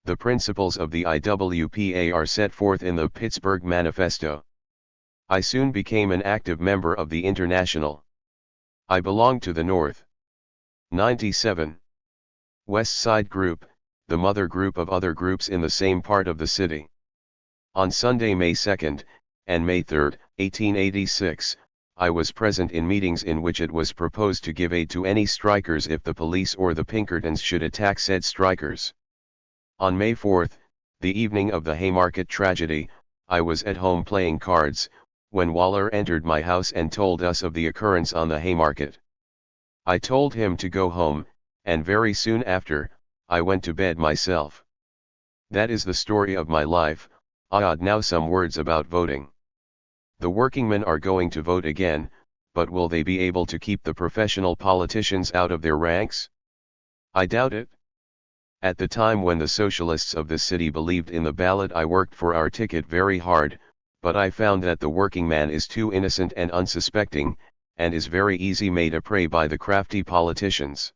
The principles of the IWPA are set forth in the Pittsburgh Manifesto. I soon became an active member of the International. I belonged to the North 97 West Side Group, the mother group of other groups in the same part of the city. On Sunday, May 2nd, and May 3rd, 1886, I was present in meetings in which it was proposed to give aid to any strikers if the police or the Pinkertons should attack said strikers. On May 4th, the evening of the Haymarket tragedy, I was at home playing cards, when Waller entered my house and told us of the occurrence on the Haymarket. I told him to go home, and very soon after, I went to bed myself. That is the story of my life. Now some words about voting. The workingmen are going to vote again, but will they be able to keep the professional politicians out of their ranks? I doubt it. At the time when the socialists of this city believed in the ballot, I worked for our ticket very hard, but I found that the working man is too innocent and unsuspecting, and is very easy made a prey by the crafty politicians.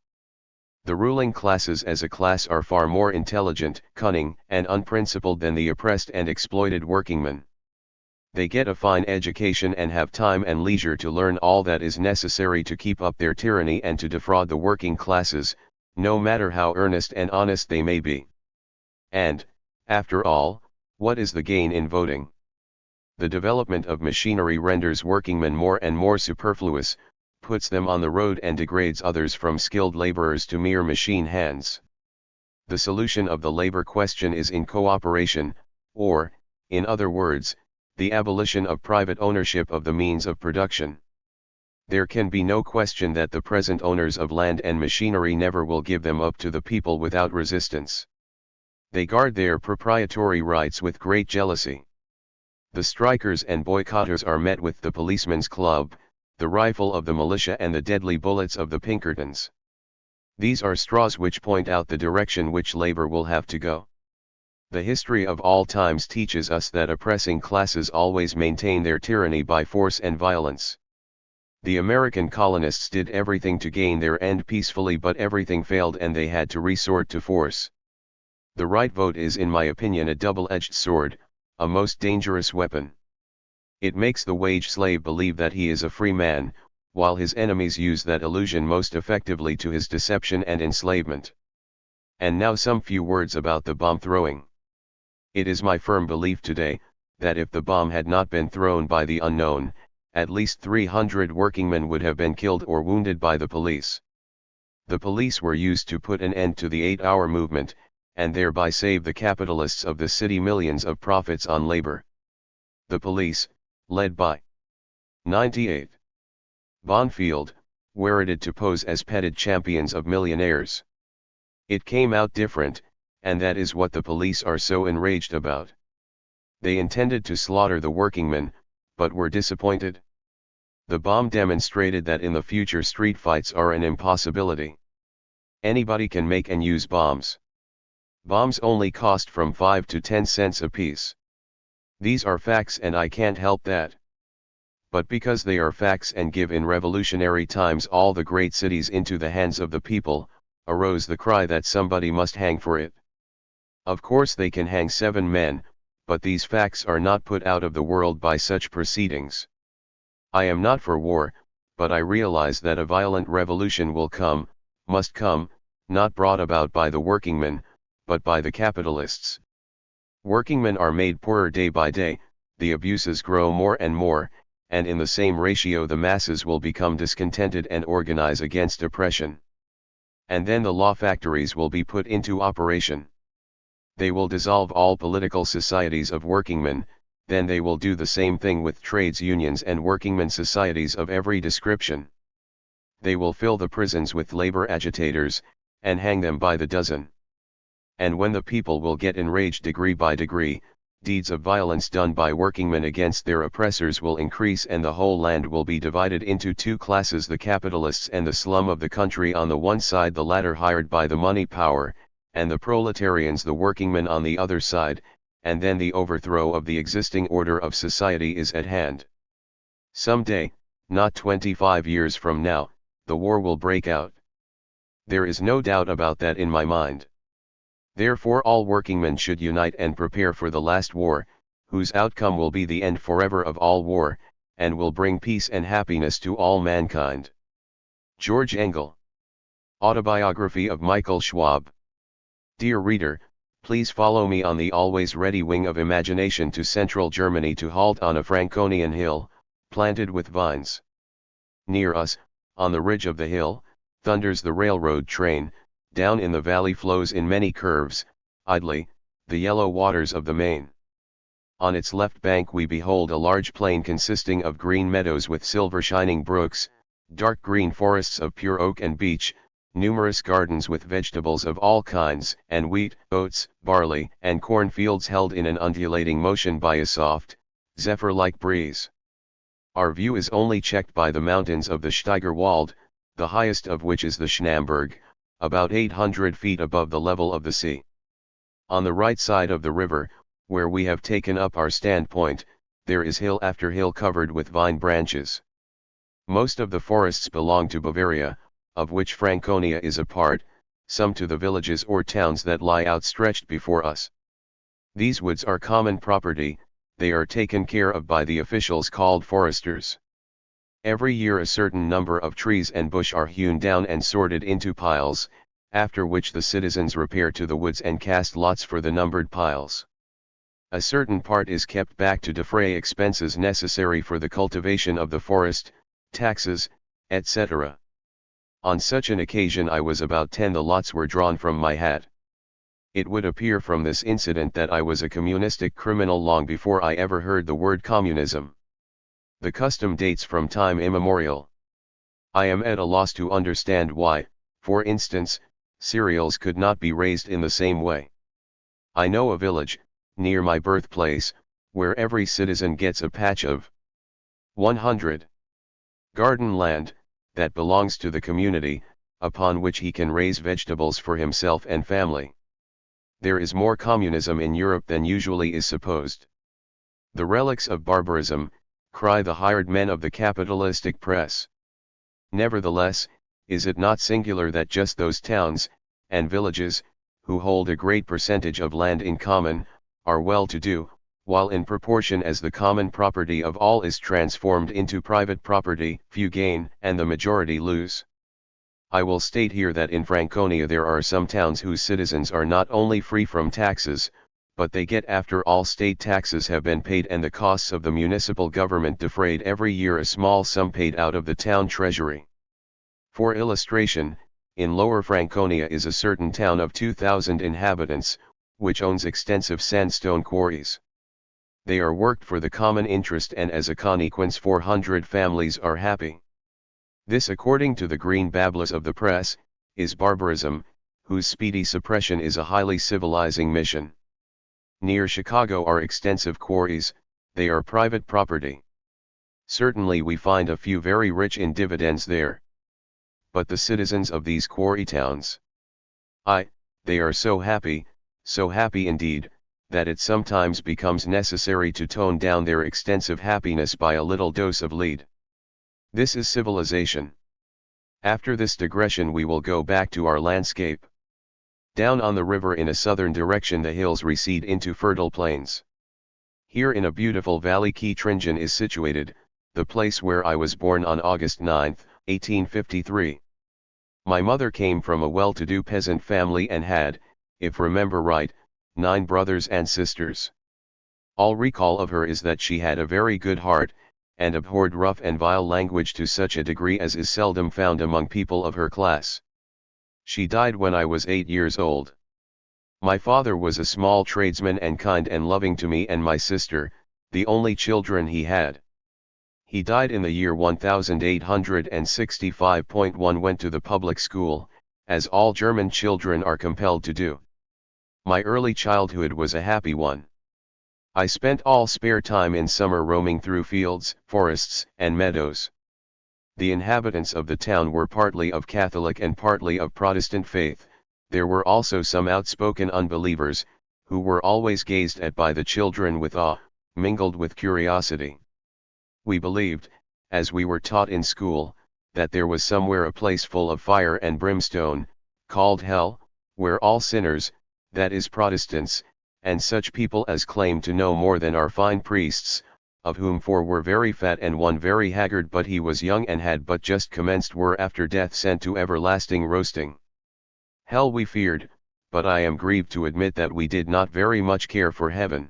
The ruling classes as a class are far more intelligent, cunning, and unprincipled than the oppressed and exploited workingmen. They get a fine education and have time and leisure to learn all that is necessary to keep up their tyranny and to defraud the working classes, no matter how earnest and honest they may be. And, after all, what is the gain in voting? The development of machinery renders workingmen more and more superfluous, puts them on the road and degrades others from skilled laborers to mere machine hands. The solution of the labor question is in cooperation, or, in other words, the abolition of private ownership of the means of production. There can be no question that the present owners of land and machinery never will give them up to the people without resistance. They guard their proprietary rights with great jealousy. The strikers and boycotters are met with the policeman's club, the rifle of the militia and the deadly bullets of the Pinkertons. These are straws which point out the direction which labor will have to go. The history of all times teaches us that oppressing classes always maintain their tyranny by force and violence. The American colonists did everything to gain their end peacefully, but everything failed and they had to resort to force. The right vote is, in my opinion, a double-edged sword, a most dangerous weapon. It makes the wage slave believe that he is a free man, while his enemies use that illusion most effectively to his deception and enslavement. And now some few words about the bomb throwing. It is my firm belief today, that if the bomb had not been thrown by the unknown, at least 300 workingmen would have been killed or wounded by the police. The police were used to put an end to the 8-hour movement, and thereby save the capitalists of the city millions of profits on labor. The police, led by 98. Bonfield, were added to pose as petted champions of millionaires. It came out different, and that is what the police are so enraged about. They intended to slaughter the workingmen, but were disappointed. The bomb demonstrated that in the future street fights are an impossibility. Anybody can make and use bombs. Bombs only cost from 5 to 10 cents apiece. These are facts and I can't help that. But because they are facts and give in revolutionary times all the great cities into the hands of the people, arose the cry that somebody must hang for it. Of course they can hang 7 men, but these facts are not put out of the world by such proceedings. I am not for war, but I realize that a violent revolution will come, must come, not brought about by the workingmen, but by the capitalists. Workingmen are made poorer day by day, the abuses grow more and more, and in the same ratio the masses will become discontented and organize against oppression. And then the law factories will be put into operation. They will dissolve all political societies of workingmen, then they will do the same thing with trades unions and workingmen societies of every description. They will fill the prisons with labor agitators, and hang them by the dozen. And when the people will get enraged degree by degree, deeds of violence done by workingmen against their oppressors will increase and the whole land will be divided into 2 classes, the capitalists and the slum of the country on the one side, the latter hired by the money power, and the proletarians, the workingmen, on the other side, and then the overthrow of the existing order of society is at hand. Some day, not 25 years from now, the war will break out. There is no doubt about that in my mind. Therefore all workingmen should unite and prepare for the last war, whose outcome will be the end forever of all war, and will bring peace and happiness to all mankind. George Engel. Autobiography of Michael Schwab. Dear reader, please follow me on the always ready wing of imagination to central Germany to halt on a Franconian hill, planted with vines. Near us, on the ridge of the hill, thunders the railroad train, down in the valley flows in many curves, idly, the yellow waters of the Main. On its left bank we behold a large plain consisting of green meadows with silver shining brooks, dark green forests of pure oak and beech, numerous gardens with vegetables of all kinds, and wheat, oats, barley, and corn fields held in an undulating motion by a soft, zephyr-like breeze. Our view is only checked by the mountains of the Steigerwald, the highest of which is the Schnamberg, about 800 feet above the level of the sea. On the right side of the river, where we have taken up our standpoint, there is hill after hill covered with vine branches. Most of the forests belong to Bavaria, of which Franconia is a part, some to the villages or towns that lie outstretched before us. These woods are common property, they are taken care of by the officials called foresters. Every year a certain number of trees and bush are hewn down and sorted into piles, after which the citizens repair to the woods and cast lots for the numbered piles. A certain part is kept back to defray expenses necessary for the cultivation of the forest, taxes, etc. On such an occasion I was about 10. The lots were drawn from my hat. It would appear from this incident that I was a communistic criminal long before I ever heard the word communism. The custom dates from time immemorial. I am at a loss to understand why, for instance, cereals could not be raised in the same way. I know a village, near my birthplace, where every citizen gets a patch of 100 garden land, that belongs to the community, upon which he can raise vegetables for himself and family. There is more communism in Europe than usually is supposed. The relics of barbarism, cry the hired men of the capitalistic press. Nevertheless, is it not singular that just those towns, and villages, who hold a great percentage of land in common, are well-to-do, while in proportion as the common property of all is transformed into private property, few gain, and the majority lose? I will state here that in Franconia there are some towns whose citizens are not only free from taxes, but they get after all state taxes have been paid and the costs of the municipal government defrayed every year a small sum paid out of the town treasury. For illustration, in Lower Franconia is a certain town of 2,000 inhabitants, which owns extensive sandstone quarries. They are worked for the common interest and as a consequence 400 families are happy. This, according to the green babblers of the press, is barbarism, whose speedy suppression is a highly civilizing mission. Near Chicago are extensive quarries, they are private property. Certainly we find a few very rich in dividends there. But the citizens of these quarry towns, they are so happy indeed, that it sometimes becomes necessary to tone down their extensive happiness by a little dose of lead. This is civilization. After this digression we will go back to our landscape. Down on the river in a southern direction the hills recede into fertile plains. Here in a beautiful valley Kittringen is situated, the place where I was born on August 9, 1853. My mother came from a well-to-do peasant family and had, if remember right, 9 brothers and sisters. All recall of her is that she had a very good heart, and abhorred rough and vile language to such a degree as is seldom found among people of her class. She died when I was 8 years old. My father was a small tradesman and kind and loving to me and my sister, the only children he had. He died in the year 1865. Went to the public school, as all German children are compelled to do. My early childhood was a happy one. I spent all spare time in summer roaming through fields, forests, and meadows. The inhabitants of the town were partly of Catholic and partly of Protestant faith. There were also some outspoken unbelievers, who were always gazed at by the children with awe, mingled with curiosity. We believed, as we were taught in school, that there was somewhere a place full of fire and brimstone, called hell, where all sinners, that is Protestants, and such people as claimed to know more than our fine priests, of whom 4 were very fat and 1 very haggard but he was young and had but just commenced, were after death sent to everlasting roasting. Hell we feared, but I am grieved to admit that we did not very much care for heaven.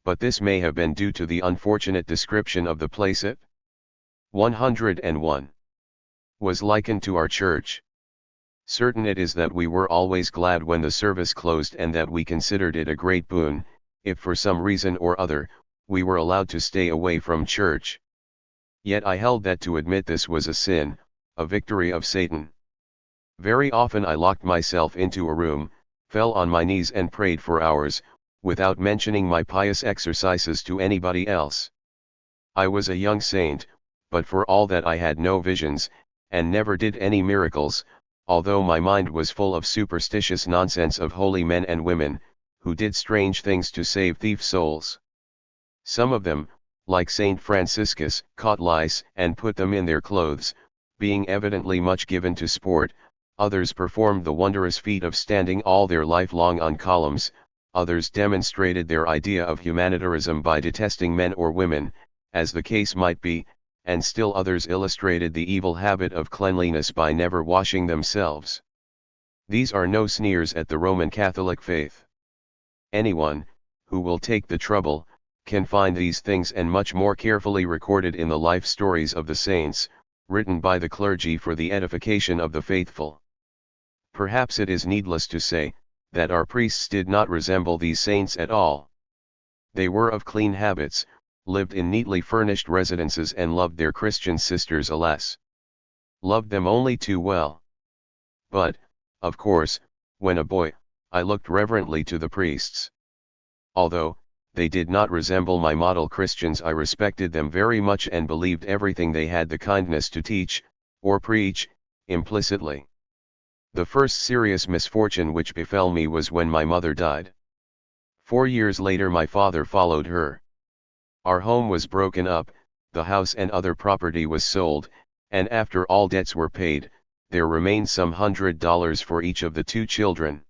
But this may have been due to the unfortunate description of the place it 101. Was likened to our church. Certain it is that we were always glad when the service closed, and that we considered it a great boon, if for some reason or other, we were allowed to stay away from church. Yet I held that to admit this was a sin, a victory of Satan. Very often I locked myself into a room, fell on my knees and prayed for hours, without mentioning my pious exercises to anybody else. I was a young saint, but for all that I had no visions, and never did any miracles, although my mind was full of superstitious nonsense of holy men and women, who did strange things to save thief souls. Some of them, like Saint Franciscus, caught lice and put them in their clothes, being evidently much given to sport. Others performed the wondrous feat of standing all their life long on columns. Others demonstrated their idea of humanitarianism by detesting men or women, as the case might be, and still others illustrated the evil habit of cleanliness by never washing themselves. These are no sneers at the Roman Catholic faith. Anyone, who will take the trouble, can find these things and much more carefully recorded in the life stories of the saints, written by the clergy for the edification of the faithful. Perhaps it is needless to say, that our priests did not resemble these saints at all. They were of clean habits, lived in neatly furnished residences, and loved their Christian sisters, alas, loved them only too well. But, of course, when a boy, I looked reverently to the priests. Although they did not resemble my model Christians, I respected them very much and believed everything they had the kindness to teach, or preach, implicitly. The first serious misfortune which befell me was when my mother died. 4 years later my father followed her. Our home was broken up, the house and other property was sold, and after all debts were paid, there remained some $100 for each of the 2 children.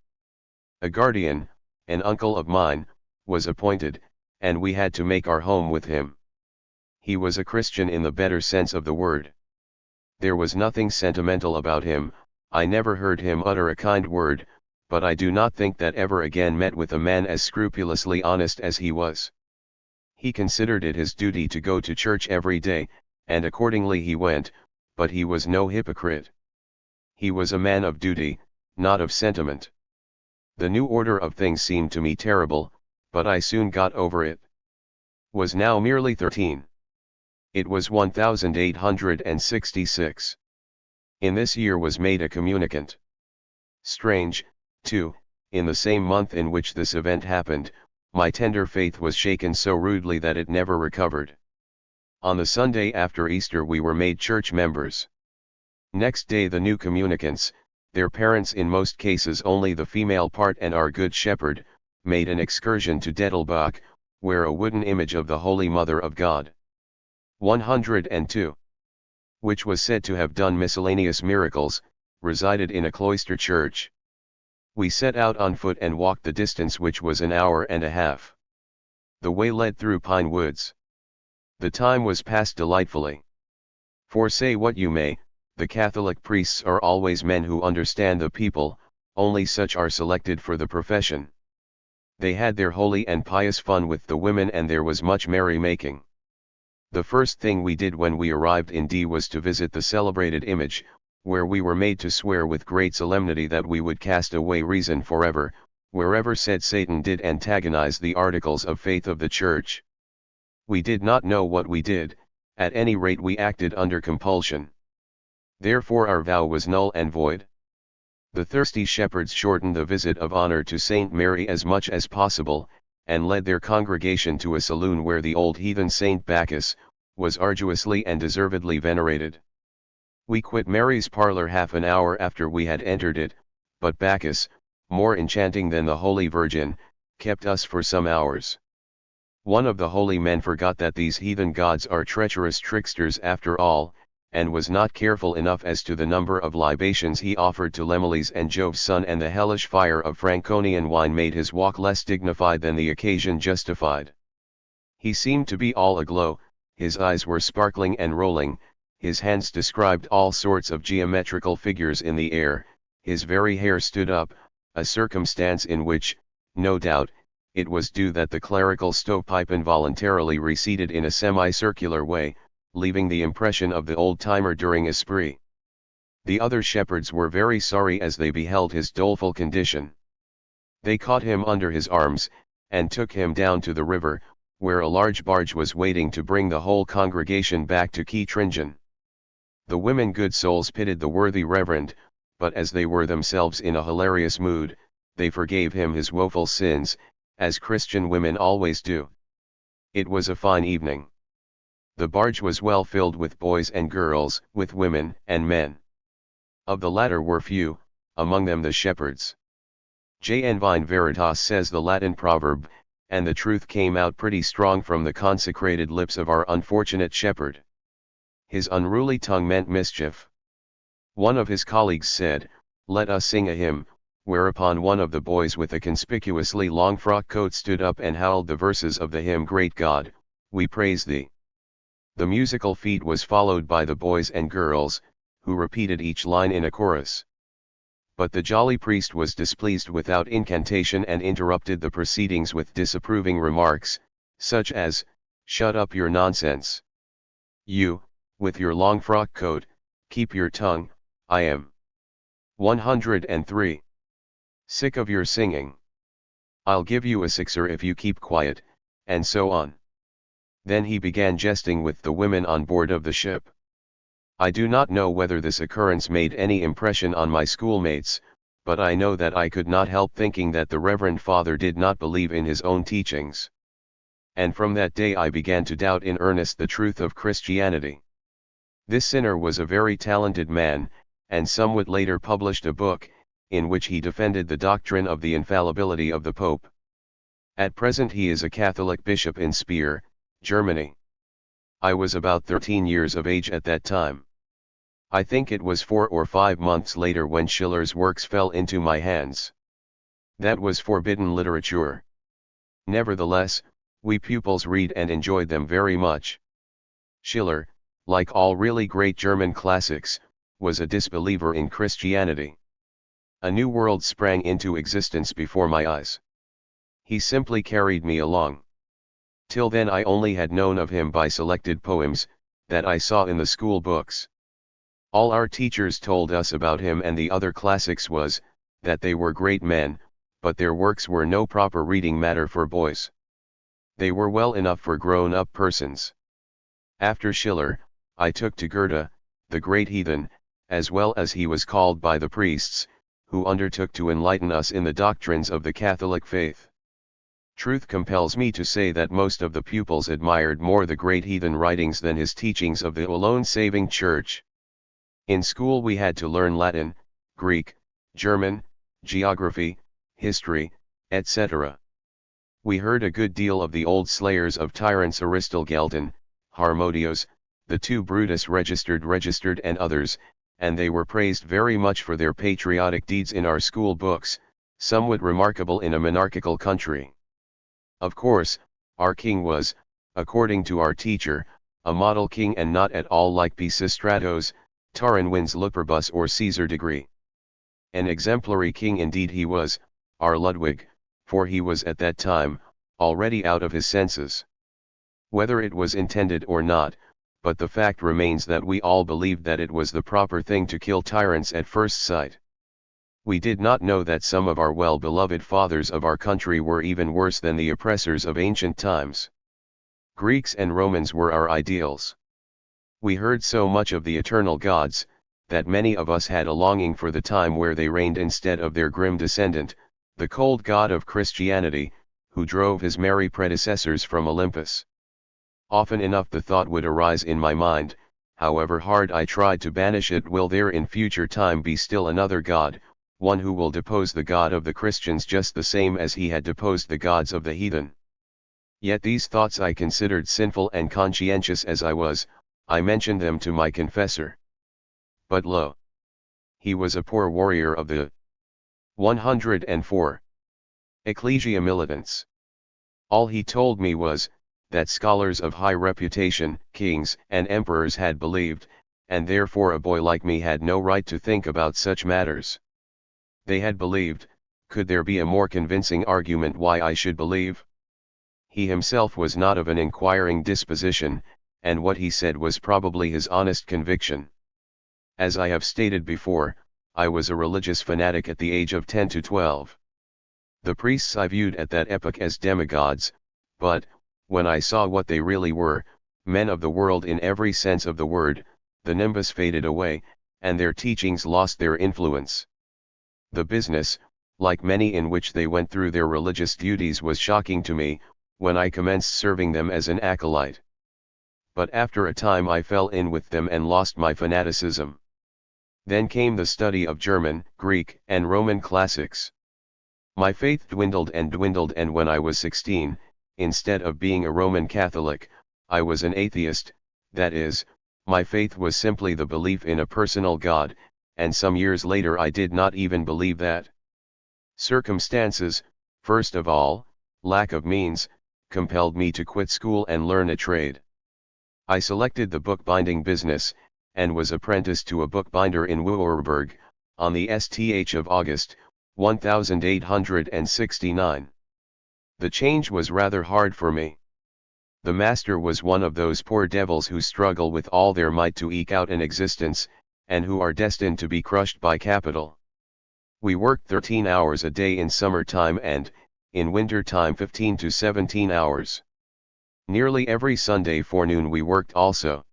A guardian, an uncle of mine, was appointed, and we had to make our home with him. He was a Christian in the better sense of the word. There was nothing sentimental about him. I never heard him utter a kind word, but I do not think that ever again met with a man as scrupulously honest as he was. He considered it his duty to go to church every day, and accordingly he went, but he was no hypocrite. He was a man of duty, not of sentiment. The new order of things seemed to me terrible, but I soon got over it. Was now merely 13. It was 1866. In this year was made a communicant. Strange, too, in the same month in which this event happened, my tender faith was shaken so rudely that it never recovered. On the Sunday after Easter we were made church members. Next day the new communicants, their parents in most cases only the female part and our Good Shepherd, made an excursion to Dettelbach, where a wooden image of the Holy Mother of God, 102, which was said to have done miscellaneous miracles, resided in a cloister church. We set out on foot and walked the distance, which was an hour and a half. The way led through pine woods. The time was passed delightfully. For say what you may, the Catholic priests are always men who understand the people, only such are selected for the profession. They had their holy and pious fun with the women, and there was much merry-making. The first thing we did when we arrived in D was to visit the celebrated image, where we were made to swear with great solemnity that we would cast away reason forever, wherever said Satan did antagonize the articles of faith of the Church. We did not know what we did, at any rate we acted under compulsion. Therefore our vow was null and void. The thirsty shepherds shortened the visit of honor to Saint Mary as much as possible, and led their congregation to a saloon where the old heathen Saint Bacchus was arduously and deservedly venerated. We quit Mary's parlor half an hour after we had entered it, but Bacchus, more enchanting than the Holy Virgin, kept us for some hours. One of the holy men forgot that these heathen gods are treacherous tricksters after all, and was not careful enough as to the number of libations he offered to Lemales and Jove's son, and the hellish fire of Franconian wine made his walk less dignified than the occasion justified. He seemed to be all aglow, his eyes were sparkling and rolling, his hands described all sorts of geometrical figures in the air, his very hair stood up, a circumstance in which, no doubt, it was due that the clerical stovepipe involuntarily receded in a semicircular way, leaving the impression of the old-timer during a spree. The other shepherds were very sorry as they beheld his doleful condition. They caught him under his arms, and took him down to the river, where a large barge was waiting to bring the whole congregation back to Kettringen. The women good souls pitied the worthy reverend, but as they were themselves in a hilarious mood, they forgave him his woeful sins, as Christian women always do. It was a fine evening. The barge was well filled with boys and girls, with women and men. Of the latter were few, among them the shepherds. J. Vine Veritas says the Latin proverb, and the truth came out pretty strong from the consecrated lips of our unfortunate shepherd. His unruly tongue meant mischief. One of his colleagues said, "Let us sing a hymn," whereupon one of the boys with a conspicuously long frock coat stood up and howled the verses of the hymn, "Great God, we praise thee." The musical feat was followed by the boys and girls, who repeated each line in a chorus. But the jolly priest was displeased without incantation and interrupted the proceedings with disapproving remarks, such as, "Shut up your nonsense. You, with your long frock coat, keep your tongue, I am 103. Sick of your singing. I'll give you a sixer if you keep quiet," and so on. Then he began jesting with the women on board of the ship. I do not know whether this occurrence made any impression on my schoolmates, but I know that I could not help thinking that the Reverend Father did not believe in his own teachings. And from that day I began to doubt in earnest the truth of Christianity. This sinner was a very talented man, and somewhat later published a book, in which he defended the doctrine of the infallibility of the Pope. At present he is a Catholic bishop in Speyer, Germany. I was about 13 years of age at that time. I think it was 4 or 5 months later when Schiller's works fell into my hands. That was forbidden literature. Nevertheless, we pupils read and enjoyed them very much. Schiller, like all really great German classics, was a disbeliever in Christianity. A new world sprang into existence before my eyes. He simply carried me along. Till then I only had known of him by selected poems, that I saw in the school books. All our teachers told us about him and the other classics was, that they were great men, but their works were no proper reading matter for boys. They were well enough for grown-up persons. After Schiller, I took to Goethe, the great heathen, as well as he was called by the priests, who undertook to enlighten us in the doctrines of the Catholic faith. Truth compels me to say that most of the pupils admired more the great heathen writings than his teachings of the alone saving Church. In school we had to learn Latin, Greek, German, geography, history, etc. We heard a good deal of the old slayers of tyrants, Aristogelton, Harmodios, the two Brutus registered and others, and they were praised very much for their patriotic deeds in our school books, somewhat remarkable in a monarchical country. Of course, our king was, according to our teacher, a model king and not at all like Pisistratos, Tarinwins Luperbus or Caesar Degree. An exemplary king indeed he was, our Ludwig, for he was at that time, already out of his senses. Whether it was intended or not, but the fact remains that we all believed that it was the proper thing to kill tyrants at first sight. We did not know that some of our well-beloved fathers of our country were even worse than the oppressors of ancient times. Greeks and Romans were our ideals. We heard so much of the eternal gods, that many of us had a longing for the time where they reigned instead of their grim descendant, the cold god of Christianity, who drove his merry predecessors from Olympus. Often enough the thought would arise in my mind, however hard I tried to banish it, will there in future time be still another god, one who will depose the God of the Christians just the same as he had deposed the gods of the heathen? Yet these thoughts I considered sinful, and conscientious as I was, I mentioned them to my confessor. But lo! He was a poor warrior of the 104 Ecclesia Militants. All he told me was, that scholars of high reputation, kings and emperors had believed, and therefore a boy like me had no right to think about such matters. They had believed, could there be a more convincing argument why I should believe? He himself was not of an inquiring disposition, and what he said was probably his honest conviction. As I have stated before, I was a religious fanatic at the age of 10 to 12. The priests I viewed at that epoch as demigods, but, when I saw what they really were, men of the world in every sense of the word, the nimbus faded away, and their teachings lost their influence. The business, like many in which they went through their religious duties, was shocking to me, when I commenced serving them as an acolyte. But after a time I fell in with them and lost my fanaticism. Then came the study of German, Greek, and Roman classics. My faith dwindled, and when I was 16, instead of being a Roman Catholic, I was an atheist. That is, my faith was simply the belief in a personal God, and some years later I did not even believe that. Circumstances, first of all, lack of means, compelled me to quit school and learn a trade. I selected the bookbinding business, and was apprenticed to a bookbinder in Würzburg, on the th of August, 1869. The change was rather hard for me. The master was one of those poor devils who struggle with all their might to eke out an existence, and who are destined to be crushed by capital. We worked 13 hours a day in summer time and, in winter time, 15 to 17 hours. Nearly every Sunday forenoon we worked also.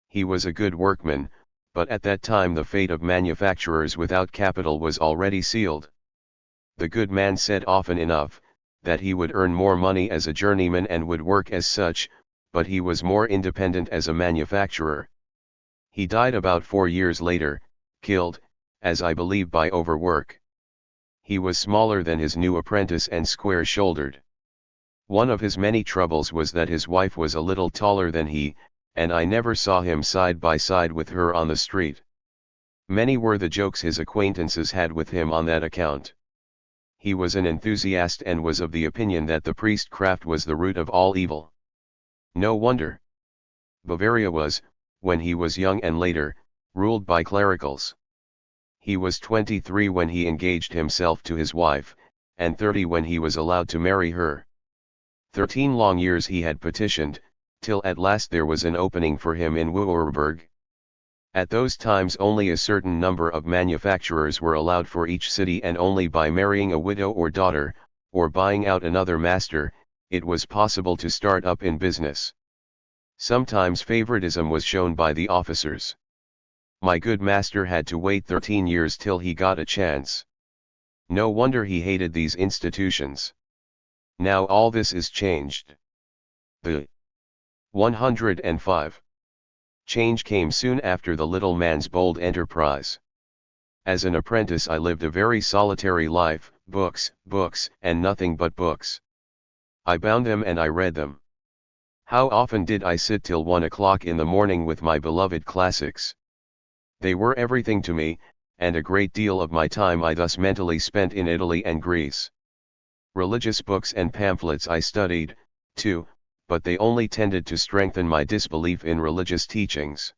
He was a good workman, but at that time the fate of manufacturers without capital was already sealed. The good man said often enough, that he would earn more money as a journeyman and would work as such, but he was more independent as a manufacturer. He died about 4 years later, killed, as I believe, by overwork. He was smaller than his new apprentice and square-shouldered. One of his many troubles was that his wife was a little taller than he, and I never saw him side by side with her on the street. Many were the jokes his acquaintances had with him on that account. He was an enthusiast and was of the opinion that the priestcraft was the root of all evil. No wonder. Bavaria was, when he was young and later, ruled by clericals. He was 23 when he engaged himself to his wife, and 30 when he was allowed to marry her. 13 long years he had petitioned, till at last there was an opening for him in Würzburg. At those times only a certain number of manufacturers were allowed for each city, and only by marrying a widow or daughter, or buying out another master, it was possible to start up in business. Sometimes favoritism was shown by the officers. My good master had to wait 13 years till he got a chance. No wonder he hated these institutions. Now all this is changed. The 105. Change came soon after the little man's bold enterprise. As an apprentice I lived a very solitary life, books, and nothing but books. I bound them and I read them. How often did I sit till 1 o'clock in the morning with my beloved classics? They were everything to me, and a great deal of my time I thus mentally spent in Italy and Greece. Religious books and pamphlets I studied, too, but they only tended to strengthen my disbelief in religious teachings.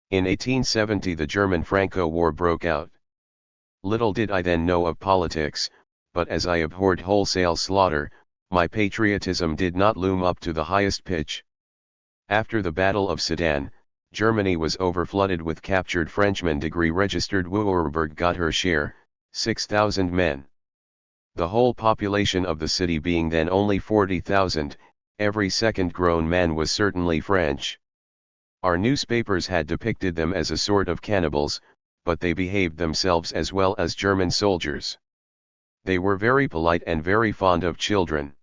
In 1870 the German Franco War broke out. Little did I then know of politics, but as I abhorred wholesale slaughter, my patriotism did not loom up to the highest pitch. After the Battle of Sedan, Germany was overflooded with captured Frenchmen. Registered Würzburg got her share, 6,000 men. The whole population of the city being then only 40,000, every second grown man was certainly French. Our newspapers had depicted them as a sort of cannibals, but they behaved themselves as well as German soldiers. They were very polite and very fond of children.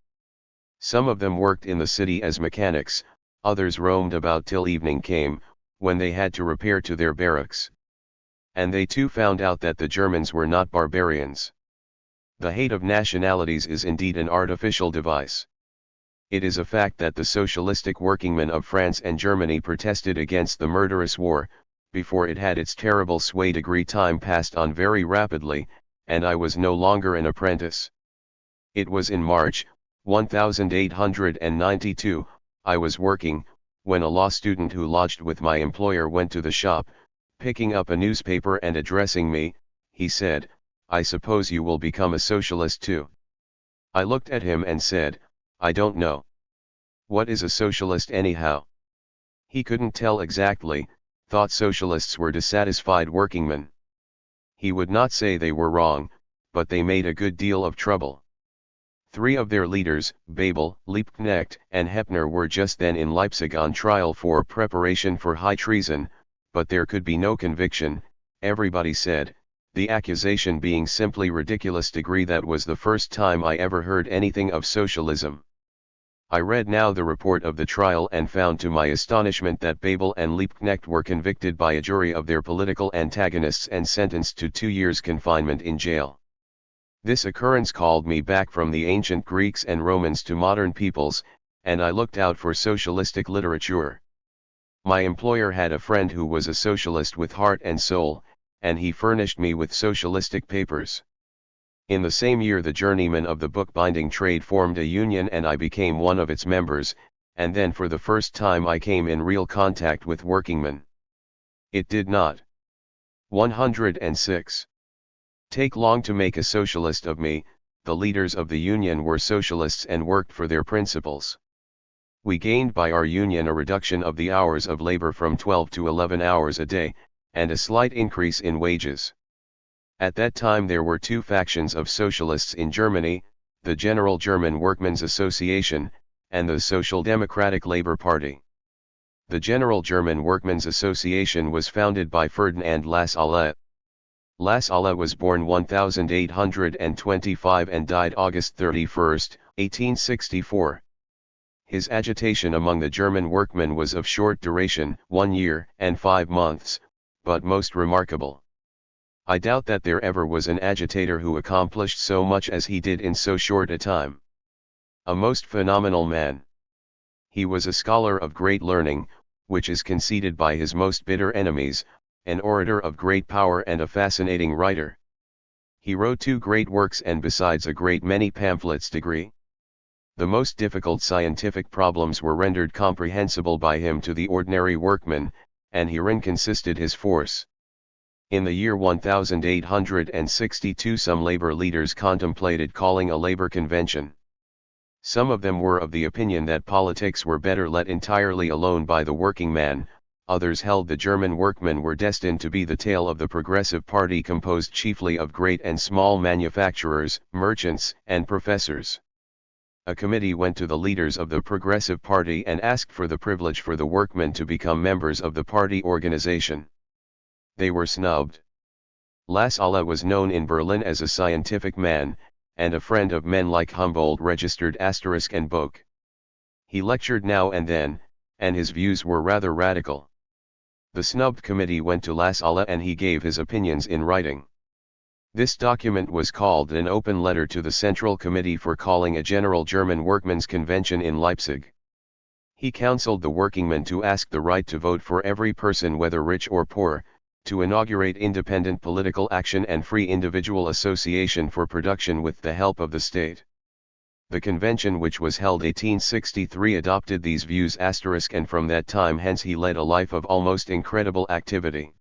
Some of them worked in the city as mechanics, others roamed about till evening came, when they had to repair to their barracks. And they too found out that the Germans were not barbarians. The hate of nationalities is indeed an artificial device. It is a fact that the socialistic workingmen of France and Germany protested against the murderous war, before it had its terrible sway. Time passed on very rapidly, and I was no longer an apprentice. It was in March, 1892, I was working, when a law student who lodged with my employer went to the shop, picking up a newspaper and addressing me, he said, "I suppose you will become a socialist too." I looked at him and said, "I don't know. What is a socialist anyhow?" He couldn't tell exactly, thought socialists were dissatisfied workingmen. He would not say they were wrong, but they made a good deal of trouble. 3 of their leaders, Babel, Liebknecht, and Heppner, were just then in Leipzig on trial for preparation for high treason, but there could be no conviction, everybody said, the accusation being simply ridiculous. That was the first time I ever heard anything of socialism. I read now the report of the trial and found to my astonishment that Babel and Liebknecht were convicted by a jury of their political antagonists and sentenced to 2 years' confinement in jail. This occurrence called me back from the ancient Greeks and Romans to modern peoples, and I looked out for socialistic literature. My employer had a friend who was a socialist with heart and soul, and he furnished me with socialistic papers. In the same year the journeymen of the bookbinding trade formed a union and I became one of its members, and then for the first time I came in real contact with workingmen. It did not 106. Take long to make a socialist of me. The leaders of the union were socialists and worked for their principles. We gained by our union a reduction of the hours of labor from 12 to 11 hours a day, and a slight increase in wages. At that time there were 2 factions of socialists in Germany, the General German Workmen's Association, and the Social Democratic Labor Party. The General German Workmen's Association was founded by Ferdinand Lassalle. Lassalle was born 1825 and died August 31, 1864. His agitation among the German workmen was of short duration, 1 year and 5 months, but most remarkable. I doubt that there ever was an agitator who accomplished so much as he did in so short a time. A most phenomenal man. He was a scholar of great learning, which is conceded by his most bitter enemies, an orator of great power and a fascinating writer. He wrote 2 great works and besides a great many pamphlets. The most difficult scientific problems were rendered comprehensible by him to the ordinary workman, and herein consisted his force. In the year 1862 some labor leaders contemplated calling a labor convention. Some of them were of the opinion that politics were better let entirely alone by the working man, others held the German workmen were destined to be the tail of the Progressive Party composed chiefly of great and small manufacturers, merchants, and professors. A committee went to the leaders of the Progressive Party and asked for the privilege for the workmen to become members of the party organization. They were snubbed. Lassalle was known in Berlin as a scientific man, and a friend of men like Humboldt registered * and Boek. He lectured now and then, and his views were rather radical. The snubbed committee went to Lassalle and he gave his opinions in writing. This document was called an open letter to the Central Committee for calling a general German workmen's convention in Leipzig. He counseled the workingmen to ask the right to vote for every person whether rich or poor, to inaugurate independent political action and free individual association for production with the help of the state. The convention which was held 1863 adopted these views *, and from that time hence he led a life of almost incredible activity.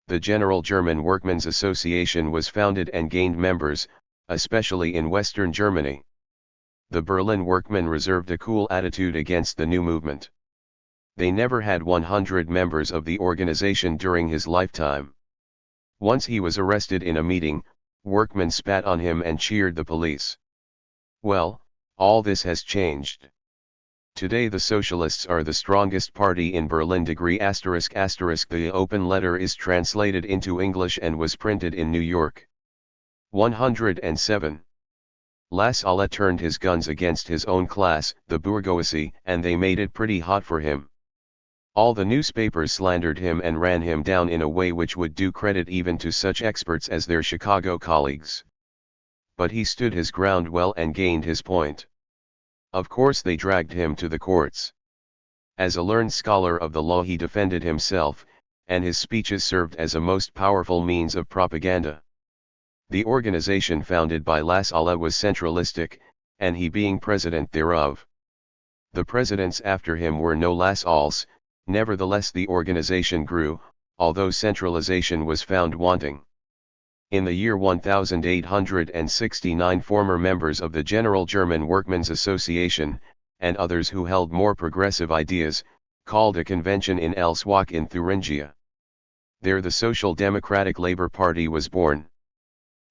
The General German Workmen's Association was founded and gained members, especially in Western Germany. The Berlin workmen reserved a cool attitude against the new movement. They never had 100 members of the organization during his lifetime. Once he was arrested in a meeting, workmen spat on him and cheered the police. Well, all this has changed. Today the socialists are the strongest party in Berlin. The open letter is translated into English and was printed in New York. 107. Lassalle turned his guns against his own class, the bourgeoisie, and they made it pretty hot for him. All the newspapers slandered him and ran him down in a way which would do credit even to such experts as their Chicago colleagues. But he stood his ground well and gained his point. Of course they dragged him to the courts. As a learned scholar of the law he defended himself, and his speeches served as a most powerful means of propaganda. The organization founded by Lassalle was centralistic, and he being president thereof. The presidents after him were no Lassalles. Nevertheless the organization grew, although centralization was found wanting. In the year 1869 former members of the General German Workmen's Association, and others who held more progressive ideas, called a convention in Elswak in Thuringia. There the Social Democratic Labour Party was born.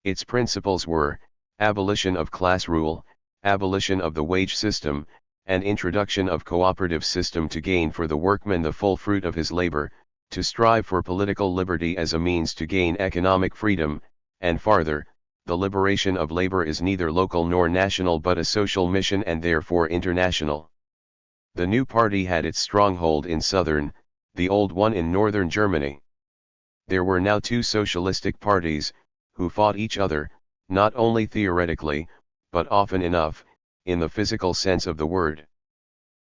Its principles were, abolition of class rule, abolition of the wage system, and introduction of cooperative system to gain for the workman the full fruit of his labor, to strive for political liberty as a means to gain economic freedom, and farther, the liberation of labor is neither local nor national but a social mission and therefore international. The new party had its stronghold in southern, the old one in northern Germany. There were now two socialistic parties, who fought each other, not only theoretically, but often enough, in the physical sense of the word.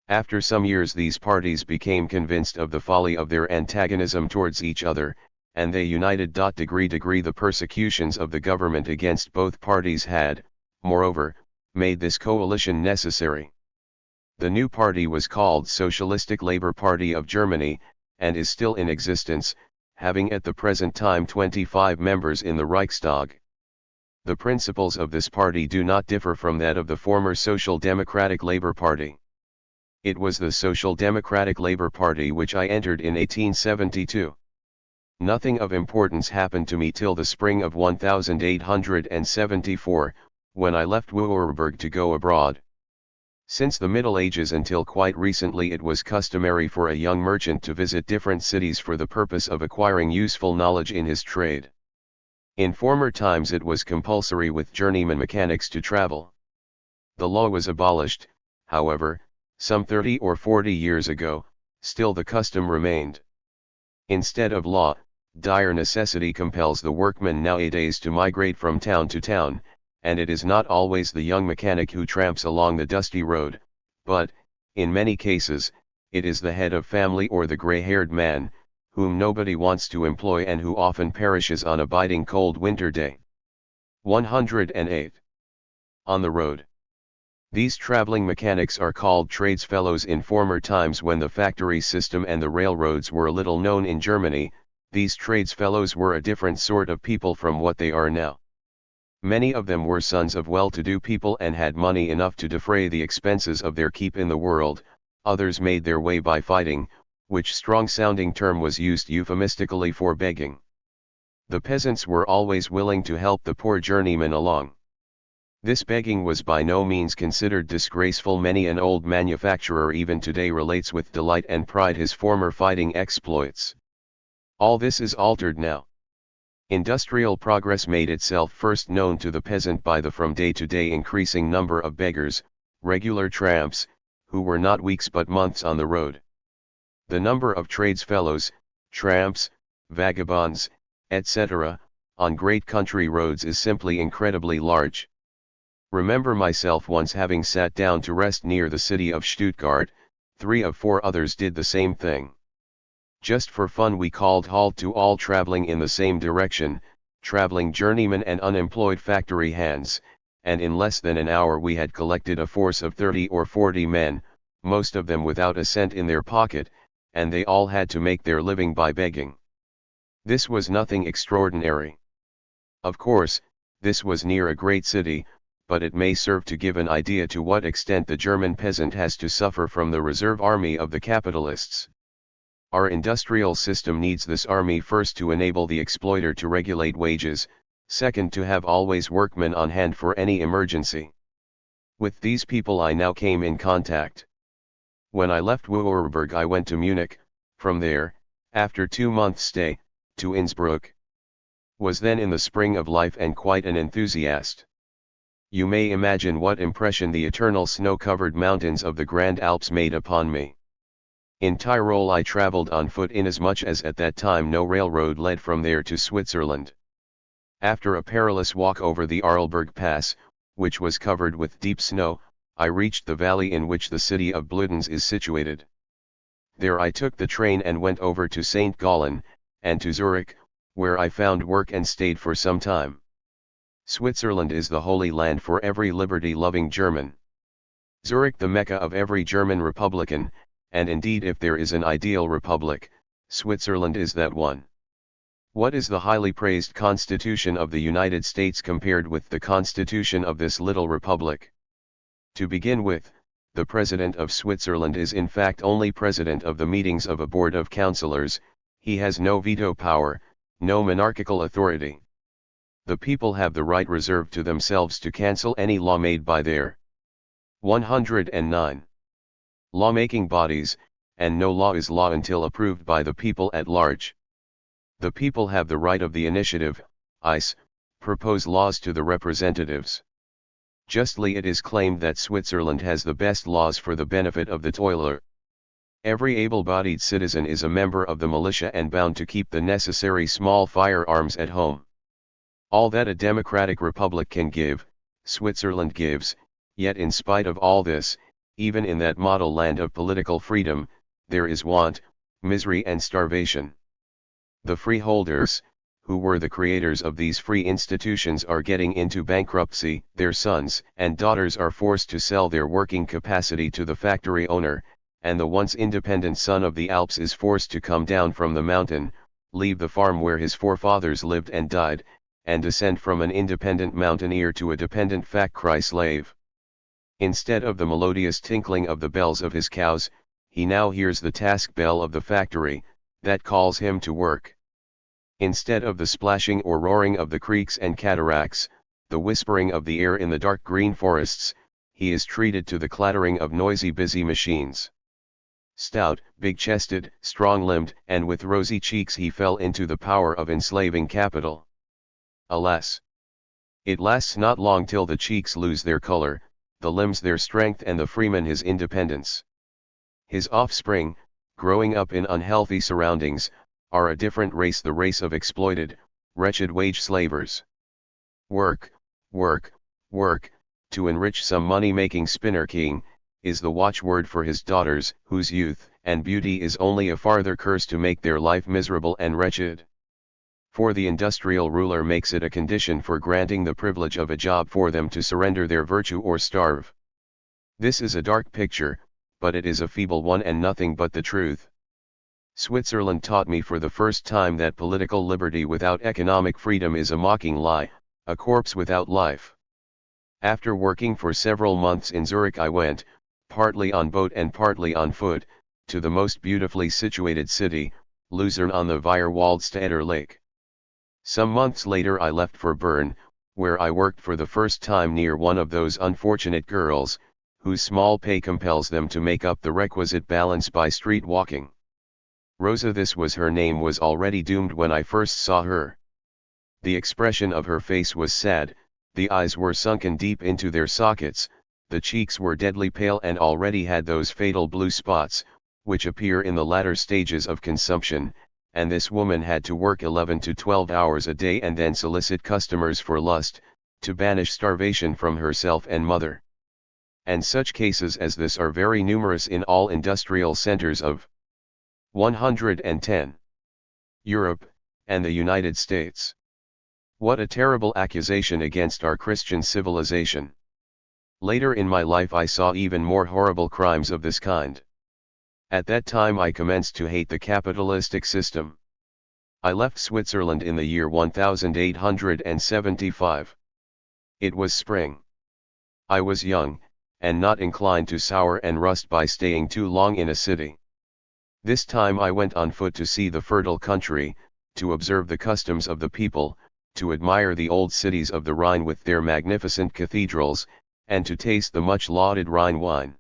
After some years these parties became convinced of the folly of their antagonism towards each other, and they united. Degree the persecutions of the government against both parties had, moreover, made this coalition necessary. The new party was called Socialistic Labour Party of Germany, and is still in existence, having at the present time 25 members in the Reichstag. The principles of this party do not differ from that of the former Social Democratic Labour Party. It was the Social Democratic Labour Party which I entered in 1872. Nothing of importance happened to me till the spring of 1874, when I left Würzburg to go abroad. Since the Middle Ages until quite recently it was customary for a young merchant to visit different cities for the purpose of acquiring useful knowledge in his trade. In former times it was compulsory with journeyman mechanics to travel. The law was abolished, however, some 30 or 40 years ago, still the custom remained. Instead of law, dire necessity compels the workman nowadays to migrate from town to town, and it is not always the young mechanic who tramps along the dusty road, but, in many cases, it is the head of family or the gray-haired man, whom nobody wants to employ and who often perishes on a biting cold winter day. 108. On the road. These traveling mechanics are called tradesfellows. In former times when the factory system and the railroads were little known in Germany, these tradesfellows were a different sort of people from what they are now. Many of them were sons of well-to-do people and had money enough to defray the expenses of their keep in the world. Others made their way by fighting, which strong-sounding term was used euphemistically for begging. The peasants were always willing to help the poor journeyman along. This begging was by no means considered disgraceful. Many an old manufacturer even today relates with delight and pride his former fighting exploits. All this is altered now. Industrial progress made itself first known to the peasant by the from day to day increasing number of beggars, regular tramps, who were not weeks but months on the road. The number of tradesfellows, tramps, vagabonds, etc., on great country roads is simply incredibly large. Remember myself once having sat down to rest near the city of Stuttgart. 3 of 4 others did the same thing. Just for fun we called halt to all traveling in the same direction, traveling journeymen and unemployed factory hands, and in less than an hour we had collected a force of 30 or 40 men, most of them without a cent in their pocket, and they all had to make their living by begging. This was nothing extraordinary. Of course, this was near a great city, but it may serve to give an idea to what extent the German peasant has to suffer from the reserve army of the capitalists. Our industrial system needs this army first to enable the exploiter to regulate wages, second to have always workmen on hand for any emergency. With these people I now came in contact. When I left Würzburg I went to Munich, from there, after 2 months' stay, to Innsbruck. Was then in the spring of life and quite an enthusiast. You may imagine what impression the eternal snow-covered mountains of the Grand Alps made upon me. In Tyrol I traveled on foot inasmuch as at that time no railroad led from there to Switzerland. After a perilous walk over the Arlberg Pass, which was covered with deep snow, I reached the valley in which the city of Bludenz is situated. There I took the train and went over to St. Gallen, and to Zurich, where I found work and stayed for some time. Switzerland is the holy land for every liberty-loving German. Zurich the Mecca of every German Republican, and indeed if there is an ideal republic, Switzerland is that one. What is the highly praised Constitution of the United States compared with the Constitution of this little republic? To begin with, the President of Switzerland is in fact only President of the meetings of a board of councillors. He has no veto power, no monarchical authority. The people have the right reserved to themselves to cancel any law made by their 109 lawmaking bodies, and no law is law until approved by the people at large. The people have the right of the initiative, propose laws to the representatives. Justly it is claimed that Switzerland has the best laws for the benefit of the toiler. Every able-bodied citizen is a member of the militia and bound to keep the necessary small firearms at home. All that a democratic republic can give, Switzerland gives, yet in spite of all this, even in that model land of political freedom, there is want, misery and starvation. The freeholders, who were the creators of these free institutions, are getting into bankruptcy. Their sons and daughters are forced to sell their working capacity to the factory owner, and the once independent son of the Alps is forced to come down from the mountain, leave the farm where his forefathers lived and died, and descend from an independent mountaineer to a dependent factory slave. Instead of the melodious tinkling of the bells of his cows, he now hears the task bell of the factory, that calls him to work. Instead of the splashing or roaring of the creeks and cataracts, the whispering of the air in the dark green forests, he is treated to the clattering of noisy busy machines. Stout, big-chested, strong-limbed, and with rosy cheeks, he fell into the power of enslaving capital. Alas! It lasts not long till the cheeks lose their color, the limbs their strength, and the freeman his independence. His offspring, growing up in unhealthy surroundings, are a different race, the race of exploited, wretched wage slavers. Work, work, work, to enrich some money-making spinner king, is the watchword for his daughters, whose youth and beauty is only a farther curse to make their life miserable and wretched. For the industrial ruler makes it a condition for granting the privilege of a job for them to surrender their virtue or starve. This is a dark picture, but it is a feeble one and nothing but the truth. Switzerland taught me for the first time that political liberty without economic freedom is a mocking lie, a corpse without life. After working for several months in Zurich, I went, partly on boat and partly on foot, to the most beautifully situated city, Luzern on the Vierwaldstätter Lake. Some months later I left for Bern, where I worked for the first time near one of those unfortunate girls, whose small pay compels them to make up the requisite balance by street walking. Rosa, this was her name, was already doomed when I first saw her. The expression of her face was sad, the eyes were sunken deep into their sockets, the cheeks were deadly pale and already had those fatal blue spots, which appear in the latter stages of consumption, and this woman had to work 11 to 12 hours a day and then solicit customers for lust, to banish starvation from herself and mother. And such cases as this are very numerous in all industrial centers of 110. Europe, and the United States. What a terrible accusation against our Christian civilization. Later in my life I saw even more horrible crimes of this kind. At that time I commenced to hate the capitalistic system. I left Switzerland in the year 1875. It was spring. I was young, and not inclined to sour and rust by staying too long in a city. This time I went on foot to see the fertile country, to observe the customs of the people, to admire the old cities of the Rhine with their magnificent cathedrals, and to taste the much lauded Rhine wine.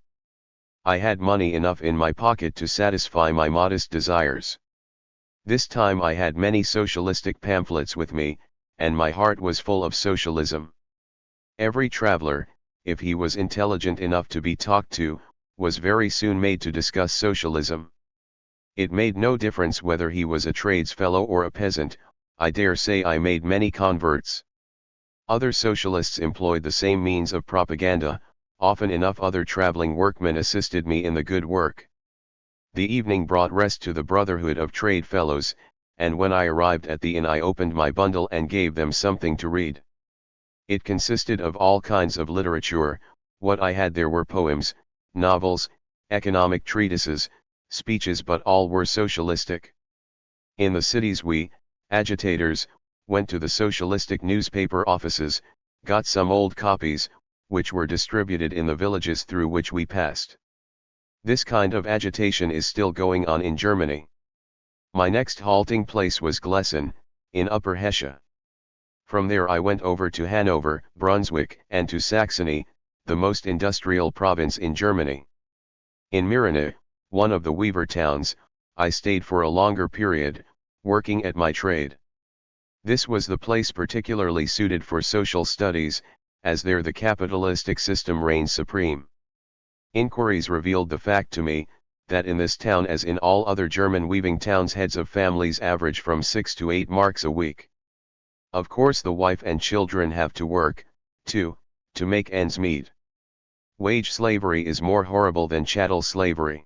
I had money enough in my pocket to satisfy my modest desires. This time I had many socialistic pamphlets with me, and my heart was full of socialism. Every traveler, if he was intelligent enough to be talked to, was very soon made to discuss socialism. It made no difference whether he was a tradesfellow or a peasant. I dare say I made many converts. Other socialists employed the same means of propaganda. Often enough other traveling workmen assisted me in the good work. The evening brought rest to the brotherhood of trade fellows, and when I arrived at the inn I opened my bundle and gave them something to read. It consisted of all kinds of literature. What I had there were poems, novels, economic treatises, speeches, but all were socialistic. In the cities we, agitators, went to the socialistic newspaper offices, got some old copies, which were distributed in the villages through which we passed. This kind of agitation is still going on in Germany. My next halting place was Glessen, in Upper Hesse. From there I went over to Hanover, Brunswick, and to Saxony, the most industrial province in Germany. In Mirne, one of the weaver towns, I stayed for a longer period, working at my trade. This was the place particularly suited for social studies, as there the capitalistic system reigns supreme. Inquiries revealed the fact to me, that in this town as in all other German weaving towns heads of families average from 6 to 8 marks a week. Of course the wife and children have to work, too, to make ends meet. Wage slavery is more horrible than chattel slavery.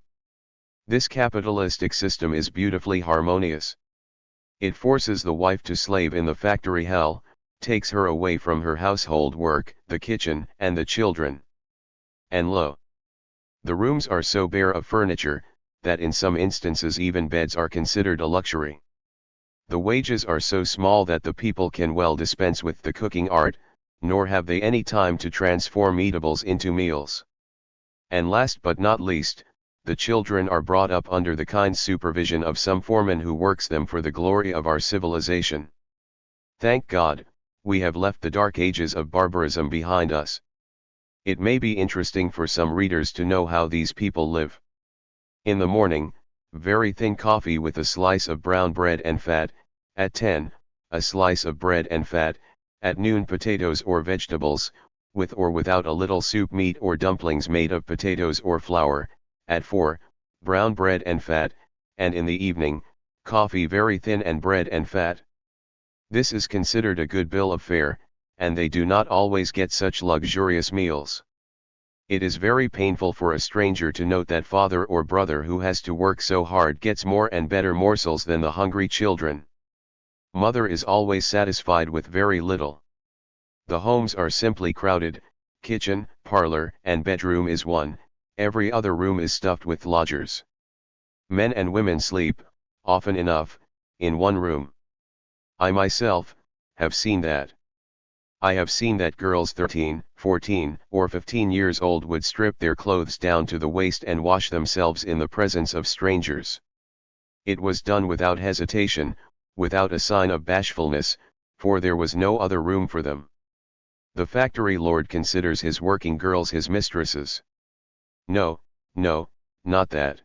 This capitalistic system is beautifully harmonious. It forces the wife to slave in the factory hell, takes her away from her household work, the kitchen, and the children. And lo! The rooms are so bare of furniture, that in some instances even beds are considered a luxury. The wages are so small that the people can well dispense with the cooking art, nor have they any time to transform eatables into meals. And last but not least, the children are brought up under the kind supervision of some foreman who works them for the glory of our civilization. Thank God, we have left the dark ages of barbarism behind us. It may be interesting for some readers to know how these people live. In the morning, very thin coffee with a slice of brown bread and fat; at 10, a slice of bread and fat; at noon potatoes or vegetables, with or without a little soup meat or dumplings made of potatoes or flour; at 4, brown bread and fat; and in the evening, coffee very thin and bread and fat. This is considered a good bill of fare, and they do not always get such luxurious meals. It is very painful for a stranger to note that father or brother who has to work so hard gets more and better morsels than the hungry children. Mother is always satisfied with very little. The homes are simply crowded; kitchen, parlor, and bedroom is one, every other room is stuffed with lodgers. Men and women sleep, often enough, in one room. I myself have seen that. I have seen that girls 13, 14, or 15 years old would strip their clothes down to the waist and wash themselves in the presence of strangers. It was done without hesitation, without a sign of bashfulness, for there was no other room for them. The factory lord considers his working girls his mistresses. No, no, not that.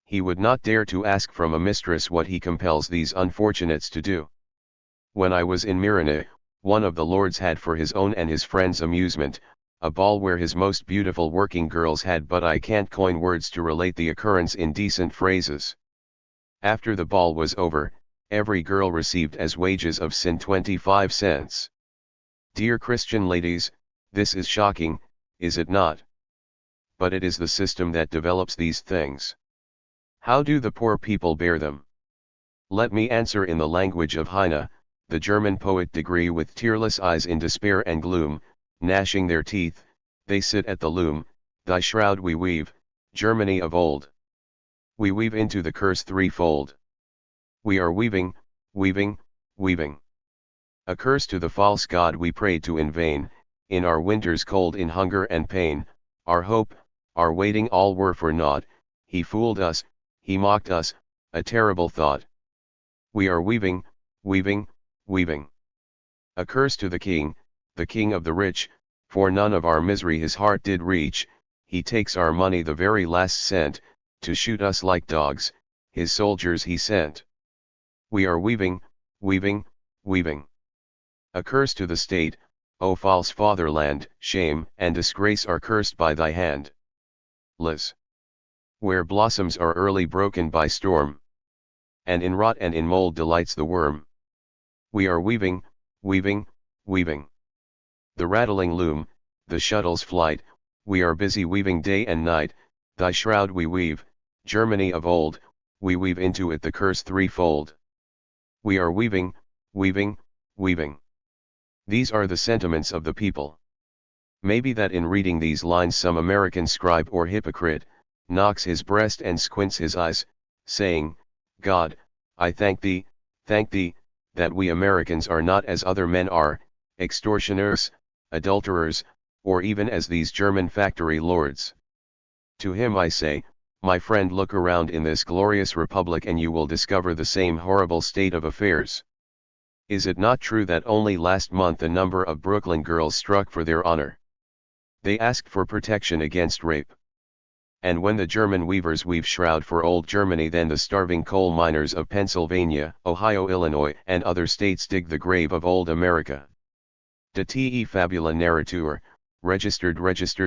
He would not dare to ask from a mistress what he compels these unfortunates to do. When I was in Mirne, one of the lords had for his own and his friends' amusement, a ball where his most beautiful working girls had, but I can't coin words to relate the occurrence in decent phrases. After the ball was over, every girl received as wages of 25 cents. Dear Christian ladies, this is shocking, is it not? But it is the system that develops these things. How do the poor people bear them? Let me answer in the language of Heine, the German poet. Degree with tearless eyes in despair and gloom, gnashing their teeth, they sit at the loom; thy shroud we weave, Germany of old. We weave into the curse threefold. We are weaving, weaving, weaving. A curse to the false god we prayed to in vain; in our winters cold, in hunger and pain, our hope, our waiting, all were for naught. He fooled us, he mocked us, a terrible thought. We are weaving, weaving, weaving. A curse to the king of the rich, for none of our misery his heart did reach; he takes our money the very last cent, to shoot us like dogs, his soldiers he sent. We are weaving, weaving, weaving. A curse to the state, O false fatherland, shame and disgrace are cursed by thy hand. Lis. Where blossoms are early broken by storm, and in rot and in mold delights the worm. We are weaving, weaving, weaving. The rattling loom, the shuttle's flight, we are busy weaving day and night; thy shroud we weave, Germany of old, we weave into it the curse threefold. We are weaving, weaving, weaving. These are the sentiments of the people. Maybe that in reading these lines some American scribe or hypocrite knocks his breast and squints his eyes, saying, God, I thank thee, that we Americans are not as other men are, extortioners, adulterers, or even as these German factory lords. To him I say, my friend, look around in this glorious republic and you will discover the same horrible state of affairs. Is it not true that only last month a number of Brooklyn girls struck for their honor? They asked for protection against rape. And when the German weavers weave shroud for old Germany, then the starving coal miners of Pennsylvania, Ohio, Illinois, and other states dig the grave of old America. De te fabula narratur, registered.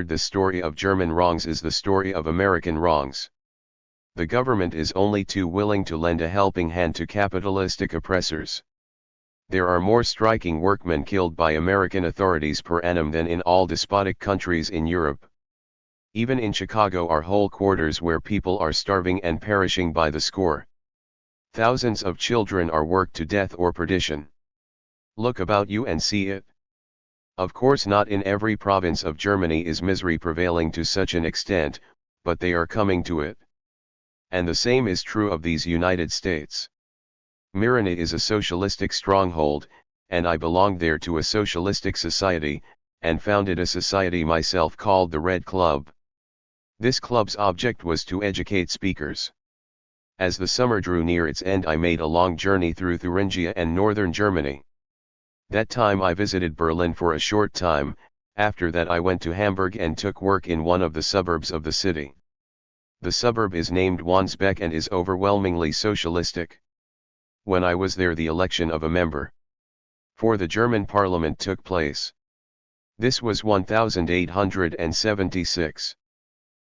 The story of German wrongs is the story of American wrongs. The government is only too willing to lend a helping hand to capitalistic oppressors. There are more striking workmen killed by American authorities per annum than in all despotic countries in Europe. Even in Chicago are whole quarters where people are starving and perishing by the score. Thousands of children are worked to death or perdition. Look about you and see it. Of course, not in every province of Germany is misery prevailing to such an extent, but they are coming to it. And the same is true of these United States. Mirna is a socialistic stronghold, and I belonged there to a socialistic society, and founded a society myself called the Red Club. This club's object was to educate speakers. As the summer drew near its end, I made a long journey through Thuringia and northern Germany. That time I visited Berlin for a short time. After that I went to Hamburg and took work in one of the suburbs of the city. The suburb is named Wandsbek and is overwhelmingly socialistic. When I was there, the election of a member for the German parliament took place. This was 1876.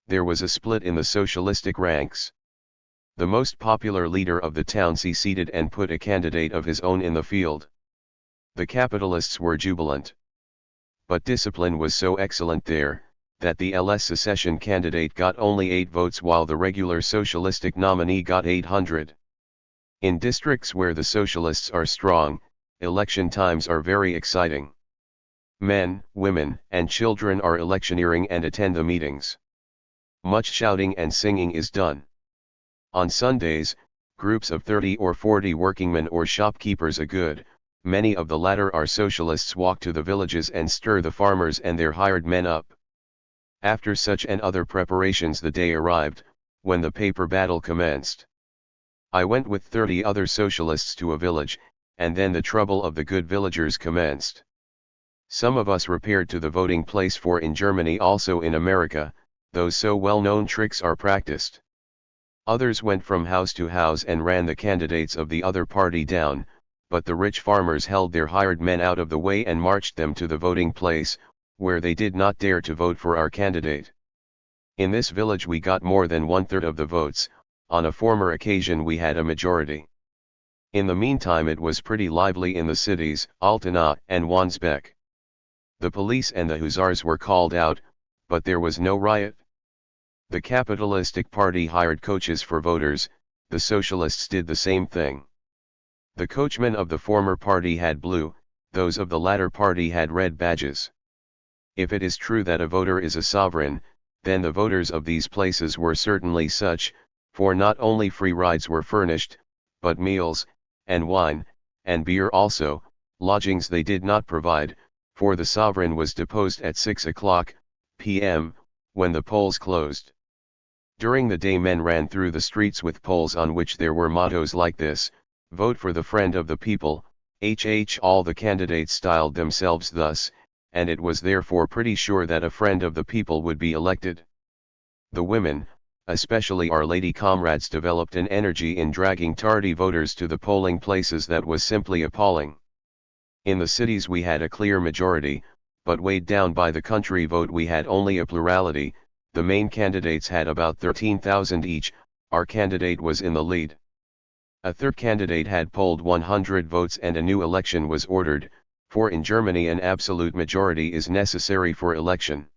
There was a split in the socialistic ranks. The most popular leader of the town seceded and put a candidate of his own in the field. The capitalists were jubilant. But discipline was so excellent there, that the LS secession candidate got only 8 votes while the regular socialistic nominee got 800. In districts where the socialists are strong, election times are very exciting. Men, women, and children are electioneering and attend the meetings. Much shouting and singing is done. On Sundays, groups of 30 or 40 workingmen or shopkeepers, a good many of the latter are socialists, walk to the villages and stir the farmers and their hired men up. After such and other preparations, the day arrived, when the paper battle commenced. I went with 30 other socialists to a village, and then the trouble of the good villagers commenced. Some of us repaired to the voting place, for in Germany, also in America, those so well-known tricks are practiced. Others went from house to house and ran the candidates of the other party down, but the rich farmers held their hired men out of the way and marched them to the voting place, where they did not dare to vote for our candidate. In this village we got more than 1/3 of the votes. On a former occasion we had a majority. In the meantime it was pretty lively in the cities, Altena and Wandsbek. The police and the hussars were called out, but there was no riot. The capitalistic party hired coaches for voters, the socialists did the same thing. The coachmen of the former party had blue, those of the latter party had red badges. If it is true that a voter is a sovereign, then the voters of these places were certainly such, for not only free rides were furnished, but meals, and wine, and beer also. Lodgings they did not provide, for the sovereign was deposed at 6 o'clock p.m., when the polls closed. During the day men ran through the streets with poles on which there were mottos like this: "Vote for the friend of the people." All the candidates styled themselves thus, and it was therefore pretty sure that a friend of the people would be elected. The women, especially our lady comrades, developed an energy in dragging tardy voters to the polling places that was simply appalling. In the cities we had a clear majority, but weighed down by the country vote we had only a plurality. The main candidates had about 13,000 each, our candidate was in the lead. A third candidate had polled 100 votes and a new election was ordered, for in Germany an absolute majority is necessary for election.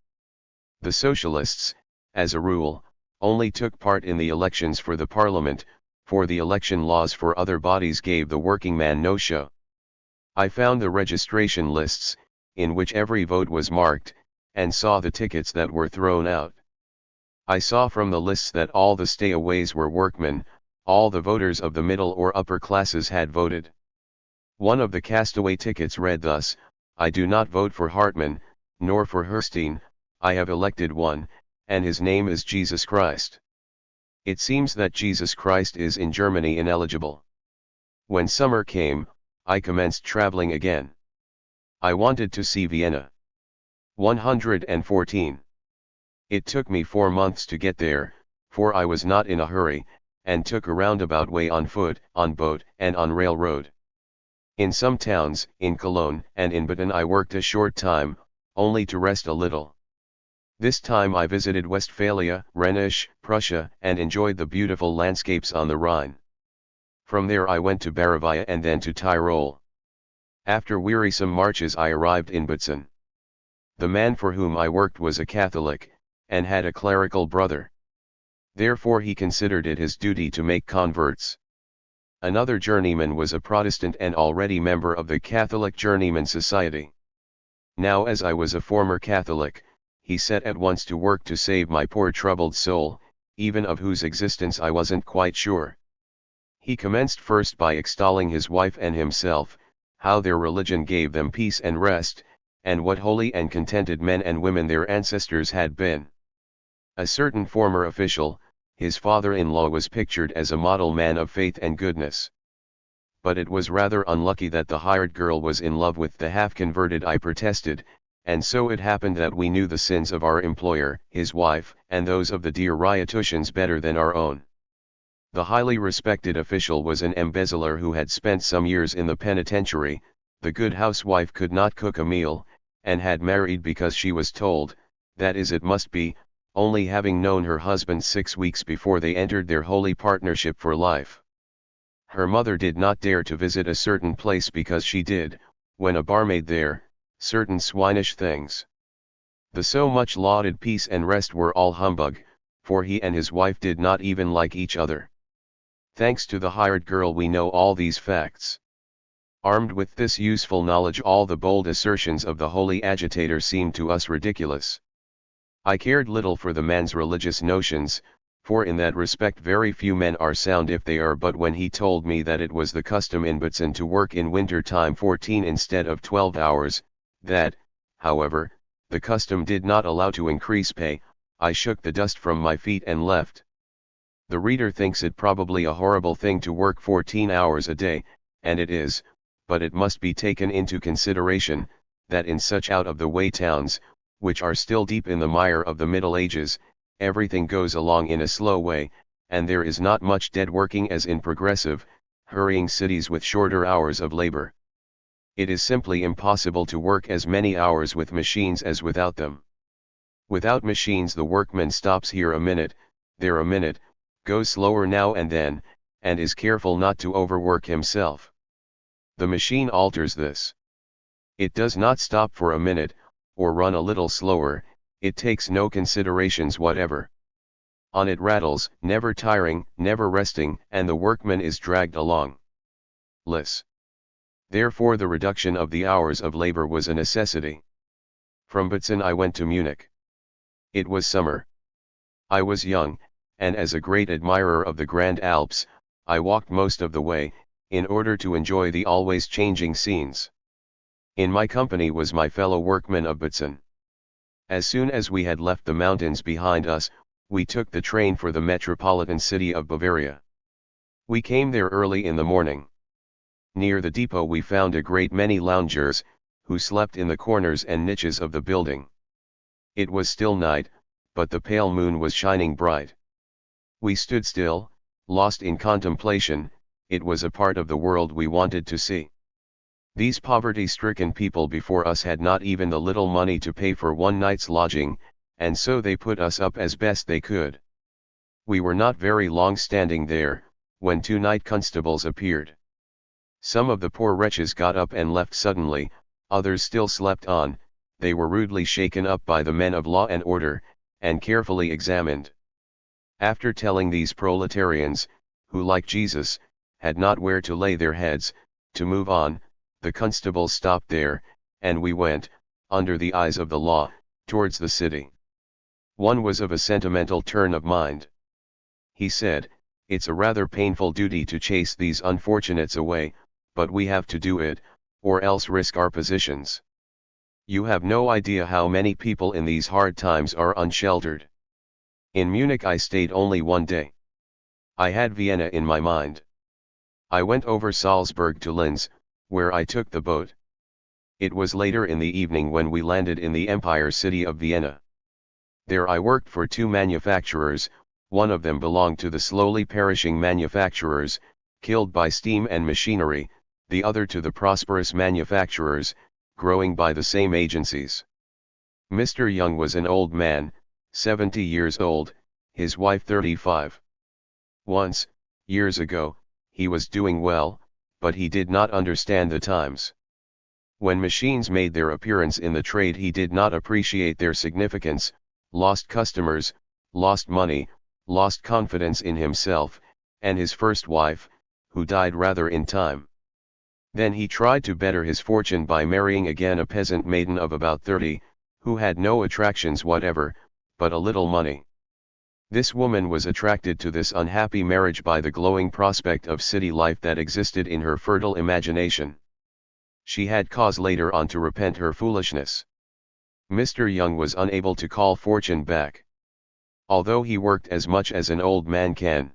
The socialists, as a rule, only took part in the elections for the parliament, for the election laws for other bodies gave the working man no show. I found the registration lists, in which every vote was marked, and saw the tickets that were thrown out. I saw from the lists that all the stayaways were workmen. All the voters of the middle or upper classes had voted. One of the castaway tickets read thus: "I do not vote for Hartmann, nor for Herstein, I have elected one, and his name is Jesus Christ. It seems that Jesus Christ is in Germany ineligible. When summer came, I commenced traveling again. I wanted to see Vienna. 114. It took me 4 months to get there, for I was not in a hurry, and took a roundabout way on foot, on boat, and on railroad. In some towns, in Cologne and in Baden I worked a short time, only to rest a little. This time I visited Westphalia, Rhenish, Prussia, and enjoyed the beautiful landscapes on the Rhine. From there I went to Bavaria and then to Tyrol. After wearisome marches I arrived in Bozen. The man for whom I worked was a Catholic, and had a clerical brother. Therefore he considered it his duty to make converts. Another journeyman was a Protestant and already member of the Catholic Journeyman Society. Now as I was a former Catholic, he set at once to work to save my poor troubled soul, even of whose existence I wasn't quite sure. He commenced first by extolling his wife and himself, how their religion gave them peace and rest, and what holy and contented men and women their ancestors had been. A certain former official, his father-in-law, was pictured as a model man of faith and goodness. But it was rather unlucky that the hired girl was in love with the half-converted, I protested, and so it happened that we knew the sins of our employer, his wife, and those of the dear Ryatushans better than our own. The highly respected official was an embezzler who had spent some years in the penitentiary. The good housewife could not cook a meal, and had married because she was told, that is it must be, only having known her husband 6 weeks before they entered their holy partnership for life. Her mother did not dare to visit a certain place because she did, when a barmaid there, certain swinish things. The so much lauded peace and rest were all humbug, for he and his wife did not even like each other. Thanks to the hired girl we know all these facts. Armed with this useful knowledge, all the bold assertions of the holy agitator seemed to us ridiculous. I cared little for the man's religious notions, for in that respect very few men are sound if they are. But when he told me that it was the custom in Bozen to work in winter time 14 instead of 12 hours, that, however, the custom did not allow to increase pay, I shook the dust from my feet and left. The reader thinks it probably a horrible thing to work 14 hours a day, and it is, but it must be taken into consideration, that in such out-of-the-way towns, which are still deep in the mire of the Middle Ages, everything goes along in a slow way, and there is not much dead working as in progressive, hurrying cities with shorter hours of labor. It is simply impossible to work as many hours with machines as without them. Without machines the workman stops here a minute, there a minute, goes slower now and then, and is careful not to overwork himself. The machine alters this. It does not stop for a minute, or run a little slower, it takes no considerations whatever. On it rattles, never tiring, never resting, and the workman is dragged along. Therefore the reduction of the hours of labor was a necessity. From Bozen I went to Munich. It was summer. I was young, and as a great admirer of the Grand Alps, I walked most of the way, in order to enjoy the always changing scenes. In my company was my fellow workman of Bozen. As soon as we had left the mountains behind us, we took the train for the metropolitan city of Bavaria. We came there early in the morning. Near the depot we found a great many loungers, who slept in the corners and niches of the building. It was still night, but the pale moon was shining bright. We stood still, lost in contemplation. It was a part of the world we wanted to see. These poverty-stricken people before us had not even the little money to pay for one night's lodging, and so they put us up as best they could. We were not very long standing there, when 2 night constables appeared. Some of the poor wretches got up and left suddenly, others still slept on. They were rudely shaken up by the men of law and order, and carefully examined. After telling these proletarians, who like Jesus, had not where to lay their heads, to move on, the constables stopped there, and we went, under the eyes of the law, towards the city. One was of a sentimental turn of mind. He said, "It's a rather painful duty to chase these unfortunates away, but we have to do it, or else risk our positions." You have no idea how many people in these hard times are unsheltered. In Munich I stayed only one day. I had Vienna in my mind. I went over Salzburg to Linz, where I took the boat. It was later in the evening when we landed in the Empire city of Vienna. There I worked for two manufacturers, one of them belonged to the slowly perishing manufacturers, killed by steam and machinery, the other to the prosperous manufacturers, growing by the same agencies. Mr. Young was an old man, 70 years old, his wife 35. Once, years ago, he was doing well, but he did not understand the times. When machines made their appearance in the trade he did not appreciate their significance, lost customers, lost money, lost confidence in himself, and his first wife, who died rather in time. Then he tried to better his fortune by marrying again a peasant maiden of about 30, who had no attractions whatever, but a little money. This woman was attracted to this unhappy marriage by the glowing prospect of city life that existed in her fertile imagination. She had cause later on to repent her foolishness. Mr. Young was unable to call fortune back. Although he worked as much as an old man can.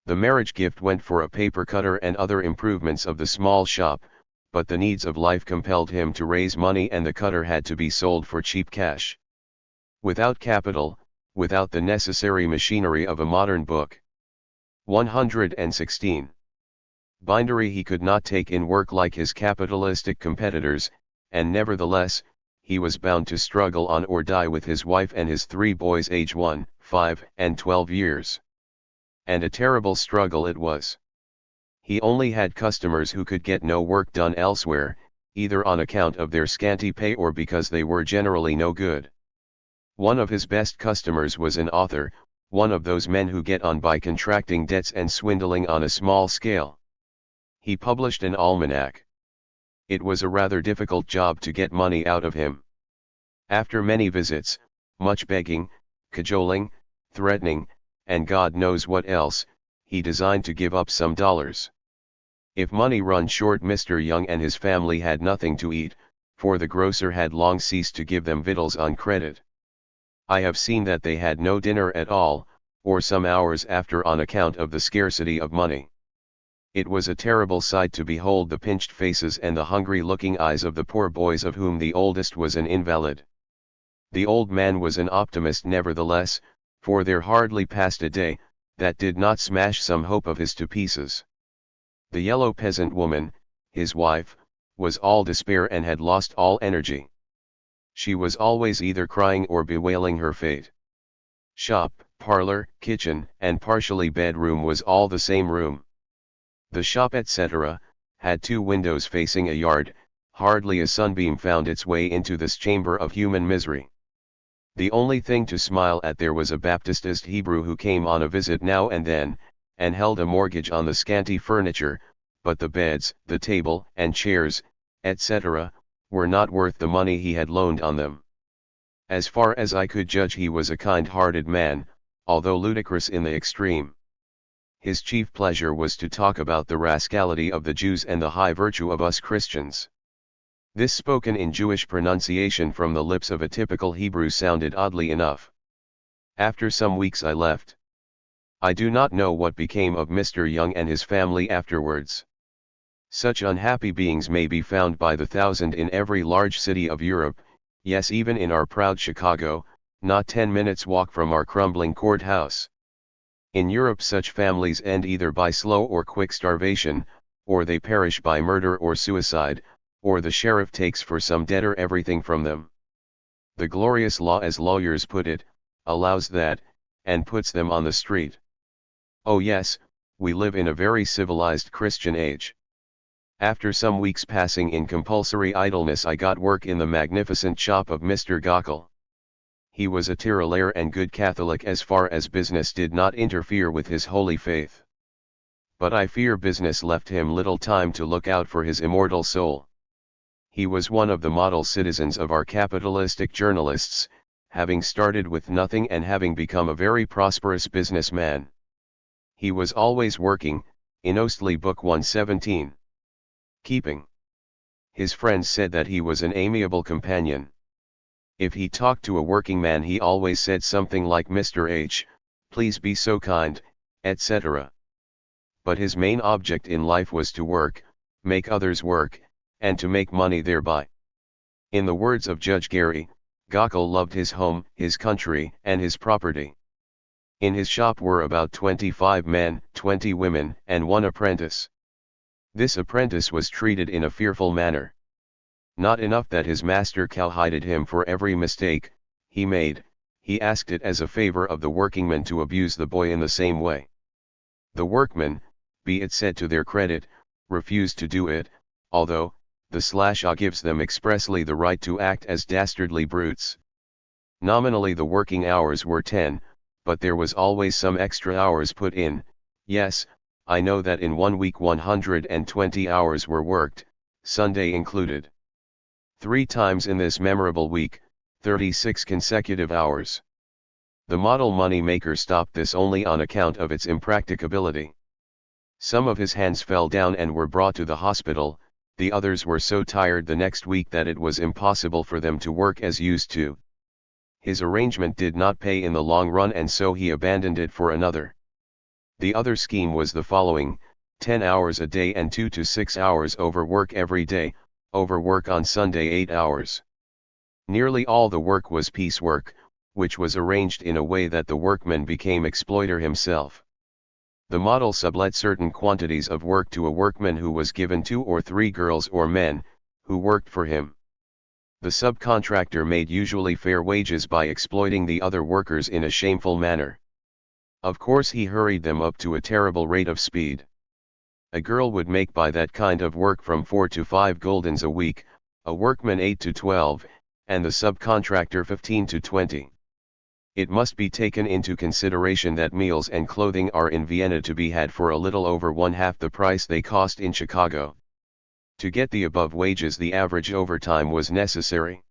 The marriage gift went for a paper cutter and other improvements of the small shop, but the needs of life compelled him to raise money and the cutter had to be sold for cheap cash. Without capital, without the necessary machinery of a modern book. 116. Bindery he could not take in work like his capitalistic competitors, and nevertheless, he was bound to struggle on or die with his wife and his 3 boys age 1, 5, and 12 years. And a terrible struggle it was. He only had customers who could get no work done elsewhere, either on account of their scanty pay or because they were generally no good. One of his best customers was an author, one of those men who get on by contracting debts and swindling on a small scale. He published an almanac. It was a rather difficult job to get money out of him. After many visits, much begging, cajoling, threatening, and God knows what else, he designed to give up some dollars. If money run short, Mr. Young and his family had nothing to eat, for the grocer had long ceased to give them victuals on credit. I have seen that they had no dinner at all, or some hours after on account of the scarcity of money. It was a terrible sight to behold the pinched faces and the hungry-looking eyes of the poor boys, of whom the oldest was an invalid. The old man was an optimist nevertheless, for there hardly passed a day, that did not smash some hope of his to pieces. The yellow peasant woman, his wife, was all despair and had lost all energy. She was always either crying or bewailing her fate. Shop, parlor, kitchen, and partially bedroom was all the same room. The shop, etc., had 2 windows facing a yard. Hardly a sunbeam found its way into this chamber of human misery. The only thing to smile at there was a Baptist Hebrew who came on a visit now and then, and held a mortgage on the scanty furniture, but the beds, the table, and chairs, etc., were not worth the money he had loaned on them. As far as I could judge, he was a kind-hearted man, although ludicrous in the extreme. His chief pleasure was to talk about the rascality of the Jews and the high virtue of us Christians. This, spoken in Jewish pronunciation from the lips of a typical Hebrew, sounded oddly enough. After some weeks I left. I do not know what became of Mr. Young and his family afterwards. Such unhappy beings may be found by the thousand in every large city of Europe, yes, even in our proud Chicago, not 10 minutes' walk from our crumbling courthouse. In Europe such families end either by slow or quick starvation, or they perish by murder or suicide, or the sheriff takes for some debtor everything from them. The glorious law, as lawyers put it, allows that, and puts them on the street. Oh yes, we live in a very civilized Christian age. After some weeks passing in compulsory idleness, I got work in the magnificent shop of Mr. Gockel. He was a tirailleur and good Catholic as far as business did not interfere with his holy faith. But I fear business left him little time to look out for his immortal soul. He was one of the model citizens of our capitalistic journalists, having started with nothing and having become a very prosperous businessman. He was always working, in Ostley Book 117. Keeping His friends said that he was an amiable companion. If he talked to a working man he always said something like "Mr. H, please be so kind," etc. But his main object in life was to work, make others work, and to make money thereby. In the words of Judge Gary, Gokul loved his home, his country, and his property. In his shop were about 25 men, 20 women, and 1 apprentice. This apprentice was treated in a fearful manner. Not enough that his master cowhided him for every mistake he made, he asked it as a favor of the workingmen to abuse the boy in the same way. The workmen, be it said to their credit, refused to do it, although the /a gives them expressly the right to act as dastardly brutes. Nominally the working hours were 10, but there was always some extra hours put in. Yes, I know that in 1 week 120 hours were worked, Sunday included. 3 times in this memorable week, 36 consecutive hours. The model money maker stopped this only on account of its impracticability. Some of his hands fell down and were brought to the hospital, the others were so tired the next week that it was impossible for them to work as used to. His arrangement did not pay in the long run and so he abandoned it for another. The other scheme was the following: 10 hours a day and 2 to 6 hours overwork every day, overwork on Sunday 8 hours. Nearly all the work was piecework, which was arranged in a way that the workman became exploiter himself. The model sublet certain quantities of work to a workman who was given 2 or 3 girls or men, who worked for him. The subcontractor made usually fair wages by exploiting the other workers in a shameful manner. Of course he hurried them up to a terrible rate of speed. A girl would make by that kind of work from 4 to 5 guldens a week, a workman 8 to 12, and the subcontractor 15 to 20. It must be taken into consideration that meals and clothing are in Vienna to be had for a little over 1/2 the price they cost in Chicago. To get the above wages the average overtime was necessary.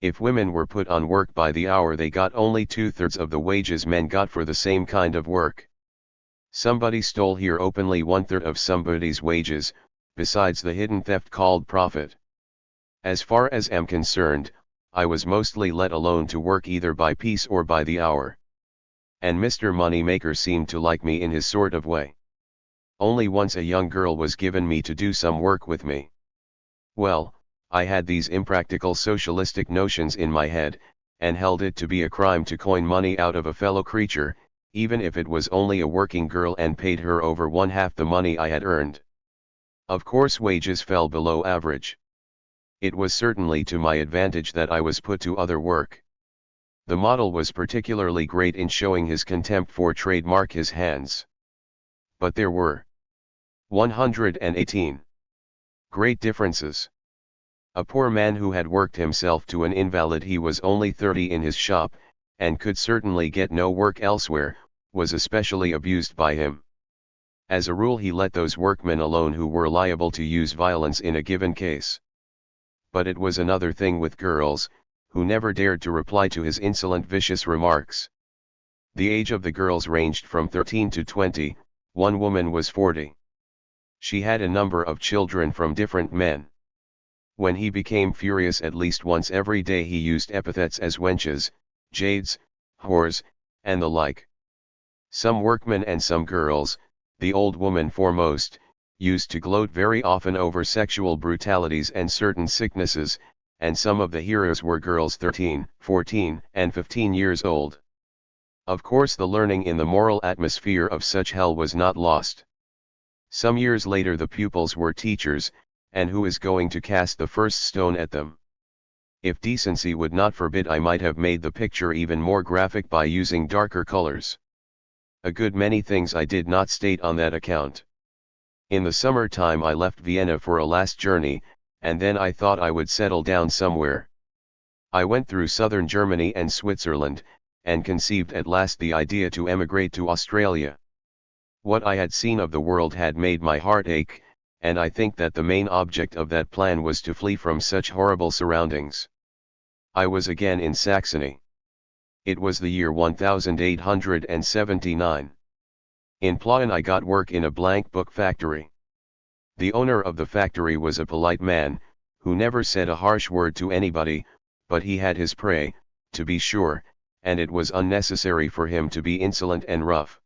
If women were put on work by the hour they got only 2/3 of the wages men got for the same kind of work. Somebody stole here openly 1/3 of somebody's wages, besides the hidden theft called profit. As far as I'm concerned, I was mostly let alone to work either by piece or by the hour. And Mr. Moneymaker seemed to like me in his sort of way. Only once a young girl was given me to do some work with me. Well, I had these impractical socialistic notions in my head, and held it to be a crime to coin money out of a fellow creature, even if it was only a working girl and paid her over 1/2 the money I had earned. Of course wages fell below average. It was certainly to my advantage that I was put to other work. The model was particularly great in showing his contempt for trademark his hands. But there were 118 great differences. A poor man who had worked himself to an invalid, he was only 30 in his shop, and could certainly get no work elsewhere, was especially abused by him. As a rule he let those workmen alone who were liable to use violence in a given case. But it was another thing with girls, who never dared to reply to his insolent vicious remarks. The age of the girls ranged from 13 to 20, one woman was 40. She had a number of children from different men. When he became furious at least once every day he used epithets as wenches, jades, whores, and the like. Some workmen and some girls, the old woman foremost, used to gloat very often over sexual brutalities and certain sicknesses, and some of the heroes were girls 13, 14, and 15 years old. Of course the learning in the moral atmosphere of such hell was not lost. Some years later the pupils were teachers, and who is going to cast the first stone at them? If decency would not forbid, I might have made the picture even more graphic by using darker colors. A good many things I did not state on that account. In the summer time I left Vienna for a last journey, and then I thought I would settle down somewhere. I went through southern Germany and Switzerland, and conceived at last the idea to emigrate to Australia. What I had seen of the world had made my heart ache, and I think that the main object of that plan was to flee from such horrible surroundings. I was again in Saxony. It was the year 1879. In Plauen I got work in a blank book factory. The owner of the factory was a polite man, who never said a harsh word to anybody, but he had his prey, to be sure, and it was unnecessary for him to be insolent and rough.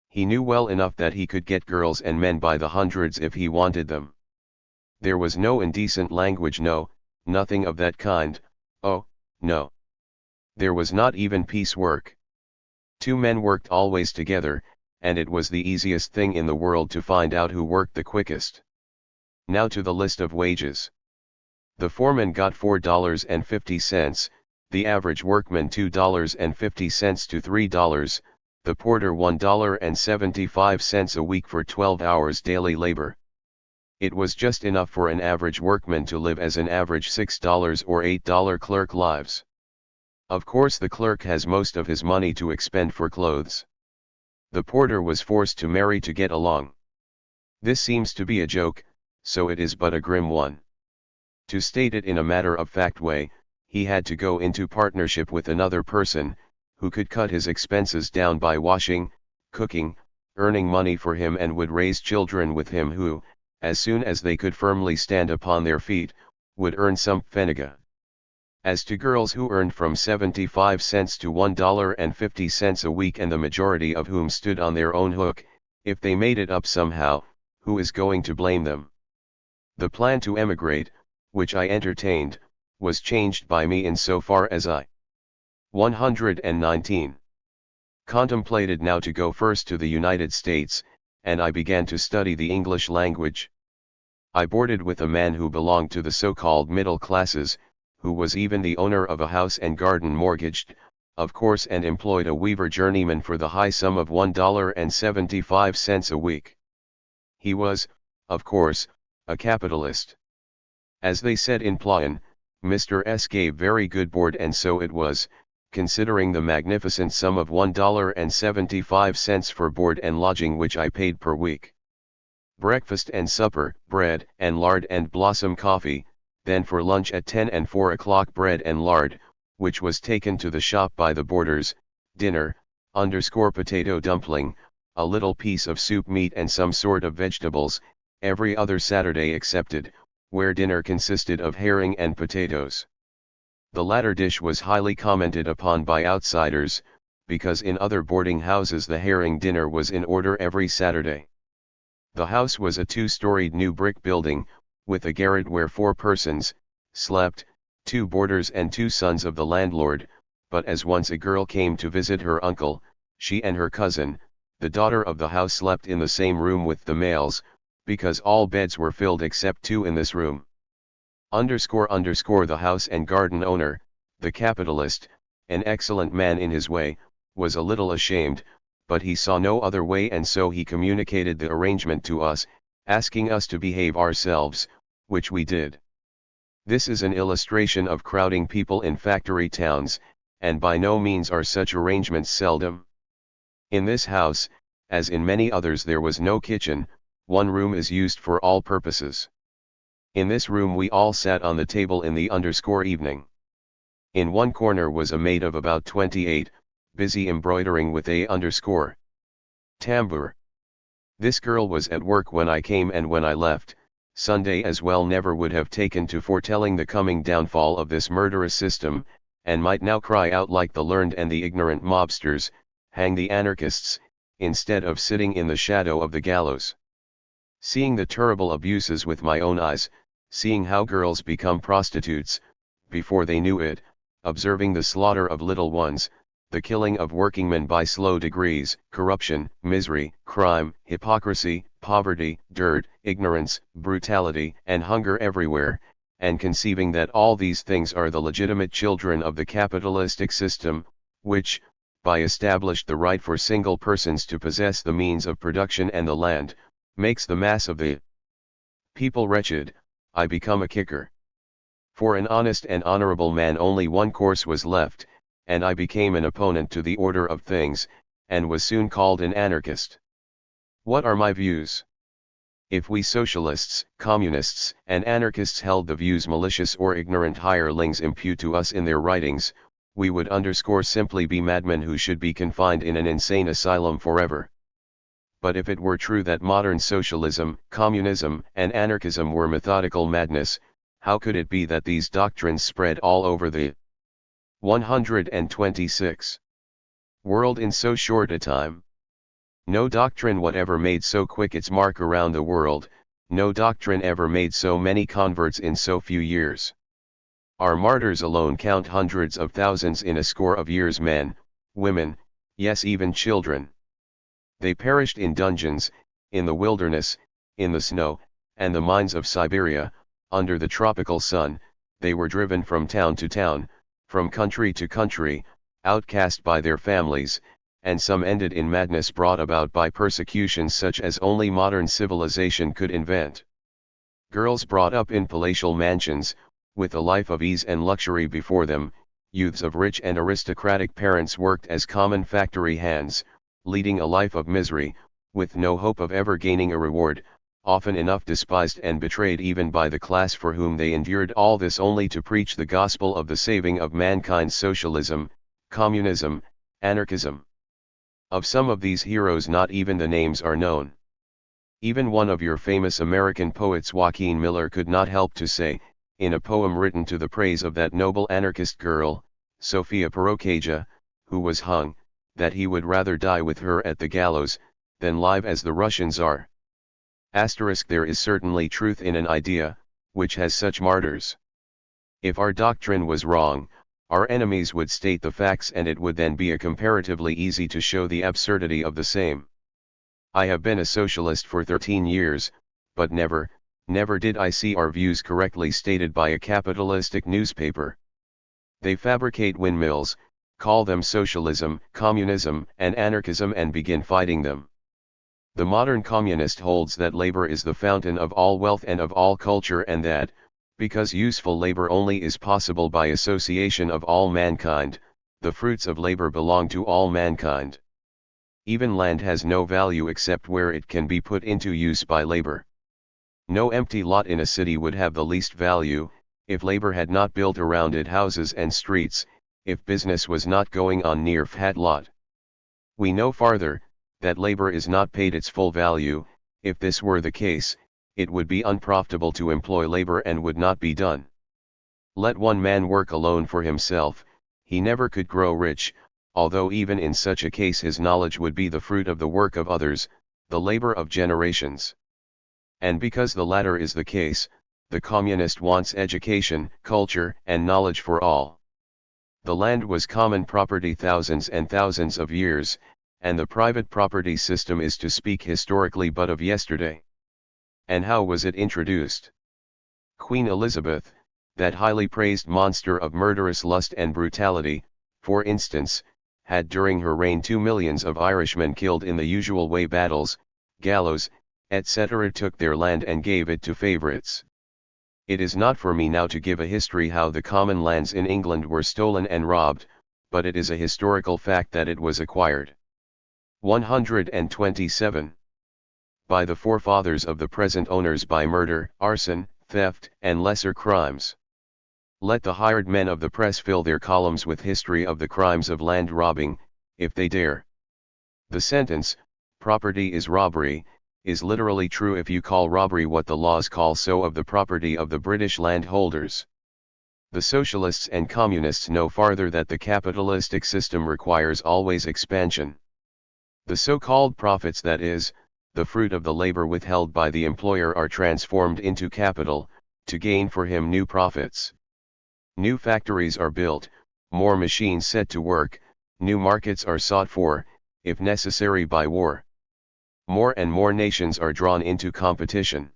He knew well enough that he could get girls and men by the hundreds if he wanted them. There was no indecent language, no, nothing of that kind, oh, no. There was not even piecework. 2 men worked always together, and it was the easiest thing in the world to find out who worked the quickest. Now to the list of wages. The foreman got $4.50, the average workman $2.50 to $3, the porter $1.75 a week for 12 hours daily labor. It was just enough for an average workman to live as an average $6 or $8 clerk lives. Of course the clerk has most of his money to expend for clothes. The porter was forced to marry to get along. This seems to be a joke, so it is but a grim one. To state it in a matter-of-fact way, he had to go into partnership with another person, who could cut his expenses down by washing, cooking, earning money for him, and would raise children with him who, as soon as they could firmly stand upon their feet, would earn some pfennige. As to girls who earned from 75 cents to $1.50 a week, and the majority of whom stood on their own hook, if they made it up somehow, who is going to blame them? The plan to emigrate, which I entertained, was changed by me in so far as I 119 contemplated now to go first to the United States, and I began to study the English language. I boarded with a man who belonged to the so-called middle classes, who was even the owner of a house and garden mortgaged, of course, and employed a weaver journeyman for the high sum of $1.75 a week. He was, of course, a capitalist. As they said in Plauen, Mr. S gave very good board, and so it was, considering the magnificent sum of $1.75 for board and lodging which I paid per week. Breakfast and supper, bread and lard and blossom coffee, then for lunch at 10 and 4 o'clock bread and lard, which was taken to the shop by the boarders, dinner, potato dumpling, a little piece of soup, meat and some sort of vegetables, every other Saturday excepted, where dinner consisted of herring and potatoes. The latter dish was highly commented upon by outsiders, because in other boarding houses the herring dinner was in order every Saturday. The house was a 2-storied new brick building, with a garret where 4 persons slept, 2 boarders and 2 sons of the landlord, but as once a girl came to visit her uncle, she and her cousin, the daughter of the house, slept in the same room with the males, because all beds were filled except 2 in this room. The house and garden owner, the capitalist, an excellent man in his way, was a little ashamed, but he saw no other way, and so he communicated the arrangement to us, asking us to behave ourselves, which we did. This is an illustration of crowding people in factory towns, and by no means are such arrangements seldom. In this house, as in many others, there was no kitchen. One room is used for all purposes. In this room we all sat on the table in the evening. In one corner was a maid of about 28, busy embroidering with a tambour. This girl was at work when I came, and when I left, Sunday as well never would have taken to foretelling the coming downfall of this murderous system, and might now cry out like the learned and the ignorant mobsters, "Hang the anarchists," instead of sitting in the shadow of the gallows. Seeing the terrible abuses with my own eyes, seeing how girls become prostitutes, before they knew it, observing the slaughter of little ones, the killing of workingmen by slow degrees, corruption, misery, crime, hypocrisy, poverty, dirt, ignorance, brutality, and hunger everywhere, and conceiving that all these things are the legitimate children of the capitalistic system, which, by established the right for single persons to possess the means of production and the land, makes the mass of the people wretched, I become a kicker. For an honest and honorable man only one course was left, and I became an opponent to the order of things, and was soon called an anarchist. What are my views? If we socialists, communists, and anarchists held the views malicious or ignorant hirelings impute to us in their writings, we would simply be madmen who should be confined in an insane asylum forever. But if it were true that modern socialism, communism, and anarchism were methodical madness, how could it be that these doctrines spread all over the 126 world in so short a time? No doctrine whatever made so quick its mark around the world, no doctrine ever made so many converts in so few years. Our martyrs alone count hundreds of thousands in a score of years, men, women, yes, even children. They perished in dungeons, in the wilderness, in the snow, and the mines of Siberia, under the tropical sun. They were driven from town to town, from country to country, outcast by their families, and some ended in madness brought about by persecutions such as only modern civilization could invent. Girls brought up in palatial mansions, with a life of ease and luxury before them, youths of rich and aristocratic parents worked as common factory hands, leading a life of misery, with no hope of ever gaining a reward, often enough despised and betrayed even by the class for whom they endured all this only to preach the gospel of the saving of mankind: socialism, communism, anarchism. Of some of these heroes not even the names are known. Even one of your famous American poets, Joaquin Miller, could not help to say, in a poem written to the praise of that noble anarchist girl, Sofia Perocaja, who was hung, that he would rather die with her at the gallows, than live as the Russians are. There is certainly truth in an idea, which has such martyrs. If our doctrine was wrong, our enemies would state the facts, and it would then be comparatively easy to show the absurdity of the same. I have been a socialist for 13 years, but never did I see our views correctly stated by a capitalistic newspaper. They fabricate windmills, call them socialism, communism, and anarchism, and begin fighting them. The modern communist holds that labor is the fountain of all wealth and of all culture, and that, because useful labor only is possible by association of all mankind, the fruits of labor belong to all mankind. Even land has no value except where it can be put into use by labor. No empty lot in a city would have the least value, if labor had not built around it houses and streets, if business was not going on near that lot. We know farther, that labor is not paid its full value. If this were the case, it would be unprofitable to employ labor and would not be done. Let one man work alone for himself, he never could grow rich, although even in such a case his knowledge would be the fruit of the work of others, the labor of generations. And because the latter is the case, the communist wants education, culture, and knowledge for all. The land was common property thousands and thousands of years, and the private property system is to speak historically but of yesterday. And how was it introduced? Queen Elizabeth, that highly praised monster of murderous lust and brutality, for instance, had during her reign 2 millions of Irishmen killed in the usual way: battles, gallows, etc. took their land and gave it to favorites. It is not for me now to give a history how the common lands in England were stolen and robbed, but it is a historical fact that it was acquired. 127. By the forefathers of the present owners by murder, arson, theft, and lesser crimes. Let the hired men of the press fill their columns with history of the crimes of land robbing, if they dare. The sentence, "property is robbery," is literally true if you call robbery what the laws call so of the property of the British landholders. The socialists and communists know farther that the capitalistic system requires always expansion. The so-called profits, that is, the fruit of the labor withheld by the employer, are transformed into capital, to gain for him new profits. New factories are built, more machines set to work, new markets are sought for, if necessary by war. More and more nations are drawn into competition.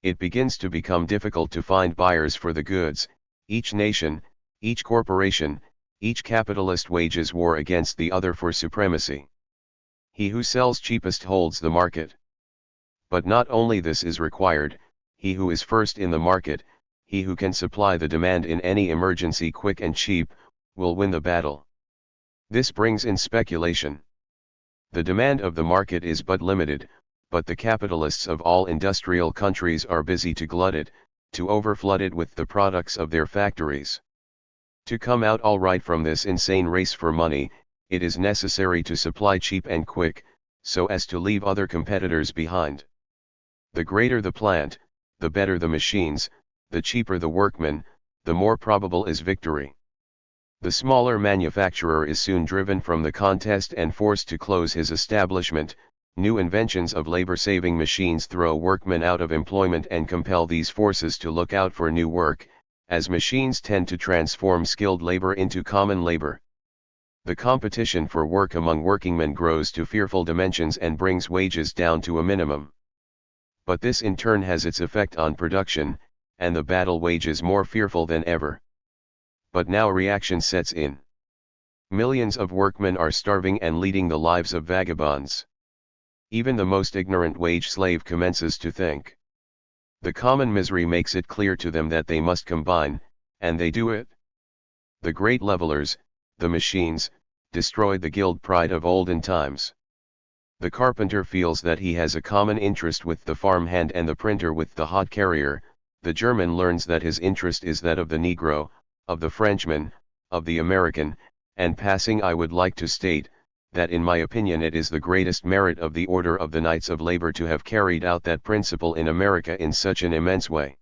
It begins to become difficult to find buyers for the goods. Each nation, each corporation, each capitalist wages war against the other for supremacy. He who sells cheapest holds the market. But not only this is required: he who is first in the market, he who can supply the demand in any emergency quick and cheap, will win the battle. This brings in speculation. The demand of the market is but limited, but the capitalists of all industrial countries are busy to glut it, to overflood it with the products of their factories. To come out all right from this insane race for money, it is necessary to supply cheap and quick, so as to leave other competitors behind. The greater the plant, the better the machines, the cheaper the workman, the more probable is victory. The smaller manufacturer is soon driven from the contest and forced to close his establishment. New inventions of labor-saving machines throw workmen out of employment and compel these forces to look out for new work, as machines tend to transform skilled labor into common labor. The competition for work among workingmen grows to fearful dimensions and brings wages down to a minimum. But this in turn has its effect on production, and the battle wages more fearful than ever. But now reaction sets in. Millions of workmen are starving and leading the lives of vagabonds. Even the most ignorant wage slave commences to think. The common misery makes it clear to them that they must combine, and they do it. The great levelers, the machines, destroyed the guild pride of olden times. The carpenter feels that he has a common interest with the farmhand and the printer with the hod carrier. The German learns that his interest is that of the Negro, of the Frenchman, of the American, and passing I would like to state, that in my opinion it is the greatest merit of the Order of the Knights of Labor to have carried out that principle in America in such an immense way.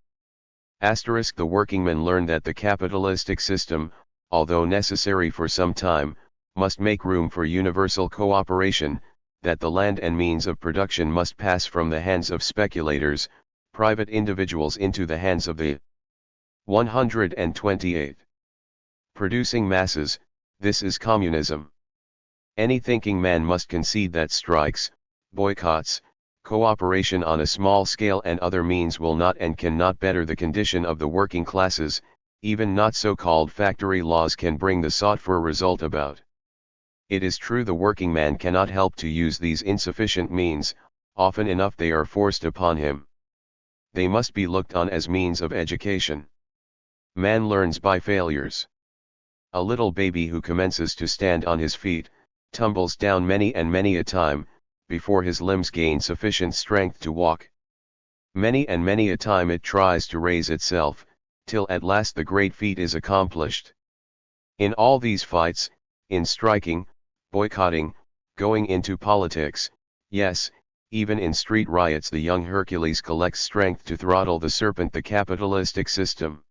The workingmen learn that the capitalistic system, although necessary for some time, must make room for universal cooperation, that the land and means of production must pass from the hands of speculators, private individuals into the hands of the 128. Producing masses, this is communism. Any thinking man must concede that strikes, boycotts, cooperation on a small scale and other means will not and cannot better the condition of the working classes. Even not so-called factory laws can bring the sought-for result about. It is true the working man cannot help to use these insufficient means, often enough they are forced upon him. They must be looked on as means of education. Man learns by failures. A little baby who commences to stand on his feet, tumbles down many and many a time, before his limbs gain sufficient strength to walk. Many and many a time it tries to raise itself, till at last the great feat is accomplished. In all these fights, in striking, boycotting, going into politics, yes, even in street riots the young Hercules collects strength to throttle the serpent, the capitalistic system.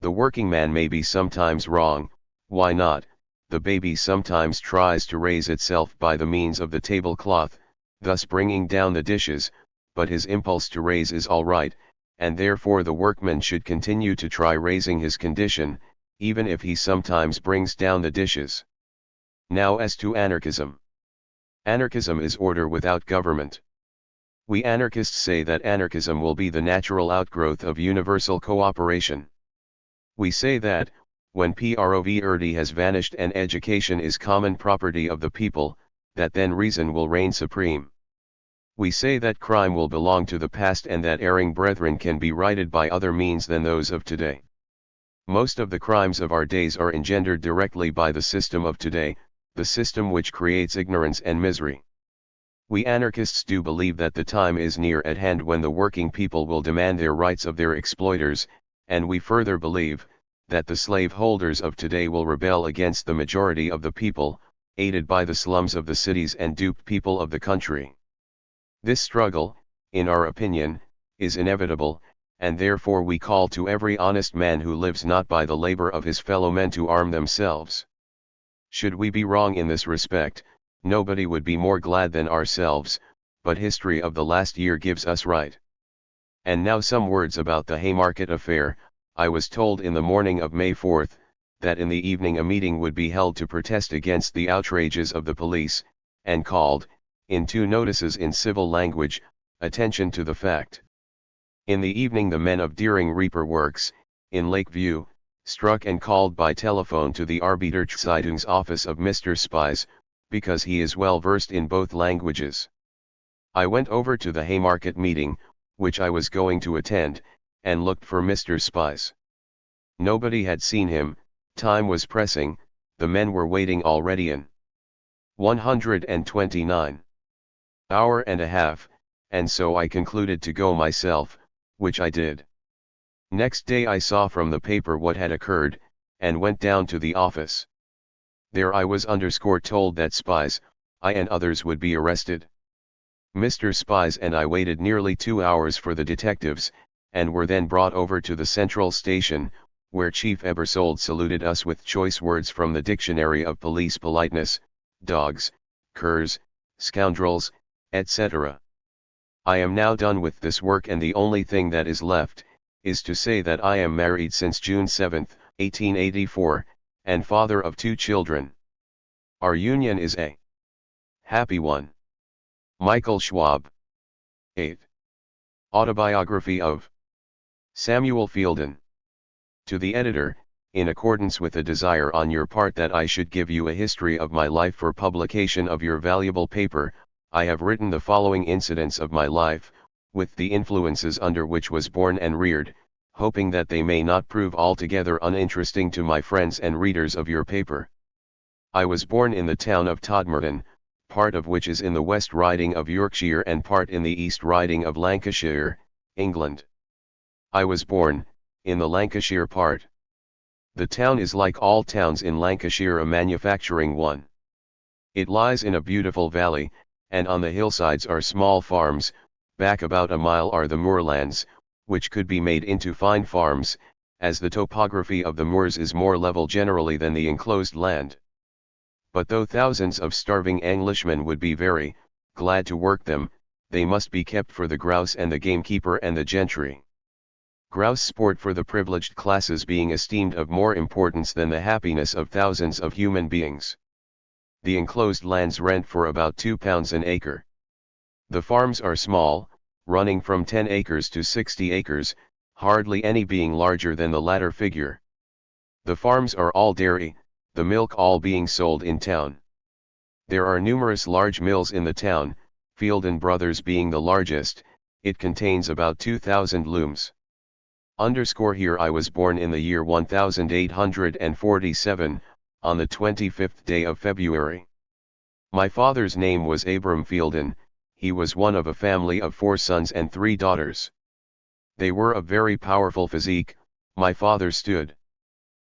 The working man may be sometimes wrong, why not? The baby sometimes tries to raise itself by the means of the tablecloth, thus bringing down the dishes, but his impulse to raise is all right, and therefore the workman should continue to try raising his condition, even if he sometimes brings down the dishes. Now as to anarchism. Anarchism is order without government. We anarchists say that anarchism will be the natural outgrowth of universal cooperation. We say that, when poverty has vanished and education is common property of the people, that then reason will reign supreme. We say that crime will belong to the past and that erring brethren can be righted by other means than those of today. Most of the crimes of our days are engendered directly by the system of today, the system which creates ignorance and misery. We anarchists do believe that the time is near at hand when the working people will demand their rights of their exploiters, and we further believe that the slave holders of today will rebel against the majority of the people, aided by the slums of the cities and duped people of the country. This struggle, in our opinion, is inevitable, and therefore we call to every honest man who lives not by the labor of his fellow men to arm themselves. Should we be wrong in this respect, nobody would be more glad than ourselves, but history of the last year gives us right. And now some words about the Haymarket affair. I was told in the morning of May 4th, that in the evening a meeting would be held to protest against the outrages of the police, and called, in 2 notices in civil language, attention to the fact. In the evening the men of Deering Reaper Works, in Lakeview, struck and called by telephone to the Arbeiterzeitungs office of Mr. Spies, because he is well versed in both languages. I went over to the Haymarket meeting, which I was going to attend, and looked for Mr. Spies. Nobody had seen him, time was pressing, the men were waiting already in 129 hour and a half, and so I concluded to go myself, which I did. Next day I saw from the paper what had occurred, and went down to the office. There I was told that Spies, I and others would be arrested. Mr. Spies and I waited nearly 2 hours for the detectives, and were then brought over to the central station, where Chief Ebersold saluted us with choice words from the dictionary of police politeness: dogs, curs, scoundrels, etc. I am now done with this work, and the only thing that is left, is to say that I am married since June 7, 1884, and father of 2 children. Our union is a happy one. Michael Schwab. 8. Autobiography of Samuel Fielden. To the editor, in accordance with a desire on your part that I should give you a history of my life for publication of your valuable paper, I have written the following incidents of my life, with the influences under which was born and reared, hoping that they may not prove altogether uninteresting to my friends and readers of your paper. I was born in the town of Todmorden, part of which is in the West Riding of Yorkshire and part in the East Riding of Lancashire, England. I was born in the Lancashire part. The town is, like all towns in Lancashire, a manufacturing one. It lies in a beautiful valley, and on the hillsides are small farms. Back about a mile are the moorlands, which could be made into fine farms, as the topography of the moors is more level generally than the enclosed land. But though thousands of starving Englishmen would be very glad to work them, they must be kept for the grouse and the gamekeeper and the gentry. Grouse sport for the privileged classes being esteemed of more importance than the happiness of thousands of human beings. The enclosed lands rent for about £2 an acre. The farms are small, running from 10 acres to 60 acres, hardly any being larger than the latter figure. The farms are all dairy, the milk all being sold in town. There are numerous large mills in the town, Fielden Brothers being the largest. It contains about 2,000 looms. Here I was born in the year 1847, on the 25th day of February. My father's name was Abram Fielden. He was one of a family of 4 sons and 3 daughters. They were of very powerful physique. My father stood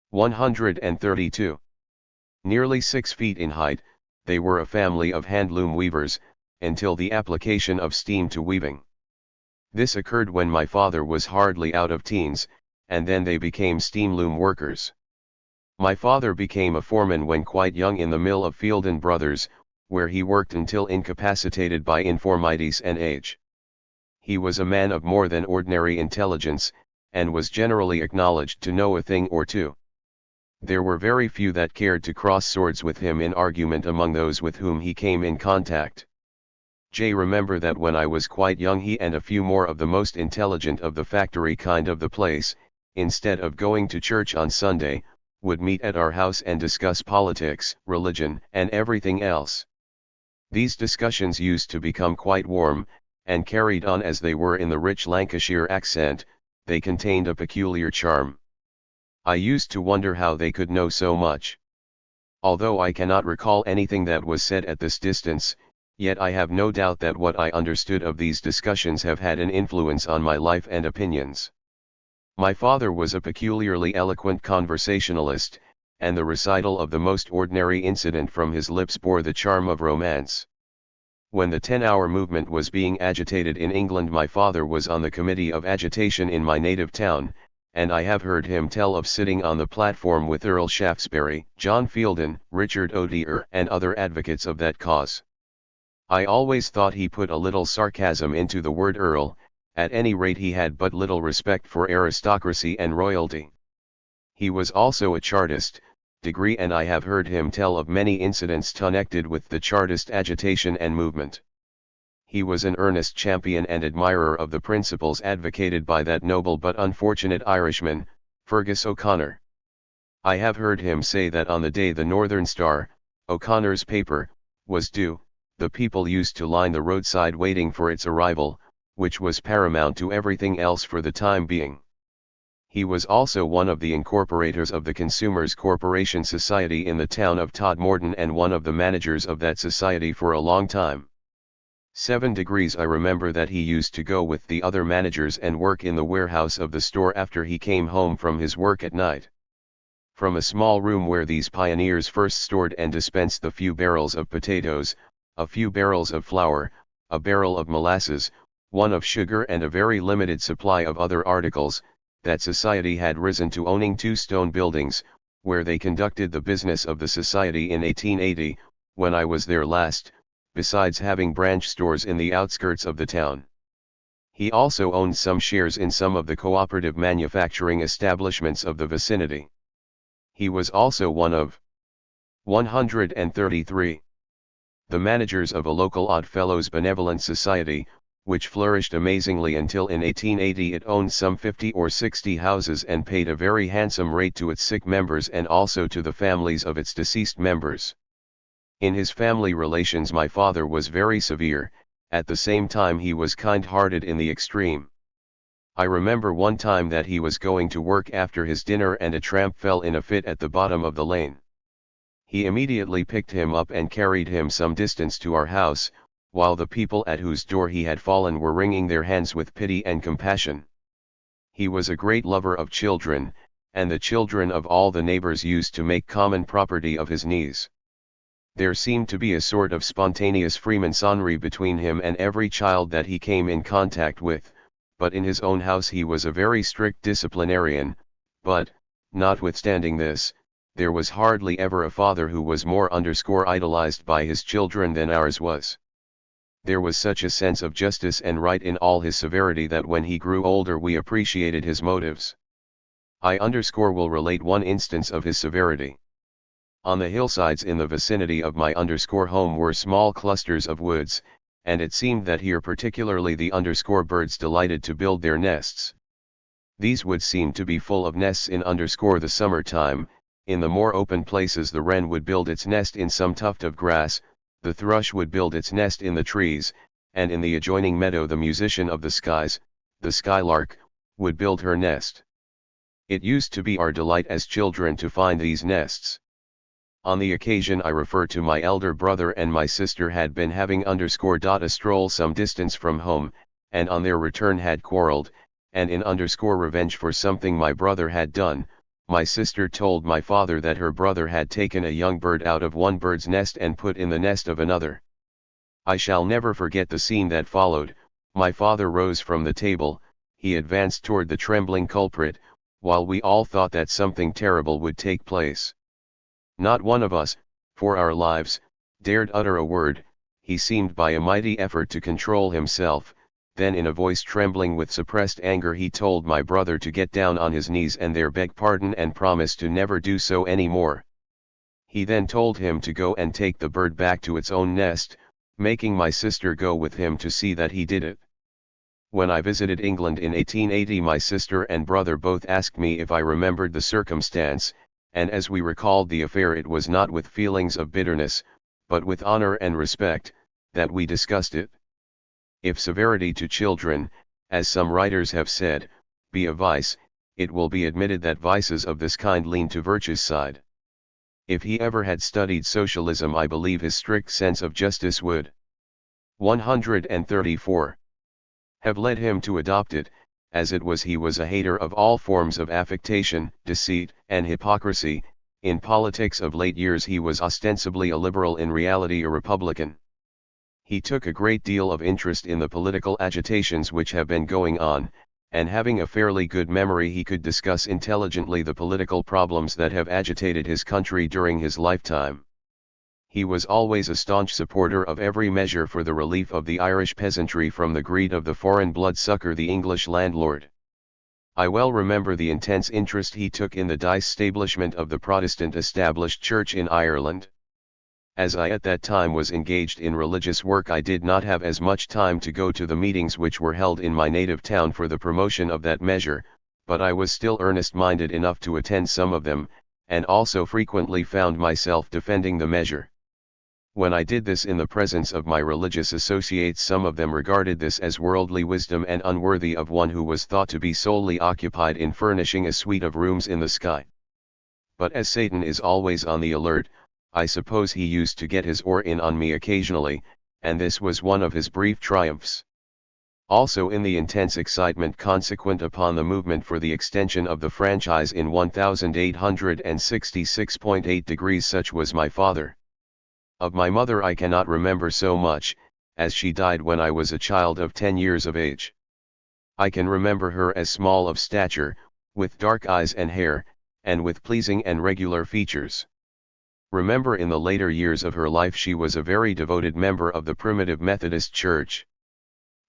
132, nearly 6 feet in height. They were a family of handloom weavers, until the application of steam to weaving. This occurred when my father was hardly out of teens, and then they became steam loom workers. My father became a foreman when quite young in the mill of Fielden Brothers, where he worked until incapacitated by infirmities and age. He was a man of more than ordinary intelligence, and was generally acknowledged to know a thing or two. There were very few that cared to cross swords with him in argument among those with whom he came in contact. Remember that when I was quite young, he and a few more of the most intelligent of the factory kind of the place, instead of going to church on Sunday, would meet at our house and discuss politics, religion, and everything else. These discussions used to become quite warm, and carried on as they were in the rich Lancashire accent, they contained a peculiar charm. I used to wonder how they could know so much. Although I cannot recall anything that was said at this distance, yet I have no doubt that what I understood of these discussions have had an influence on my life and opinions. My father was a peculiarly eloquent conversationalist, and the recital of the most ordinary incident from his lips bore the charm of romance. When the 10-hour movement was being agitated in England, my father was on the committee of agitation in my native town, and I have heard him tell of sitting on the platform with Earl Shaftesbury, John Fielden, Richard O'Dear, and other advocates of that cause. I always thought he put a little sarcasm into the word Earl. At any rate, he had but little respect for aristocracy and royalty. He was also a Chartist degree, and I have heard him tell of many incidents connected with the Chartist agitation and movement. He was an earnest champion and admirer of the principles advocated by that noble but unfortunate Irishman, Fergus O'Connor. I have heard him say that on the day the Northern Star, O'Connor's paper, was due, the people used to line the roadside waiting for its arrival, which was paramount to everything else for the time being. He was also one of the incorporators of the Consumers' Corporation Society in the town of Todmorden, and one of the managers of that society for a long time. 7 degrees I remember that he used to go with the other managers and work in the warehouse of the store after he came home from his work at night. From a small room where these pioneers first stored and dispensed the few barrels of potatoes, a few barrels of flour, a barrel of molasses, one of sugar and a very limited supply of other articles, that society had risen to owning 2 stone buildings, where they conducted the business of the society in 1880, when I was there last, besides having branch stores in the outskirts of the town. He also owned some shares in some of the cooperative manufacturing establishments of the vicinity. He was also one of 133 the managers of a local Oddfellows Benevolent Society, which flourished amazingly until in 1880 it owned some 50 or 60 houses and paid a very handsome rate to its sick members and also to the families of its deceased members. In his family relations my father was very severe, at the same time he was kind-hearted in the extreme. I remember one time that he was going to work after his dinner and a tramp fell in a fit at the bottom of the lane. He immediately picked him up and carried him some distance to our house, while the people at whose door he had fallen were wringing their hands with pity and compassion. He was a great lover of children, and the children of all the neighbors used to make common property of his knees. There seemed to be a sort of spontaneous freemasonry between him and every child that he came in contact with, but in his own house he was a very strict disciplinarian, but, notwithstanding this, there was hardly ever a father who was more idolized by his children than ours was. There was such a sense of justice and right in all his severity that when he grew older we appreciated his motives. I will relate one instance of his severity. On the hillsides in the vicinity of my home were small clusters of woods, and it seemed that here particularly the birds delighted to build their nests. These woods seemed to be full of nests in the summer time. In the more open places the wren would build its nest in some tuft of grass, the thrush would build its nest in the trees, and in the adjoining meadow the musician of the skies, the skylark, would build her nest. It used to be our delight as children to find these nests. On the occasion I refer to, my elder brother and my sister had been having a stroll some distance from home, and on their return had quarreled, and in revenge for something my brother had done, my sister told my father that her brother had taken a young bird out of one bird's nest and put in the nest of another. I shall never forget the scene that followed. My father rose from the table, he advanced toward the trembling culprit, while we all thought that something terrible would take place. Not one of us, for our lives, dared utter a word. He seemed by a mighty effort to control himself. Then in a voice trembling with suppressed anger he told my brother to get down on his knees and there beg pardon and promise to never do so any more. He then told him to go and take the bird back to its own nest, making my sister go with him to see that he did it. When I visited England in 1880 my sister and brother both asked me if I remembered the circumstance, and as we recalled the affair it was not with feelings of bitterness, but with honor and respect, that we discussed it. If severity to children, as some writers have said, be a vice, it will be admitted that vices of this kind lean to virtue's side. If he ever had studied socialism I believe his strict sense of justice would 134 have led him to adopt it, as it was he was a hater of all forms of affectation, deceit, and hypocrisy. In politics of late years he was ostensibly a liberal, in reality a Republican. He took a great deal of interest in the political agitations which have been going on, and having a fairly good memory he could discuss intelligently the political problems that have agitated his country during his lifetime. He was always a staunch supporter of every measure for the relief of the Irish peasantry from the greed of the foreign bloodsucker, the English landlord. I well remember the intense interest he took in the disestablishment of the Protestant established church in Ireland. As I at that time was engaged in religious work I did not have as much time to go to the meetings which were held in my native town for the promotion of that measure, but I was still earnest-minded enough to attend some of them, and also frequently found myself defending the measure. When I did this in the presence of my religious associates some of them regarded this as worldly wisdom and unworthy of one who was thought to be solely occupied in furnishing a suite of rooms in the sky. But as Satan is always on the alert, I suppose he used to get his oar in on me occasionally, and this was one of his brief triumphs. Also in the intense excitement consequent upon the movement for the extension of the franchise in 1866.8 degrees, such was my father. Of my mother I cannot remember so much, as she died when I was a child of 10 years of age. I can remember her as small of stature, with dark eyes and hair, and with pleasing and regular features. Remember in the later years of her life she was a very devoted member of the Primitive Methodist Church.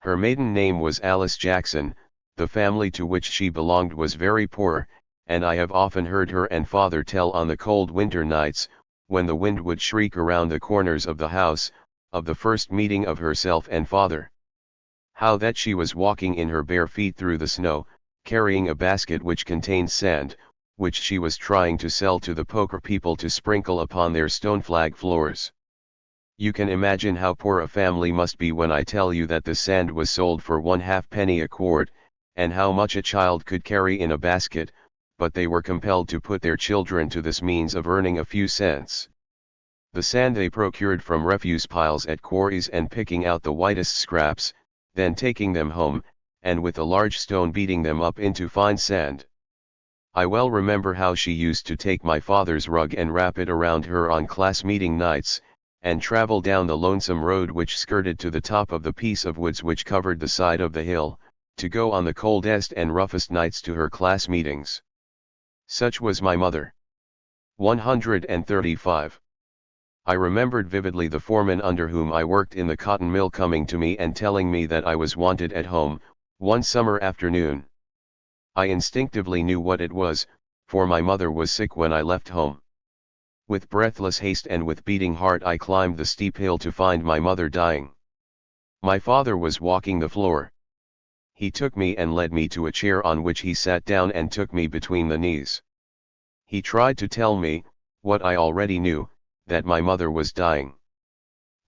Her maiden name was Alice Jackson. The family to which she belonged was very poor, and I have often heard her and father tell on the cold winter nights, when the wind would shriek around the corners of the house, of the first meeting of herself and father. How that she was walking in her bare feet through the snow, carrying a basket which contained sand, which she was trying to sell to the poker people to sprinkle upon their stone flag floors. You can imagine how poor a family must be when I tell you that the sand was sold for 1/2 penny a quart, and how much a child could carry in a basket, but they were compelled to put their children to this means of earning a few cents. The sand they procured from refuse piles at quarries and picking out the whitest scraps, then taking them home, and with a large stone beating them up into fine sand. I well remember how she used to take my father's rug and wrap it around her on class meeting nights, and travel down the lonesome road which skirted to the top of the piece of woods which covered the side of the hill, to go on the coldest and roughest nights to her class meetings. Such was my mother. 135. I remembered vividly the foreman under whom I worked in the cotton mill coming to me and telling me that I was wanted at home, one summer afternoon. I instinctively knew what it was, for my mother was sick when I left home. With breathless haste and with beating heart I climbed the steep hill to find my mother dying. My father was walking the floor. He took me and led me to a chair on which he sat down and took me between the knees. He tried to tell me, what I already knew, that my mother was dying.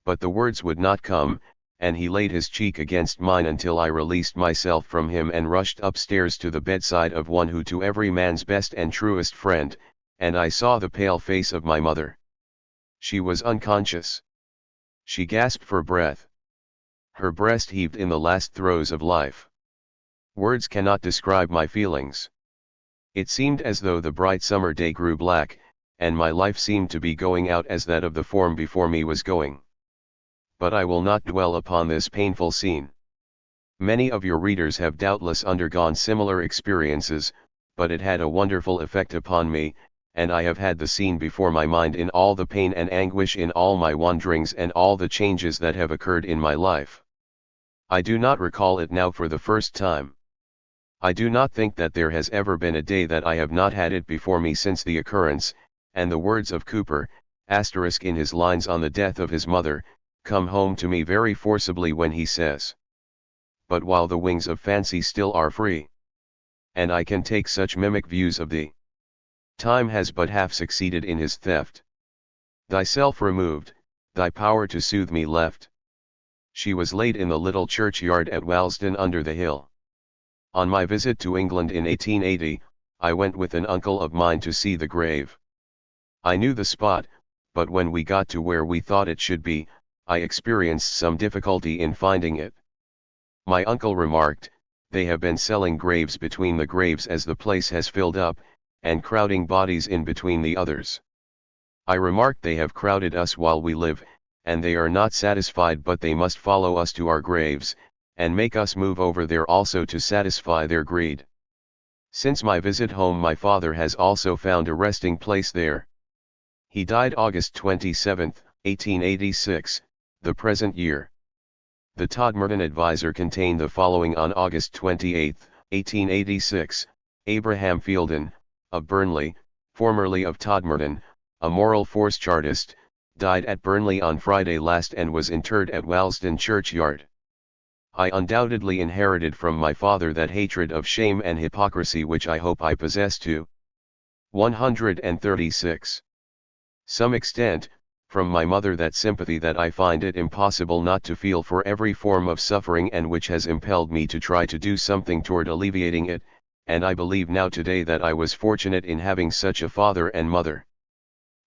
But the words would not come, and he laid his cheek against mine until I released myself from him and rushed upstairs to the bedside of one who to every man's best and truest friend, and I saw the pale face of my mother. She was unconscious. She gasped for breath. Her breast heaved in the last throes of life. Words cannot describe my feelings. It seemed as though the bright summer day grew black, and my life seemed to be going out as that of the form before me was going. But I will not dwell upon this painful scene. Many of your readers have doubtless undergone similar experiences, but it had a wonderful effect upon me, and I have had the scene before my mind in all the pain and anguish in all my wanderings and all the changes that have occurred in my life. I do not recall it now for the first time. I do not think that there has ever been a day that I have not had it before me since the occurrence, and the words of Cooper, asterisk in his lines on the death of his mother, come home to me very forcibly when he says, "But while the wings of fancy still are free, and I can take such mimic views of thee, time has but half succeeded in his theft. Thyself removed, thy power to soothe me left." She was laid in the little churchyard at Walsden under the hill. On my visit to England in 1880, I went with an uncle of mine to see the grave. I knew the spot, but when we got to where we thought it should be, I experienced some difficulty in finding it. My uncle remarked, "They have been selling graves between the graves as the place has filled up, and crowding bodies in between the others." I remarked, "They have crowded us while we live, and they are not satisfied but they must follow us to our graves, and make us move over there also to satisfy their greed." Since my visit home my father has also found a resting place there. He died August 27, 1886, the present year. The Todmorden Advisor contained the following: on August 28, 1886, Abraham Fielden, of Burnley, formerly of Todmorden, a moral force chartist, died at Burnley on Friday last and was interred at Walsden churchyard. I undoubtedly inherited from my father that hatred of shame and hypocrisy which I hope I possess too. 136. Some extent, from my mother, that sympathy that I find it impossible not to feel for every form of suffering and which has impelled me to try to do something toward alleviating it, and I believe now today that I was fortunate in having such a father and mother.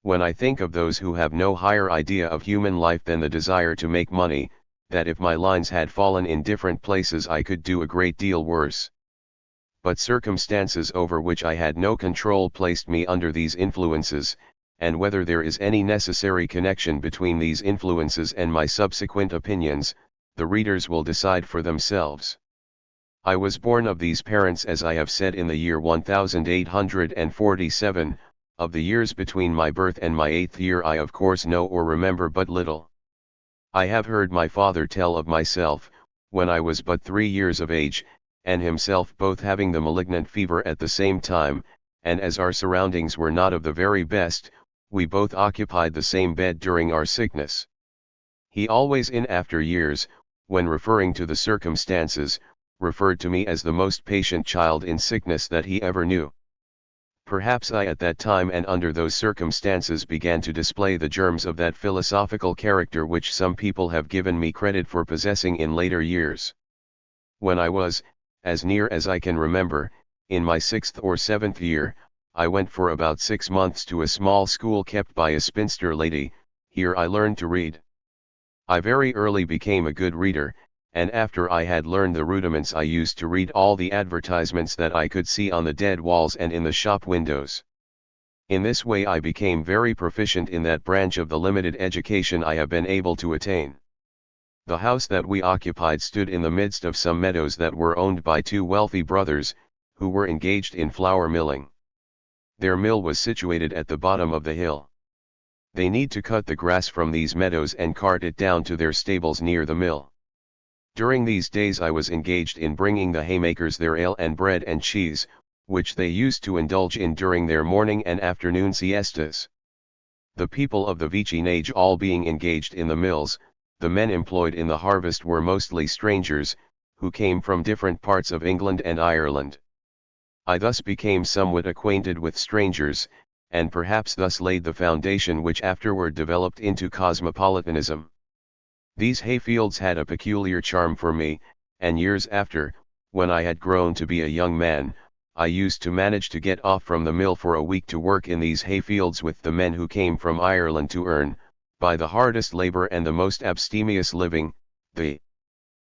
When I think of those who have no higher idea of human life than the desire to make money, that if my lines had fallen in different places I could do a great deal worse. But circumstances over which I had no control placed me under these influences, and whether there is any necessary connection between these influences and my subsequent opinions, the readers will decide for themselves. I was born of these parents, as I have said, in the year 1847, of the years between my birth and my 8th year I of course know or remember but little. I have heard my father tell of myself, when I was but 3 years of age, and himself both having the malignant fever at the same time, and as our surroundings were not of the very best, we both occupied the same bed during our sickness. He always in after years, when referring to the circumstances, referred to me as the most patient child in sickness that he ever knew. Perhaps I at that time and under those circumstances began to display the germs of that philosophical character which some people have given me credit for possessing in later years. When I was, as near as I can remember, in my 6th or 7th year, I went for about 6 months to a small school kept by a spinster lady. Here I learned to read. I very early became a good reader, and after I had learned the rudiments I used to read all the advertisements that I could see on the dead walls and in the shop windows. In this way I became very proficient in that branch of the limited education I have been able to attain. The house that we occupied stood in the midst of some meadows that were owned by 2 wealthy brothers, who were engaged in flour milling. Their mill was situated at the bottom of the hill. They need to cut the grass from these meadows and cart it down to their stables near the mill. During these days I was engaged in bringing the haymakers their ale and bread and cheese, which they used to indulge in during their morning and afternoon siestas. The people of the Vichin age all being engaged in the mills, the men employed in the harvest were mostly strangers, who came from different parts of England and Ireland. I thus became somewhat acquainted with strangers, and perhaps thus laid the foundation which afterward developed into cosmopolitanism. These hayfields had a peculiar charm for me, and years after, when I had grown to be a young man, I used to manage to get off from the mill for a week to work in these hayfields with the men who came from Ireland to earn, by the hardest labor and the most abstemious living, the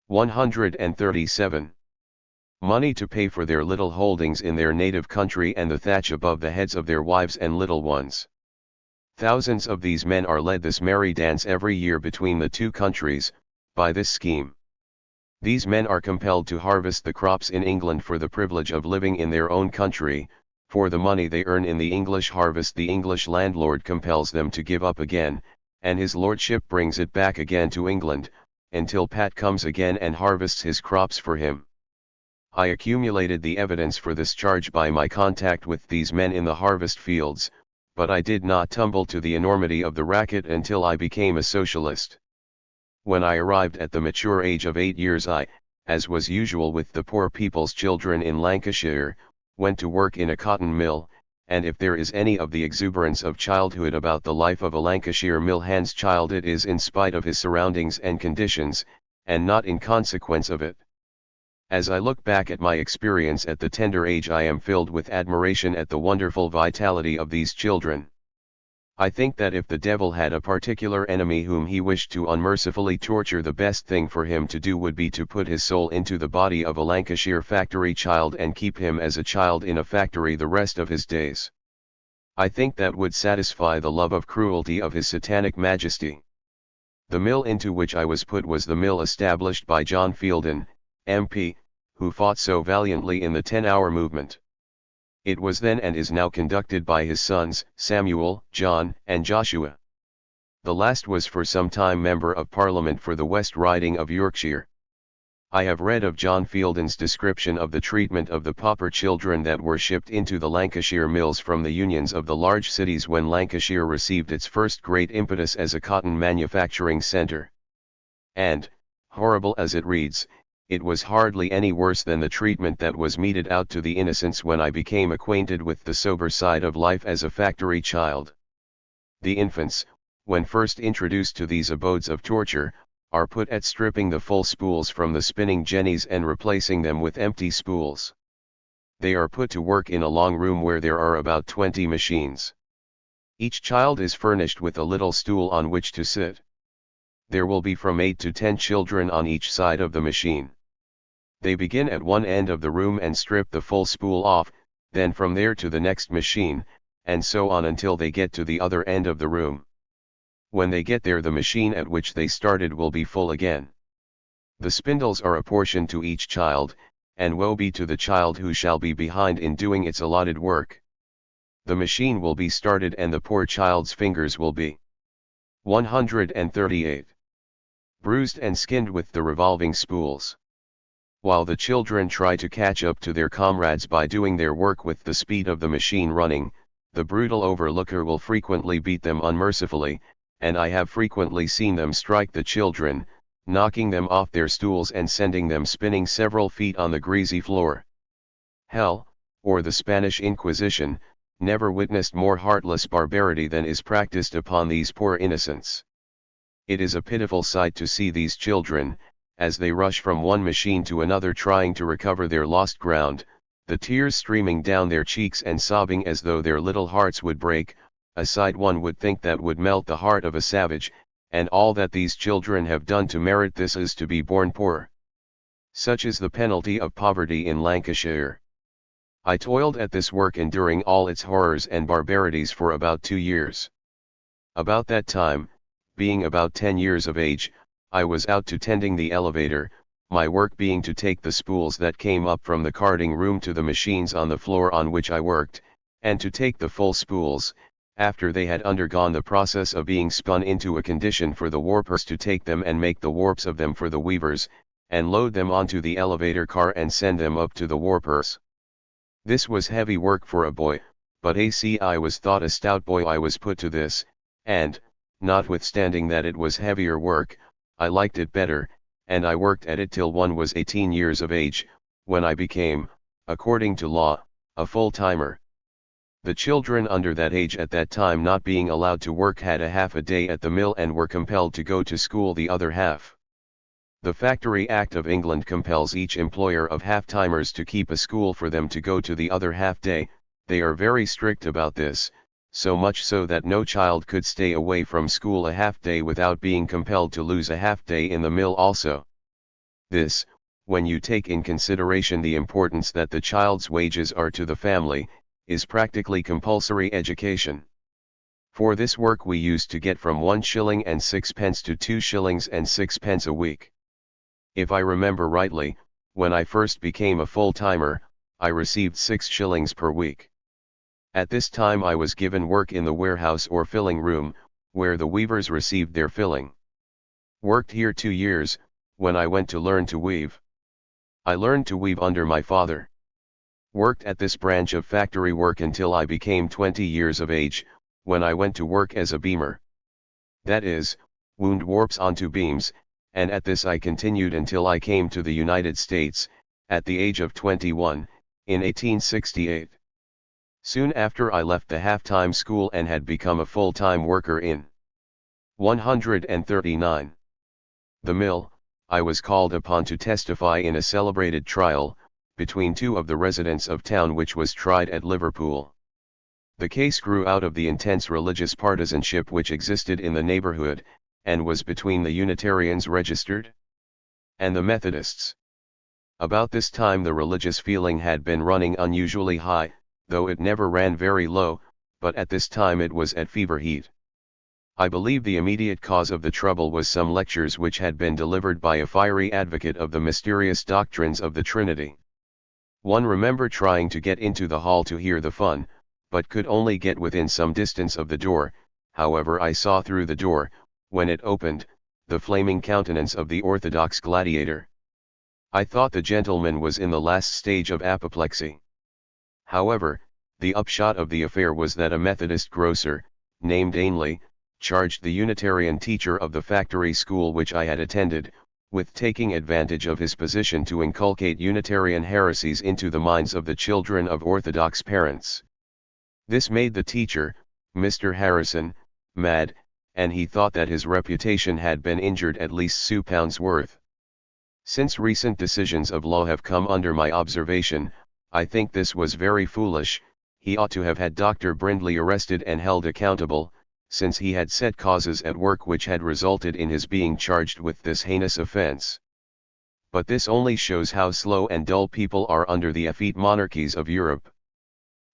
137 money to pay for their little holdings in their native country and the thatch above the heads of their wives and little ones. Thousands of these men are led this merry dance every year between the 2 countries, by this scheme. These men are compelled to harvest the crops in England for the privilege of living in their own country. For the money they earn in the English harvest the English landlord compels them to give up again, and his lordship brings it back again to England, until Pat comes again and harvests his crops for him. I accumulated the evidence for this charge by my contact with these men in the harvest fields, but I did not tumble to the enormity of the racket until I became a socialist. When I arrived at the mature age of 8 years I, as was usual with the poor people's children in Lancashire, went to work in a cotton mill, and if there is any of the exuberance of childhood about the life of a Lancashire mill hand's child it is in spite of his surroundings and conditions, and not in consequence of it. As I look back at my experience at the tender age I am filled with admiration at the wonderful vitality of these children. I think that if the devil had a particular enemy whom he wished to unmercifully torture, the best thing for him to do would be to put his soul into the body of a Lancashire factory child and keep him as a child in a factory the rest of his days. I think that would satisfy the love of cruelty of his satanic majesty. The mill into which I was put was the mill established by John Fielden, MP, who fought so valiantly in the 10-hour movement. It was then and is now conducted by his sons, Samuel, John, and Joshua. The last was for some time Member of Parliament for the West Riding of Yorkshire. I have read of John Fielden's description of the treatment of the pauper children that were shipped into the Lancashire mills from the unions of the large cities when Lancashire received its first great impetus as a cotton manufacturing centre. And, horrible as it reads, it was hardly any worse than the treatment that was meted out to the innocents when I became acquainted with the sober side of life as a factory child. The infants, when first introduced to these abodes of torture, are put at stripping the full spools from the spinning jennies and replacing them with empty spools. They are put to work in a long room where there are about 20 machines. Each child is furnished with a little stool on which to sit. There will be from 8 to 10 children on each side of the machine. They begin at one end of the room and strip the full spool off, then from there to the next machine, and so on until they get to the other end of the room. When they get there, the machine at which they started will be full again. The spindles are apportioned to each child, and woe be to the child who shall be behind in doing its allotted work. The machine will be started and the poor child's fingers will be 138. Bruised and skinned with the revolving spools. While the children try to catch up to their comrades by doing their work with the speed of the machine running, the brutal overlooker will frequently beat them unmercifully, and I have frequently seen them strike the children, knocking them off their stools and sending them spinning several feet on the greasy floor. Hell, or the Spanish Inquisition, never witnessed more heartless barbarity than is practiced upon these poor innocents. It is a pitiful sight to see these children, as they rush from one machine to another trying to recover their lost ground, the tears streaming down their cheeks and sobbing as though their little hearts would break, a sight one would think that would melt the heart of a savage, and all that these children have done to merit this is to be born poor. Such is the penalty of poverty in Lancashire. I toiled at this work enduring all its horrors and barbarities for about 2 years. About that time, being about 10 years of age, I was out to tending the elevator, my work being to take the spools that came up from the carding room to the machines on the floor on which I worked, and to take the full spools, after they had undergone the process of being spun into a condition for the warpers to take them and make the warps of them for the weavers, and load them onto the elevator car and send them up to the warpers. This was heavy work for a boy, but I was thought a stout boy I was put to this, and, notwithstanding that it was heavier work, I liked it better, and I worked at it till one was 18 years of age, when I became, according to law, a full-timer. The children under that age at that time not being allowed to work had a half a day at the mill and were compelled to go to school the other half. The Factory Act of England compels each employer of half-timers to keep a school for them to go to the other half-day. They are very strict about this, so much so that no child could stay away from school a half-day without being compelled to lose a half-day in the mill also. This, when you take in consideration the importance that the child's wages are to the family, is practically compulsory education. For this work we used to get from 1 shilling and 6 to 2 shillings and 6 a week. If I remember rightly, when I first became a full-timer, I received 6 shillings per week. At this time I was given work in the warehouse or filling room, where the weavers received their filling. Worked here 2 years, when I went to learn to weave. I learned to weave under my father. Worked at this branch of factory work until I became 20 years of age, when I went to work as a beamer. That is, wound warps onto beams, and at this I continued until I came to the United States, at the age of 21, in 1868. Soon after I left the half-time school and had become a full-time worker in 139. The mill. I was called upon to testify in a celebrated trial, between 2 of the residents of town which was tried at Liverpool. The case grew out of the intense religious partisanship which existed in the neighborhood, and was between the Unitarians registered and the Methodists. About this time the religious feeling had been running unusually high, though it never ran very low, but at this time it was at fever heat. I believe the immediate cause of the trouble was some lectures which had been delivered by a fiery advocate of the mysterious doctrines of the Trinity. One remember trying to get into the hall to hear the fun, but could only get within some distance of the door. However, I saw through the door, when it opened, the flaming countenance of the orthodox gladiator. I thought the gentleman was in the last stage of apoplexy. However, the upshot of the affair was that a Methodist grocer, named Ainley, charged the Unitarian teacher of the factory school which I had attended, with taking advantage of his position to inculcate Unitarian heresies into the minds of the children of Orthodox parents. This made the teacher, Mr. Harrison, mad, and he thought that his reputation had been injured at least £2 worth. Since recent decisions of law have come under my observation, I think this was very foolish. He ought to have had Dr. Brindley arrested and held accountable, since he had set causes at work which had resulted in his being charged with this heinous offense. But this only shows how slow and dull people are under the effete monarchies of Europe.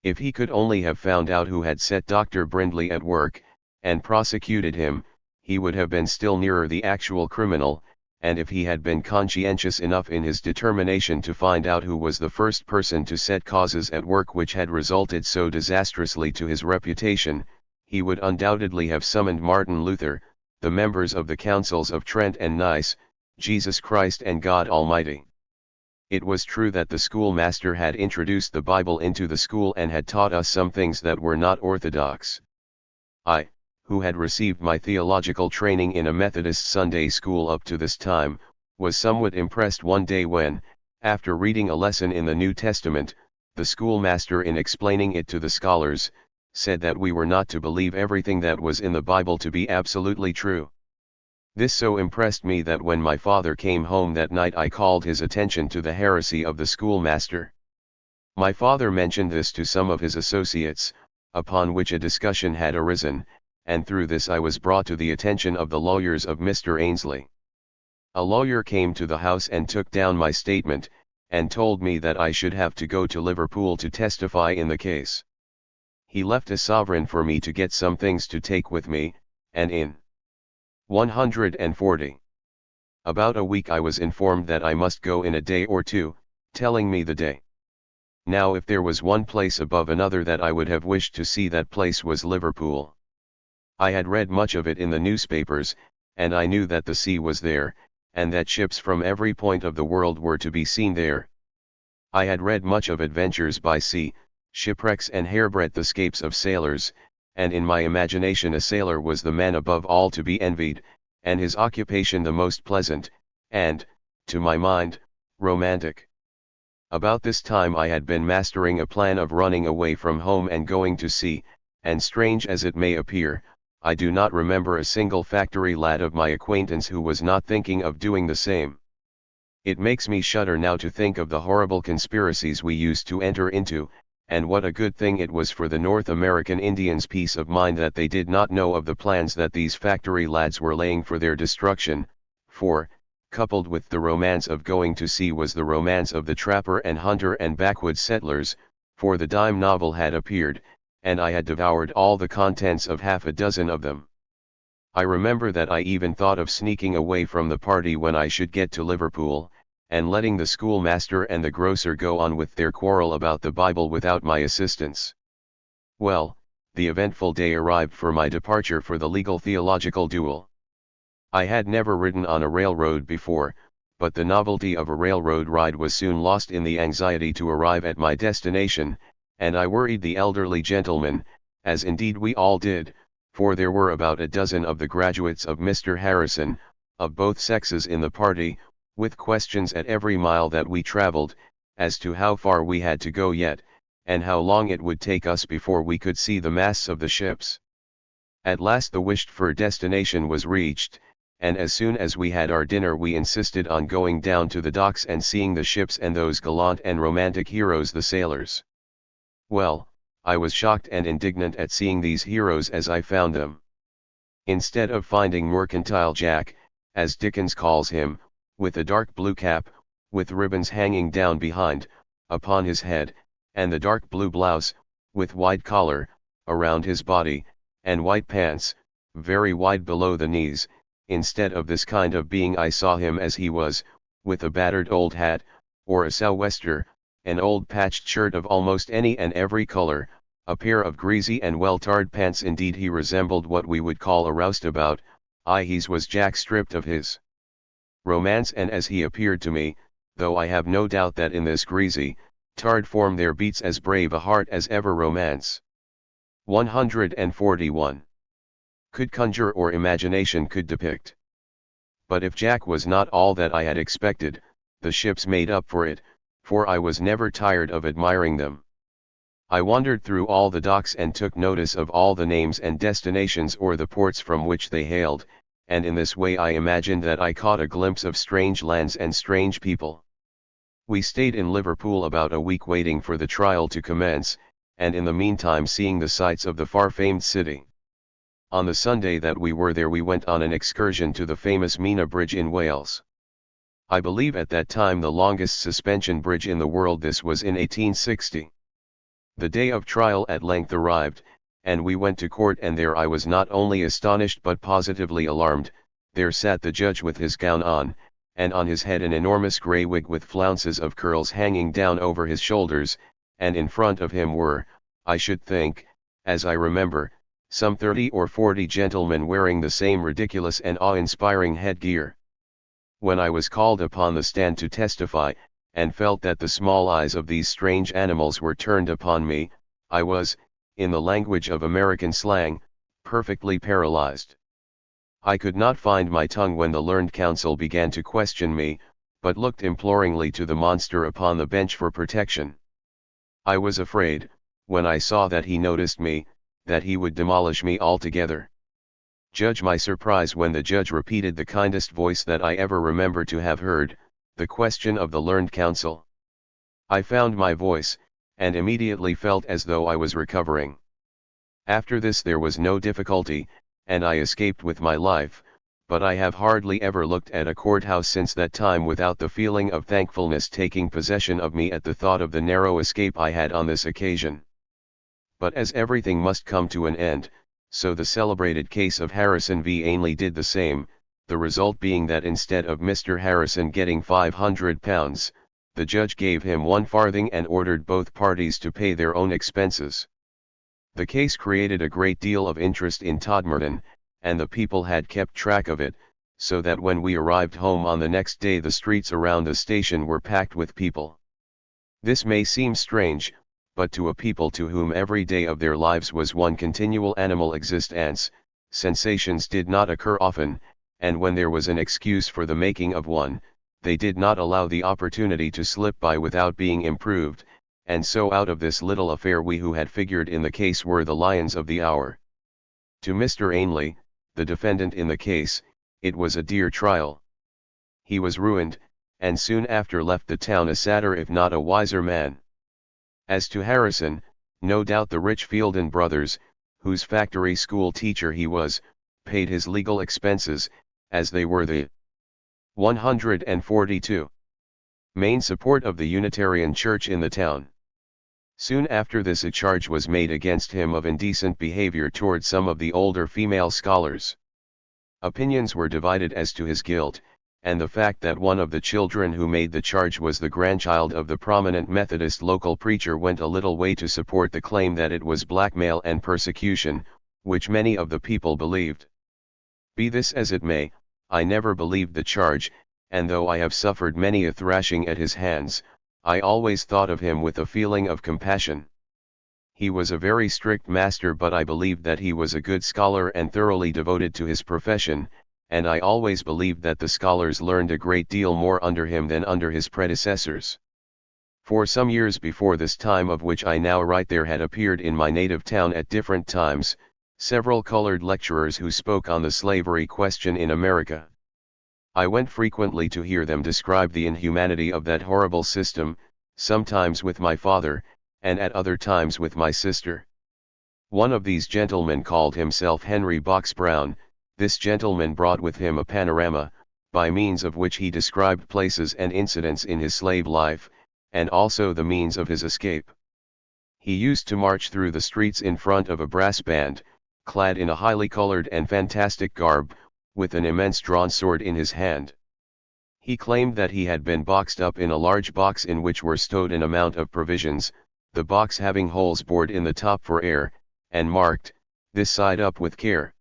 If he could only have found out who had set Dr. Brindley at work, and prosecuted him, he would have been still nearer the actual criminal, and if he had been conscientious enough in his determination to find out who was the first person to set causes at work which had resulted so disastrously to his reputation, he would undoubtedly have summoned Martin Luther, the members of the councils of Trent and Nice, Jesus Christ and God Almighty. It was true that the schoolmaster had introduced the Bible into the school and had taught us some things that were not orthodox. I, who had received my theological training in a Methodist Sunday school up to this time, was somewhat impressed one day when, after reading a lesson in the New Testament, the schoolmaster, in explaining it to the scholars, said that we were not to believe everything that was in the Bible to be absolutely true. This so impressed me that when my father came home that night I called his attention to the heresy of the schoolmaster. My father mentioned this to some of his associates, upon which a discussion had arisen, and through this I was brought to the attention of the lawyers of Mr. Ainsley. A lawyer came to the house and took down my statement, and told me that I should have to go to Liverpool to testify in the case. He left a sovereign for me to get some things to take with me, and in 140. About a week I was informed that I must go in a day or two, telling me the day. Now if there was one place above another that I would have wished to see, that place was Liverpool. I had read much of it in the newspapers, and I knew that the sea was there, and that ships from every point of the world were to be seen there. I had read much of adventures by sea, shipwrecks and hairbreadth escapes of sailors, and in my imagination a sailor was the man above all to be envied, and his occupation the most pleasant, and, to my mind, romantic. About this time I had been mastering a plan of running away from home and going to sea, and strange as it may appear, I do not remember a single factory lad of my acquaintance who was not thinking of doing the same. It makes me shudder now to think of the horrible conspiracies we used to enter into, and what a good thing it was for the North American Indians' peace of mind that they did not know of the plans that these factory lads were laying for their destruction, for, coupled with the romance of going to sea was the romance of the trapper and hunter and backwoods settlers, for the dime novel had appeared, and I had devoured all the contents of half a dozen of them. I remember that I even thought of sneaking away from the party when I should get to Liverpool, and letting the schoolmaster and the grocer go on with their quarrel about the Bible without my assistance. Well, the eventful day arrived for my departure for the legal theological duel. I had never ridden on a railroad before, but the novelty of a railroad ride was soon lost in the anxiety to arrive at my destination, and I worried the elderly gentleman, as indeed we all did, for there were about a dozen of the graduates of Mr. Harrison, of both sexes in the party, with questions at every mile that we traveled, as to how far we had to go yet, and how long it would take us before we could see the masts of the ships. At last the wished-for destination was reached, and as soon as we had our dinner we insisted on going down to the docks and seeing the ships and those gallant and romantic heroes the sailors. Well, I was shocked and indignant at seeing these heroes as I found them. Instead of finding Mercantile Jack, as Dickens calls him, with a dark blue cap, with ribbons hanging down behind, upon his head, and the dark blue blouse, with white collar, around his body, and white pants, very wide below the knees, instead of this kind of being I saw him as he was, with a battered old hat, or a sou'wester, an old patched shirt of almost any and every color, a pair of greasy and well-tarred pants. Indeed he resembled what we would call a roustabout, his was Jack stripped of his romance, and as he appeared to me, though I have no doubt that in this greasy, tarred form there beats as brave a heart as ever romance. 141. Could conjure or imagination could depict. But if Jack was not all that I had expected, the ships made up for it, for I was never tired of admiring them. I wandered through all the docks and took notice of all the names and destinations or the ports from which they hailed, and in this way I imagined that I caught a glimpse of strange lands and strange people. We stayed in Liverpool about a week waiting for the trial to commence, and in the meantime seeing the sights of the far-famed city. On the Sunday that we were there we went on an excursion to the famous Mina Bridge in Wales. I believe at that time the longest suspension bridge in the world. This was in 1860. The day of trial at length arrived, and we went to court, and there I was not only astonished but positively alarmed. There sat the judge with his gown on, and on his head an enormous grey wig with flounces of curls hanging down over his shoulders, and in front of him were, I should think, as I remember, some 30 or 40 gentlemen wearing the same ridiculous and awe-inspiring headgear. When I was called upon the stand to testify, and felt that the small eyes of these strange animals were turned upon me, I was, in the language of American slang, perfectly paralyzed. I could not find my tongue when the learned counsel began to question me, but looked imploringly to the monster upon the bench for protection. I was afraid, when I saw that he noticed me, that he would demolish me altogether. Judge my surprise when the judge repeated the kindest voice that I ever remember to have heard, the question of the learned counsel. I found my voice, and immediately felt as though I was recovering. After this there was no difficulty, and I escaped with my life, but I have hardly ever looked at a courthouse since that time without the feeling of thankfulness taking possession of me at the thought of the narrow escape I had on this occasion. But as everything must come to an end, so the celebrated case of Harrison v. Ainley did the same, the result being that instead of Mr. Harrison getting £500, the judge gave him 1 farthing and ordered both parties to pay their own expenses. The case created a great deal of interest in Todmorden, and the people had kept track of it, so that when we arrived home on the next day the streets around the station were packed with people. This may seem strange, but to a people to whom every day of their lives was one continual animal existence, sensations did not occur often, and when there was an excuse for the making of one, they did not allow the opportunity to slip by without being improved, and so out of this little affair we who had figured in the case were the lions of the hour. To Mr. Ainley, the defendant in the case, it was a dear trial. He was ruined, and soon after left the town a sadder if not a wiser man. As to Harrison, no doubt the rich Fielden brothers, whose factory school teacher he was, paid his legal expenses, as they were the 142 main support of the Unitarian Church in the town. Soon after this a charge was made against him of indecent behavior toward some of the older female scholars. Opinions were divided as to his guilt, and the fact that one of the children who made the charge was the grandchild of the prominent Methodist local preacher went a little way to support the claim that it was blackmail and persecution, which many of the people believed. Be this as it may, I never believed the charge, and though I have suffered many a thrashing at his hands, I always thought of him with a feeling of compassion. He was a very strict master, but I believed that he was a good scholar and thoroughly devoted to his profession, and I always believed that the scholars learned a great deal more under him than under his predecessors. For some years before this time of which I now write there had appeared in my native town at different times, several colored lecturers who spoke on the slavery question in America. I went frequently to hear them describe the inhumanity of that horrible system, sometimes with my father, and at other times with my sister. One of these gentlemen called himself Henry Box Brown. This gentleman brought with him a panorama, by means of which he described places and incidents in his slave life, and also the means of his escape. He used to march through the streets in front of a brass band, clad in a highly colored and fantastic garb, with an immense drawn sword in his hand. He claimed that he had been boxed up in a large box in which were stowed an amount of provisions, the box having holes bored in the top for air, and marked, "This side up with care."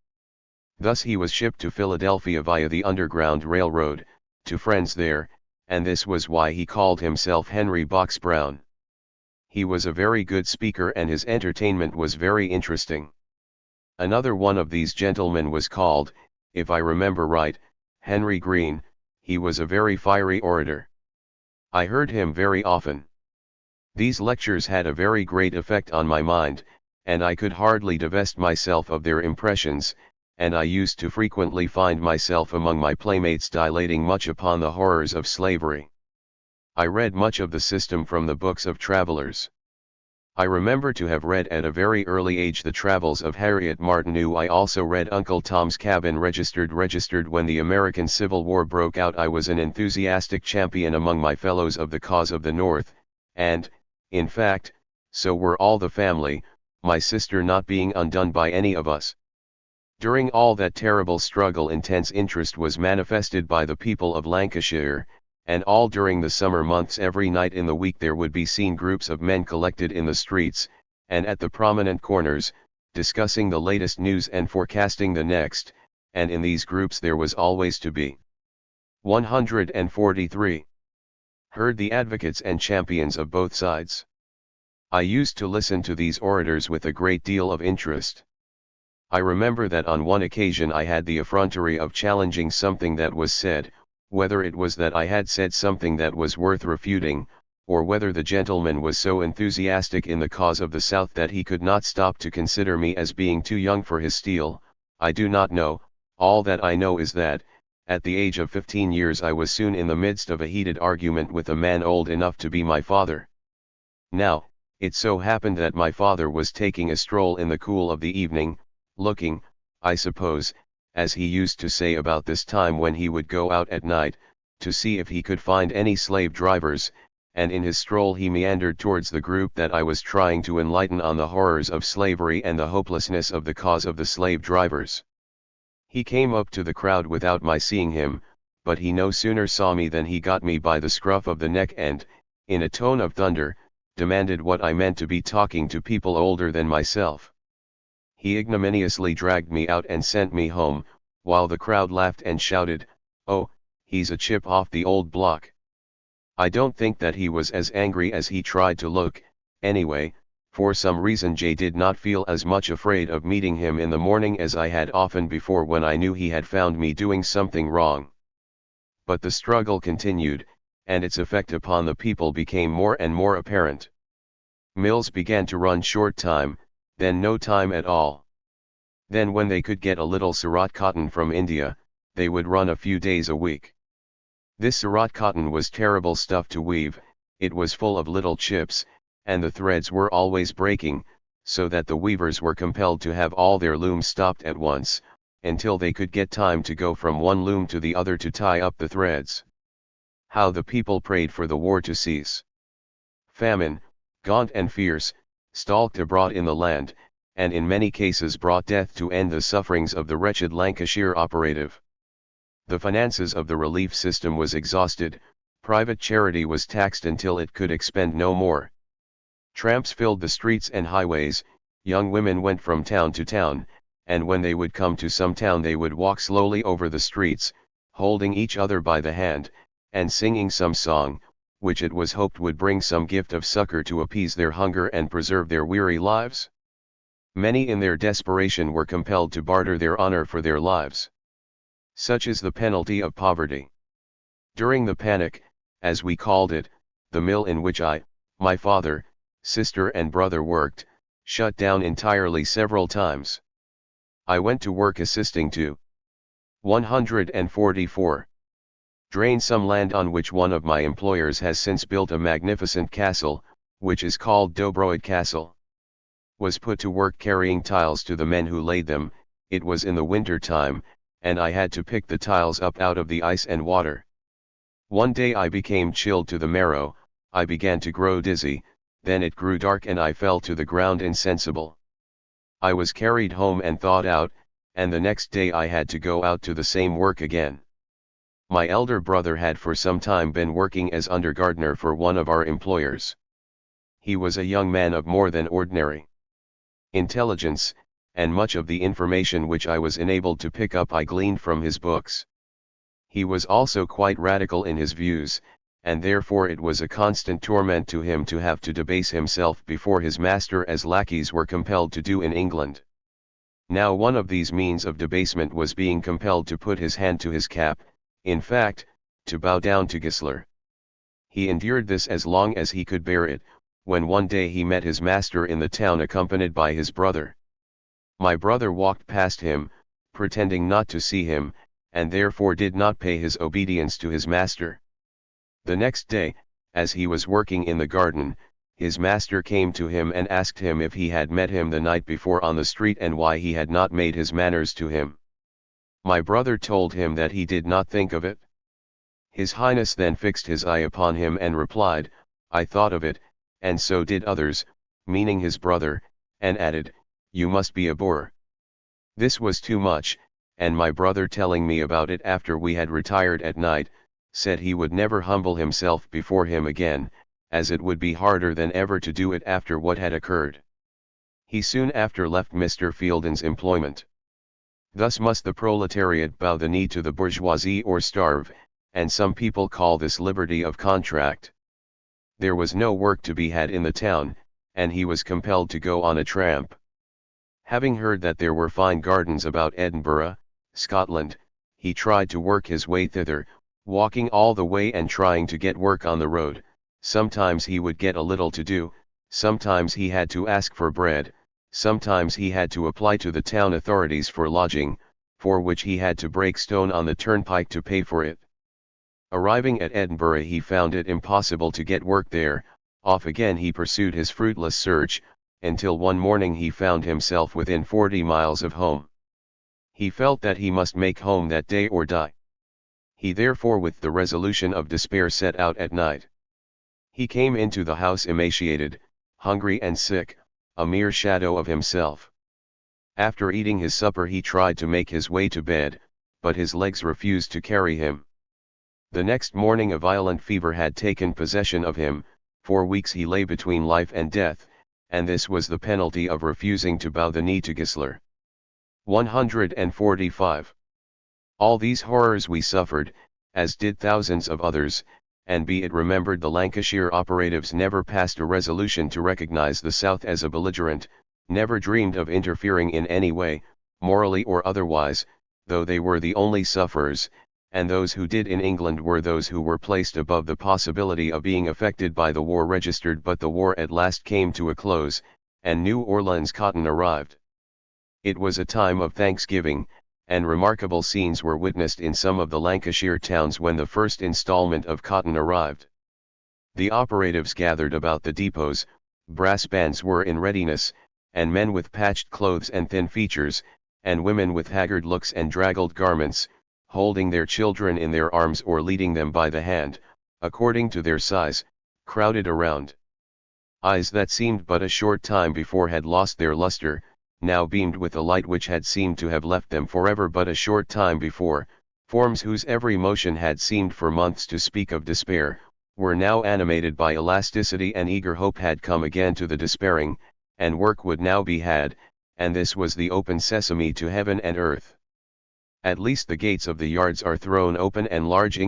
Thus he was shipped to Philadelphia via the Underground Railroad, to friends there, and this was why he called himself Henry Box Brown. He was a very good speaker and his entertainment was very interesting. Another one of these gentlemen was called, if I remember right, Henry Green. He was a very fiery orator. I heard him very often. These lectures had a very great effect on my mind, and I could hardly divest myself of their impressions, and I used to frequently find myself among my playmates dilating much upon the horrors of slavery. I read much of the system from the books of travelers. I remember to have read at a very early age the travels of Harriet Martineau. I also read Uncle Tom's Cabin. Registered when the American Civil War broke out. I was an enthusiastic champion among my fellows of the cause of the North, and, in fact, So were all the family, my sister not being undone by any of us. During all that terrible struggle intense interest was manifested by the people of Lancashire, and all during the summer months every night in the week there would be seen groups of men collected in the streets, and at the prominent corners, discussing the latest news and forecasting the next, and in these groups there was always to be 143. Heard the advocates and champions of both sides. I used to listen to these orators with a great deal of interest. I remember that on one occasion I had the effrontery of challenging something that was said, whether it was that I had said something that was worth refuting, or whether the gentleman was so enthusiastic in the cause of the South that he could not stop to consider me as being too young for his steel. I do not know. All that I know is that, at the age of 15 years I was soon in the midst of a heated argument with a man old enough to be my father. Now, it so happened that my father was taking a stroll in the cool of the evening, looking, I suppose, as he used to say about this time when he would go out at night, to see if he could find any slave drivers, and in his stroll he meandered towards the group that I was trying to enlighten on the horrors of slavery and the hopelessness of the cause of the slave drivers. He came up to the crowd without my seeing him, but he no sooner saw me than he got me by the scruff of the neck and, in a tone of thunder, demanded what I meant to be talking to people older than myself. He ignominiously dragged me out and sent me home, while the crowd laughed and shouted, "Oh, he's a chip off the old block." I don't think that he was as angry as he tried to look. Anyway, for some reason J did not feel as much afraid of meeting him in the morning as I had often before when I knew he had found me doing something wrong. But the struggle continued, and its effect upon the people became more and more apparent. Mills began to run short time, then no time at all. Then when they could get a little Surat cotton from India, they would run a few days a week. This Surat cotton was terrible stuff to weave, it was full of little chips, and the threads were always breaking, so that the weavers were compelled to have all their looms stopped at once, until they could get time to go from one loom to the other to tie up the threads. How the people prayed for the war to cease. Famine, gaunt and fierce, stalked abroad in the land, and in many cases brought death to end the sufferings of the wretched Lancashire operative. The finances of the relief system was exhausted, private charity was taxed until it could expend no more. Tramps filled the streets and highways, young women went from town to town, and when they would come to some town they would walk slowly over the streets, holding each other by the hand, and singing some song, which it was hoped would bring some gift of succor to appease their hunger and preserve their weary lives. Many in their desperation were compelled to barter their honor for their lives. Such is the penalty of poverty. During the panic, as we called it, the mill in which I, my father, sister and brother worked, shut down entirely several times. I went to work assisting to 144. Drain some land on which one of my employers has since built a magnificent castle, which is called Dobroyd Castle. Was put to work carrying tiles to the men who laid them. It was in the winter time, and I had to pick the tiles up out of the ice and water. One day I became chilled to the marrow, I began to grow dizzy, then it grew dark and I fell to the ground insensible. I was carried home and thawed out, and the next day I had to go out to the same work again. My elder brother had for some time been working as undergardener for one of our employers. He was a young man of more than ordinary intelligence, and much of the information which I was enabled to pick up I gleaned from his books. He was also quite radical in his views, and therefore it was a constant torment to him to have to debase himself before his master as lackeys were compelled to do in England. Now one of these means of debasement was being compelled to put his hand to his cap, in fact, to bow down to Gessler. He endured this as long as he could bear it, when one day he met his master in the town accompanied by his brother. My brother walked past him, pretending not to see him, and therefore did not pay his obedience to his master. The next day, as he was working in the garden, his master came to him and asked him if he had met him the night before on the street and why he had not made his manners to him. My brother told him that he did not think of it. His Highness then fixed his eye upon him and replied, "I thought of it, and so did others, meaning his brother, and added, "You must be a bore." This was too much, and my brother telling me about it after we had retired at night, said he would never humble himself before him again, as it would be harder than ever to do it after what had occurred. He soon after left Mr. Fielden's employment. Thus must the proletariat bow the knee to the bourgeoisie or starve, and some people call this liberty of contract. There was no work to be had in the town, and he was compelled to go on a tramp. Having heard that there were fine gardens about Edinburgh, Scotland, he tried to work his way thither, walking all the way and trying to get work on the road. Sometimes he would get a little to do, sometimes he had to ask for bread, sometimes he had to apply to the town authorities for lodging, for which he had to break stone on the turnpike to pay for it. Arriving at Edinburgh he found it impossible to get work there. Off again he pursued his fruitless search, until one morning he found himself within 40 miles of home. He felt that he must make home that day or die. He therefore with the resolution of despair set out at night. He came into the house emaciated, hungry and sick, a mere shadow of himself. After eating his supper he tried to make his way to bed, but his legs refused to carry him. The next morning a violent fever had taken possession of him. For weeks he lay between life and death, and this was the penalty of refusing to bow the knee to Gissler. 145. All these horrors we suffered, as did thousands of others, and be it remembered the Lancashire operatives never passed a resolution to recognize the South as a belligerent, never dreamed of interfering in any way, morally or otherwise, though they were the only sufferers, and those who did in England were those who were placed above the possibility of being affected by the war registered. But the war at last came to a close, and New Orleans cotton arrived. It was a time of thanksgiving, and remarkable scenes were witnessed in some of the Lancashire towns when the first installment of cotton arrived. The operatives gathered about the depots, brass bands were in readiness, and men with patched clothes and thin features, and women with haggard looks and draggled garments, holding their children in their arms or leading them by the hand, according to their size, crowded around. Eyes that seemed but a short time before had lost their luster, now beamed with a light which had seemed to have left them forever but a short time before. Forms whose every motion had seemed for months to speak of despair, were now animated by elasticity, and eager hope had come again to the despairing, and work would now be had, and this was the open sesame to heaven and earth. At least the gates of the yards are thrown open, and large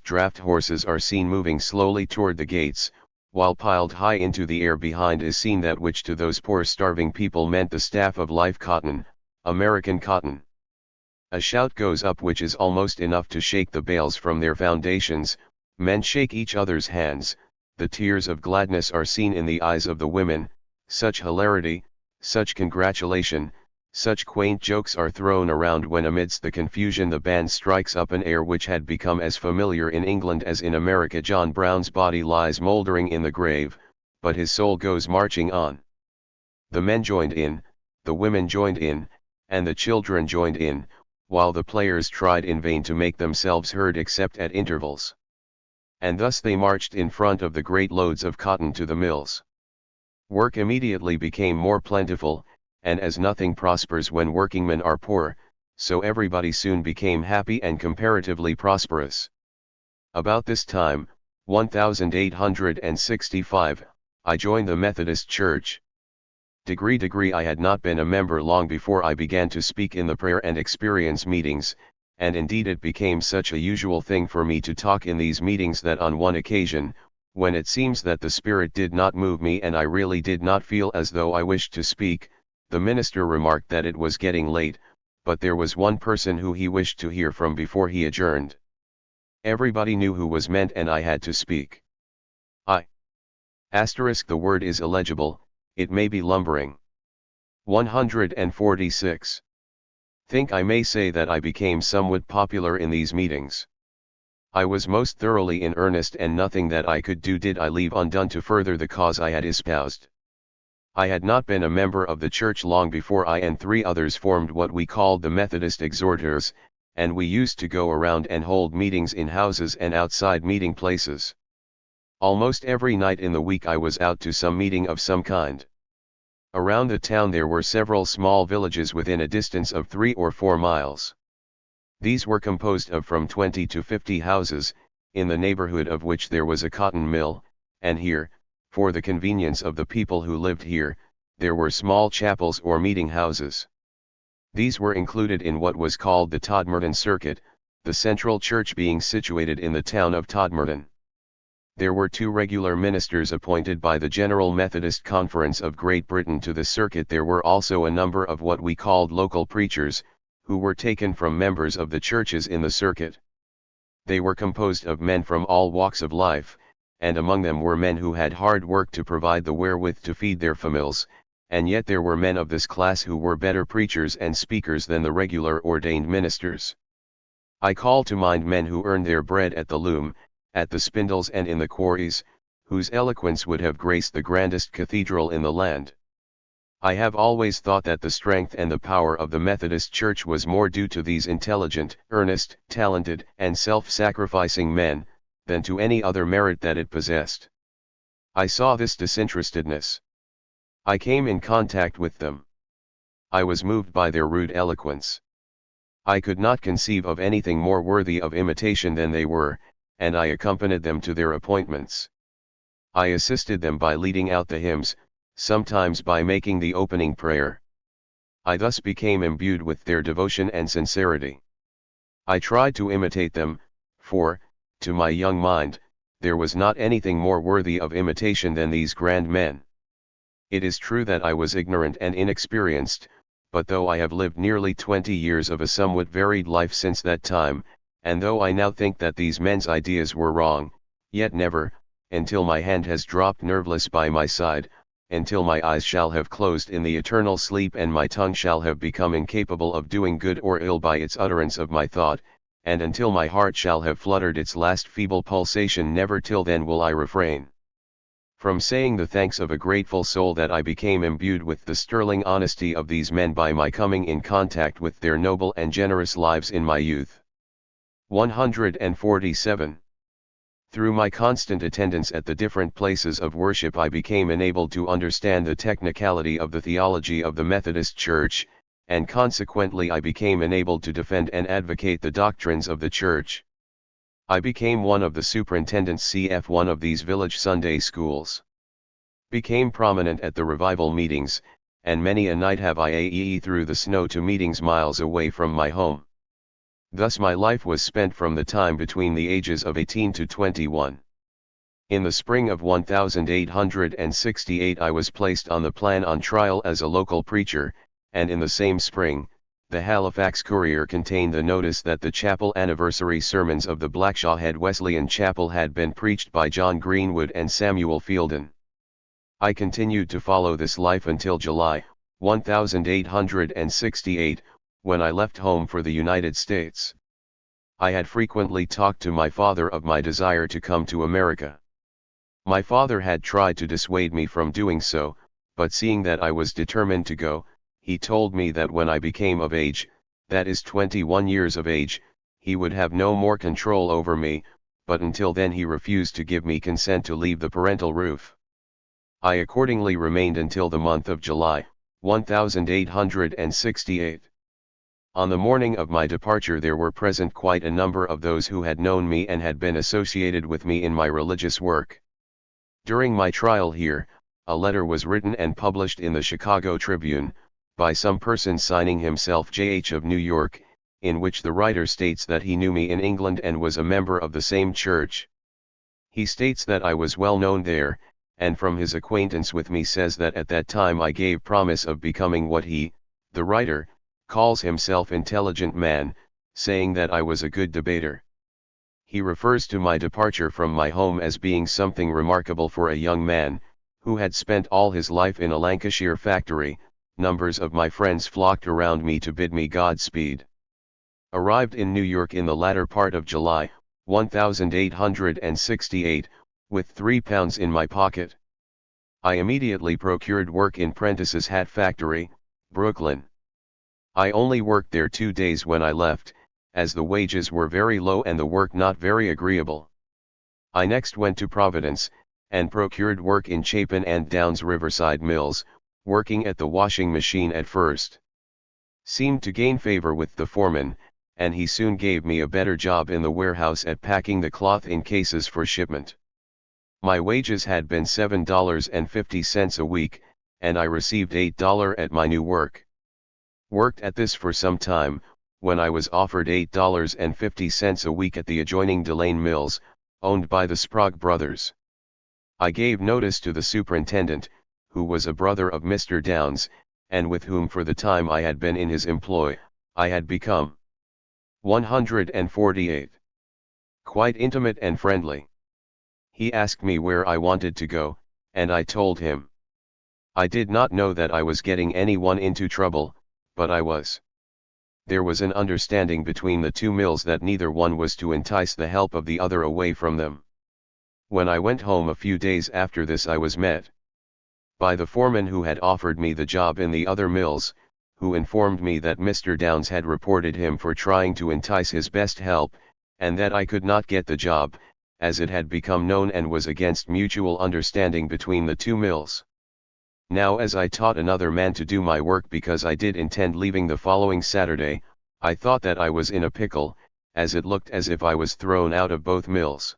draft horses are seen moving slowly toward the gates, while piled high into the air behind is seen that which to those poor starving people meant the staff of life, cotton, American cotton. A shout goes up which is almost enough to shake the bales from their foundations. Men shake each other's hands, the tears of gladness are seen in the eyes of the women, such hilarity, such congratulation, such quaint jokes are thrown around when amidst the confusion the band strikes up an air which had become as familiar in England as in America. John Brown's body lies mouldering in the grave, but his soul goes marching on. The men joined in, the women joined in, and the children joined in, while the players tried in vain to make themselves heard except at intervals. And thus they marched in front of the great loads of cotton to the mills. Work immediately became more plentiful, and as nothing prospers when workingmen are poor, so everybody soon became happy and comparatively prosperous. About this time, 1865, I joined the Methodist Church. Degree I had not been a member long before I began to speak in the prayer and experience meetings, and indeed it became such a usual thing for me to talk in these meetings that on one occasion, when it seems that the Spirit did not move me and I really did not feel as though I wished to speak, the minister remarked that it was getting late, but there was one person who he wished to hear from before he adjourned. Everybody knew who was meant and I had to speak. The word is illegible, it may be lumbering. 146. Think I may say that I became somewhat popular in these meetings. I was most thoroughly in earnest, and nothing that I could do did I leave undone to further the cause I had espoused. I had not been a member of the church long before I and 3 others formed what we called the Methodist Exhorters, and we used to go around and hold meetings in houses and outside meeting places. Almost every night in the week I was out to some meeting of some kind. Around the town there were several small villages within a distance of 3 or 4 miles. These were composed of from 20 to 50 houses, in the neighborhood of which there was a cotton mill, and here, for the convenience of the people who lived here, there were small chapels or meeting houses. These were included in what was called the Todmorden Circuit, the central church being situated in the town of Todmorden. There were 2 regular ministers appointed by the General Methodist Conference of Great Britain to the circuit. There were also a number of what we called local preachers, who were taken from members of the churches in the circuit. They were composed of men from all walks of life, and among them were men who had hard work to provide the wherewith to feed their families, and yet there were men of this class who were better preachers and speakers than the regular ordained ministers. I call to mind men who earned their bread at the loom, at the spindles and in the quarries, whose eloquence would have graced the grandest cathedral in the land. I have always thought that the strength and the power of the Methodist Church was more due to these intelligent, earnest, talented, and self-sacrificing men, than to any other merit that it possessed. I saw this disinterestedness. I came in contact with them. I was moved by their rude eloquence. I could not conceive of anything more worthy of imitation than they were, and I accompanied them to their appointments. I assisted them by leading out the hymns, sometimes by making the opening prayer. I thus became imbued with their devotion and sincerity. I tried to imitate them, for, to my young mind, there was not anything more worthy of imitation than these grand men. It is true that I was ignorant and inexperienced, but though I have lived nearly 20 years of a somewhat varied life since that time, and though I now think that these men's ideas were wrong, yet never, until my hand has dropped nerveless by my side, until my eyes shall have closed in the eternal sleep and my tongue shall have become incapable of doing good or ill by its utterance of my thought, and until my heart shall have fluttered its last feeble pulsation, never till then will I refrain from saying the thanks of a grateful soul that I became imbued with the sterling honesty of these men by my coming in contact with their noble and generous lives in my youth. 147. Through my constant attendance at the different places of worship I became enabled to understand the technicality of the theology of the Methodist Church, and consequently I became enabled to defend and advocate the doctrines of the Church. I became one of the superintendents CF one of these village Sunday schools. Became prominent at the revival meetings, and many a night have I aee through the snow to meetings miles away from my home. Thus my life was spent from the time between the ages of 18 to 21. In the spring of 1868 I was placed on the plan on trial as a local preacher, and in the same spring, the Halifax Courier contained the notice that the chapel anniversary sermons of the Blackshawhead Wesleyan Chapel had been preached by John Greenwood and Samuel Fielden. I continued to follow this life until July, 1868, when I left home for the United States. I had frequently talked to my father of my desire to come to America. My father had tried to dissuade me from doing so, but seeing that I was determined to go, he told me that when I became of age, that is 21 years of age, he would have no more control over me, but until then he refused to give me consent to leave the parental roof. I accordingly remained until the month of July, 1868. On the morning of my departure there were present quite a number of those who had known me and had been associated with me in my religious work. During my trial here, a letter was written and published in the Chicago Tribune, by some person signing himself J.H. of New York, in which the writer states that he knew me in England and was a member of the same church. He states that I was well known there, and from his acquaintance with me says that at that time I gave promise of becoming what he, the writer, calls himself intelligent man, saying that I was a good debater. He refers to my departure from my home as being something remarkable for a young man, who had spent all his life in a Lancashire factory. Numbers of my friends flocked around me to bid me Godspeed. Arrived in New York in the latter part of July, 1868, with £3 in my pocket. I immediately procured work in Prentice's Hat Factory, Brooklyn. I only worked there 2 days when I left, as the wages were very low and the work not very agreeable. I next went to Providence, and procured work in Chapin and Downs Riverside Mills, working at the washing machine at first. Seemed to gain favor with the foreman, and he soon gave me a better job in the warehouse at packing the cloth in cases for shipment. My wages had been $7.50 a week, and I received $8 at my new work. Worked at this for some time, when I was offered $8.50 a week at the adjoining Delane Mills, owned by the Sprague brothers. I gave notice to the superintendent, who was a brother of Mr. Downs, and with whom for the time I had been in his employ, I had become 148. Quite intimate and friendly. He asked me where I wanted to go, and I told him. I did not know that I was getting anyone into trouble, but I was. There was an understanding between the two mills that neither one was to entice the help of the other away from them. When I went home a few days after this, I was met by the foreman who had offered me the job in the other mills, who informed me that Mr. Downs had reported him for trying to entice his best help, and that I could not get the job, as it had become known and was against mutual understanding between the two mills. Now, as I taught another man to do my work because I did intend leaving the following Saturday, I thought that I was in a pickle, as it looked as if I was thrown out of both mills.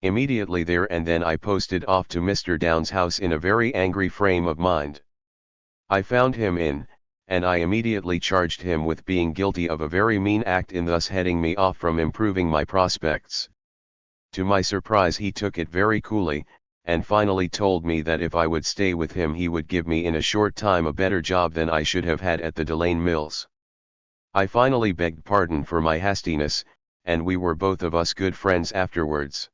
Immediately there and then I posted off to Mr. Downs' house in a very angry frame of mind. I found him in, and I immediately charged him with being guilty of a very mean act in thus heading me off from improving my prospects. To my surprise, he took it very coolly, and finally told me that if I would stay with him he would give me in a short time a better job than I should have had at the Delane Mills. I finally begged pardon for my hastiness, and we were both of us good friends afterwards.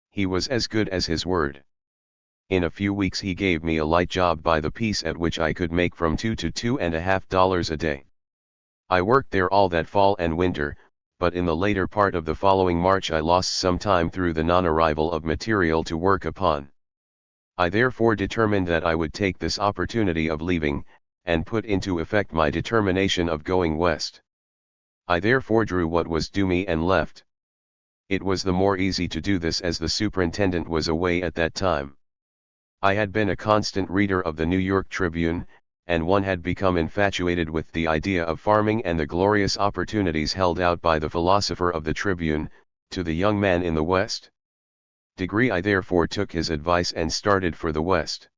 He was as good as his word. In a few weeks he gave me a light job by the piece at which I could make from $2 to $2.50 a day. I worked there all that fall and winter, but in the later part of the following March I lost some time through the non-arrival of material to work upon. I therefore determined that I would take this opportunity of leaving, and put into effect my determination of going west. I therefore drew what was due me and left. It was the more easy to do this as the superintendent was away at that time. I had been a constant reader of the New York Tribune, and one had become infatuated with the idea of farming and the glorious opportunities held out by the philosopher of the Tribune, to the young man in the West. I therefore took his advice and started for the West.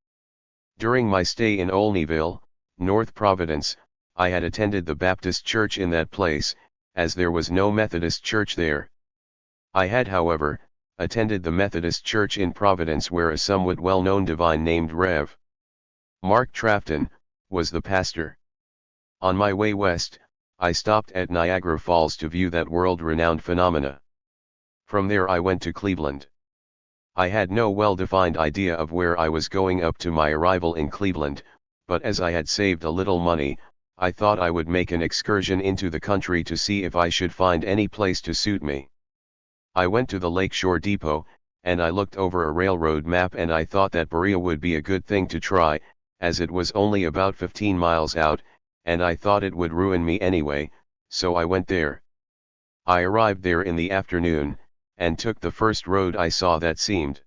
During my stay in Olneyville, North Providence, I had attended the Baptist church in that place, as there was no Methodist church there. I had, however, attended the Methodist church in Providence, where a somewhat well-known divine named Rev. Mark Trafton was the pastor. On my way west, I stopped at Niagara Falls to view that world-renowned phenomena. From there I went to Cleveland. I had no well-defined idea of where I was going up to my arrival in Cleveland, but as I had saved a little money, I thought I would make an excursion into the country to see if I should find any place to suit me. I went to the Lakeshore Depot, and I looked over a railroad map, and I thought that Berea would be a good thing to try, as it was only about 15 miles out, and I thought it would ruin me anyway, so I went there. I arrived there in the afternoon, and took the first road I saw that seemed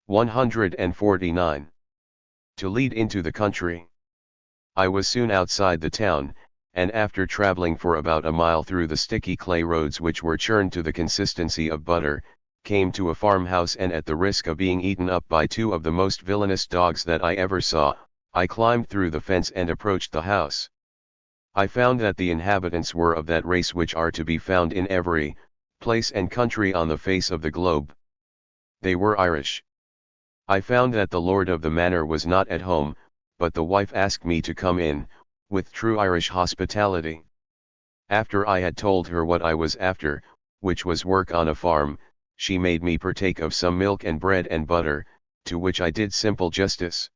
149 to lead into the country. I was soon outside the town, and after traveling for about a mile through the sticky clay roads which were churned to the consistency of butter, came to a farmhouse, and at the risk of being eaten up by two of the most villainous dogs that I ever saw, I climbed through the fence and approached the house. I found that the inhabitants were of that race which are to be found in every place and country on the face of the globe. They were Irish. I found that the lord of the manor was not at home, but the wife asked me to come in, with true Irish hospitality. After I had told her what I was after, which was work on a farm, she made me partake of some milk and bread and butter, to which I did simple justice.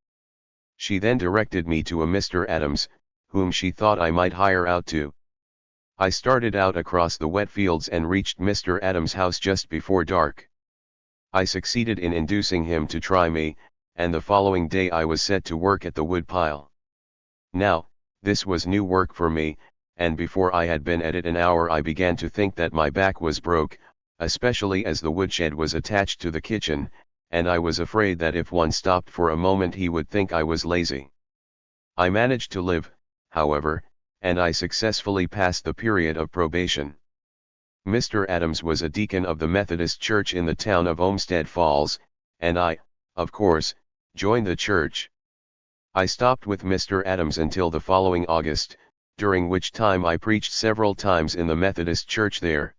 She then directed me to a Mr. Adams, whom she thought I might hire out to. I started out across the wet fields and reached Mr. Adams' house just before dark. I succeeded in inducing him to try me, and the following day I was set to work at the wood pile. Now, this was new work for me, and before I had been at it an hour I began to think that my back was broke. especially as the woodshed was attached to the kitchen, and I was afraid that if one stopped for a moment he would think I was lazy. I managed to live, however, and I successfully passed the period of probation. Mr. Adams was a deacon of the Methodist Church in the town of Olmsted Falls, and I, of course, joined the church. I stopped with Mr. Adams until the following August, during which time I preached several times in the Methodist Church there.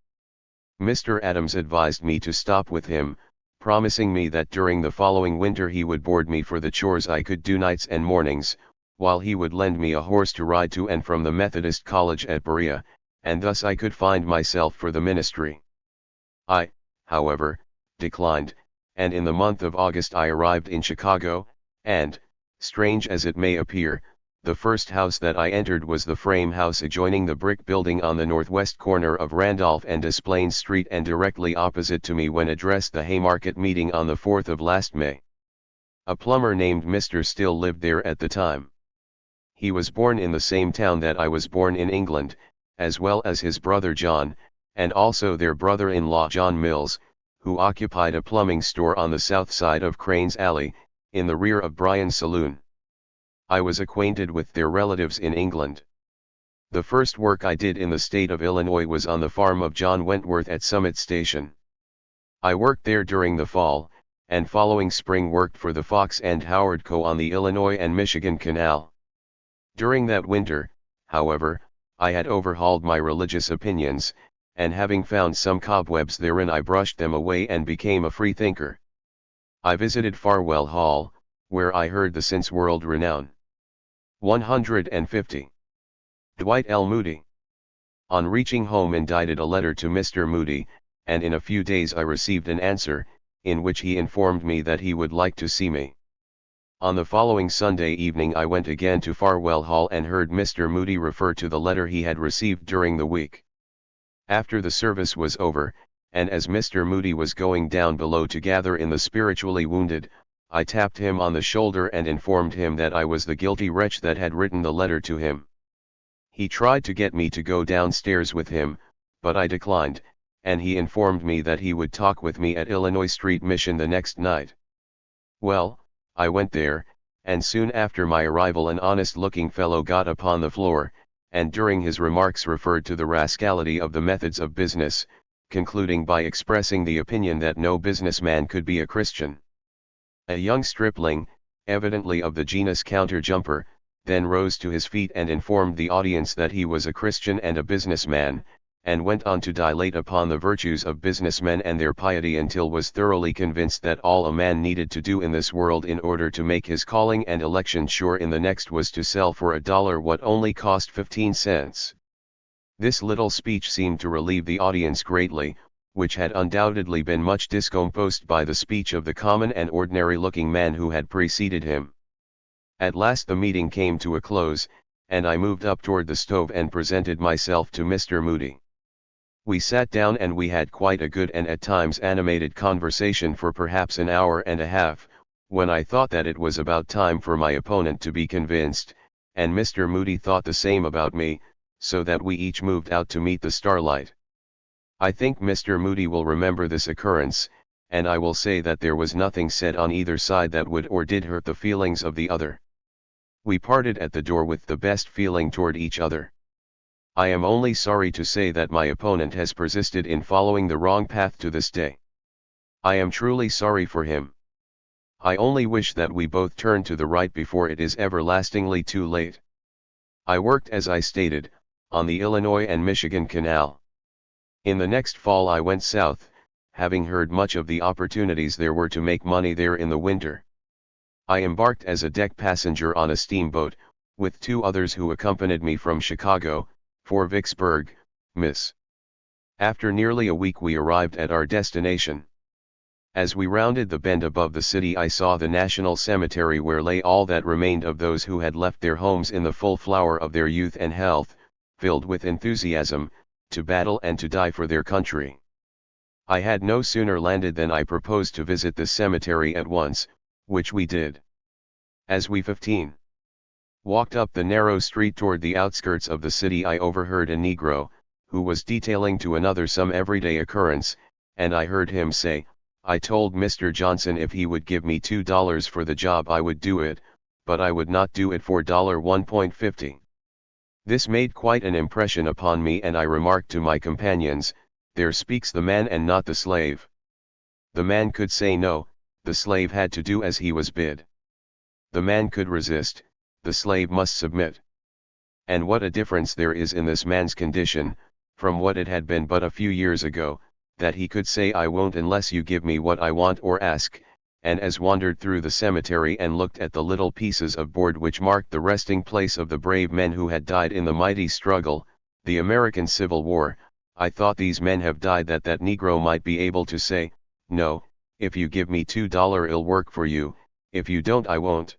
Mr. Adams advised me to stop with him, promising me that during the following winter he would board me for the chores I could do nights and mornings, while he would lend me a horse to ride to and from the Methodist College at Berea, and thus I could find myself for the ministry. I, however, declined, and in the month of August I arrived in Chicago, and, strange as it may appear, the first house that I entered was the frame house adjoining the brick building on the northwest corner of Randolph and Desplaines Street and directly opposite to me when addressed the Haymarket meeting on the 4th of last May. A plumber named Mr. Still lived there at the time. He was born in the same town that I was born in England, as well as his brother John, and also their brother-in-law John Mills, who occupied a plumbing store on the south side of Crane's Alley, in the rear of Bryan's Saloon. I was acquainted with their relatives in England. The first work I did in the state of Illinois was on the farm of John Wentworth at Summit Station. I worked there during the fall, and following spring worked for the Fox and Howard Co. on the Illinois and Michigan Canal. During that winter, however, I had overhauled my religious opinions, and having found some cobwebs therein I brushed them away and became a free thinker. I visited Farwell Hall, where I heard the since world renown. 150. Dwight L. Moody. On reaching home indited a letter to Mr. Moody, and in a few days I received an answer, in which he informed me that he would like to see me. On the following Sunday evening I went again to Farwell Hall and heard Mr. Moody refer to the letter he had received during the week. After the service was over, and as Mr. Moody was going down below to gather in the spiritually wounded, I tapped him on the shoulder and informed him that I was the guilty wretch that had written the letter to him. He tried to get me to go downstairs with him, but I declined, and he informed me that he would talk with me at Illinois Street Mission the next night. Well, I went there, and soon after my arrival an honest-looking fellow got upon the floor, and during his remarks referred to the rascality of the methods of business, concluding by expressing the opinion that no businessman could be a Christian. A young stripling, evidently of the genus counter-jumper, then rose to his feet and informed the audience that he was a Christian and a businessman, and went on to dilate upon the virtues of businessmen and their piety until was thoroughly convinced that all a man needed to do in this world in order to make his calling and election sure in the next was to sell for $1 what only cost 15 cents. This little speech seemed to relieve the audience greatly, which had undoubtedly been much discomposed by the speech of the common and ordinary-looking man who had preceded him. At last the meeting came to a close, and I moved up toward the stove and presented myself to Mr. Moody. We sat down and we had quite a good and at times animated conversation for perhaps an hour and a half, when I thought that it was about time for my opponent to be convinced, and Mr. Moody thought the same about me, so that we each moved out to meet the starlight. I think Mr. Moody will remember this occurrence, and I will say that there was nothing said on either side that would or did hurt the feelings of the other. We parted at the door with the best feeling toward each other. I am only sorry to say that my opponent has persisted in following the wrong path to this day. I am truly sorry for him. I only wish that we both turn to the right before it is everlastingly too late. I worked as I stated, on the Illinois and Michigan Canal. In the next fall I went south, having heard much of the opportunities there were to make money there in the winter. I embarked as a deck passenger on a steamboat, with 2 others who accompanied me from Chicago, for Vicksburg, Miss. After nearly a week we arrived at our destination. As we rounded the bend above the city I saw the National Cemetery where lay all that remained of those who had left their homes in the full flower of their youth and health, filled with enthusiasm, to battle and to die for their country. I had no sooner landed than I proposed to visit the cemetery at once, which we did. As we 15 walked up the narrow street toward the outskirts of the city I overheard a Negro, who was detailing to another some everyday occurrence, and I heard him say, "I told Mr. Johnson if he would give me $2 for the job I would do it, but I would not do it for $1.50. This made quite an impression upon me, and I remarked to my companions, "There speaks the man and not the slave." The man could say no, the slave had to do as he was bid. The man could resist, the slave must submit. And what a difference there is in this man's condition, from what it had been but a few years ago, that he could say, "I won't unless you give me what I want or ask," and as wandered through the cemetery and looked at the little pieces of board which marked the resting place of the brave men who had died in the mighty struggle, the American Civil War, I thought, these men have died that that Negro might be able to say, "No, if you give me $2 I'll work for you, if you don't I won't."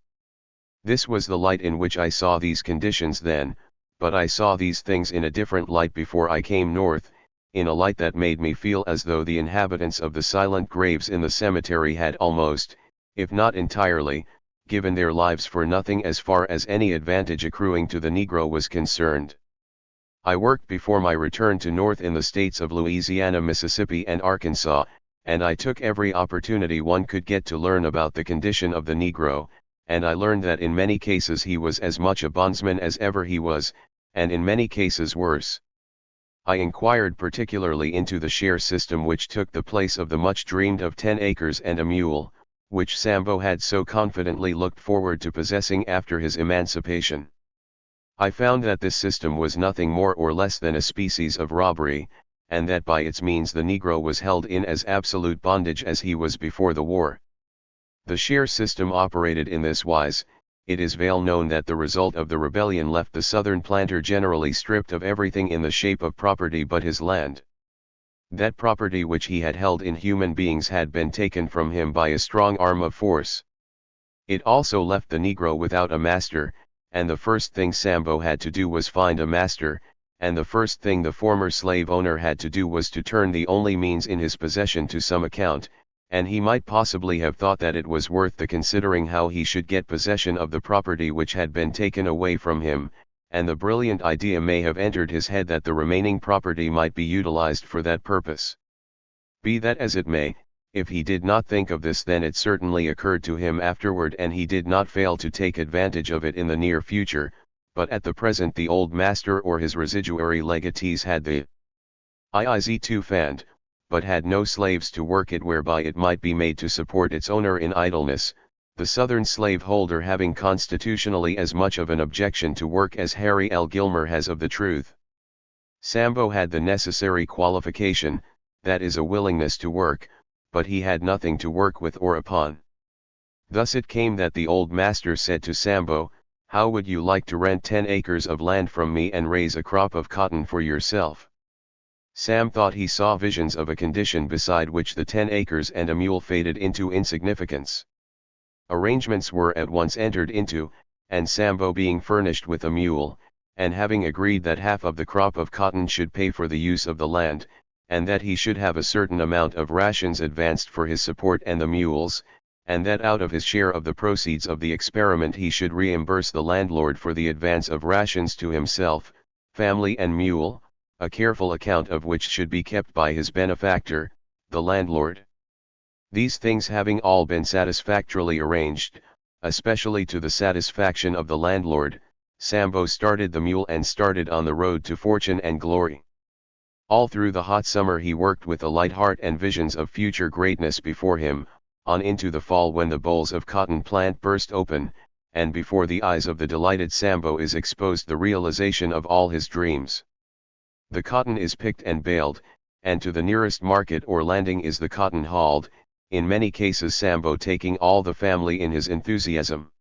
This was the light in which I saw these conditions then, but I saw these things in a different light before I came north, in a light that made me feel as though the inhabitants of the silent graves in the cemetery had almost, if not entirely, given their lives for nothing as far as any advantage accruing to the Negro was concerned. I worked before my return to North in the states of Louisiana, Mississippi and Arkansas, and I took every opportunity one could get to learn about the condition of the Negro, and I learned that in many cases he was as much a bondsman as ever he was, and in many cases worse. I inquired particularly into the share system which took the place of the much dreamed of 10 acres and a mule, which Sambo had so confidently looked forward to possessing after his emancipation. I found that this system was nothing more or less than a species of robbery, and that by its means the Negro was held in as absolute bondage as he was before the war. The share system operated in this wise. It is well known that the result of the rebellion left the Southern planter generally stripped of everything in the shape of property but his land. That property which he had held in human beings had been taken from him by a strong arm of force. It also left the Negro without a master, and the first thing Sambo had to do was find a master, and the first thing the former slave owner had to do was to turn the only means in his possession to some account, and he might possibly have thought that it was worth the considering how he should get possession of the property which had been taken away from him, and the brilliant idea may have entered his head that the remaining property might be utilized for that purpose. Be that as it may, if he did not think of this then it certainly occurred to him afterward, and he did not fail to take advantage of it in the near future, but at the present the old master or his residuary legatees had the IIZ to fand, but had no slaves to work it whereby it might be made to support its owner in idleness, the Southern slaveholder having constitutionally as much of an objection to work as Harry L. Gilmer has of the truth. Sambo had the necessary qualification, that is a willingness to work, but he had nothing to work with or upon. Thus it came that the old master said to Sambo, "How would you like to rent 10 acres of land from me and raise a crop of cotton for yourself?" Sam thought he saw visions of a condition beside which the 10 acres and a mule faded into insignificance. Arrangements were at once entered into, and Sambo being furnished with a mule, and having agreed that half of the crop of cotton should pay for the use of the land, and that he should have a certain amount of rations advanced for his support and the mules, and that out of his share of the proceeds of the experiment he should reimburse the landlord for the advance of rations to himself, family and mule, a careful account of which should be kept by his benefactor, the landlord. These things having all been satisfactorily arranged, especially to the satisfaction of the landlord, Sambo started the mule and started on the road to fortune and glory. All through the hot summer he worked with a light heart and visions of future greatness before him, on into the fall when the bolls of cotton plant burst open, and before the eyes of the delighted Sambo is exposed the realization of all his dreams. The cotton is picked and baled, and to the nearest market or landing is the cotton hauled, in many cases Sambo taking all the family in his enthusiasm.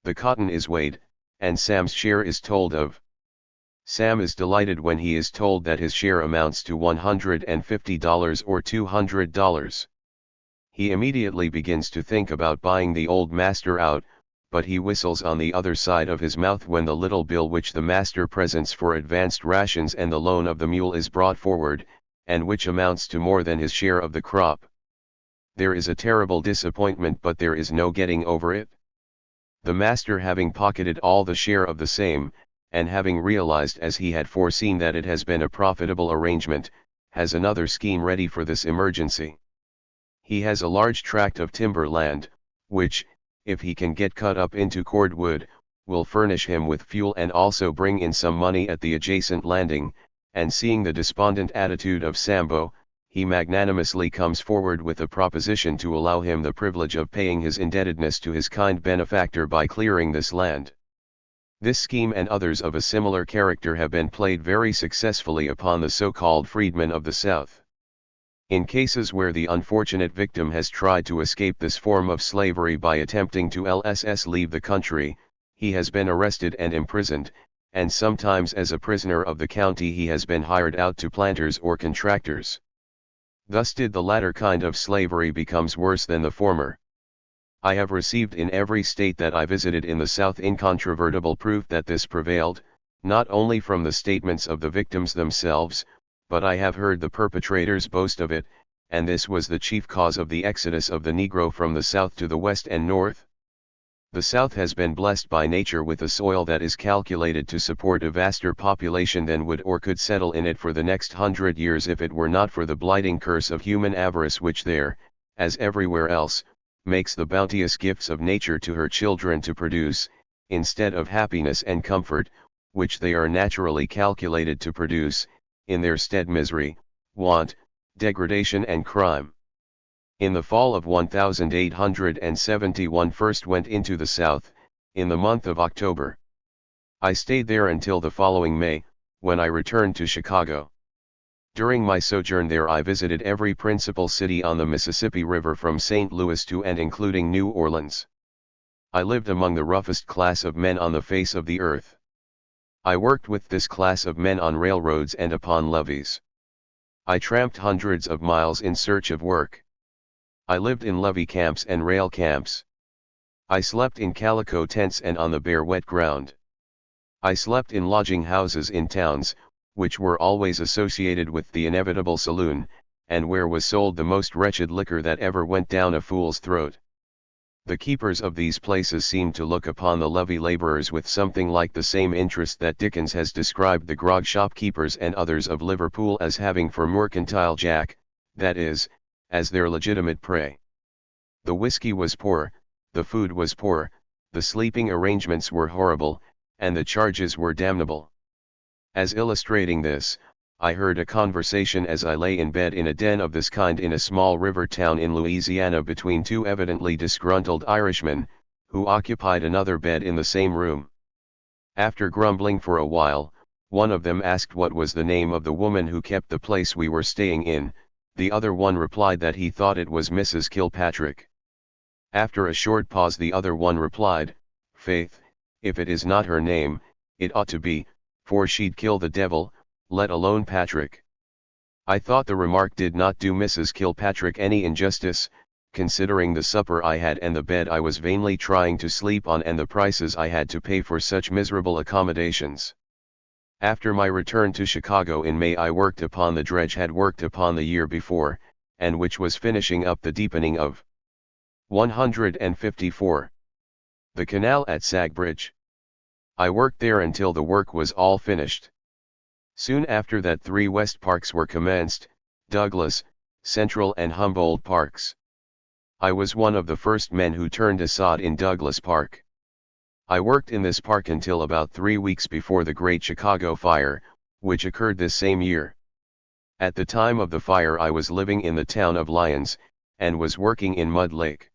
The cotton is weighed, and Sam's share is told of. Sam is delighted when he is told that his share amounts to $150 or $200. He immediately begins to think about buying the old master out, but he whistles on the other side of his mouth when the little bill which the master presents for advanced rations and the loan of the mule is brought forward, and which amounts to more than his share of the crop. There is a terrible disappointment, but there is no getting over it. The master having pocketed all the share of the same, and having realized as he had foreseen that it has been a profitable arrangement, has another scheme ready for this emergency. He has a large tract of timber land, which, if he can get cut up into cordwood, will furnish him with fuel and also bring in some money at the adjacent landing, and seeing the despondent attitude of Sambo, he magnanimously comes forward with a proposition to allow him the privilege of paying his indebtedness to his kind benefactor by clearing this land. This scheme and others of a similar character have been played very successfully upon the so-called freedmen of the South. In cases where the unfortunate victim has tried to escape this form of slavery by attempting to leave the country, he has been arrested and imprisoned, and sometimes as a prisoner of the county he has been hired out to planters or contractors. Thus did the latter kind of slavery becomes worse than the former. I have received in every state that I visited in the South incontrovertible proof that this prevailed, not only from the statements of the victims themselves, but I have heard the perpetrators boast of it, and this was the chief cause of the exodus of the Negro from the South to the West and North. The South has been blessed by nature with a soil that is calculated to support a vaster population than would or could settle in it for the next 100 years if it were not for the blighting curse of human avarice which there, as everywhere else, makes the bounteous gifts of nature to her children to produce, instead of happiness and comfort, which they are naturally calculated to produce, in their stead misery, want, degradation and crime. In the fall of 1871 first went into the South, in the month of October. I stayed there until the following May, when I returned to Chicago. During my sojourn there I visited every principal city on the Mississippi River from St. Louis to and including New Orleans. I lived among the roughest class of men on the face of the earth. I worked with this class of men on railroads and upon levees. I tramped hundreds of miles in search of work. I lived in levee camps and rail camps. I slept in calico tents and on the bare wet ground. I slept in lodging houses in towns, which were always associated with the inevitable saloon, and where was sold the most wretched liquor that ever went down a fool's throat. The keepers of these places seemed to look upon the levee laborers with something like the same interest that Dickens has described the grog shop keepers and others of Liverpool as having for mercantile jack, that is, as their legitimate prey. The whiskey was poor, the food was poor, the sleeping arrangements were horrible, and the charges were damnable. As illustrating this, I heard a conversation as I lay in bed in a den of this kind in a small river town in Louisiana between two evidently disgruntled Irishmen, who occupied another bed in the same room. After grumbling for a while, one of them asked what was the name of the woman who kept the place we were staying in. The other one replied that he thought it was Mrs. Kilpatrick. After a short pause the other one replied, "Faith, if it is not her name, it ought to be, for she'd kill the devil, let alone Patrick." I thought the remark did not do Mrs. Kilpatrick any injustice, considering the supper I had and the bed I was vainly trying to sleep on and the prices I had to pay for such miserable accommodations. After my return to Chicago in May I worked upon the dredge had worked upon the year before, and which was finishing up the deepening of 154. The canal at Sagbridge. I worked there until the work was all finished. Soon after that 3 West Parks were commenced, Douglas, Central and Humboldt Parks. I was one of the first men who turned a sod in Douglas Park. I worked in this park until about 3 weeks before the Great Chicago Fire, which occurred this same year. At the time of the fire I was living in the town of Lyons, and was working in Mud Lake.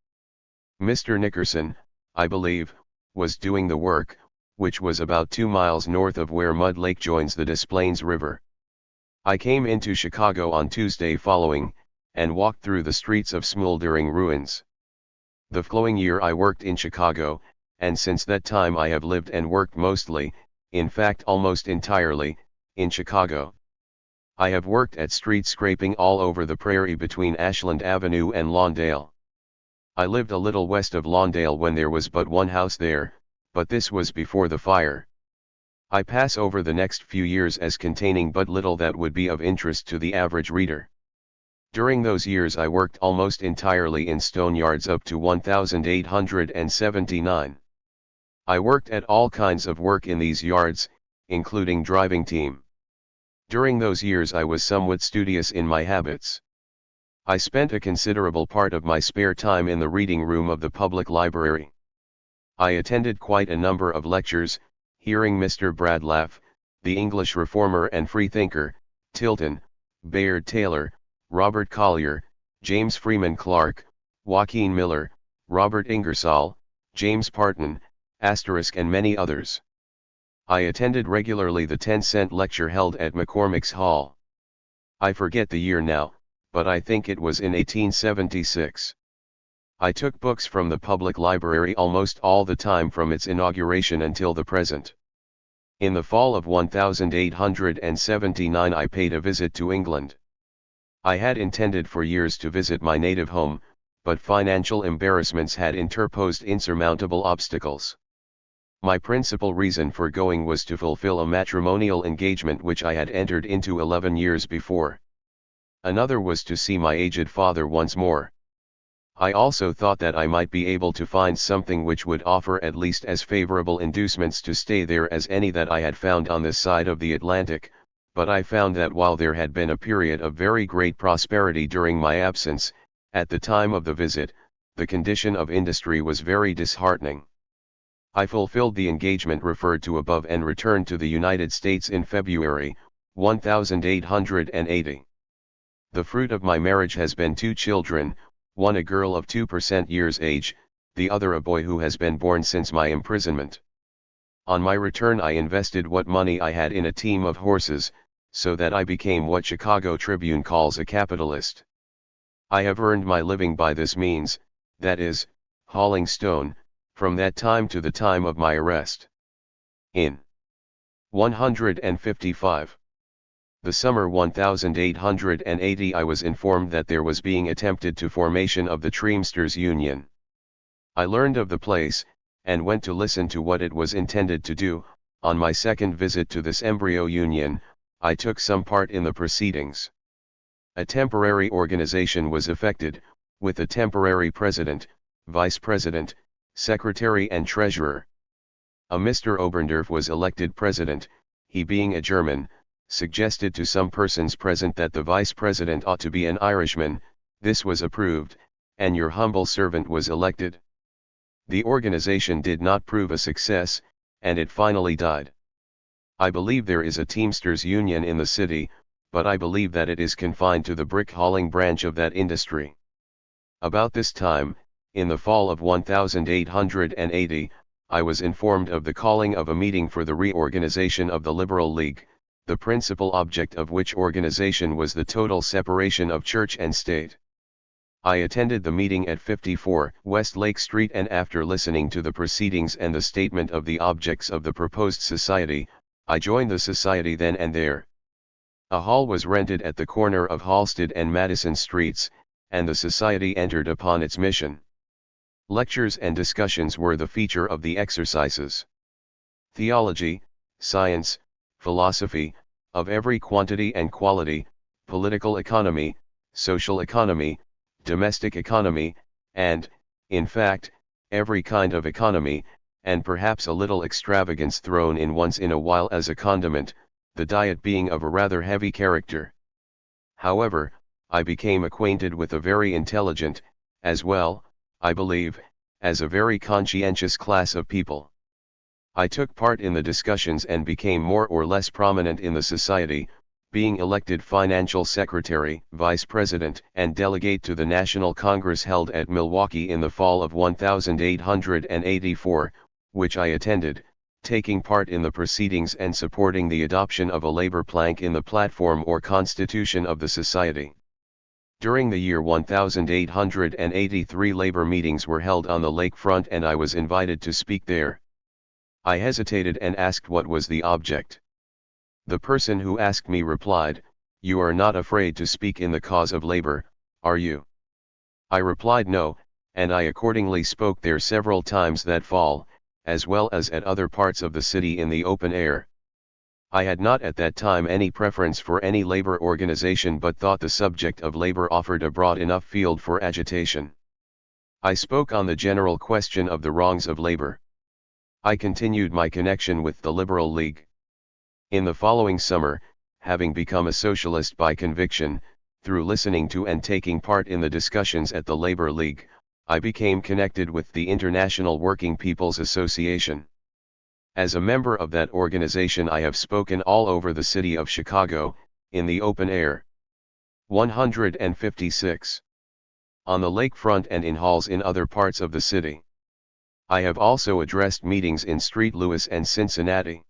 Mr. Nickerson, I believe, was doing the work, which was about 2 miles north of where Mud Lake joins the Des Plaines River. I came into Chicago on Tuesday following, and walked through the streets of smoldering ruins. The following year I worked in Chicago, and since that time I have lived and worked mostly, in fact almost entirely, in Chicago. I have worked at street scraping all over the prairie between Ashland Avenue and Lawndale. I lived a little west of Lawndale when there was but one house there, but this was before the fire. I pass over the next few years as containing but little that would be of interest to the average reader. During those years I worked almost entirely in stone yards up to 1879. I worked at all kinds of work in these yards, including driving team. During those years I was somewhat studious in my habits. I spent a considerable part of my spare time in the reading room of the public library. I attended quite a number of lectures, hearing Mr. Bradlaugh, the English reformer and freethinker, Tilton, Bayard Taylor, Robert Collier, James Freeman Clarke, Joaquin Miller, Robert Ingersoll, James Parton, and many others. I attended regularly the 10-cent lecture held at McCormick's Hall. I forget the year now, but I think it was in 1876. I took books from the public library almost all the time from its inauguration until the present. In the fall of 1879 I paid a visit to England. I had intended for years to visit my native home, but financial embarrassments had interposed insurmountable obstacles. My principal reason for going was to fulfill a matrimonial engagement which I had entered into 11 years before. Another was to see my aged father once more. I also thought that I might be able to find something which would offer at least as favorable inducements to stay there as any that I had found on this side of the Atlantic, but I found that while there had been a period of very great prosperity during my absence, at the time of the visit, the condition of industry was very disheartening. I fulfilled the engagement referred to above and returned to the United States in February, 1880. The fruit of my marriage has been 2 children, one a girl of 2% years age, the other a boy who has been born since my imprisonment. On my return I invested what money I had in a team of horses, so that I became what Chicago Tribune calls a capitalist. I have earned my living by this means, that is, hauling stone, from that time to the time of my arrest. In 155. The summer 1880 I was informed that there was being attempted to formation of the Teamsters Union. I learned of the place, and went to listen to what it was intended to do. On my second visit to this embryo union, I took some part in the proceedings. A temporary organization was effected, with a temporary president, vice president, secretary and treasurer. A Mr. Oberndorf was elected president. He being a German, suggested to some persons present that the vice president ought to be an Irishman. This was approved, and your humble servant was elected. The organization did not prove a success, and it finally died. I believe there is a Teamsters Union in the city, but I believe that it is confined to the brick hauling branch of that industry. About this time, in the fall of 1880, I was informed of the calling of a meeting for the reorganization of the Liberal League, the principal object of which organization was the total separation of church and state. I attended the meeting at 54 West Lake Street, and after listening to the proceedings and the statement of the objects of the proposed society, I joined the society then and there. A hall was rented at the corner of Halsted and Madison Streets, and the society entered upon its mission. Lectures and discussions were the feature of the exercises. Theology, science, philosophy, of every quantity and quality, political economy, social economy, domestic economy, and, in fact, every kind of economy, and perhaps a little extravagance thrown in once in a while as a condiment, the diet being of a rather heavy character. However, I became acquainted with a very intelligent, as well, I believe, as a very conscientious class of people. I took part in the discussions and became more or less prominent in the society, being elected financial secretary, vice president, and delegate to the National Congress held at Milwaukee in the fall of 1884, which I attended, taking part in the proceedings and supporting the adoption of a labor plank in the platform or constitution of the society. During the year 1883 labor meetings were held on the lake front, and I was invited to speak there. I hesitated and asked what was the object. The person who asked me replied, "You are not afraid to speak in the cause of labor, are you?" I replied no, and I accordingly spoke there several times that fall, as well as at other parts of the city in the open air. I had not at that time any preference for any labor organization, but thought the subject of labor offered a broad enough field for agitation. I spoke on the general question of the wrongs of labor. I continued my connection with the Liberal League. In the following summer, having become a socialist by conviction, through listening to and taking part in the discussions at the Labor League, I became connected with the International Working People's Association. As a member of that organization I have spoken all over the city of Chicago, in the open air. 156. On the lakefront and in halls in other parts of the city. I have also addressed meetings in St. Louis and Cincinnati.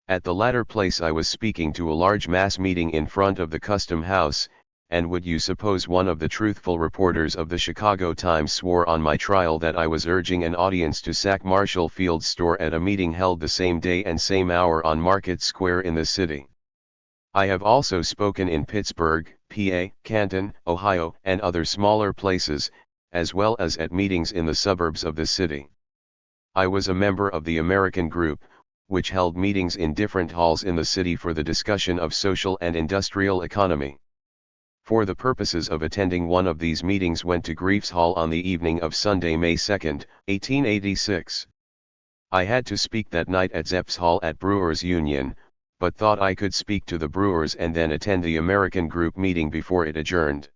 At the latter place I was speaking to a large mass meeting in front of the Custom House, and would you suppose one of the truthful reporters of the Chicago Times swore on my trial that I was urging an audience to sack Marshall Field's store at a meeting held the same day and same hour on Market Square in the city. I have also spoken in Pittsburgh, PA, Canton, Ohio, and other smaller places, as well as at meetings in the suburbs of the city. I was a member of the American Group, which held meetings in different halls in the city for the discussion of social and industrial economy. For the purposes of attending one of these meetings went to Grief's Hall on the evening of Sunday, May 2, 1886. I had to speak that night at Zepp's Hall at Brewers Union, but thought I could speak to the brewers and then attend the American Group meeting before it adjourned.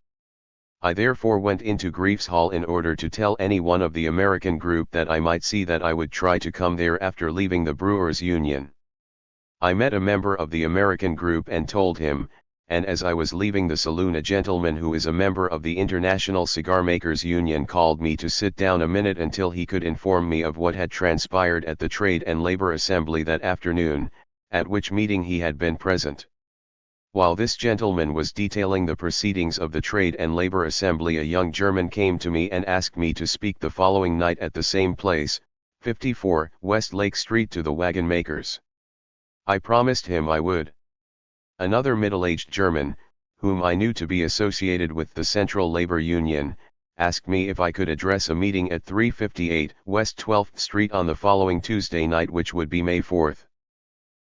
I therefore went into Grief's Hall in order to tell any one of the American Group that I might see that I would try to come there after leaving the Brewers Union. I met a member of the American Group and told him, and as I was leaving the saloon a gentleman who is a member of the International Cigar Makers Union called me to sit down a minute until he could inform me of what had transpired at the Trade and Labor Assembly that afternoon, at which meeting he had been present. While this gentleman was detailing the proceedings of the Trade and Labor Assembly, a young German came to me and asked me to speak the following night at the same place, 54 West Lake Street, to the wagon makers. I promised him I would. Another middle-aged German, whom I knew to be associated with the Central Labor Union, asked me if I could address a meeting at 358 West 12th Street on the following Tuesday night, which would be May 4th.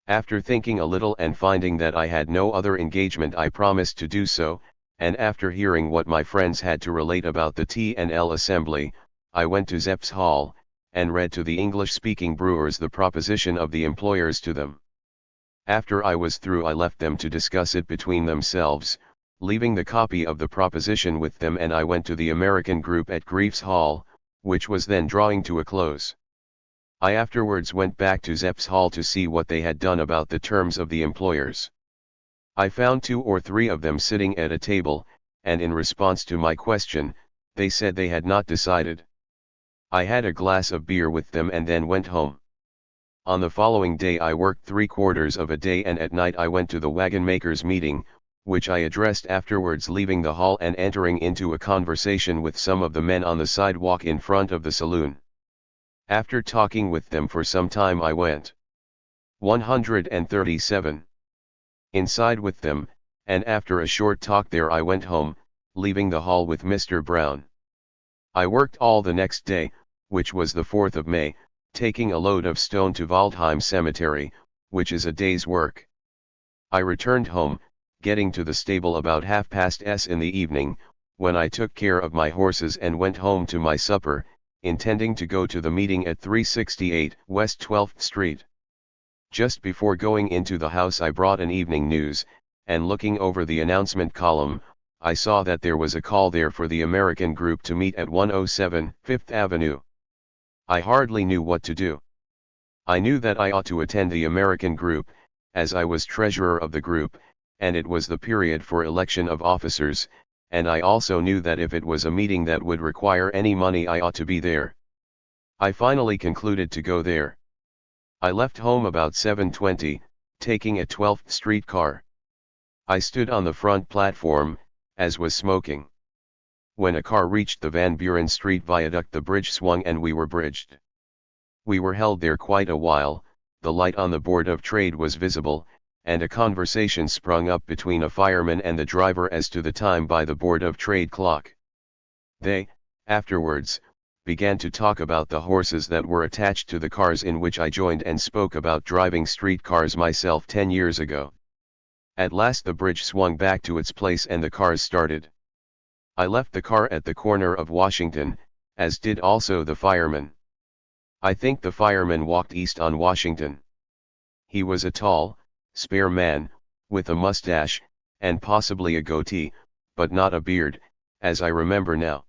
After thinking a little and finding that I had no other engagement, I promised to do so, and after hearing what my friends had to relate about the T&L Assembly, I went to Zepp's Hall, and read to the English-speaking brewers the proposition of the employers to them. After I was through I left them to discuss it between themselves, leaving the copy of the proposition with them, and I went to the American Group at Grief's Hall, which was then drawing to a close. I afterwards went back to Zepp's Hall to see what they had done about the terms of the employers. I found 2 or 3 of them sitting at a table, and in response to my question, they said they had not decided. I had a glass of beer with them and then went home. On the following day I worked 3/4 of a day, and at night I went to the wagon makers meeting, which I addressed afterwards, leaving the hall and entering into a conversation with some of the men on the sidewalk in front of the saloon. After talking with them for some time I went 137 inside with them, and after a short talk there I went home, leaving the hall with Mr. Brown. I worked all the next day, which was the 4th of May, taking a load of stone to Waldheim Cemetery, which is a day's work. I returned home, getting to the stable about 6:30 in the evening, when I took care of my horses and went home to my supper, intending to go to the meeting at 368 West 12th Street. Just before going into the house I brought an evening news, and looking over the announcement column, I saw that there was a call there for the American Group to meet at 107 Fifth Avenue. I hardly knew what to do. I knew that I ought to attend the American Group, as I was treasurer of the group, and it was the period for election of officers, and I also knew that if it was a meeting that would require any money I ought to be there. I finally concluded to go there. I left home about 7:20, taking a 12th Street car. I stood on the front platform, as was smoking. When a car reached the Van Buren Street viaduct the bridge swung and we were bridged. We were held there quite a while, the light on the Board of Trade was visible, and a conversation sprung up between a fireman and the driver as to the time by the Board of Trade clock. They, afterwards, began to talk about the horses that were attached to the cars in which I joined, and spoke about driving street cars myself 10 years ago. At last the bridge swung back to its place and the cars started. I left the car at the corner of Washington, as did also the fireman. I think the fireman walked east on Washington. He was a tall, spare man, with a mustache, and possibly a goatee, but not a beard, as I remember now.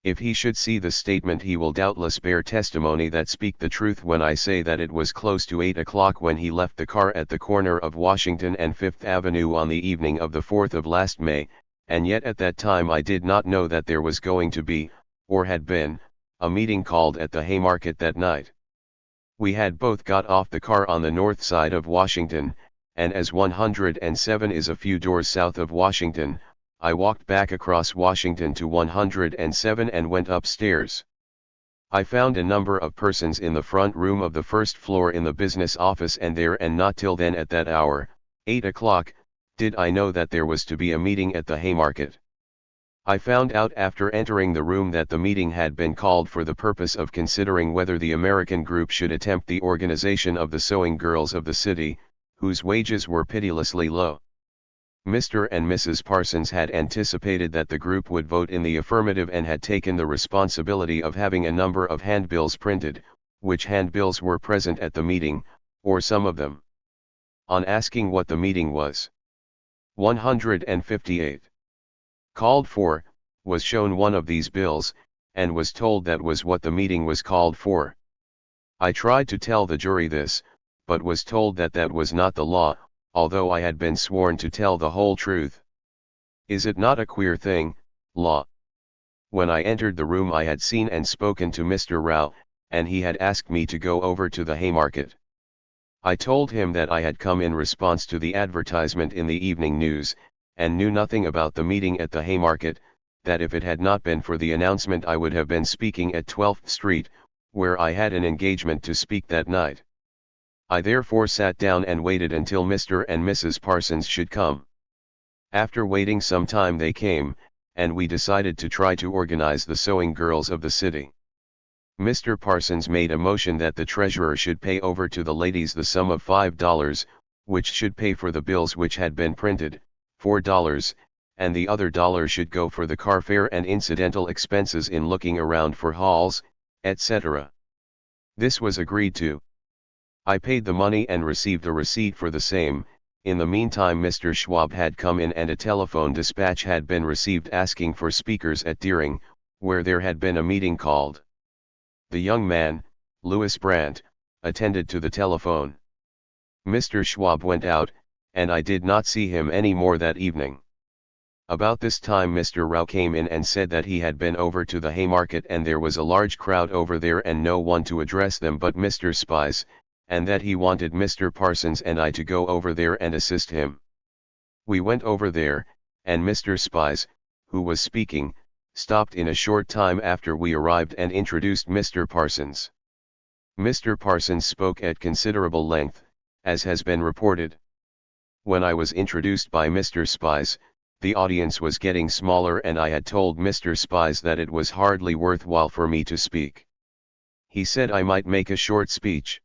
If he should see the statement, he will doubtless bear testimony that speak the truth when I say that it was close to 8 o'clock when he left the car at the corner of Washington and Fifth Avenue on the evening of the 4th of last May, and yet at that time I did not know that there was going to be, or had been, a meeting called at the Haymarket that night. We had both got off the car on the north side of Washington, and as 107 is a few doors south of Washington, I walked back across Washington to 107 and went upstairs. I found a number of persons in the front room of the first floor in the business office, and there and not till then at that hour, 8 o'clock, did I know that there was to be a meeting at the Haymarket. I found out after entering the room that the meeting had been called for the purpose of considering whether the American group should attempt the organization of the sewing girls of the city, whose wages were pitilessly low. Mr. and Mrs. Parsons had anticipated that the group would vote in the affirmative and had taken the responsibility of having a number of handbills printed, which handbills were present at the meeting, or some of them. On asking what the meeting was, 158 called for, was shown one of these bills, and was told that was what the meeting was called for. I tried to tell the jury this, but was told that that was not the law, although I had been sworn to tell the whole truth. Is it not a queer thing, law? When I entered the room I had seen and spoken to Mr. Rao, and he had asked me to go over to the Haymarket. I told him that I had come in response to the advertisement in the evening news, and knew nothing about the meeting at the Haymarket, that if it had not been for the announcement I would have been speaking at 12th Street, where I had an engagement to speak that night. I therefore sat down and waited until Mr. and Mrs. Parsons should come. After waiting some time they came, and we decided to try to organize the sewing girls of the city. Mr. Parsons made a motion that the treasurer should pay over to the ladies the sum of $5, which should pay for the bills which had been printed, $4, and the other $1 should go for the car fare and incidental expenses in looking around for halls, etc. This was agreed to. I paid the money and received a receipt for the same. In the meantime Mr. Schwab had come in and a telephone dispatch had been received asking for speakers at Deering, where there had been a meeting called. The young man, Louis Brandt, attended to the telephone. Mr. Schwab went out, and I did not see him any more that evening. About this time Mr. Rao came in and said that he had been over to the Haymarket and there was a large crowd over there and no one to address them but Mr. Spies, and that he wanted Mr. Parsons and I to go over there and assist him. We went over there, and Mr. Spies, who was speaking, stopped in a short time after we arrived and introduced Mr. Parsons. Mr. Parsons spoke at considerable length, as has been reported. When I was introduced by Mr. Spies, the audience was getting smaller and I had told Mr. Spies that it was hardly worthwhile for me to speak. He said I might make a short speech.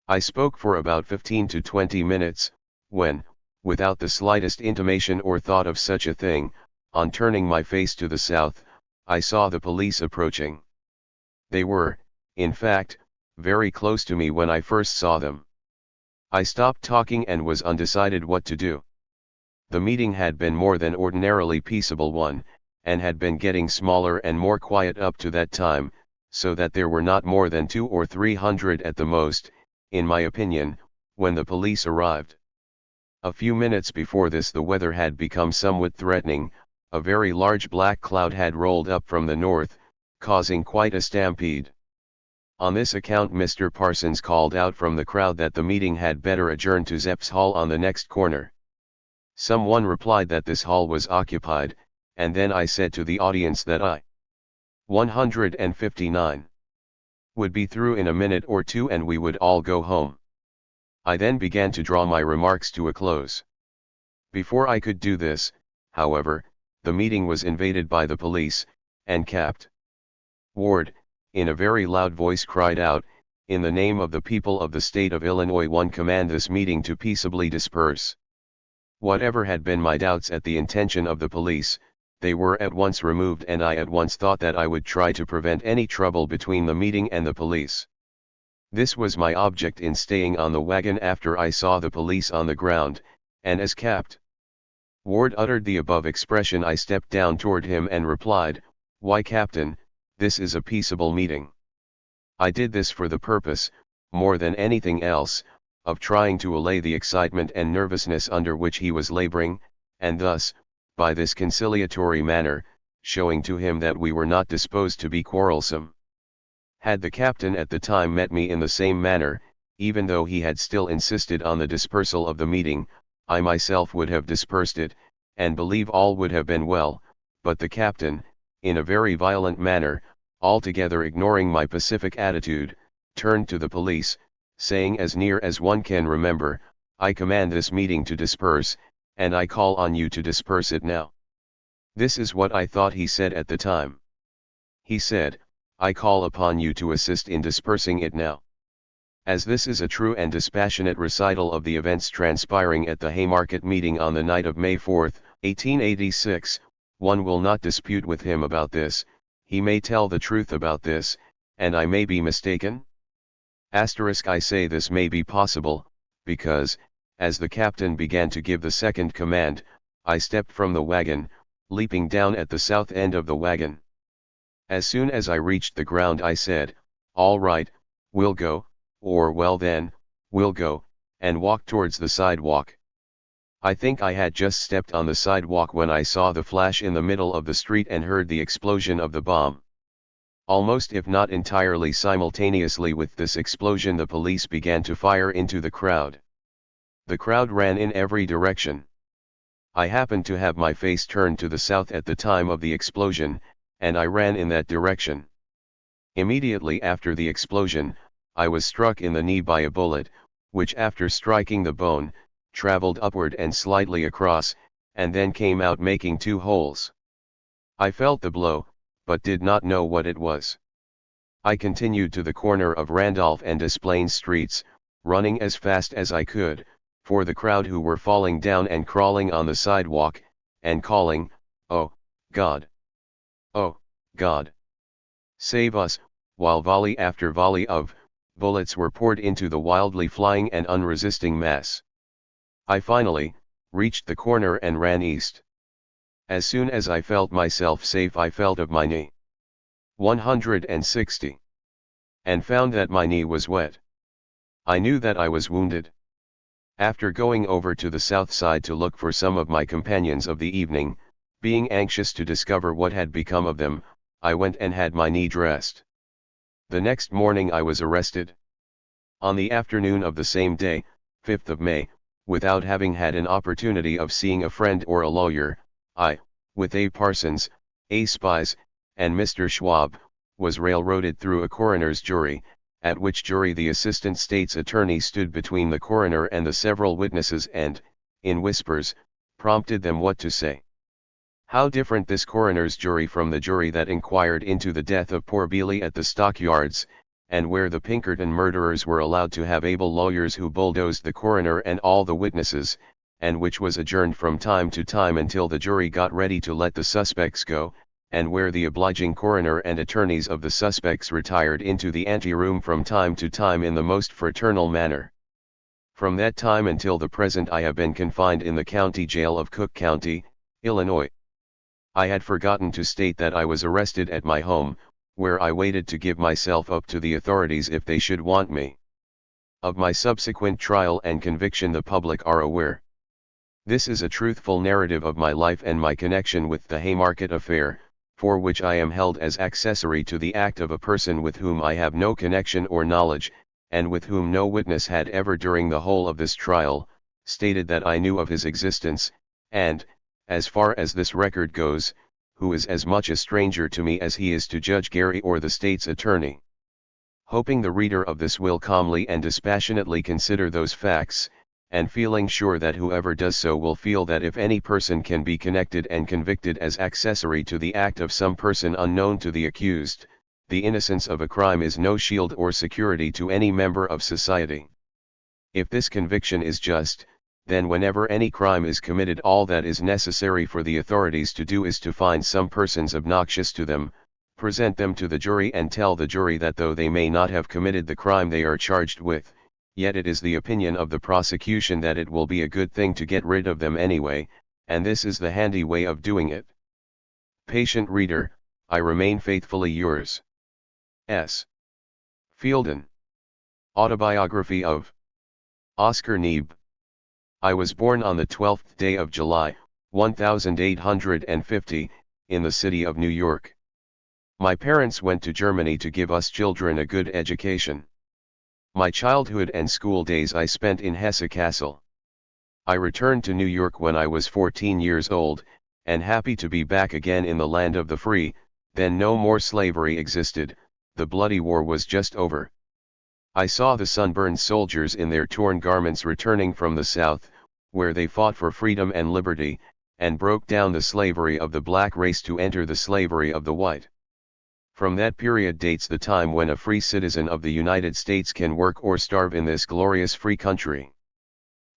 I spoke for about 15 to 20 minutes, when, without the slightest intimation or thought of such a thing, on turning my face to the south, I saw the police approaching. They were, in fact, very close to me when I first saw them. I stopped talking and was undecided what to do. The meeting had been more than ordinarily peaceable one, and had been getting smaller and more quiet up to that time, so that there were not more than 200 or 300 at the most, in my opinion, when the police arrived. A few minutes before this the weather had become somewhat threatening. A very large black cloud had rolled up from the north, causing quite a stampede. On this account Mr. Parsons called out from the crowd that the meeting had better adjourn to Zepp's Hall on the next corner. Someone replied that this hall was occupied, and then I said to the audience that I, 159, would be through in a minute or two and we would all go home. I then began to draw my remarks to a close. Before I could do this, however, the meeting was invaded by the police, and Capt. Ward, in a very loud voice cried out, "In the name of the people of the state of Illinois, one command this meeting to peaceably disperse." Whatever had been my doubts at the intention of the police, they were at once removed and I at once thought that I would try to prevent any trouble between the meeting and the police. This was my object in staying on the wagon after I saw the police on the ground, and as Capt. Ward uttered the above expression, I stepped down toward him and replied, "Why, Captain, this is a peaceable meeting." I did this for the purpose, more than anything else, of trying to allay the excitement and nervousness under which he was laboring, and thus, by this conciliatory manner, showing to him that we were not disposed to be quarrelsome. Had the captain at the time met me in the same manner, even though he had still insisted on the dispersal of the meeting, I myself would have dispersed it, and believe all would have been well, but the captain, in a very violent manner, altogether ignoring my pacific attitude, turned to the police, saying as near as one can remember, "I command this meeting to disperse, and I call on you to disperse it now." This is what I thought he said at the time. He said, "I call upon you to assist in dispersing it now." As this is a true and dispassionate recital of the events transpiring at the Haymarket meeting on the night of May 4, 1886, one will not dispute with him about this. He may tell the truth about this, and I may be mistaken. I say this may be possible, because, as the captain began to give the second command, I stepped from the wagon, leaping down at the south end of the wagon. As soon as I reached the ground I said, "All right, we'll go," or "Well then, we'll go," and walked towards the sidewalk. I think I had just stepped on the sidewalk when I saw the flash in the middle of the street and heard the explosion of the bomb. Almost if not entirely simultaneously with this explosion the police began to fire into the crowd. The crowd ran in every direction. I happened to have my face turned to the south at the time of the explosion, and I ran in that direction. Immediately after the explosion, I was struck in the knee by a bullet, which after striking the bone, traveled upward and slightly across, and then came out making 2 holes. I felt the blow, but did not know what it was. I continued to the corner of Randolph and Des Plaines streets, running as fast as I could, for the crowd who were falling down and crawling on the sidewalk, and calling, "Oh, God! Oh, God! Save us," while volley after volley of bullets were poured into the wildly flying and unresisting mass. I finally reached the corner and ran east. As soon as I felt myself safe I felt of my knee. 160. And found that my knee was wet. I knew that I was wounded. After going over to the south side to look for some of my companions of the evening, being anxious to discover what had become of them, I went and had my knee dressed. The next morning I was arrested. On the afternoon of the same day, 5th of May, without having had an opportunity of seeing a friend or a lawyer, I, with A. Parsons, A. Spies, and Mr. Schwab, was railroaded through a coroner's jury, at which jury the assistant state's attorney stood between the coroner and the several witnesses and, in whispers, prompted them what to say. How different this coroner's jury from the jury that inquired into the death of poor Beely at the stockyards, and where the Pinkerton murderers were allowed to have able lawyers who bulldozed the coroner and all the witnesses, and which was adjourned from time to time until the jury got ready to let the suspects go, and where the obliging coroner and attorneys of the suspects retired into the anteroom from time to time in the most fraternal manner. From that time until the present I have been confined in the county jail of Cook County, Illinois. I had forgotten to state that I was arrested at my home, where I waited to give myself up to the authorities if they should want me. Of my subsequent trial and conviction the public are aware. This is a truthful narrative of my life and my connection with the Haymarket affair, for which I am held as accessory to the act of a person with whom I have no connection or knowledge, and with whom no witness had ever during the whole of this trial, stated that I knew of his existence, and, as far as this record goes, who is as much a stranger to me as he is to Judge Gary or the state's attorney. Hoping the reader of this will calmly and dispassionately consider those facts, and feeling sure that whoever does so will feel that if any person can be connected and convicted as accessory to the act of some person unknown to the accused, the innocence of a crime is no shield or security to any member of society. If this conviction is just, then whenever any crime is committed all that is necessary for the authorities to do is to find some persons obnoxious to them, present them to the jury and tell the jury that though they may not have committed the crime they are charged with, yet it is the opinion of the prosecution that it will be a good thing to get rid of them anyway, and this is the handy way of doing it. Patient reader, I remain faithfully yours. S. Fielden. Autobiography of Oscar Neebe. I was born on the 12th day of July, 1850, in the city of New York. My parents went to Germany to give us children a good education. My childhood and school days I spent in Hesse Castle. I returned to New York when I was 14 years old, and happy to be back again in the land of the free. Then no more slavery existed, the bloody war was just over. I saw the sunburned soldiers in their torn garments returning from the South, where they fought for freedom and liberty, and broke down the slavery of the black race to enter the slavery of the white. From that period dates the time when a free citizen of the United States can work or starve in this glorious free country.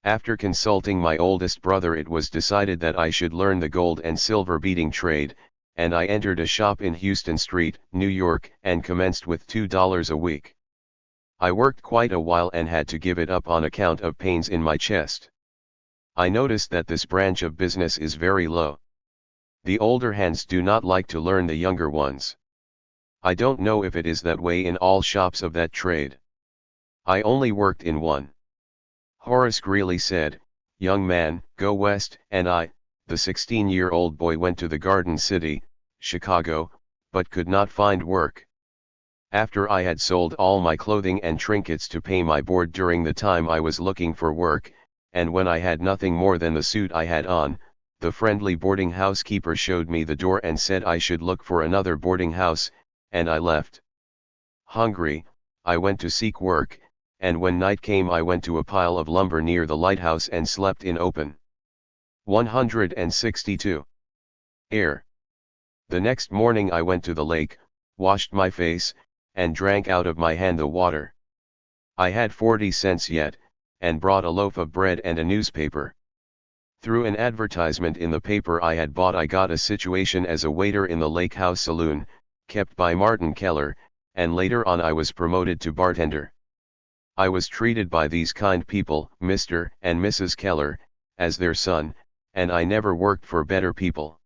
After consulting my oldest brother, it was decided that I should learn the gold and silver beating trade, and I entered a shop in Houston Street, New York, and commenced with $2 a week. I worked quite a while and had to give it up on account of pains in my chest. I noticed that this branch of business is very low. The older hands do not like to learn the younger ones. I don't know if it is that way in all shops of that trade. I only worked in one. Horace Greeley said, "Young man, go west," and I, the 16-year-old boy, went to the Garden City, Chicago, but could not find work. After I had sold all my clothing and trinkets to pay my board during the time I was looking for work, and when I had nothing more than the suit I had on, the friendly boarding house keeper showed me the door and said I should look for another boarding house, and I left. Hungry, I went to seek work, and when night came I went to a pile of lumber near the lighthouse and slept in open 162 air. The next morning I went to the lake, washed my face, and drank out of my hand the water. I had 40 cents yet, and brought a loaf of bread and a newspaper. Through an advertisement in the paper I had bought, I got a situation as a waiter in the Lake House Saloon, kept by Martin Keller, and later on I was promoted to bartender. I was treated by these kind people, Mr. and Mrs. Keller, as their son, and I never worked for better people.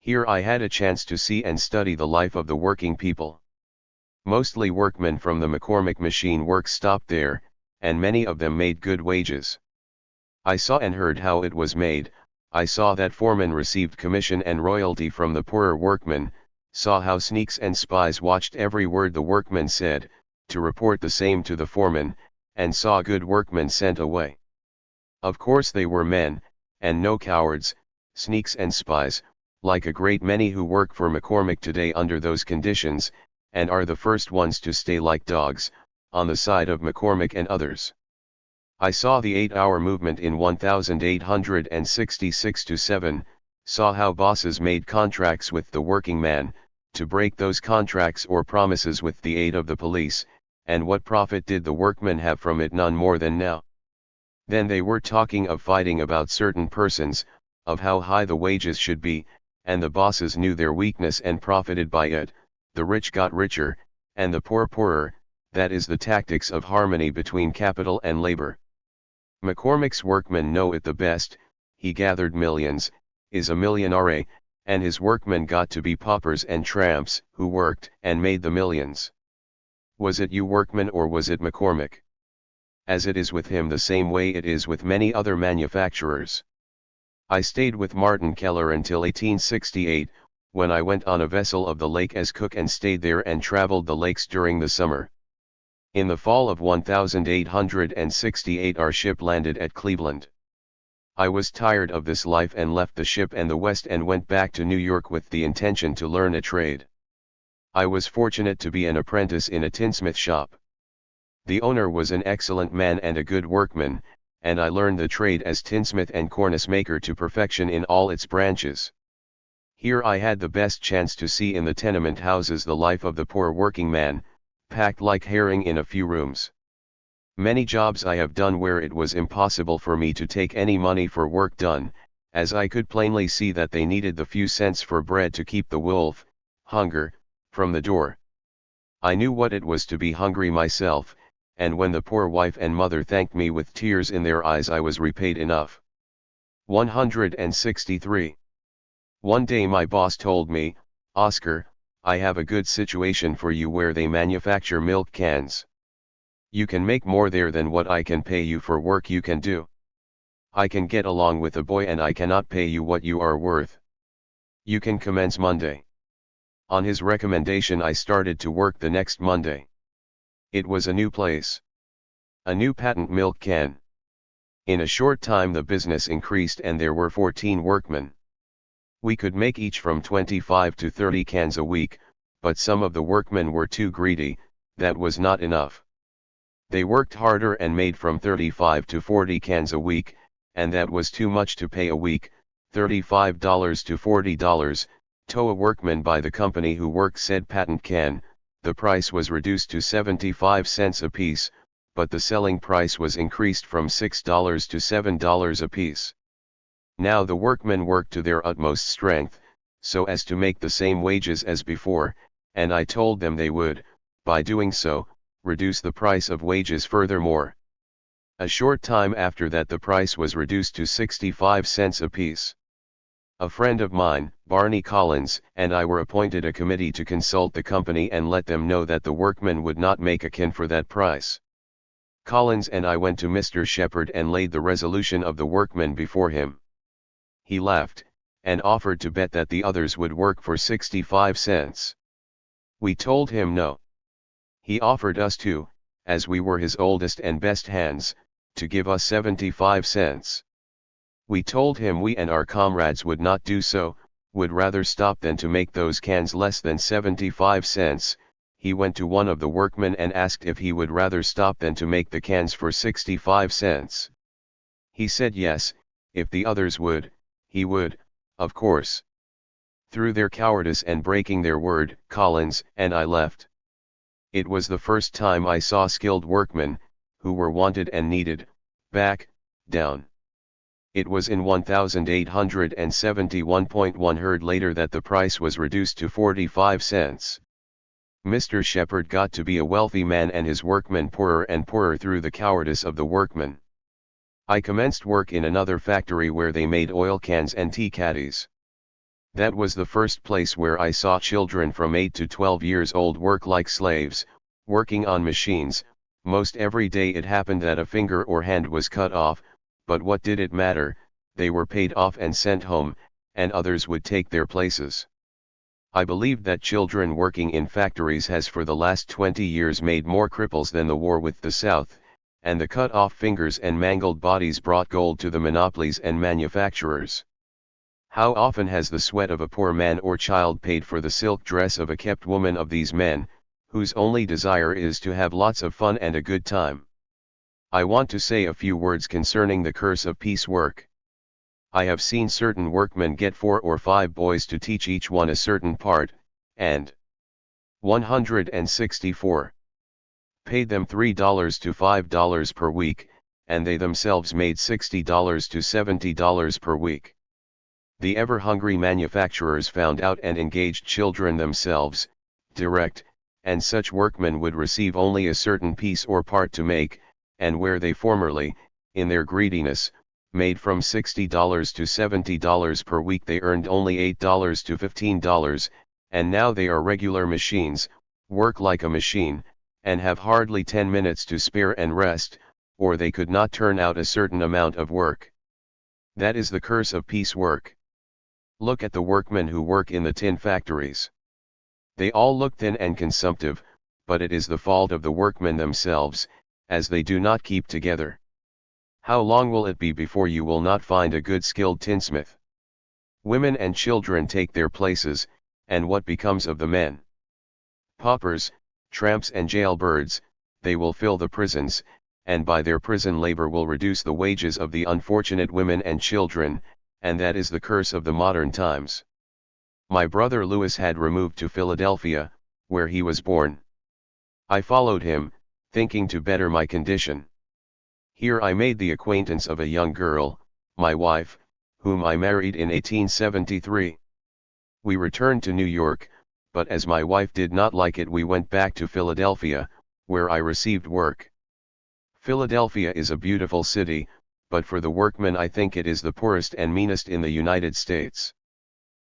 Here I had a chance to see and study the life of the working people. Mostly workmen from the McCormick Machine Works stopped there, and many of them made good wages. I saw and heard how it was made. I saw that foremen received commission and royalty from the poorer workmen, saw how sneaks and spies watched every word the workmen said, to report the same to the foreman, and saw good workmen sent away. Of course they were men, and no cowards, sneaks and spies, like a great many who work for McCormick today under those conditions, and are the first ones to stay like dogs, on the side of McCormick and others. I saw the 8-hour movement in 1866-7, saw how bosses made contracts with the working man, to break those contracts or promises with the aid of the police, and what profit did the workmen have from it? None more than now. Then they were talking of fighting about certain persons, of how high the wages should be, and the bosses knew their weakness and profited by it. The rich got richer, and the poor poorer. That is the tactics of harmony between capital and labor. McCormick's workmen know it the best. He gathered millions, is a millionaire, and his workmen got to be paupers and tramps, who worked and made the millions. Was it you workmen, or was it McCormick? As it is with him, the same way it is with many other manufacturers. I stayed with Martin Keller until 1868, when I went on a vessel of the lake as cook and stayed there and traveled the lakes during the summer. In the fall of 1868 our ship landed at Cleveland. I was tired of this life and left the ship and the West and went back to New York with the intention to learn a trade. I was fortunate to be an apprentice in a tinsmith shop. The owner was an excellent man and a good workman, and I learned the trade as tinsmith and cornice maker to perfection in all its branches. Here I had the best chance to see in the tenement houses the life of the poor working man, packed like herring in a few rooms. Many jobs I have done where it was impossible for me to take any money for work done, as I could plainly see that they needed the few cents for bread to keep the wolf, hunger, from the door. I knew what it was to be hungry myself, and when the poor wife and mother thanked me with tears in their eyes, I was repaid enough. 163. One day my boss told me, "Oscar, I have a good situation for you where they manufacture milk cans. You can make more there than what I can pay you for work you can do. I can get along with a boy and I cannot pay you what you are worth. You can commence Monday." On his recommendation I started to work the next Monday. It was a new place. A new patent milk can. In a short time the business increased and there were 14 workmen. We could make each from 25 to 30 cans a week, but some of the workmen were too greedy. That was not enough. They worked harder and made from 35 to 40 cans a week, and that was too much to pay a week, $35 to $40, to a workman by the company who worked said patent can. The price was reduced to 75 cents apiece, but the selling price was increased from $6 to $7 apiece. Now the workmen worked to their utmost strength, so as to make the same wages as before, and I told them they would, by doing so, reduce the price of wages furthermore. A short time after that the price was reduced to 65 cents apiece. A friend of mine, Barney Collins, and I were appointed a committee to consult the company and let them know that the workmen would not make a can for that price. Collins and I went to Mr. Shepherd and laid the resolution of the workmen before him. He laughed, and offered to bet that the others would work for 65 cents. We told him no. He offered us to, as we were his oldest and best hands, to give us 75 cents. We told him we and our comrades would not do so, would rather stop than to make those cans less than 75 cents. He went to one of the workmen and asked if he would rather stop than to make the cans for 65 cents. He said yes, if the others would, he would, of course. Through their cowardice and breaking their word, Collins and I left. It was the first time I saw skilled workmen, who were wanted and needed, back down. It was in 1871. Heard later that the price was reduced to 45 cents. Mr. Shepherd got to be a wealthy man and his workmen poorer and poorer through the cowardice of the workmen. I commenced work in another factory where they made oil cans and tea caddies. That was the first place where I saw children from 8 to 12 years old work like slaves, working on machines. Most every day it happened that a finger or hand was cut off, but what did it matter? They were paid off and sent home, and others would take their places. I believe that children working in factories has for the last 20 years made more cripples than the war with the South, and the cut off fingers and mangled bodies brought gold to the monopolies and manufacturers. How often has the sweat of a poor man or child paid for the silk dress of a kept woman of these men, whose only desire is to have lots of fun and a good time? I want to say a few words concerning the curse of piecework. I have seen certain workmen get 4 or 5 boys to teach each one a certain part, and 164. Paid them $3 to $5 per week, and they themselves made $60 to $70 per week. The ever-hungry manufacturers found out and engaged children themselves, direct, and such workmen would receive only a certain piece or part to make, and where they formerly, in their greediness, made from $60 to $70 per week, they earned only $8 to $15, and now they are regular machines, work like a machine, and have hardly 10 minutes to spare and rest, or they could not turn out a certain amount of work. That is the curse of piecework. Look at the workmen who work in the tin factories. They all look thin and consumptive, but it is the fault of the workmen themselves, as they do not keep together. How long will it be before you will not find a good skilled tinsmith? Women and children take their places, and what becomes of the men? Paupers, tramps and jailbirds, they will fill the prisons, and by their prison labor will reduce the wages of the unfortunate women and children, and that is the curse of the modern times. My brother Louis had removed to Philadelphia, where he was born. I followed him, thinking to better my condition. Here I made the acquaintance of a young girl, my wife, whom I married in 1873. We returned to New York, but as my wife did not like it we went back to Philadelphia, where I received work. Philadelphia is a beautiful city, but for the workmen I think it is the poorest and meanest in the United States.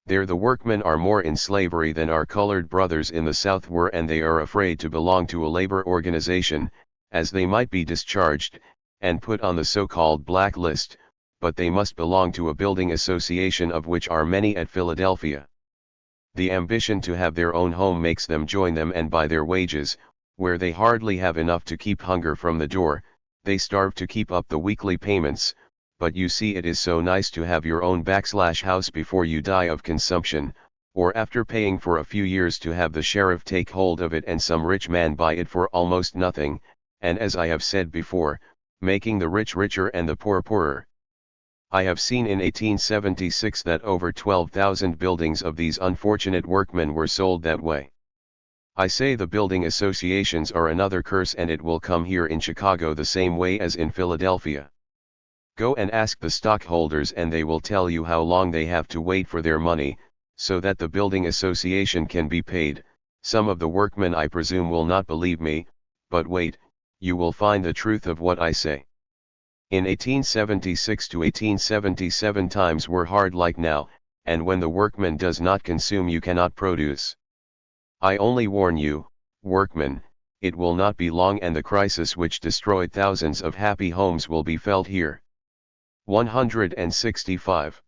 There the workmen are more in slavery than our colored brothers in the South were, and they are afraid to belong to a labor organization, as they might be discharged, and put on the so-called black list, but they must belong to a building association, of which are many at Philadelphia. The ambition to have their own home makes them join them, and by their wages, where they hardly have enough to keep hunger from the door, they starve to keep up the weekly payments. But you see, it is so nice to have your own house before you die of consumption, or after paying for a few years to have the sheriff take hold of it and some rich man buy it for almost nothing, and as I have said before, making the rich richer and the poor poorer. I have seen in 1876 that over 12,000 buildings of these unfortunate workmen were sold that way. I say the building associations are another curse, and it will come here in Chicago the same way as in Philadelphia. Go and ask the stockholders and they will tell you how long they have to wait for their money, so that the building association can be paid. Some of the workmen I presume will not believe me, but wait, you will find the truth of what I say. In 1876 to 1877 times were hard like now, and when the workman does not consume you cannot produce. I only warn you, workmen, it will not be long and the crisis which destroyed thousands of happy homes will be felt here. 165.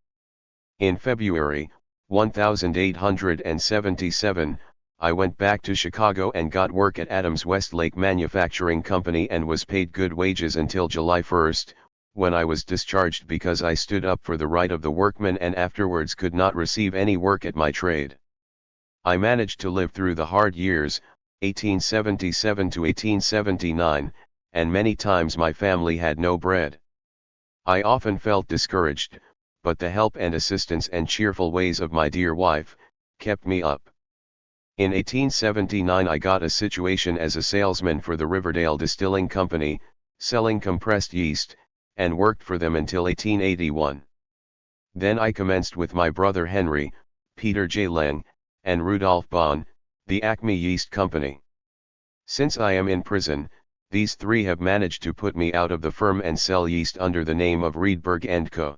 In February, 1877, I went back to Chicago and got work at Adams Westlake Manufacturing Company and was paid good wages until July 1, when I was discharged because I stood up for the right of the workmen and afterwards could not receive any work at my trade. I managed to live through the hard years, 1877 to 1879, and many times my family had no bread. I often felt discouraged, but the help and assistance and cheerful ways of my dear wife kept me up. In 1879 I got a situation as a salesman for the Riverdale Distilling Company, selling compressed yeast, and worked for them until 1881. Then I commenced with my brother Henry, Peter J. Lang, and Rudolph Bahn, the Acme Yeast Company. Since I am in prison, these three have managed to put me out of the firm and sell yeast under the name of Riedberg & Co.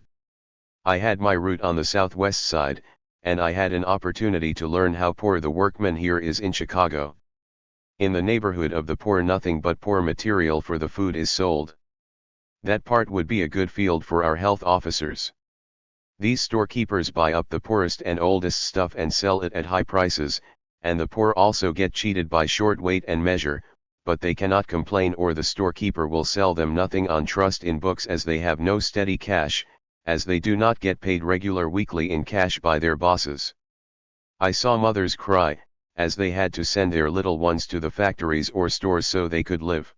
I had my route on the southwest side, and I had an opportunity to learn how poor the workman here is in Chicago. In the neighborhood of the poor nothing but poor material for the food is sold. That part would be a good field for our health officers. These storekeepers buy up the poorest and oldest stuff and sell it at high prices, and the poor also get cheated by short weight and measure, but they cannot complain or the storekeeper will sell them nothing on trust in books as they have no steady cash, as they do not get paid regular weekly in cash by their bosses. I saw mothers cry, as they had to send their little ones to the factories or stores so they could live.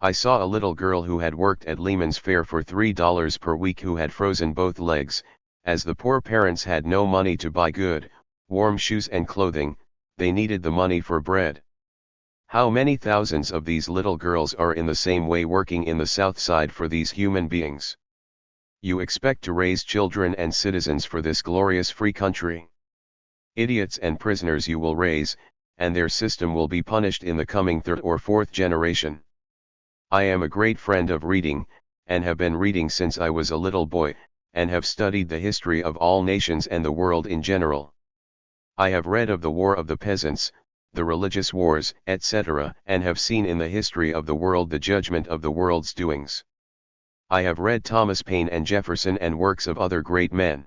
I saw a little girl who had worked at Lehman's Fair for $3 per week who had frozen both legs, as the poor parents had no money to buy good, warm shoes and clothing, they needed the money for bread. How many thousands of these little girls are in the same way working in the South Side for these human beings? You expect to raise children and citizens for this glorious free country. Idiots and prisoners you will raise, and their system will be punished in the coming third or fourth generation. I am a great friend of reading, and have been reading since I was a little boy, and have studied the history of all nations and the world in general. I have read of the War of the Peasants, the religious wars, etc., and have seen in the history of the world the judgment of the world's doings. I have read Thomas Paine and Jefferson and works of other great men.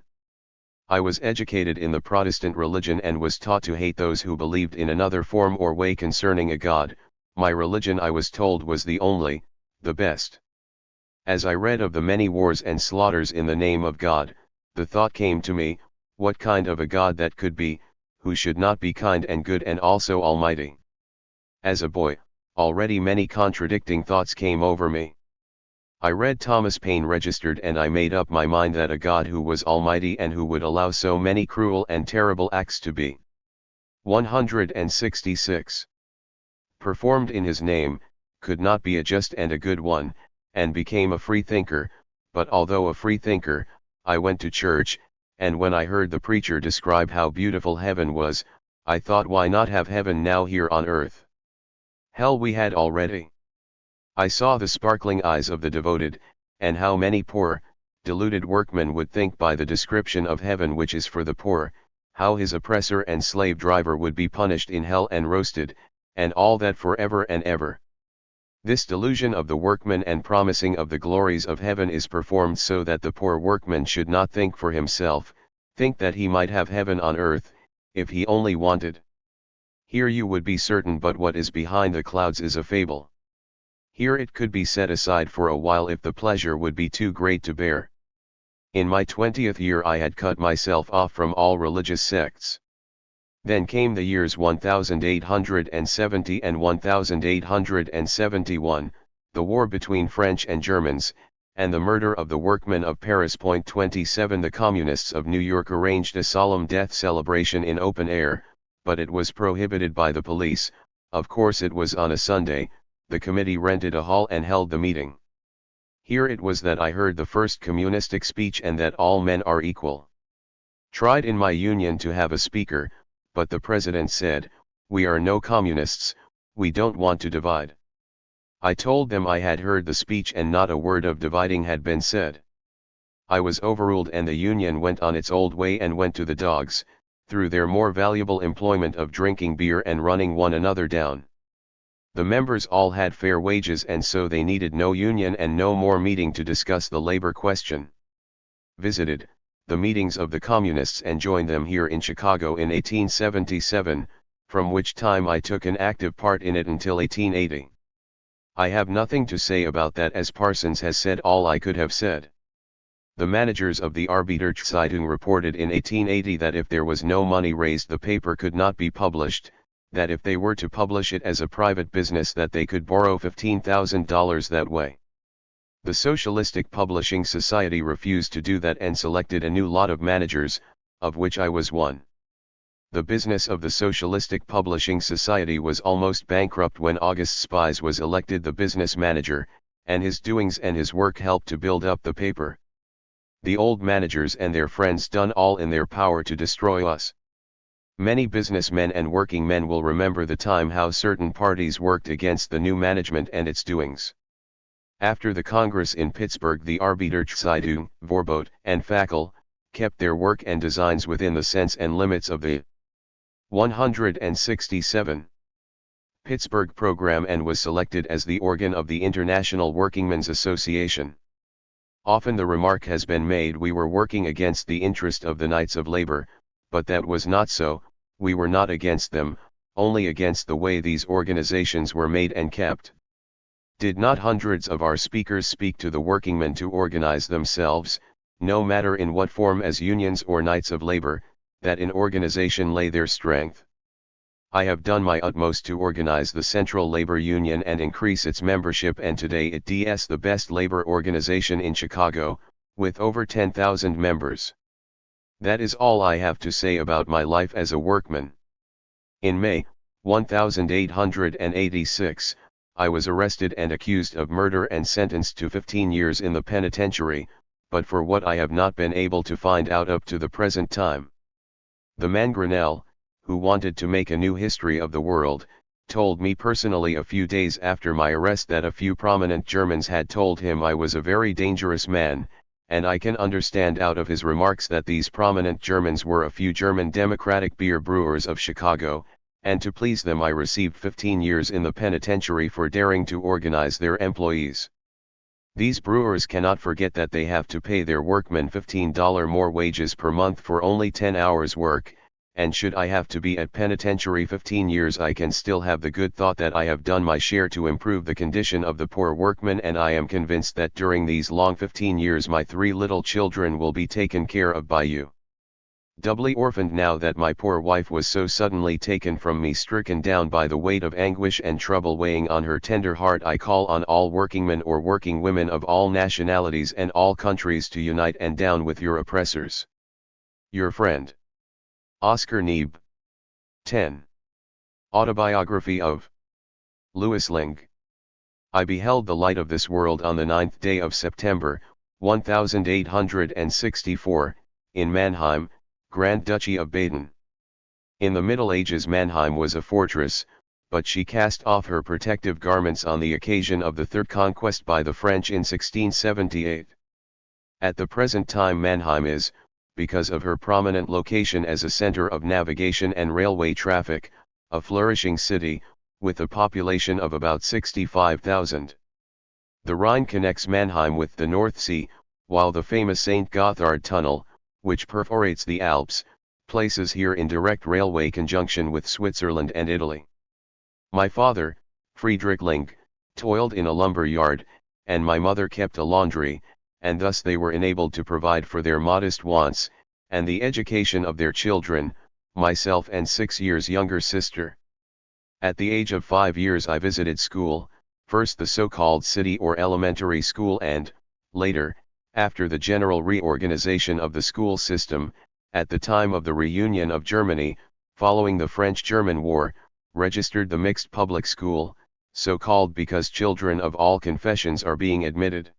I was educated in the Protestant religion and was taught to hate those who believed in another form or way concerning a God. My religion I was told was the only, the best. As I read of the many wars and slaughters in the name of God, the thought came to me, what kind of a God that could be, who should not be kind and good and also almighty. As a boy, already many contradicting thoughts came over me. I read Thomas Paine registered and I made up my mind that a God who was almighty and who would allow so many cruel and terrible acts to be 166. Performed in his name, could not be a just and a good one, and became a free thinker, but although a free thinker, I went to church, and when I heard the preacher describe how beautiful heaven was, I thought why not have heaven now here on earth? Hell we had already. I saw the sparkling eyes of the devoted, and how many poor, deluded workmen would think by the description of heaven which is for the poor, how his oppressor and slave driver would be punished in hell and roasted, and all that forever and ever. This delusion of the workman and promising of the glories of heaven is performed so that the poor workman should not think for himself, think that he might have heaven on earth, if he only wanted. Here you would be certain, but what is behind the clouds is a fable. Here it could be set aside for a while if the pleasure would be too great to bear. In my 20th year I had cut myself off from all religious sects. Then came the years 1870 and 1871, the war between French and Germans, and the murder of the workmen of Paris. 27 The Communists of New York arranged a solemn death celebration in open air, but it was prohibited by the police. Of course it was on a Sunday. The committee rented a hall and held the meeting. Here it was that I heard the first communistic speech, and that all men are equal. Tried in my union to have a speaker, but the president said, "We are no communists, we don't want to divide." I told them I had heard the speech and not a word of dividing had been said. I was overruled, and the union went on its old way and went to the dogs, through their more valuable employment of drinking beer and running one another down. The members all had fair wages, and so they needed no union and no more meeting to discuss the labor question. Visited the meetings of the communists and joined them here in Chicago in 1877, from which time I took an active part in it until 1880. I have nothing to say about that, as Parsons has said all I could have said. The managers of the Arbeiterzeitung reported in 1880 that if there was no money raised the paper could not be published, that if they were to publish it as a private business that they could borrow $15,000 that way. The Socialistic Publishing Society refused to do that and selected a new lot of managers, of which I was one. The business of the Socialistic Publishing Society was almost bankrupt when August Spies was elected the business manager, and his doings and his work helped to build up the paper. The old managers and their friends done all in their power to destroy us. Many businessmen and working men will remember the time how certain parties worked against the new management and its doings. After the Congress in Pittsburgh, the Arbeiterzeitung, Vorbote, and Fackel kept their work and designs within the sense and limits of the 167 Pittsburgh program and was selected as the organ of the International Workingmen's Association. Often the remark has been made we were working against the interest of the Knights of Labor, but that was not so. We were not against them, only against the way these organizations were made and kept. Did not hundreds of our speakers speak to the workingmen to organize themselves, no matter in what form, as unions or Knights of Labor, that in organization lay their strength? I have done my utmost to organize the Central Labor Union and increase its membership, and today it is the best labor organization in Chicago, with over 10,000 members. That is all I have to say about my life as a workman. In May 1886, I was arrested and accused of murder and sentenced to 15 years in the penitentiary, but for what I have not been able to find out up to the present time. The man Grinnell, who wanted to make a new history of the world, told me personally a few days after my arrest that a few prominent Germans had told him I was a very dangerous man, and I can understand out of his remarks that these prominent Germans were a few German Democratic beer brewers of Chicago, and to please them I received 15 years in the penitentiary for daring to organize their employees. These brewers cannot forget that they have to pay their workmen $15 more wages per month for only 10 hours work, and should I have to be at penitentiary 15 years I can still have the good thought that I have done my share to improve the condition of the poor workman, and I am convinced that during these long 15 years my 3 little children will be taken care of by you. Doubly orphaned now that my poor wife was so suddenly taken from me, stricken down by the weight of anguish and trouble weighing on her tender heart, I call on all workingmen or working women of all nationalities and all countries to unite and down with your oppressors. Your friend, Oscar Neebe. 10. Autobiography of Louis Ling. I beheld the light of this world on the 9th day of September, 1864, in Mannheim, Grand Duchy of Baden. In the Middle Ages Mannheim was a fortress, but she cast off her protective garments on the occasion of the third conquest by the French in 1678. At the present time Mannheim is, because of her prominent location as a center of navigation and railway traffic, a flourishing city, with a population of about 65,000. The Rhine connects Mannheim with the North Sea, while the famous St. Gothard Tunnel, which perforates the Alps, places here in direct railway conjunction with Switzerland and Italy. My father, Friedrich Link, toiled in a lumber yard, and my mother kept a laundry, and thus they were enabled to provide for their modest wants, and the education of their children, myself and 6 years younger sister. At the age of 5 years I visited school, first the so-called city or elementary school and, later, after the general reorganization of the school system, at the time of the reunion of Germany, following the French-German War, registered the mixed public school, so called because children of all confessions are being admitted.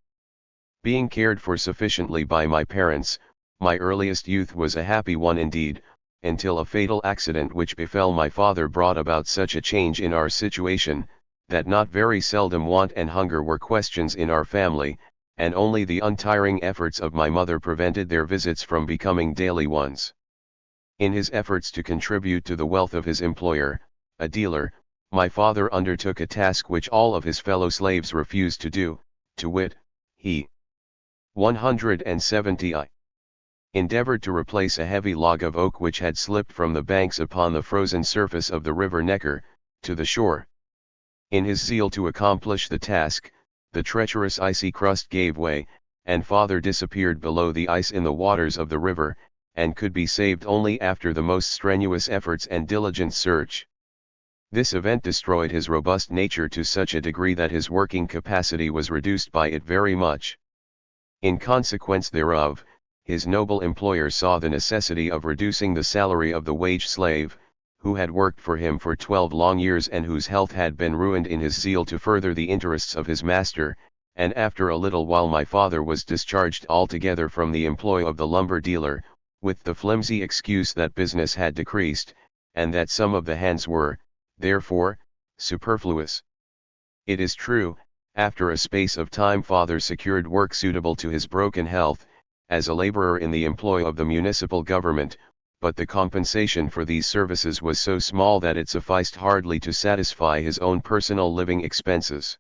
Being cared for sufficiently by my parents, my earliest youth was a happy one indeed, until a fatal accident which befell my father brought about such a change in our situation, that not very seldom want and hunger were questions in our family, and only the untiring efforts of my mother prevented their visits from becoming daily ones. In his efforts to contribute to the wealth of his employer, a dealer, my father undertook a task which all of his fellow slaves refused to do, to wit, he 170 endeavored to replace a heavy log of oak which had slipped from the banks upon the frozen surface of the river Neckar, to the shore. In his zeal to accomplish the task, the treacherous icy crust gave way, and father disappeared below the ice in the waters of the river, and could be saved only after the most strenuous efforts and diligent search. This event destroyed his robust nature to such a degree that his working capacity was reduced by it very much. In consequence thereof, his noble employer saw the necessity of reducing the salary of the wage slave, who had worked for him for 12 long years and whose health had been ruined in his zeal to further the interests of his master, and after a little while my father was discharged altogether from the employ of the lumber dealer, with the flimsy excuse that business had decreased, and that some of the hands were, therefore, superfluous. It is true, after a space of time father secured work suitable to his broken health, as a laborer in the employ of the municipal government, but the compensation for these services was so small that it sufficed hardly to satisfy his own personal living expenses.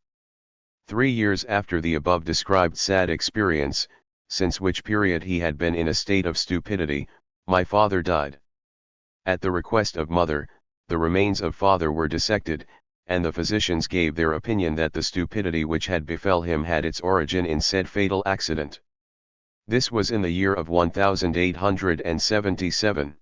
3 years after the above described sad experience, since which period he had been in a state of stupidity, my father died. At the request of mother, the remains of father were dissected, and the physicians gave their opinion that the stupidity which had befell him had its origin in said fatal accident. This was in the year of 1877.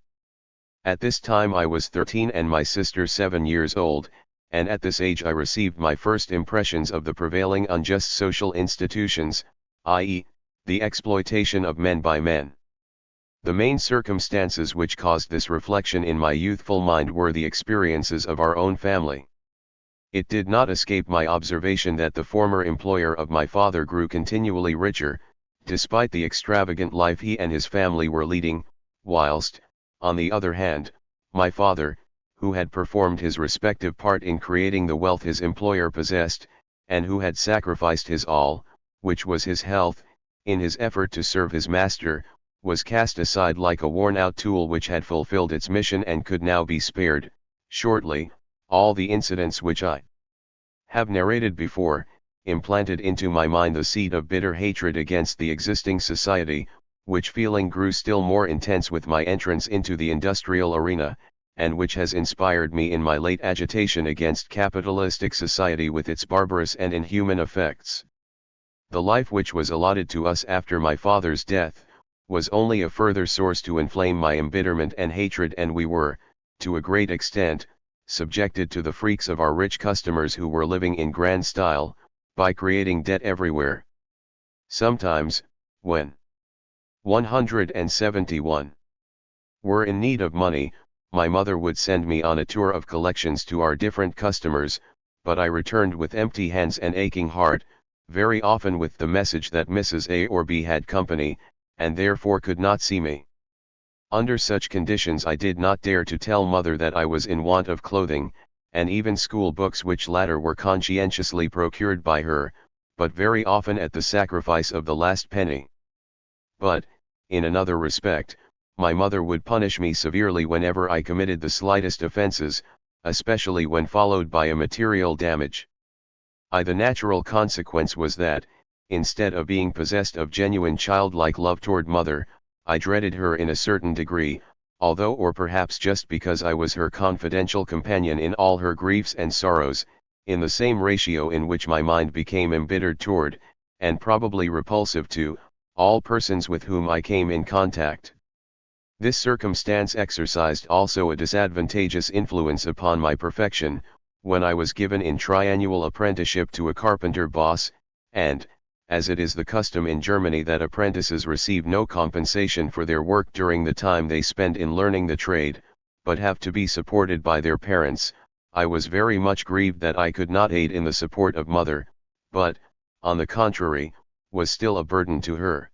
At this time I was 13 and my sister 7 years old, and at this age I received my first impressions of the prevailing unjust social institutions, i.e., the exploitation of men by men. The main circumstances which caused this reflection in my youthful mind were the experiences of our own family. It did not escape my observation that the former employer of my father grew continually richer, despite the extravagant life he and his family were leading, whilst, on the other hand, my father, who had performed his respective part in creating the wealth his employer possessed, and who had sacrificed his all, which was his health, in his effort to serve his master, was cast aside like a worn-out tool which had fulfilled its mission and could now be spared. Shortly, all the incidents which I have narrated before, implanted into my mind the seed of bitter hatred against the existing society, which feeling grew still more intense with my entrance into the industrial arena, and which has inspired me in my late agitation against capitalistic society with its barbarous and inhuman effects. The life which was allotted to us after my father's death, was only a further source to inflame my embitterment and hatred, and we were, to a great extent, subjected to the freaks of our rich customers who were living in grand style, by creating debt everywhere. Sometimes, when 171 were in need of money, my mother would send me on a tour of collections to our different customers, but I returned with empty hands and aching heart, very often with the message that Mrs. A or B had company, and therefore could not see me. Under such conditions I did not dare to tell mother that I was in want of clothing, and even school books, which latter were conscientiously procured by her, but very often at the sacrifice of the last penny. But, in another respect, my mother would punish me severely whenever I committed the slightest offences, especially when followed by a material damage. The natural consequence was that, instead of being possessed of genuine childlike love toward mother, I dreaded her in a certain degree, although or perhaps just because I was her confidential companion in all her griefs and sorrows, in the same ratio in which my mind became embittered toward, and probably repulsive to, all persons with whom I came in contact. This circumstance exercised also a disadvantageous influence upon my perfection, when I was given in triannual apprenticeship to a carpenter boss, and, as it is the custom in Germany that apprentices receive no compensation for their work during the time they spend in learning the trade, but have to be supported by their parents, I was very much grieved that I could not aid in the support of mother, but, on the contrary, was still a burden to her.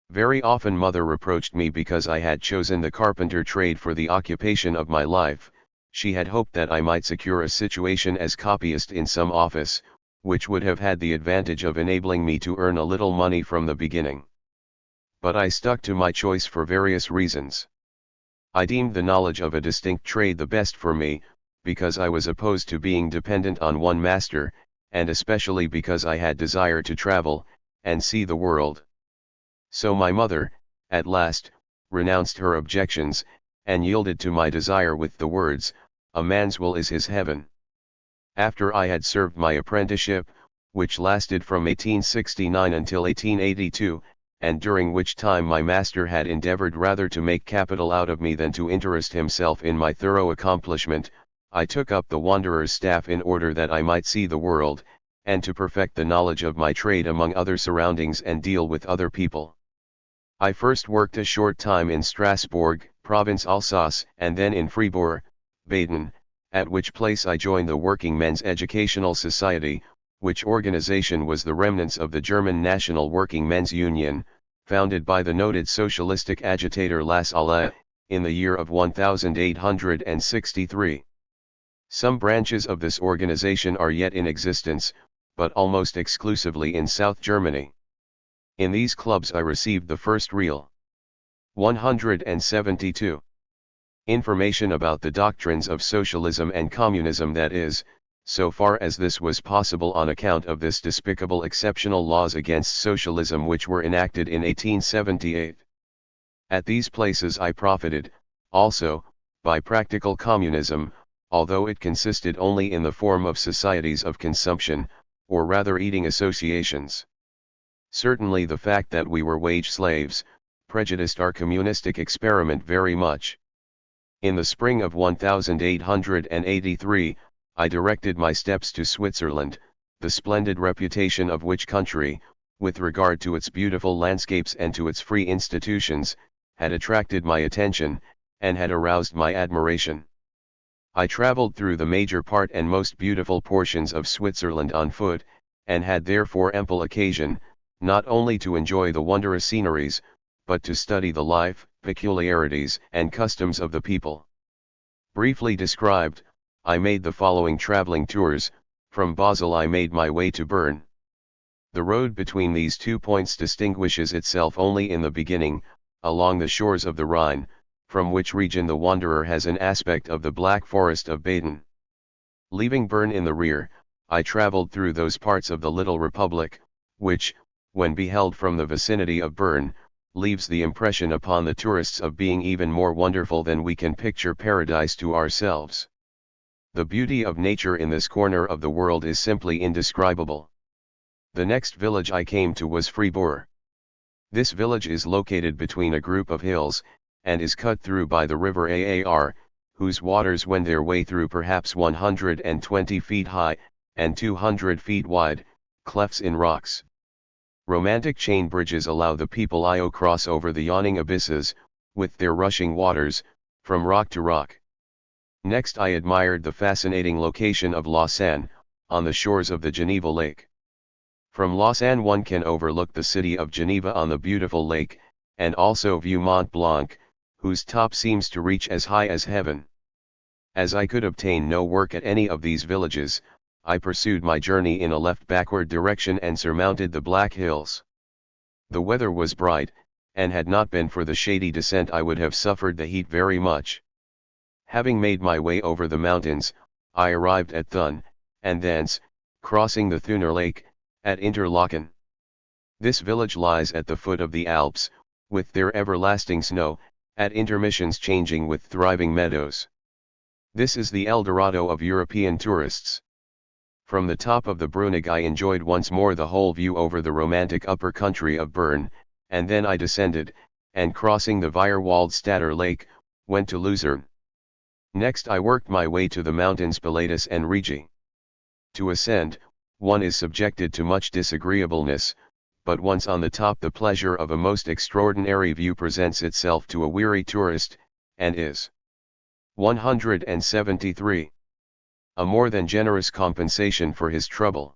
Very often mother reproached me because I had chosen the carpenter trade for the occupation of my life. She had hoped that I might secure a situation as copyist in some office, which would have had the advantage of enabling me to earn a little money from the beginning. But I stuck to my choice for various reasons. I deemed the knowledge of a distinct trade the best for me, because I was opposed to being dependent on one master, and especially because I had desire to travel, and see the world. So my mother, at last, renounced her objections, and yielded to my desire with the words, "A man's will is his heaven." After I had served my apprenticeship, which lasted from 1869 until 1882, and during which time my master had endeavored rather to make capital out of me than to interest himself in my thorough accomplishment, I took up the wanderer's staff in order that I might see the world, and to perfect the knowledge of my trade among other surroundings and deal with other people. I first worked a short time in Strasbourg, Province Alsace, and then in Fribourg, Baden, at which place I joined the Working Men's Educational Society, which organization was the remnants of the German National Working Men's Union, founded by the noted socialistic agitator Lassalle, in the year of 1863. Some branches of this organization are yet in existence, but almost exclusively in South Germany. In these clubs I received the first real 172. Information about the doctrines of socialism and communism, that is, so far as this was possible on account of this despicable exceptional laws against socialism which were enacted in 1878. At these places I profited, also, by practical communism, although it consisted only in the form of societies of consumption, or rather eating associations. Certainly the fact that we were wage slaves, prejudiced our communistic experiment very much. In the spring of 1883, I directed my steps to Switzerland, the splendid reputation of which country, with regard to its beautiful landscapes and to its free institutions, had attracted my attention, and had aroused my admiration. I traveled through the major part and most beautiful portions of Switzerland on foot, and had therefore ample occasion, not only to enjoy the wondrous sceneries, but to study the life, peculiarities, and customs of the people. Briefly described, I made the following traveling tours. From Basel I made my way to Bern. The road between these 2 points distinguishes itself only in the beginning, along the shores of the Rhine, from which region the wanderer has an aspect of the Black Forest of Baden. Leaving Bern in the rear, I traveled through those parts of the little republic, which, when beheld from the vicinity of Bern, leaves the impression upon the tourists of being even more wonderful than we can picture paradise to ourselves. The beauty of nature in this corner of the world is simply indescribable. The next village I came to was Fribourg. This village is located between a group of hills, and is cut through by the river Aar, whose waters wend their way through perhaps 120 feet high, and 200 feet wide, clefts in rocks. Romantic chain bridges allow the people to cross over the yawning abysses, with their rushing waters, from rock to rock. Next I admired the fascinating location of Lausanne, on the shores of the Geneva Lake. From Lausanne one can overlook the city of Geneva on the beautiful lake, and also view Mont Blanc, whose top seems to reach as high as heaven. As I could obtain no work at any of these villages, I pursued my journey in a left backward direction and surmounted the Black Hills. The weather was bright, and had not been for the shady descent I would have suffered the heat very much. Having made my way over the mountains, I arrived at Thun, and thence, crossing the Thuner Lake, at Interlaken. This village lies at the foot of the Alps, with their everlasting snow, at intermissions changing with thriving meadows. This is the El Dorado of European tourists. From the top of the Brunig I enjoyed once more the whole view over the romantic upper country of Bern, and then I descended, and crossing the Weierwaldstätter Lake, went to Luzern. Next I worked my way to the mountains Pilatus and Rigi. To ascend, one is subjected to much disagreeableness, but once on the top the pleasure of a most extraordinary view presents itself to a weary tourist, and is 173. A more than generous compensation for his trouble.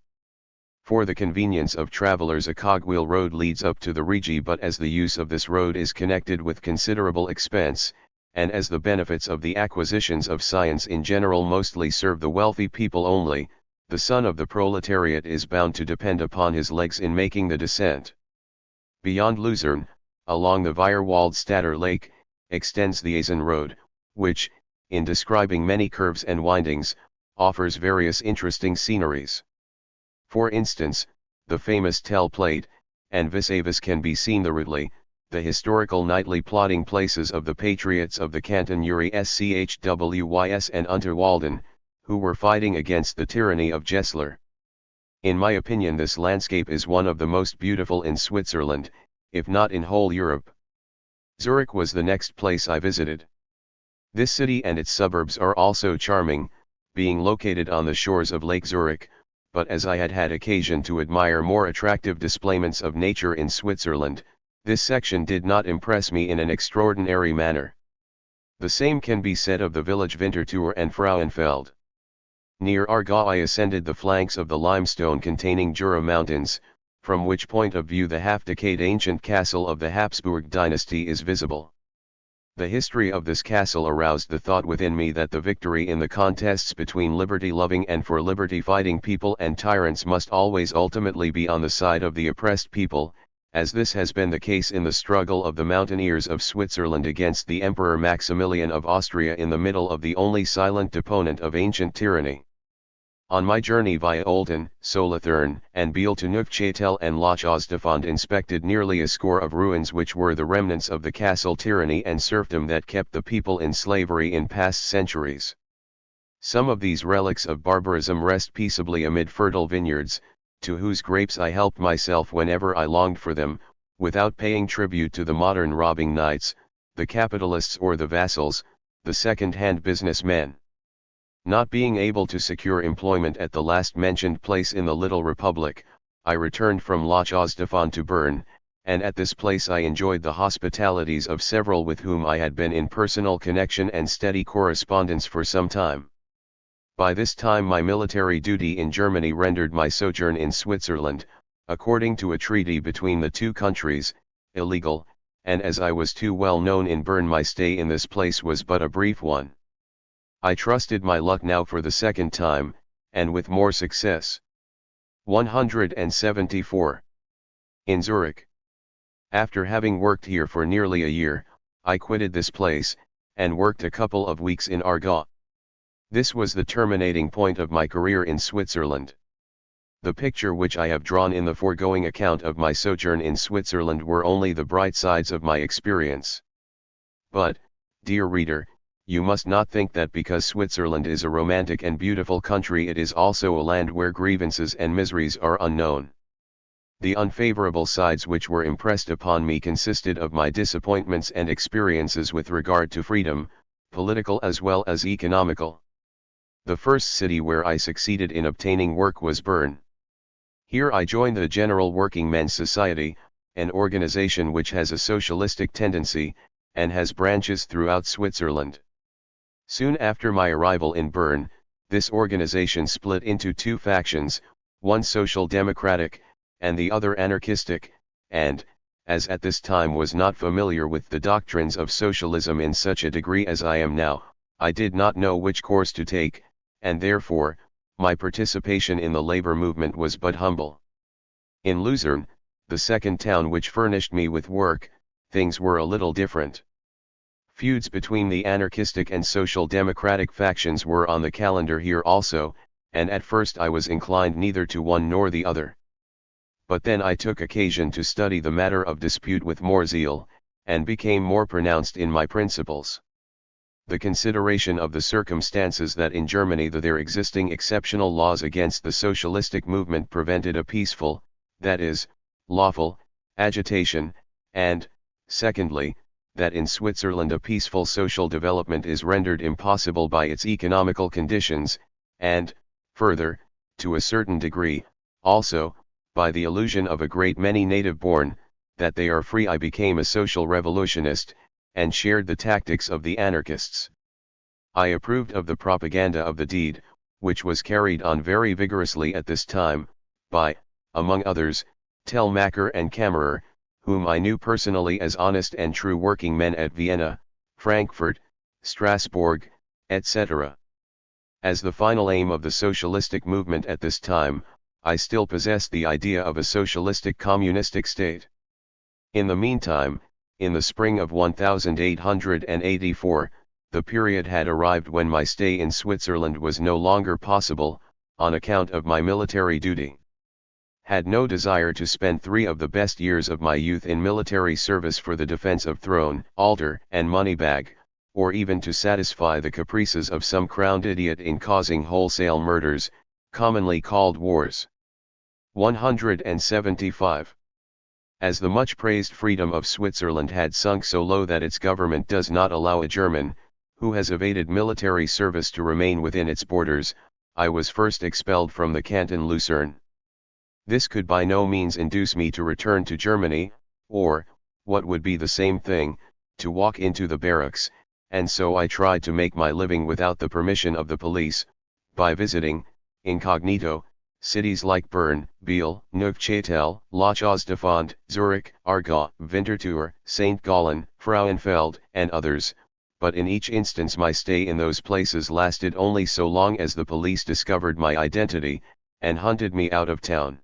For the convenience of travelers a cogwheel road leads up to the Rigi, but as the use of this road is connected with considerable expense, and as the benefits of the acquisitions of science in general mostly serve the wealthy people only, the son of the proletariat is bound to depend upon his legs in making the descent. Beyond Luzern, along the Weierwaldstätter Lake, extends the Aisen Road, which, in describing many curves and windings, offers various interesting sceneries. For instance, the famous Tell Plate, and vis-a-vis can be seen the Rütli, the historical nightly plotting places of the patriots of the canton Uri Schwys and Unterwalden, who were fighting against the tyranny of Gessler. In my opinion this landscape is one of the most beautiful in Switzerland, if not in whole Europe. Zurich was the next place I visited. This city and its suburbs are also charming, being located on the shores of Lake Zurich, but as I had had occasion to admire more attractive displayments of nature in Switzerland, this section did not impress me in an extraordinary manner. The same can be said of the village Winterthur and Frauenfeld. Near Aargau I ascended the flanks of the limestone containing Jura Mountains, from which point of view the half-decayed ancient castle of the Habsburg dynasty is visible. The history of this castle aroused the thought within me that the victory in the contests between liberty-loving and for liberty-fighting people and tyrants must always ultimately be on the side of the oppressed people, as this has been the case in the struggle of the mountaineers of Switzerland against the Emperor Maximilian of Austria in the middle of the only silent deponent of ancient tyranny. On my journey via Olten, Solothurn, and Biel to Neufchâtel and Loch Ostafond inspected nearly a score of ruins which were the remnants of the castle tyranny and serfdom that kept the people in slavery in past centuries. Some of these relics of barbarism rest peaceably amid fertile vineyards, to whose grapes I helped myself whenever I longed for them, without paying tribute to the modern robbing knights, the capitalists or the vassals, the second-hand businessmen. Not being able to secure employment at the last mentioned place in the little republic, I returned from Loch Ostafond to Bern, and at this place I enjoyed the hospitalities of several with whom I had been in personal connection and steady correspondence for some time. By this time my military duty in Germany rendered my sojourn in Switzerland, according to a treaty between the two countries, illegal, and as I was too well known in Bern my stay in this place was but a brief one. I trusted my luck now for the second time, and with more success. 174. In Zurich. After having worked here for nearly a year, I quitted this place, and worked a couple of weeks in Aargau. This was the terminating point of my career in Switzerland. The picture which I have drawn in the foregoing account of my sojourn in Switzerland were only the bright sides of my experience. But, dear reader, you must not think that because Switzerland is a romantic and beautiful country it is also a land where grievances and miseries are unknown. The unfavorable sides which were impressed upon me consisted of my disappointments and experiences with regard to freedom, political as well as economical. The first city where I succeeded in obtaining work was Bern. Here I joined the General Working Men's Society, an organization which has a socialistic tendency, and has branches throughout Switzerland. Soon after my arrival in Bern, this organization split into two factions, one social democratic, and the other anarchistic, and, as at this time was not familiar with the doctrines of socialism in such a degree as I am now, I did not know which course to take, and therefore, my participation in the labor movement was but humble. In Luzern, the second town which furnished me with work, things were a little different. Feuds between the anarchistic and social democratic factions were on the calendar here also, and at first I was inclined neither to one nor the other. But then I took occasion to study the matter of dispute with more zeal, and became more pronounced in my principles. The consideration of the circumstances that in Germany there existing exceptional laws against the socialistic movement prevented a peaceful, that is, lawful, agitation, and, secondly, that in Switzerland a peaceful social development is rendered impossible by its economical conditions, and, further, to a certain degree, also, by the illusion of a great many native-born, that they are free. I became a social revolutionist, and shared the tactics of the anarchists. I approved of the propaganda of the deed, which was carried on very vigorously at this time, by, among others, Telmacher and Kammerer, whom I knew personally as honest and true working men at Vienna, Frankfurt, Strasbourg, etc. As the final aim of the socialistic movement at this time, I still possessed the idea of a socialistic communistic state. In the meantime, in the spring of 1884, the period had arrived when my stay in Switzerland was no longer possible, on account of my military duty. Had no desire to spend 3 of the best years of my youth in military service for the defense of throne, altar, and money bag, or even to satisfy the caprices of some crowned idiot in causing wholesale murders, commonly called wars. 175. As the much-praised freedom of Switzerland had sunk so low that its government does not allow a German, who has evaded military service, to remain within its borders, I was first expelled from the canton Lucerne. This could by no means induce me to return to Germany, or, what would be the same thing, to walk into the barracks, and so I tried to make my living without the permission of the police, by visiting, incognito, cities like Bern, Biel, Neuchâtel, Lachaux-de-Fonds, Zurich, Argau, Winterthur, St. Gallen, Frauenfeld, and others, but in each instance my stay in those places lasted only so long as the police discovered my identity, and hunted me out of town.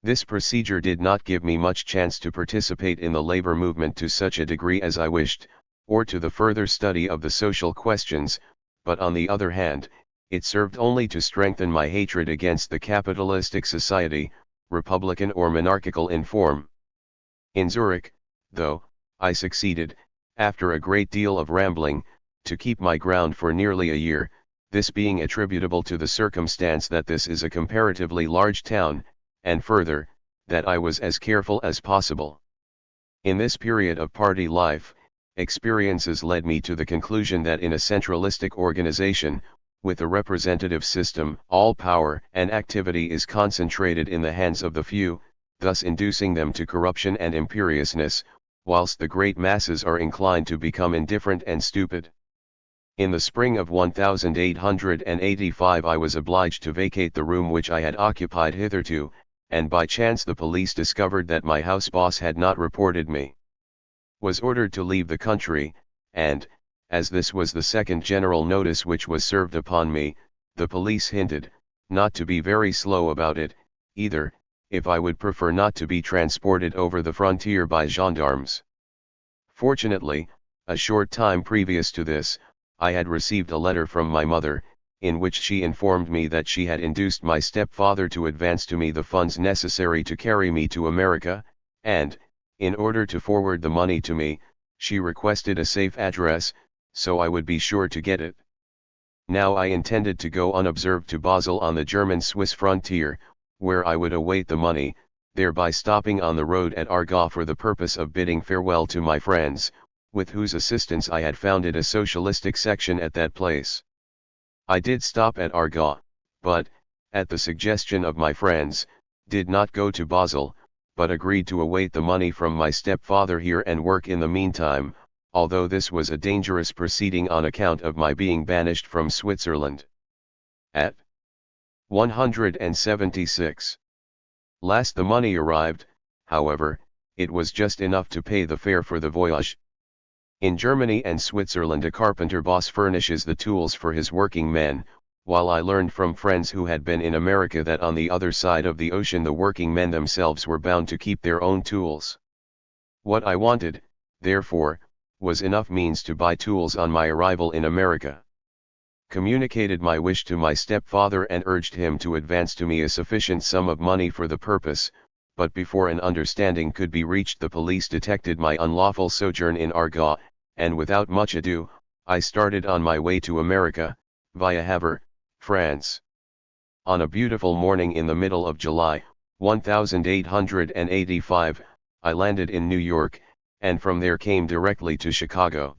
This procedure did not give me much chance to participate in the labor movement to such a degree as I wished, or to the further study of the social questions, but on the other hand, it served only to strengthen my hatred against the capitalistic society, republican or monarchical in form. In Zurich, though, I succeeded, after a great deal of rambling, to keep my ground for nearly a year, this being attributable to the circumstance that this is a comparatively large town, and further, that I was as careful as possible. In this period of party life, experiences led me to the conclusion that in a centralistic organization, with a representative system, all power and activity is concentrated in the hands of the few, thus inducing them to corruption and imperiousness, whilst the great masses are inclined to become indifferent and stupid. In the spring of 1885 I was obliged to vacate the room which I had occupied hitherto, and by chance the police discovered that my house boss had not reported me. Was ordered to leave the country, and, as this was the second general notice which was served upon me, the police hinted, not to be very slow about it, either, if I would prefer not to be transported over the frontier by gendarmes. Fortunately, a short time previous to this, I had received a letter from my mother, in which she informed me that she had induced my stepfather to advance to me the funds necessary to carry me to America, and, in order to forward the money to me, she requested a safe address, so I would be sure to get it. Now I intended to go unobserved to Basel on the German-Swiss frontier, where I would await the money, thereby stopping on the road at Argau for the purpose of bidding farewell to my friends, with whose assistance I had founded a socialistic section at that place. I did stop at Argau, but, at the suggestion of my friends, did not go to Basel, but agreed to await the money from my stepfather here and work in the meantime, although this was a dangerous proceeding on account of my being banished from Switzerland. At 176. Last the money arrived, however, it was just enough to pay the fare for the voyage. In Germany and Switzerland a carpenter boss furnishes the tools for his working men, while I learned from friends who had been in America that on the other side of the ocean the working men themselves were bound to keep their own tools. What I wanted, therefore, was enough means to buy tools on my arrival in America. Communicated my wish to my stepfather and urged him to advance to me a sufficient sum of money for the purpose, but before an understanding could be reached the police detected my unlawful sojourn in Argos, and without much ado, I started on my way to America, via Havre, France. On a beautiful morning in the middle of July, 1885, I landed in New York, and from there came directly to Chicago.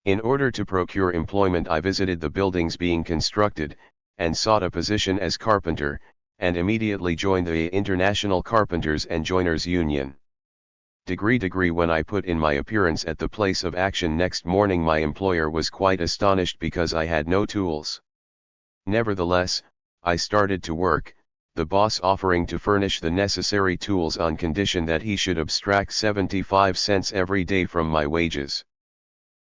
In order to procure employment I visited the buildings being constructed, and sought a position as carpenter, and immediately joined the International Carpenters and Joiners Union. When I put in my appearance at the place of action next morning my employer was quite astonished because I had no tools. Nevertheless, I started to work, the boss offering to furnish the necessary tools on condition that he should abstract 75 cents every day from my wages.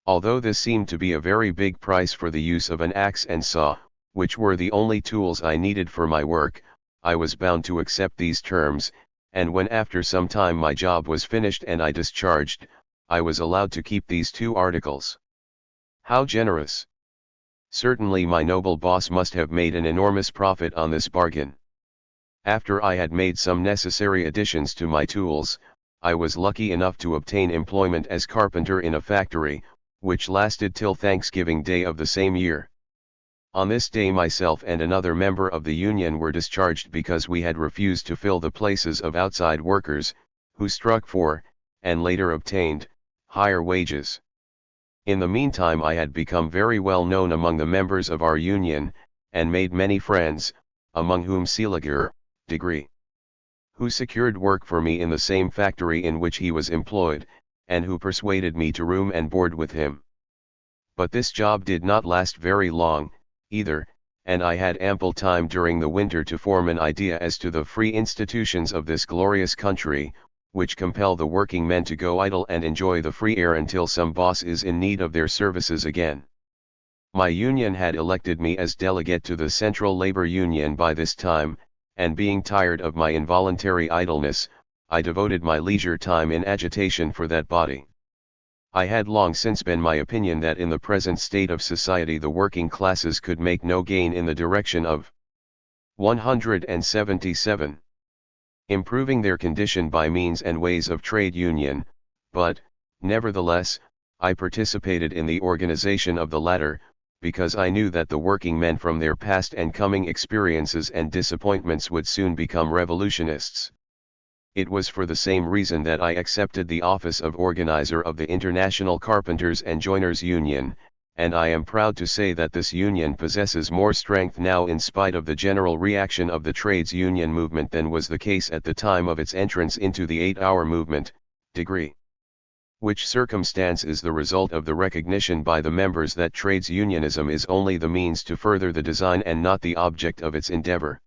Although this seemed to be a very big price for the use of an axe and saw, which were the only tools I needed for my work, I was bound to accept these terms, and when after some time my job was finished and I discharged, I was allowed to keep these 2 articles. How generous! Certainly my noble boss must have made an enormous profit on this bargain. After I had made some necessary additions to my tools, I was lucky enough to obtain employment as carpenter in a factory, which lasted till Thanksgiving Day of the same year. On this day myself and another member of the union were discharged because we had refused to fill the places of outside workers, who struck for, and later obtained, higher wages. In the meantime I had become very well known among the members of our union, and made many friends, among whom Seliger, degree, who secured work for me in the same factory in which he was employed, and who persuaded me to room and board with him. But this job did not last very long, either, and I had ample time during the winter to form an idea as to the free institutions of this glorious country, which compel the working men to go idle and enjoy the free air until some boss is in need of their services again. My union had elected me as delegate to the Central Labor Union by this time, and being tired of my involuntary idleness, I devoted my leisure time in agitation for that body. I had long since been my opinion that in the present state of society the working classes could make no gain in the direction of 177. Improving their condition by means and ways of trade union, but, nevertheless, I participated in the organization of the latter, because I knew that the working men from their past and coming experiences and disappointments would soon become revolutionists. It was for the same reason that I accepted the office of organizer of the International Carpenters and Joiners Union, and I am proud to say that this union possesses more strength now in spite of the general reaction of the trades union movement than was the case at the time of its entrance into the 8-hour movement, degree. Which circumstance is the result of the recognition by the members that trades unionism is only the means to further the design and not the object of its endeavor.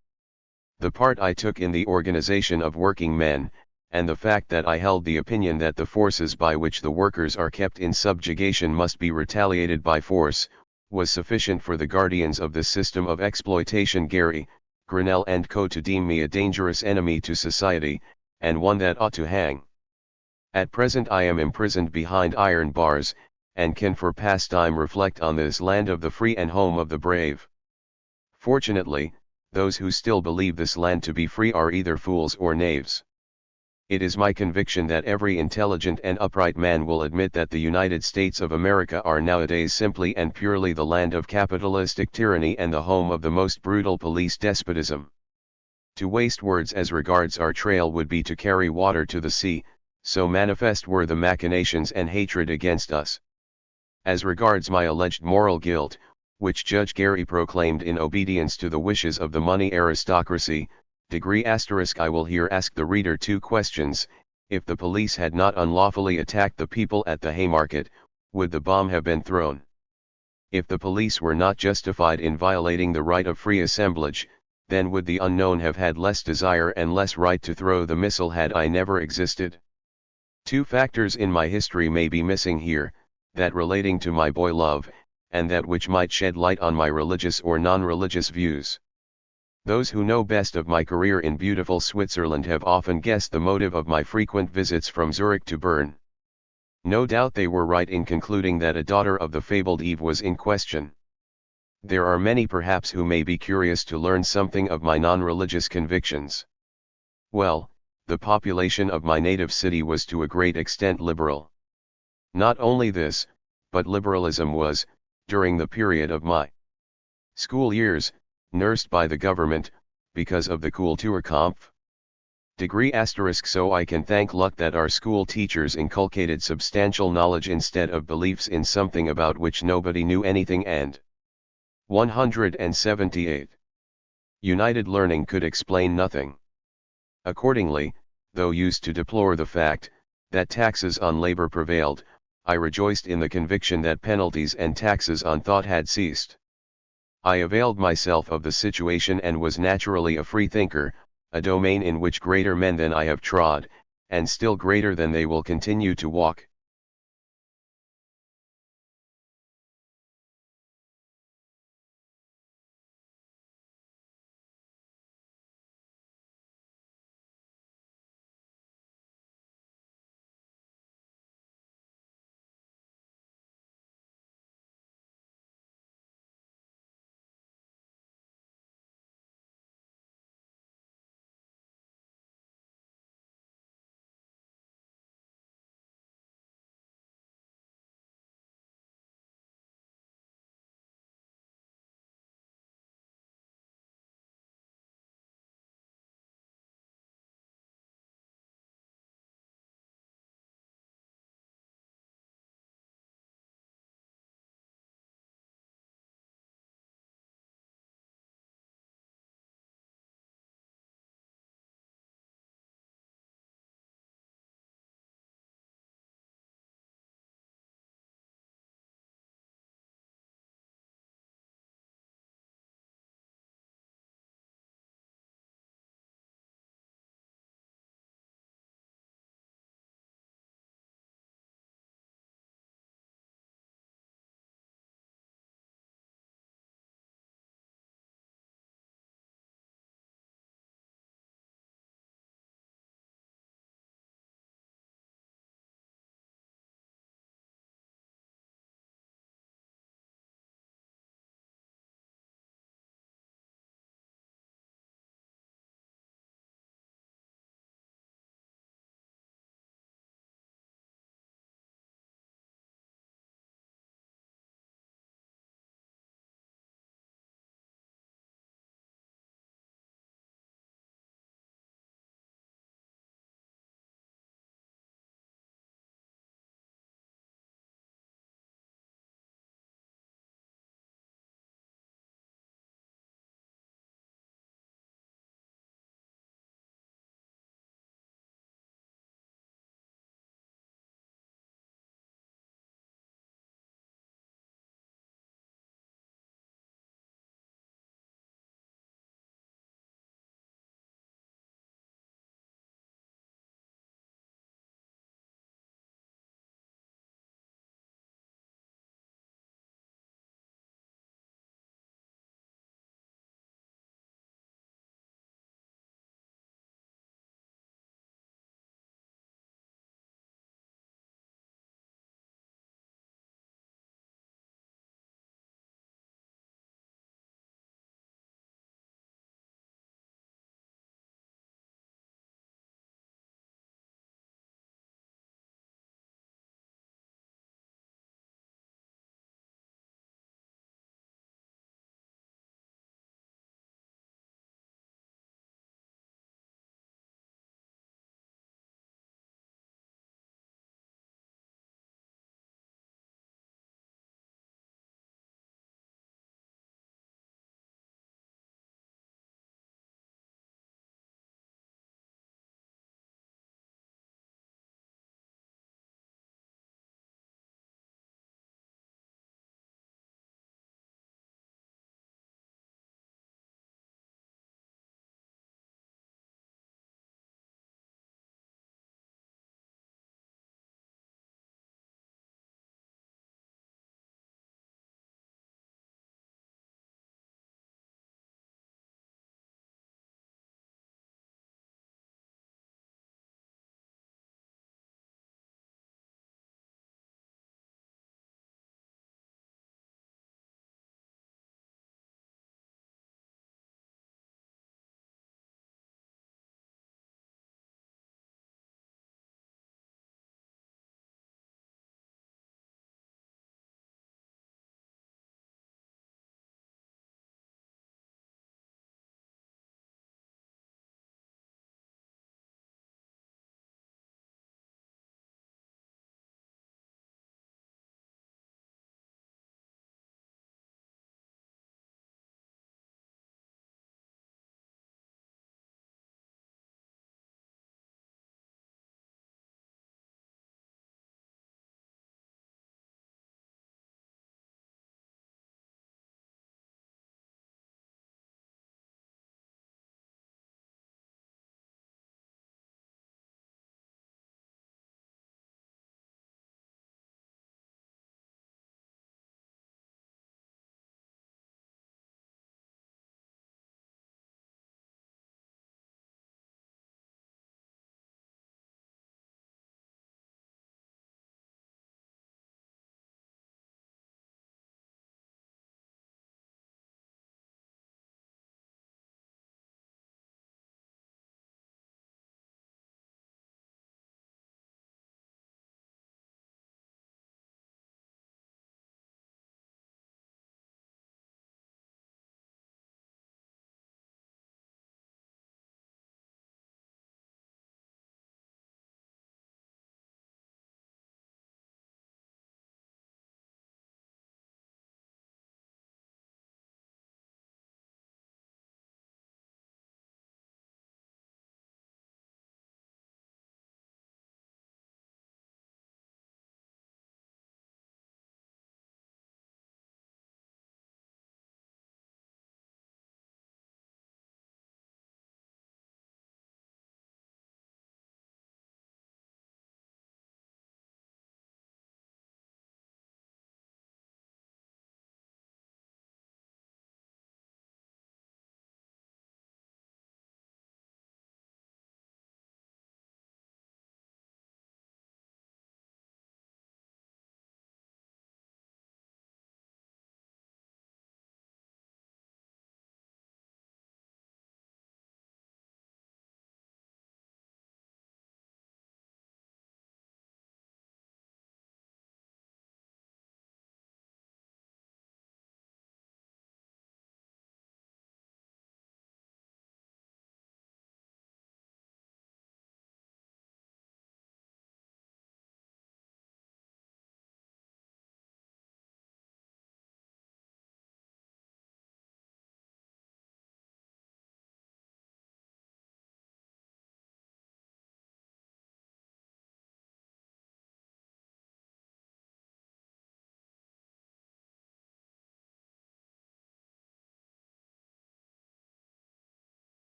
The part I took in the organization of working men, and the fact that I held the opinion that the forces by which the workers are kept in subjugation must be retaliated by force, was sufficient for the guardians of this system of exploitation Gary, Grinnell and Co. to deem me a dangerous enemy to society, and one that ought to hang. At present I am imprisoned behind iron bars, and can for pastime reflect on this land of the free and home of the brave. Fortunately, those who still believe this land to be free are either fools or knaves. It is my conviction that every intelligent and upright man will admit that the United States of America are nowadays simply and purely the land of capitalistic tyranny and the home of the most brutal police despotism. To waste words as regards our trail would be to carry water to the sea, so manifest were the machinations and hatred against us. As regards my alleged moral guilt, which Judge Gary proclaimed in obedience to the wishes of the money aristocracy, degree *, I will here ask the reader 2 questions. If the police had not unlawfully attacked the people at the Haymarket, would the bomb have been thrown? If the police were not justified in violating the right of free assemblage, then would the unknown have had less desire and less right to throw the missile had I never existed? 2 factors in my history may be missing here. that relating to my boy love, and that which might shed light on my religious or non-religious views. Those who know best of my career in beautiful Switzerland have often guessed the motive of my frequent visits from Zurich to Bern. No doubt they were right in concluding that a daughter of the fabled Eve was in question. There are many perhaps who may be curious to learn something of my non-religious convictions. Well, the population of my native city was to a great extent liberal. Not only this, but liberalism was, during the period of my school years, nursed by the government, because of the Kulturkampf degree *, so I can thank luck that our school teachers inculcated substantial knowledge instead of beliefs in something about which nobody knew anything. And 178. United learning could explain nothing. Accordingly, though used to deplore the fact, that taxes on labor prevailed, I rejoiced in the conviction that penalties and taxes on thought had ceased. I availed myself of the situation and was naturally a free thinker, a domain in which greater men than I have trod, and still greater than they will continue to walk,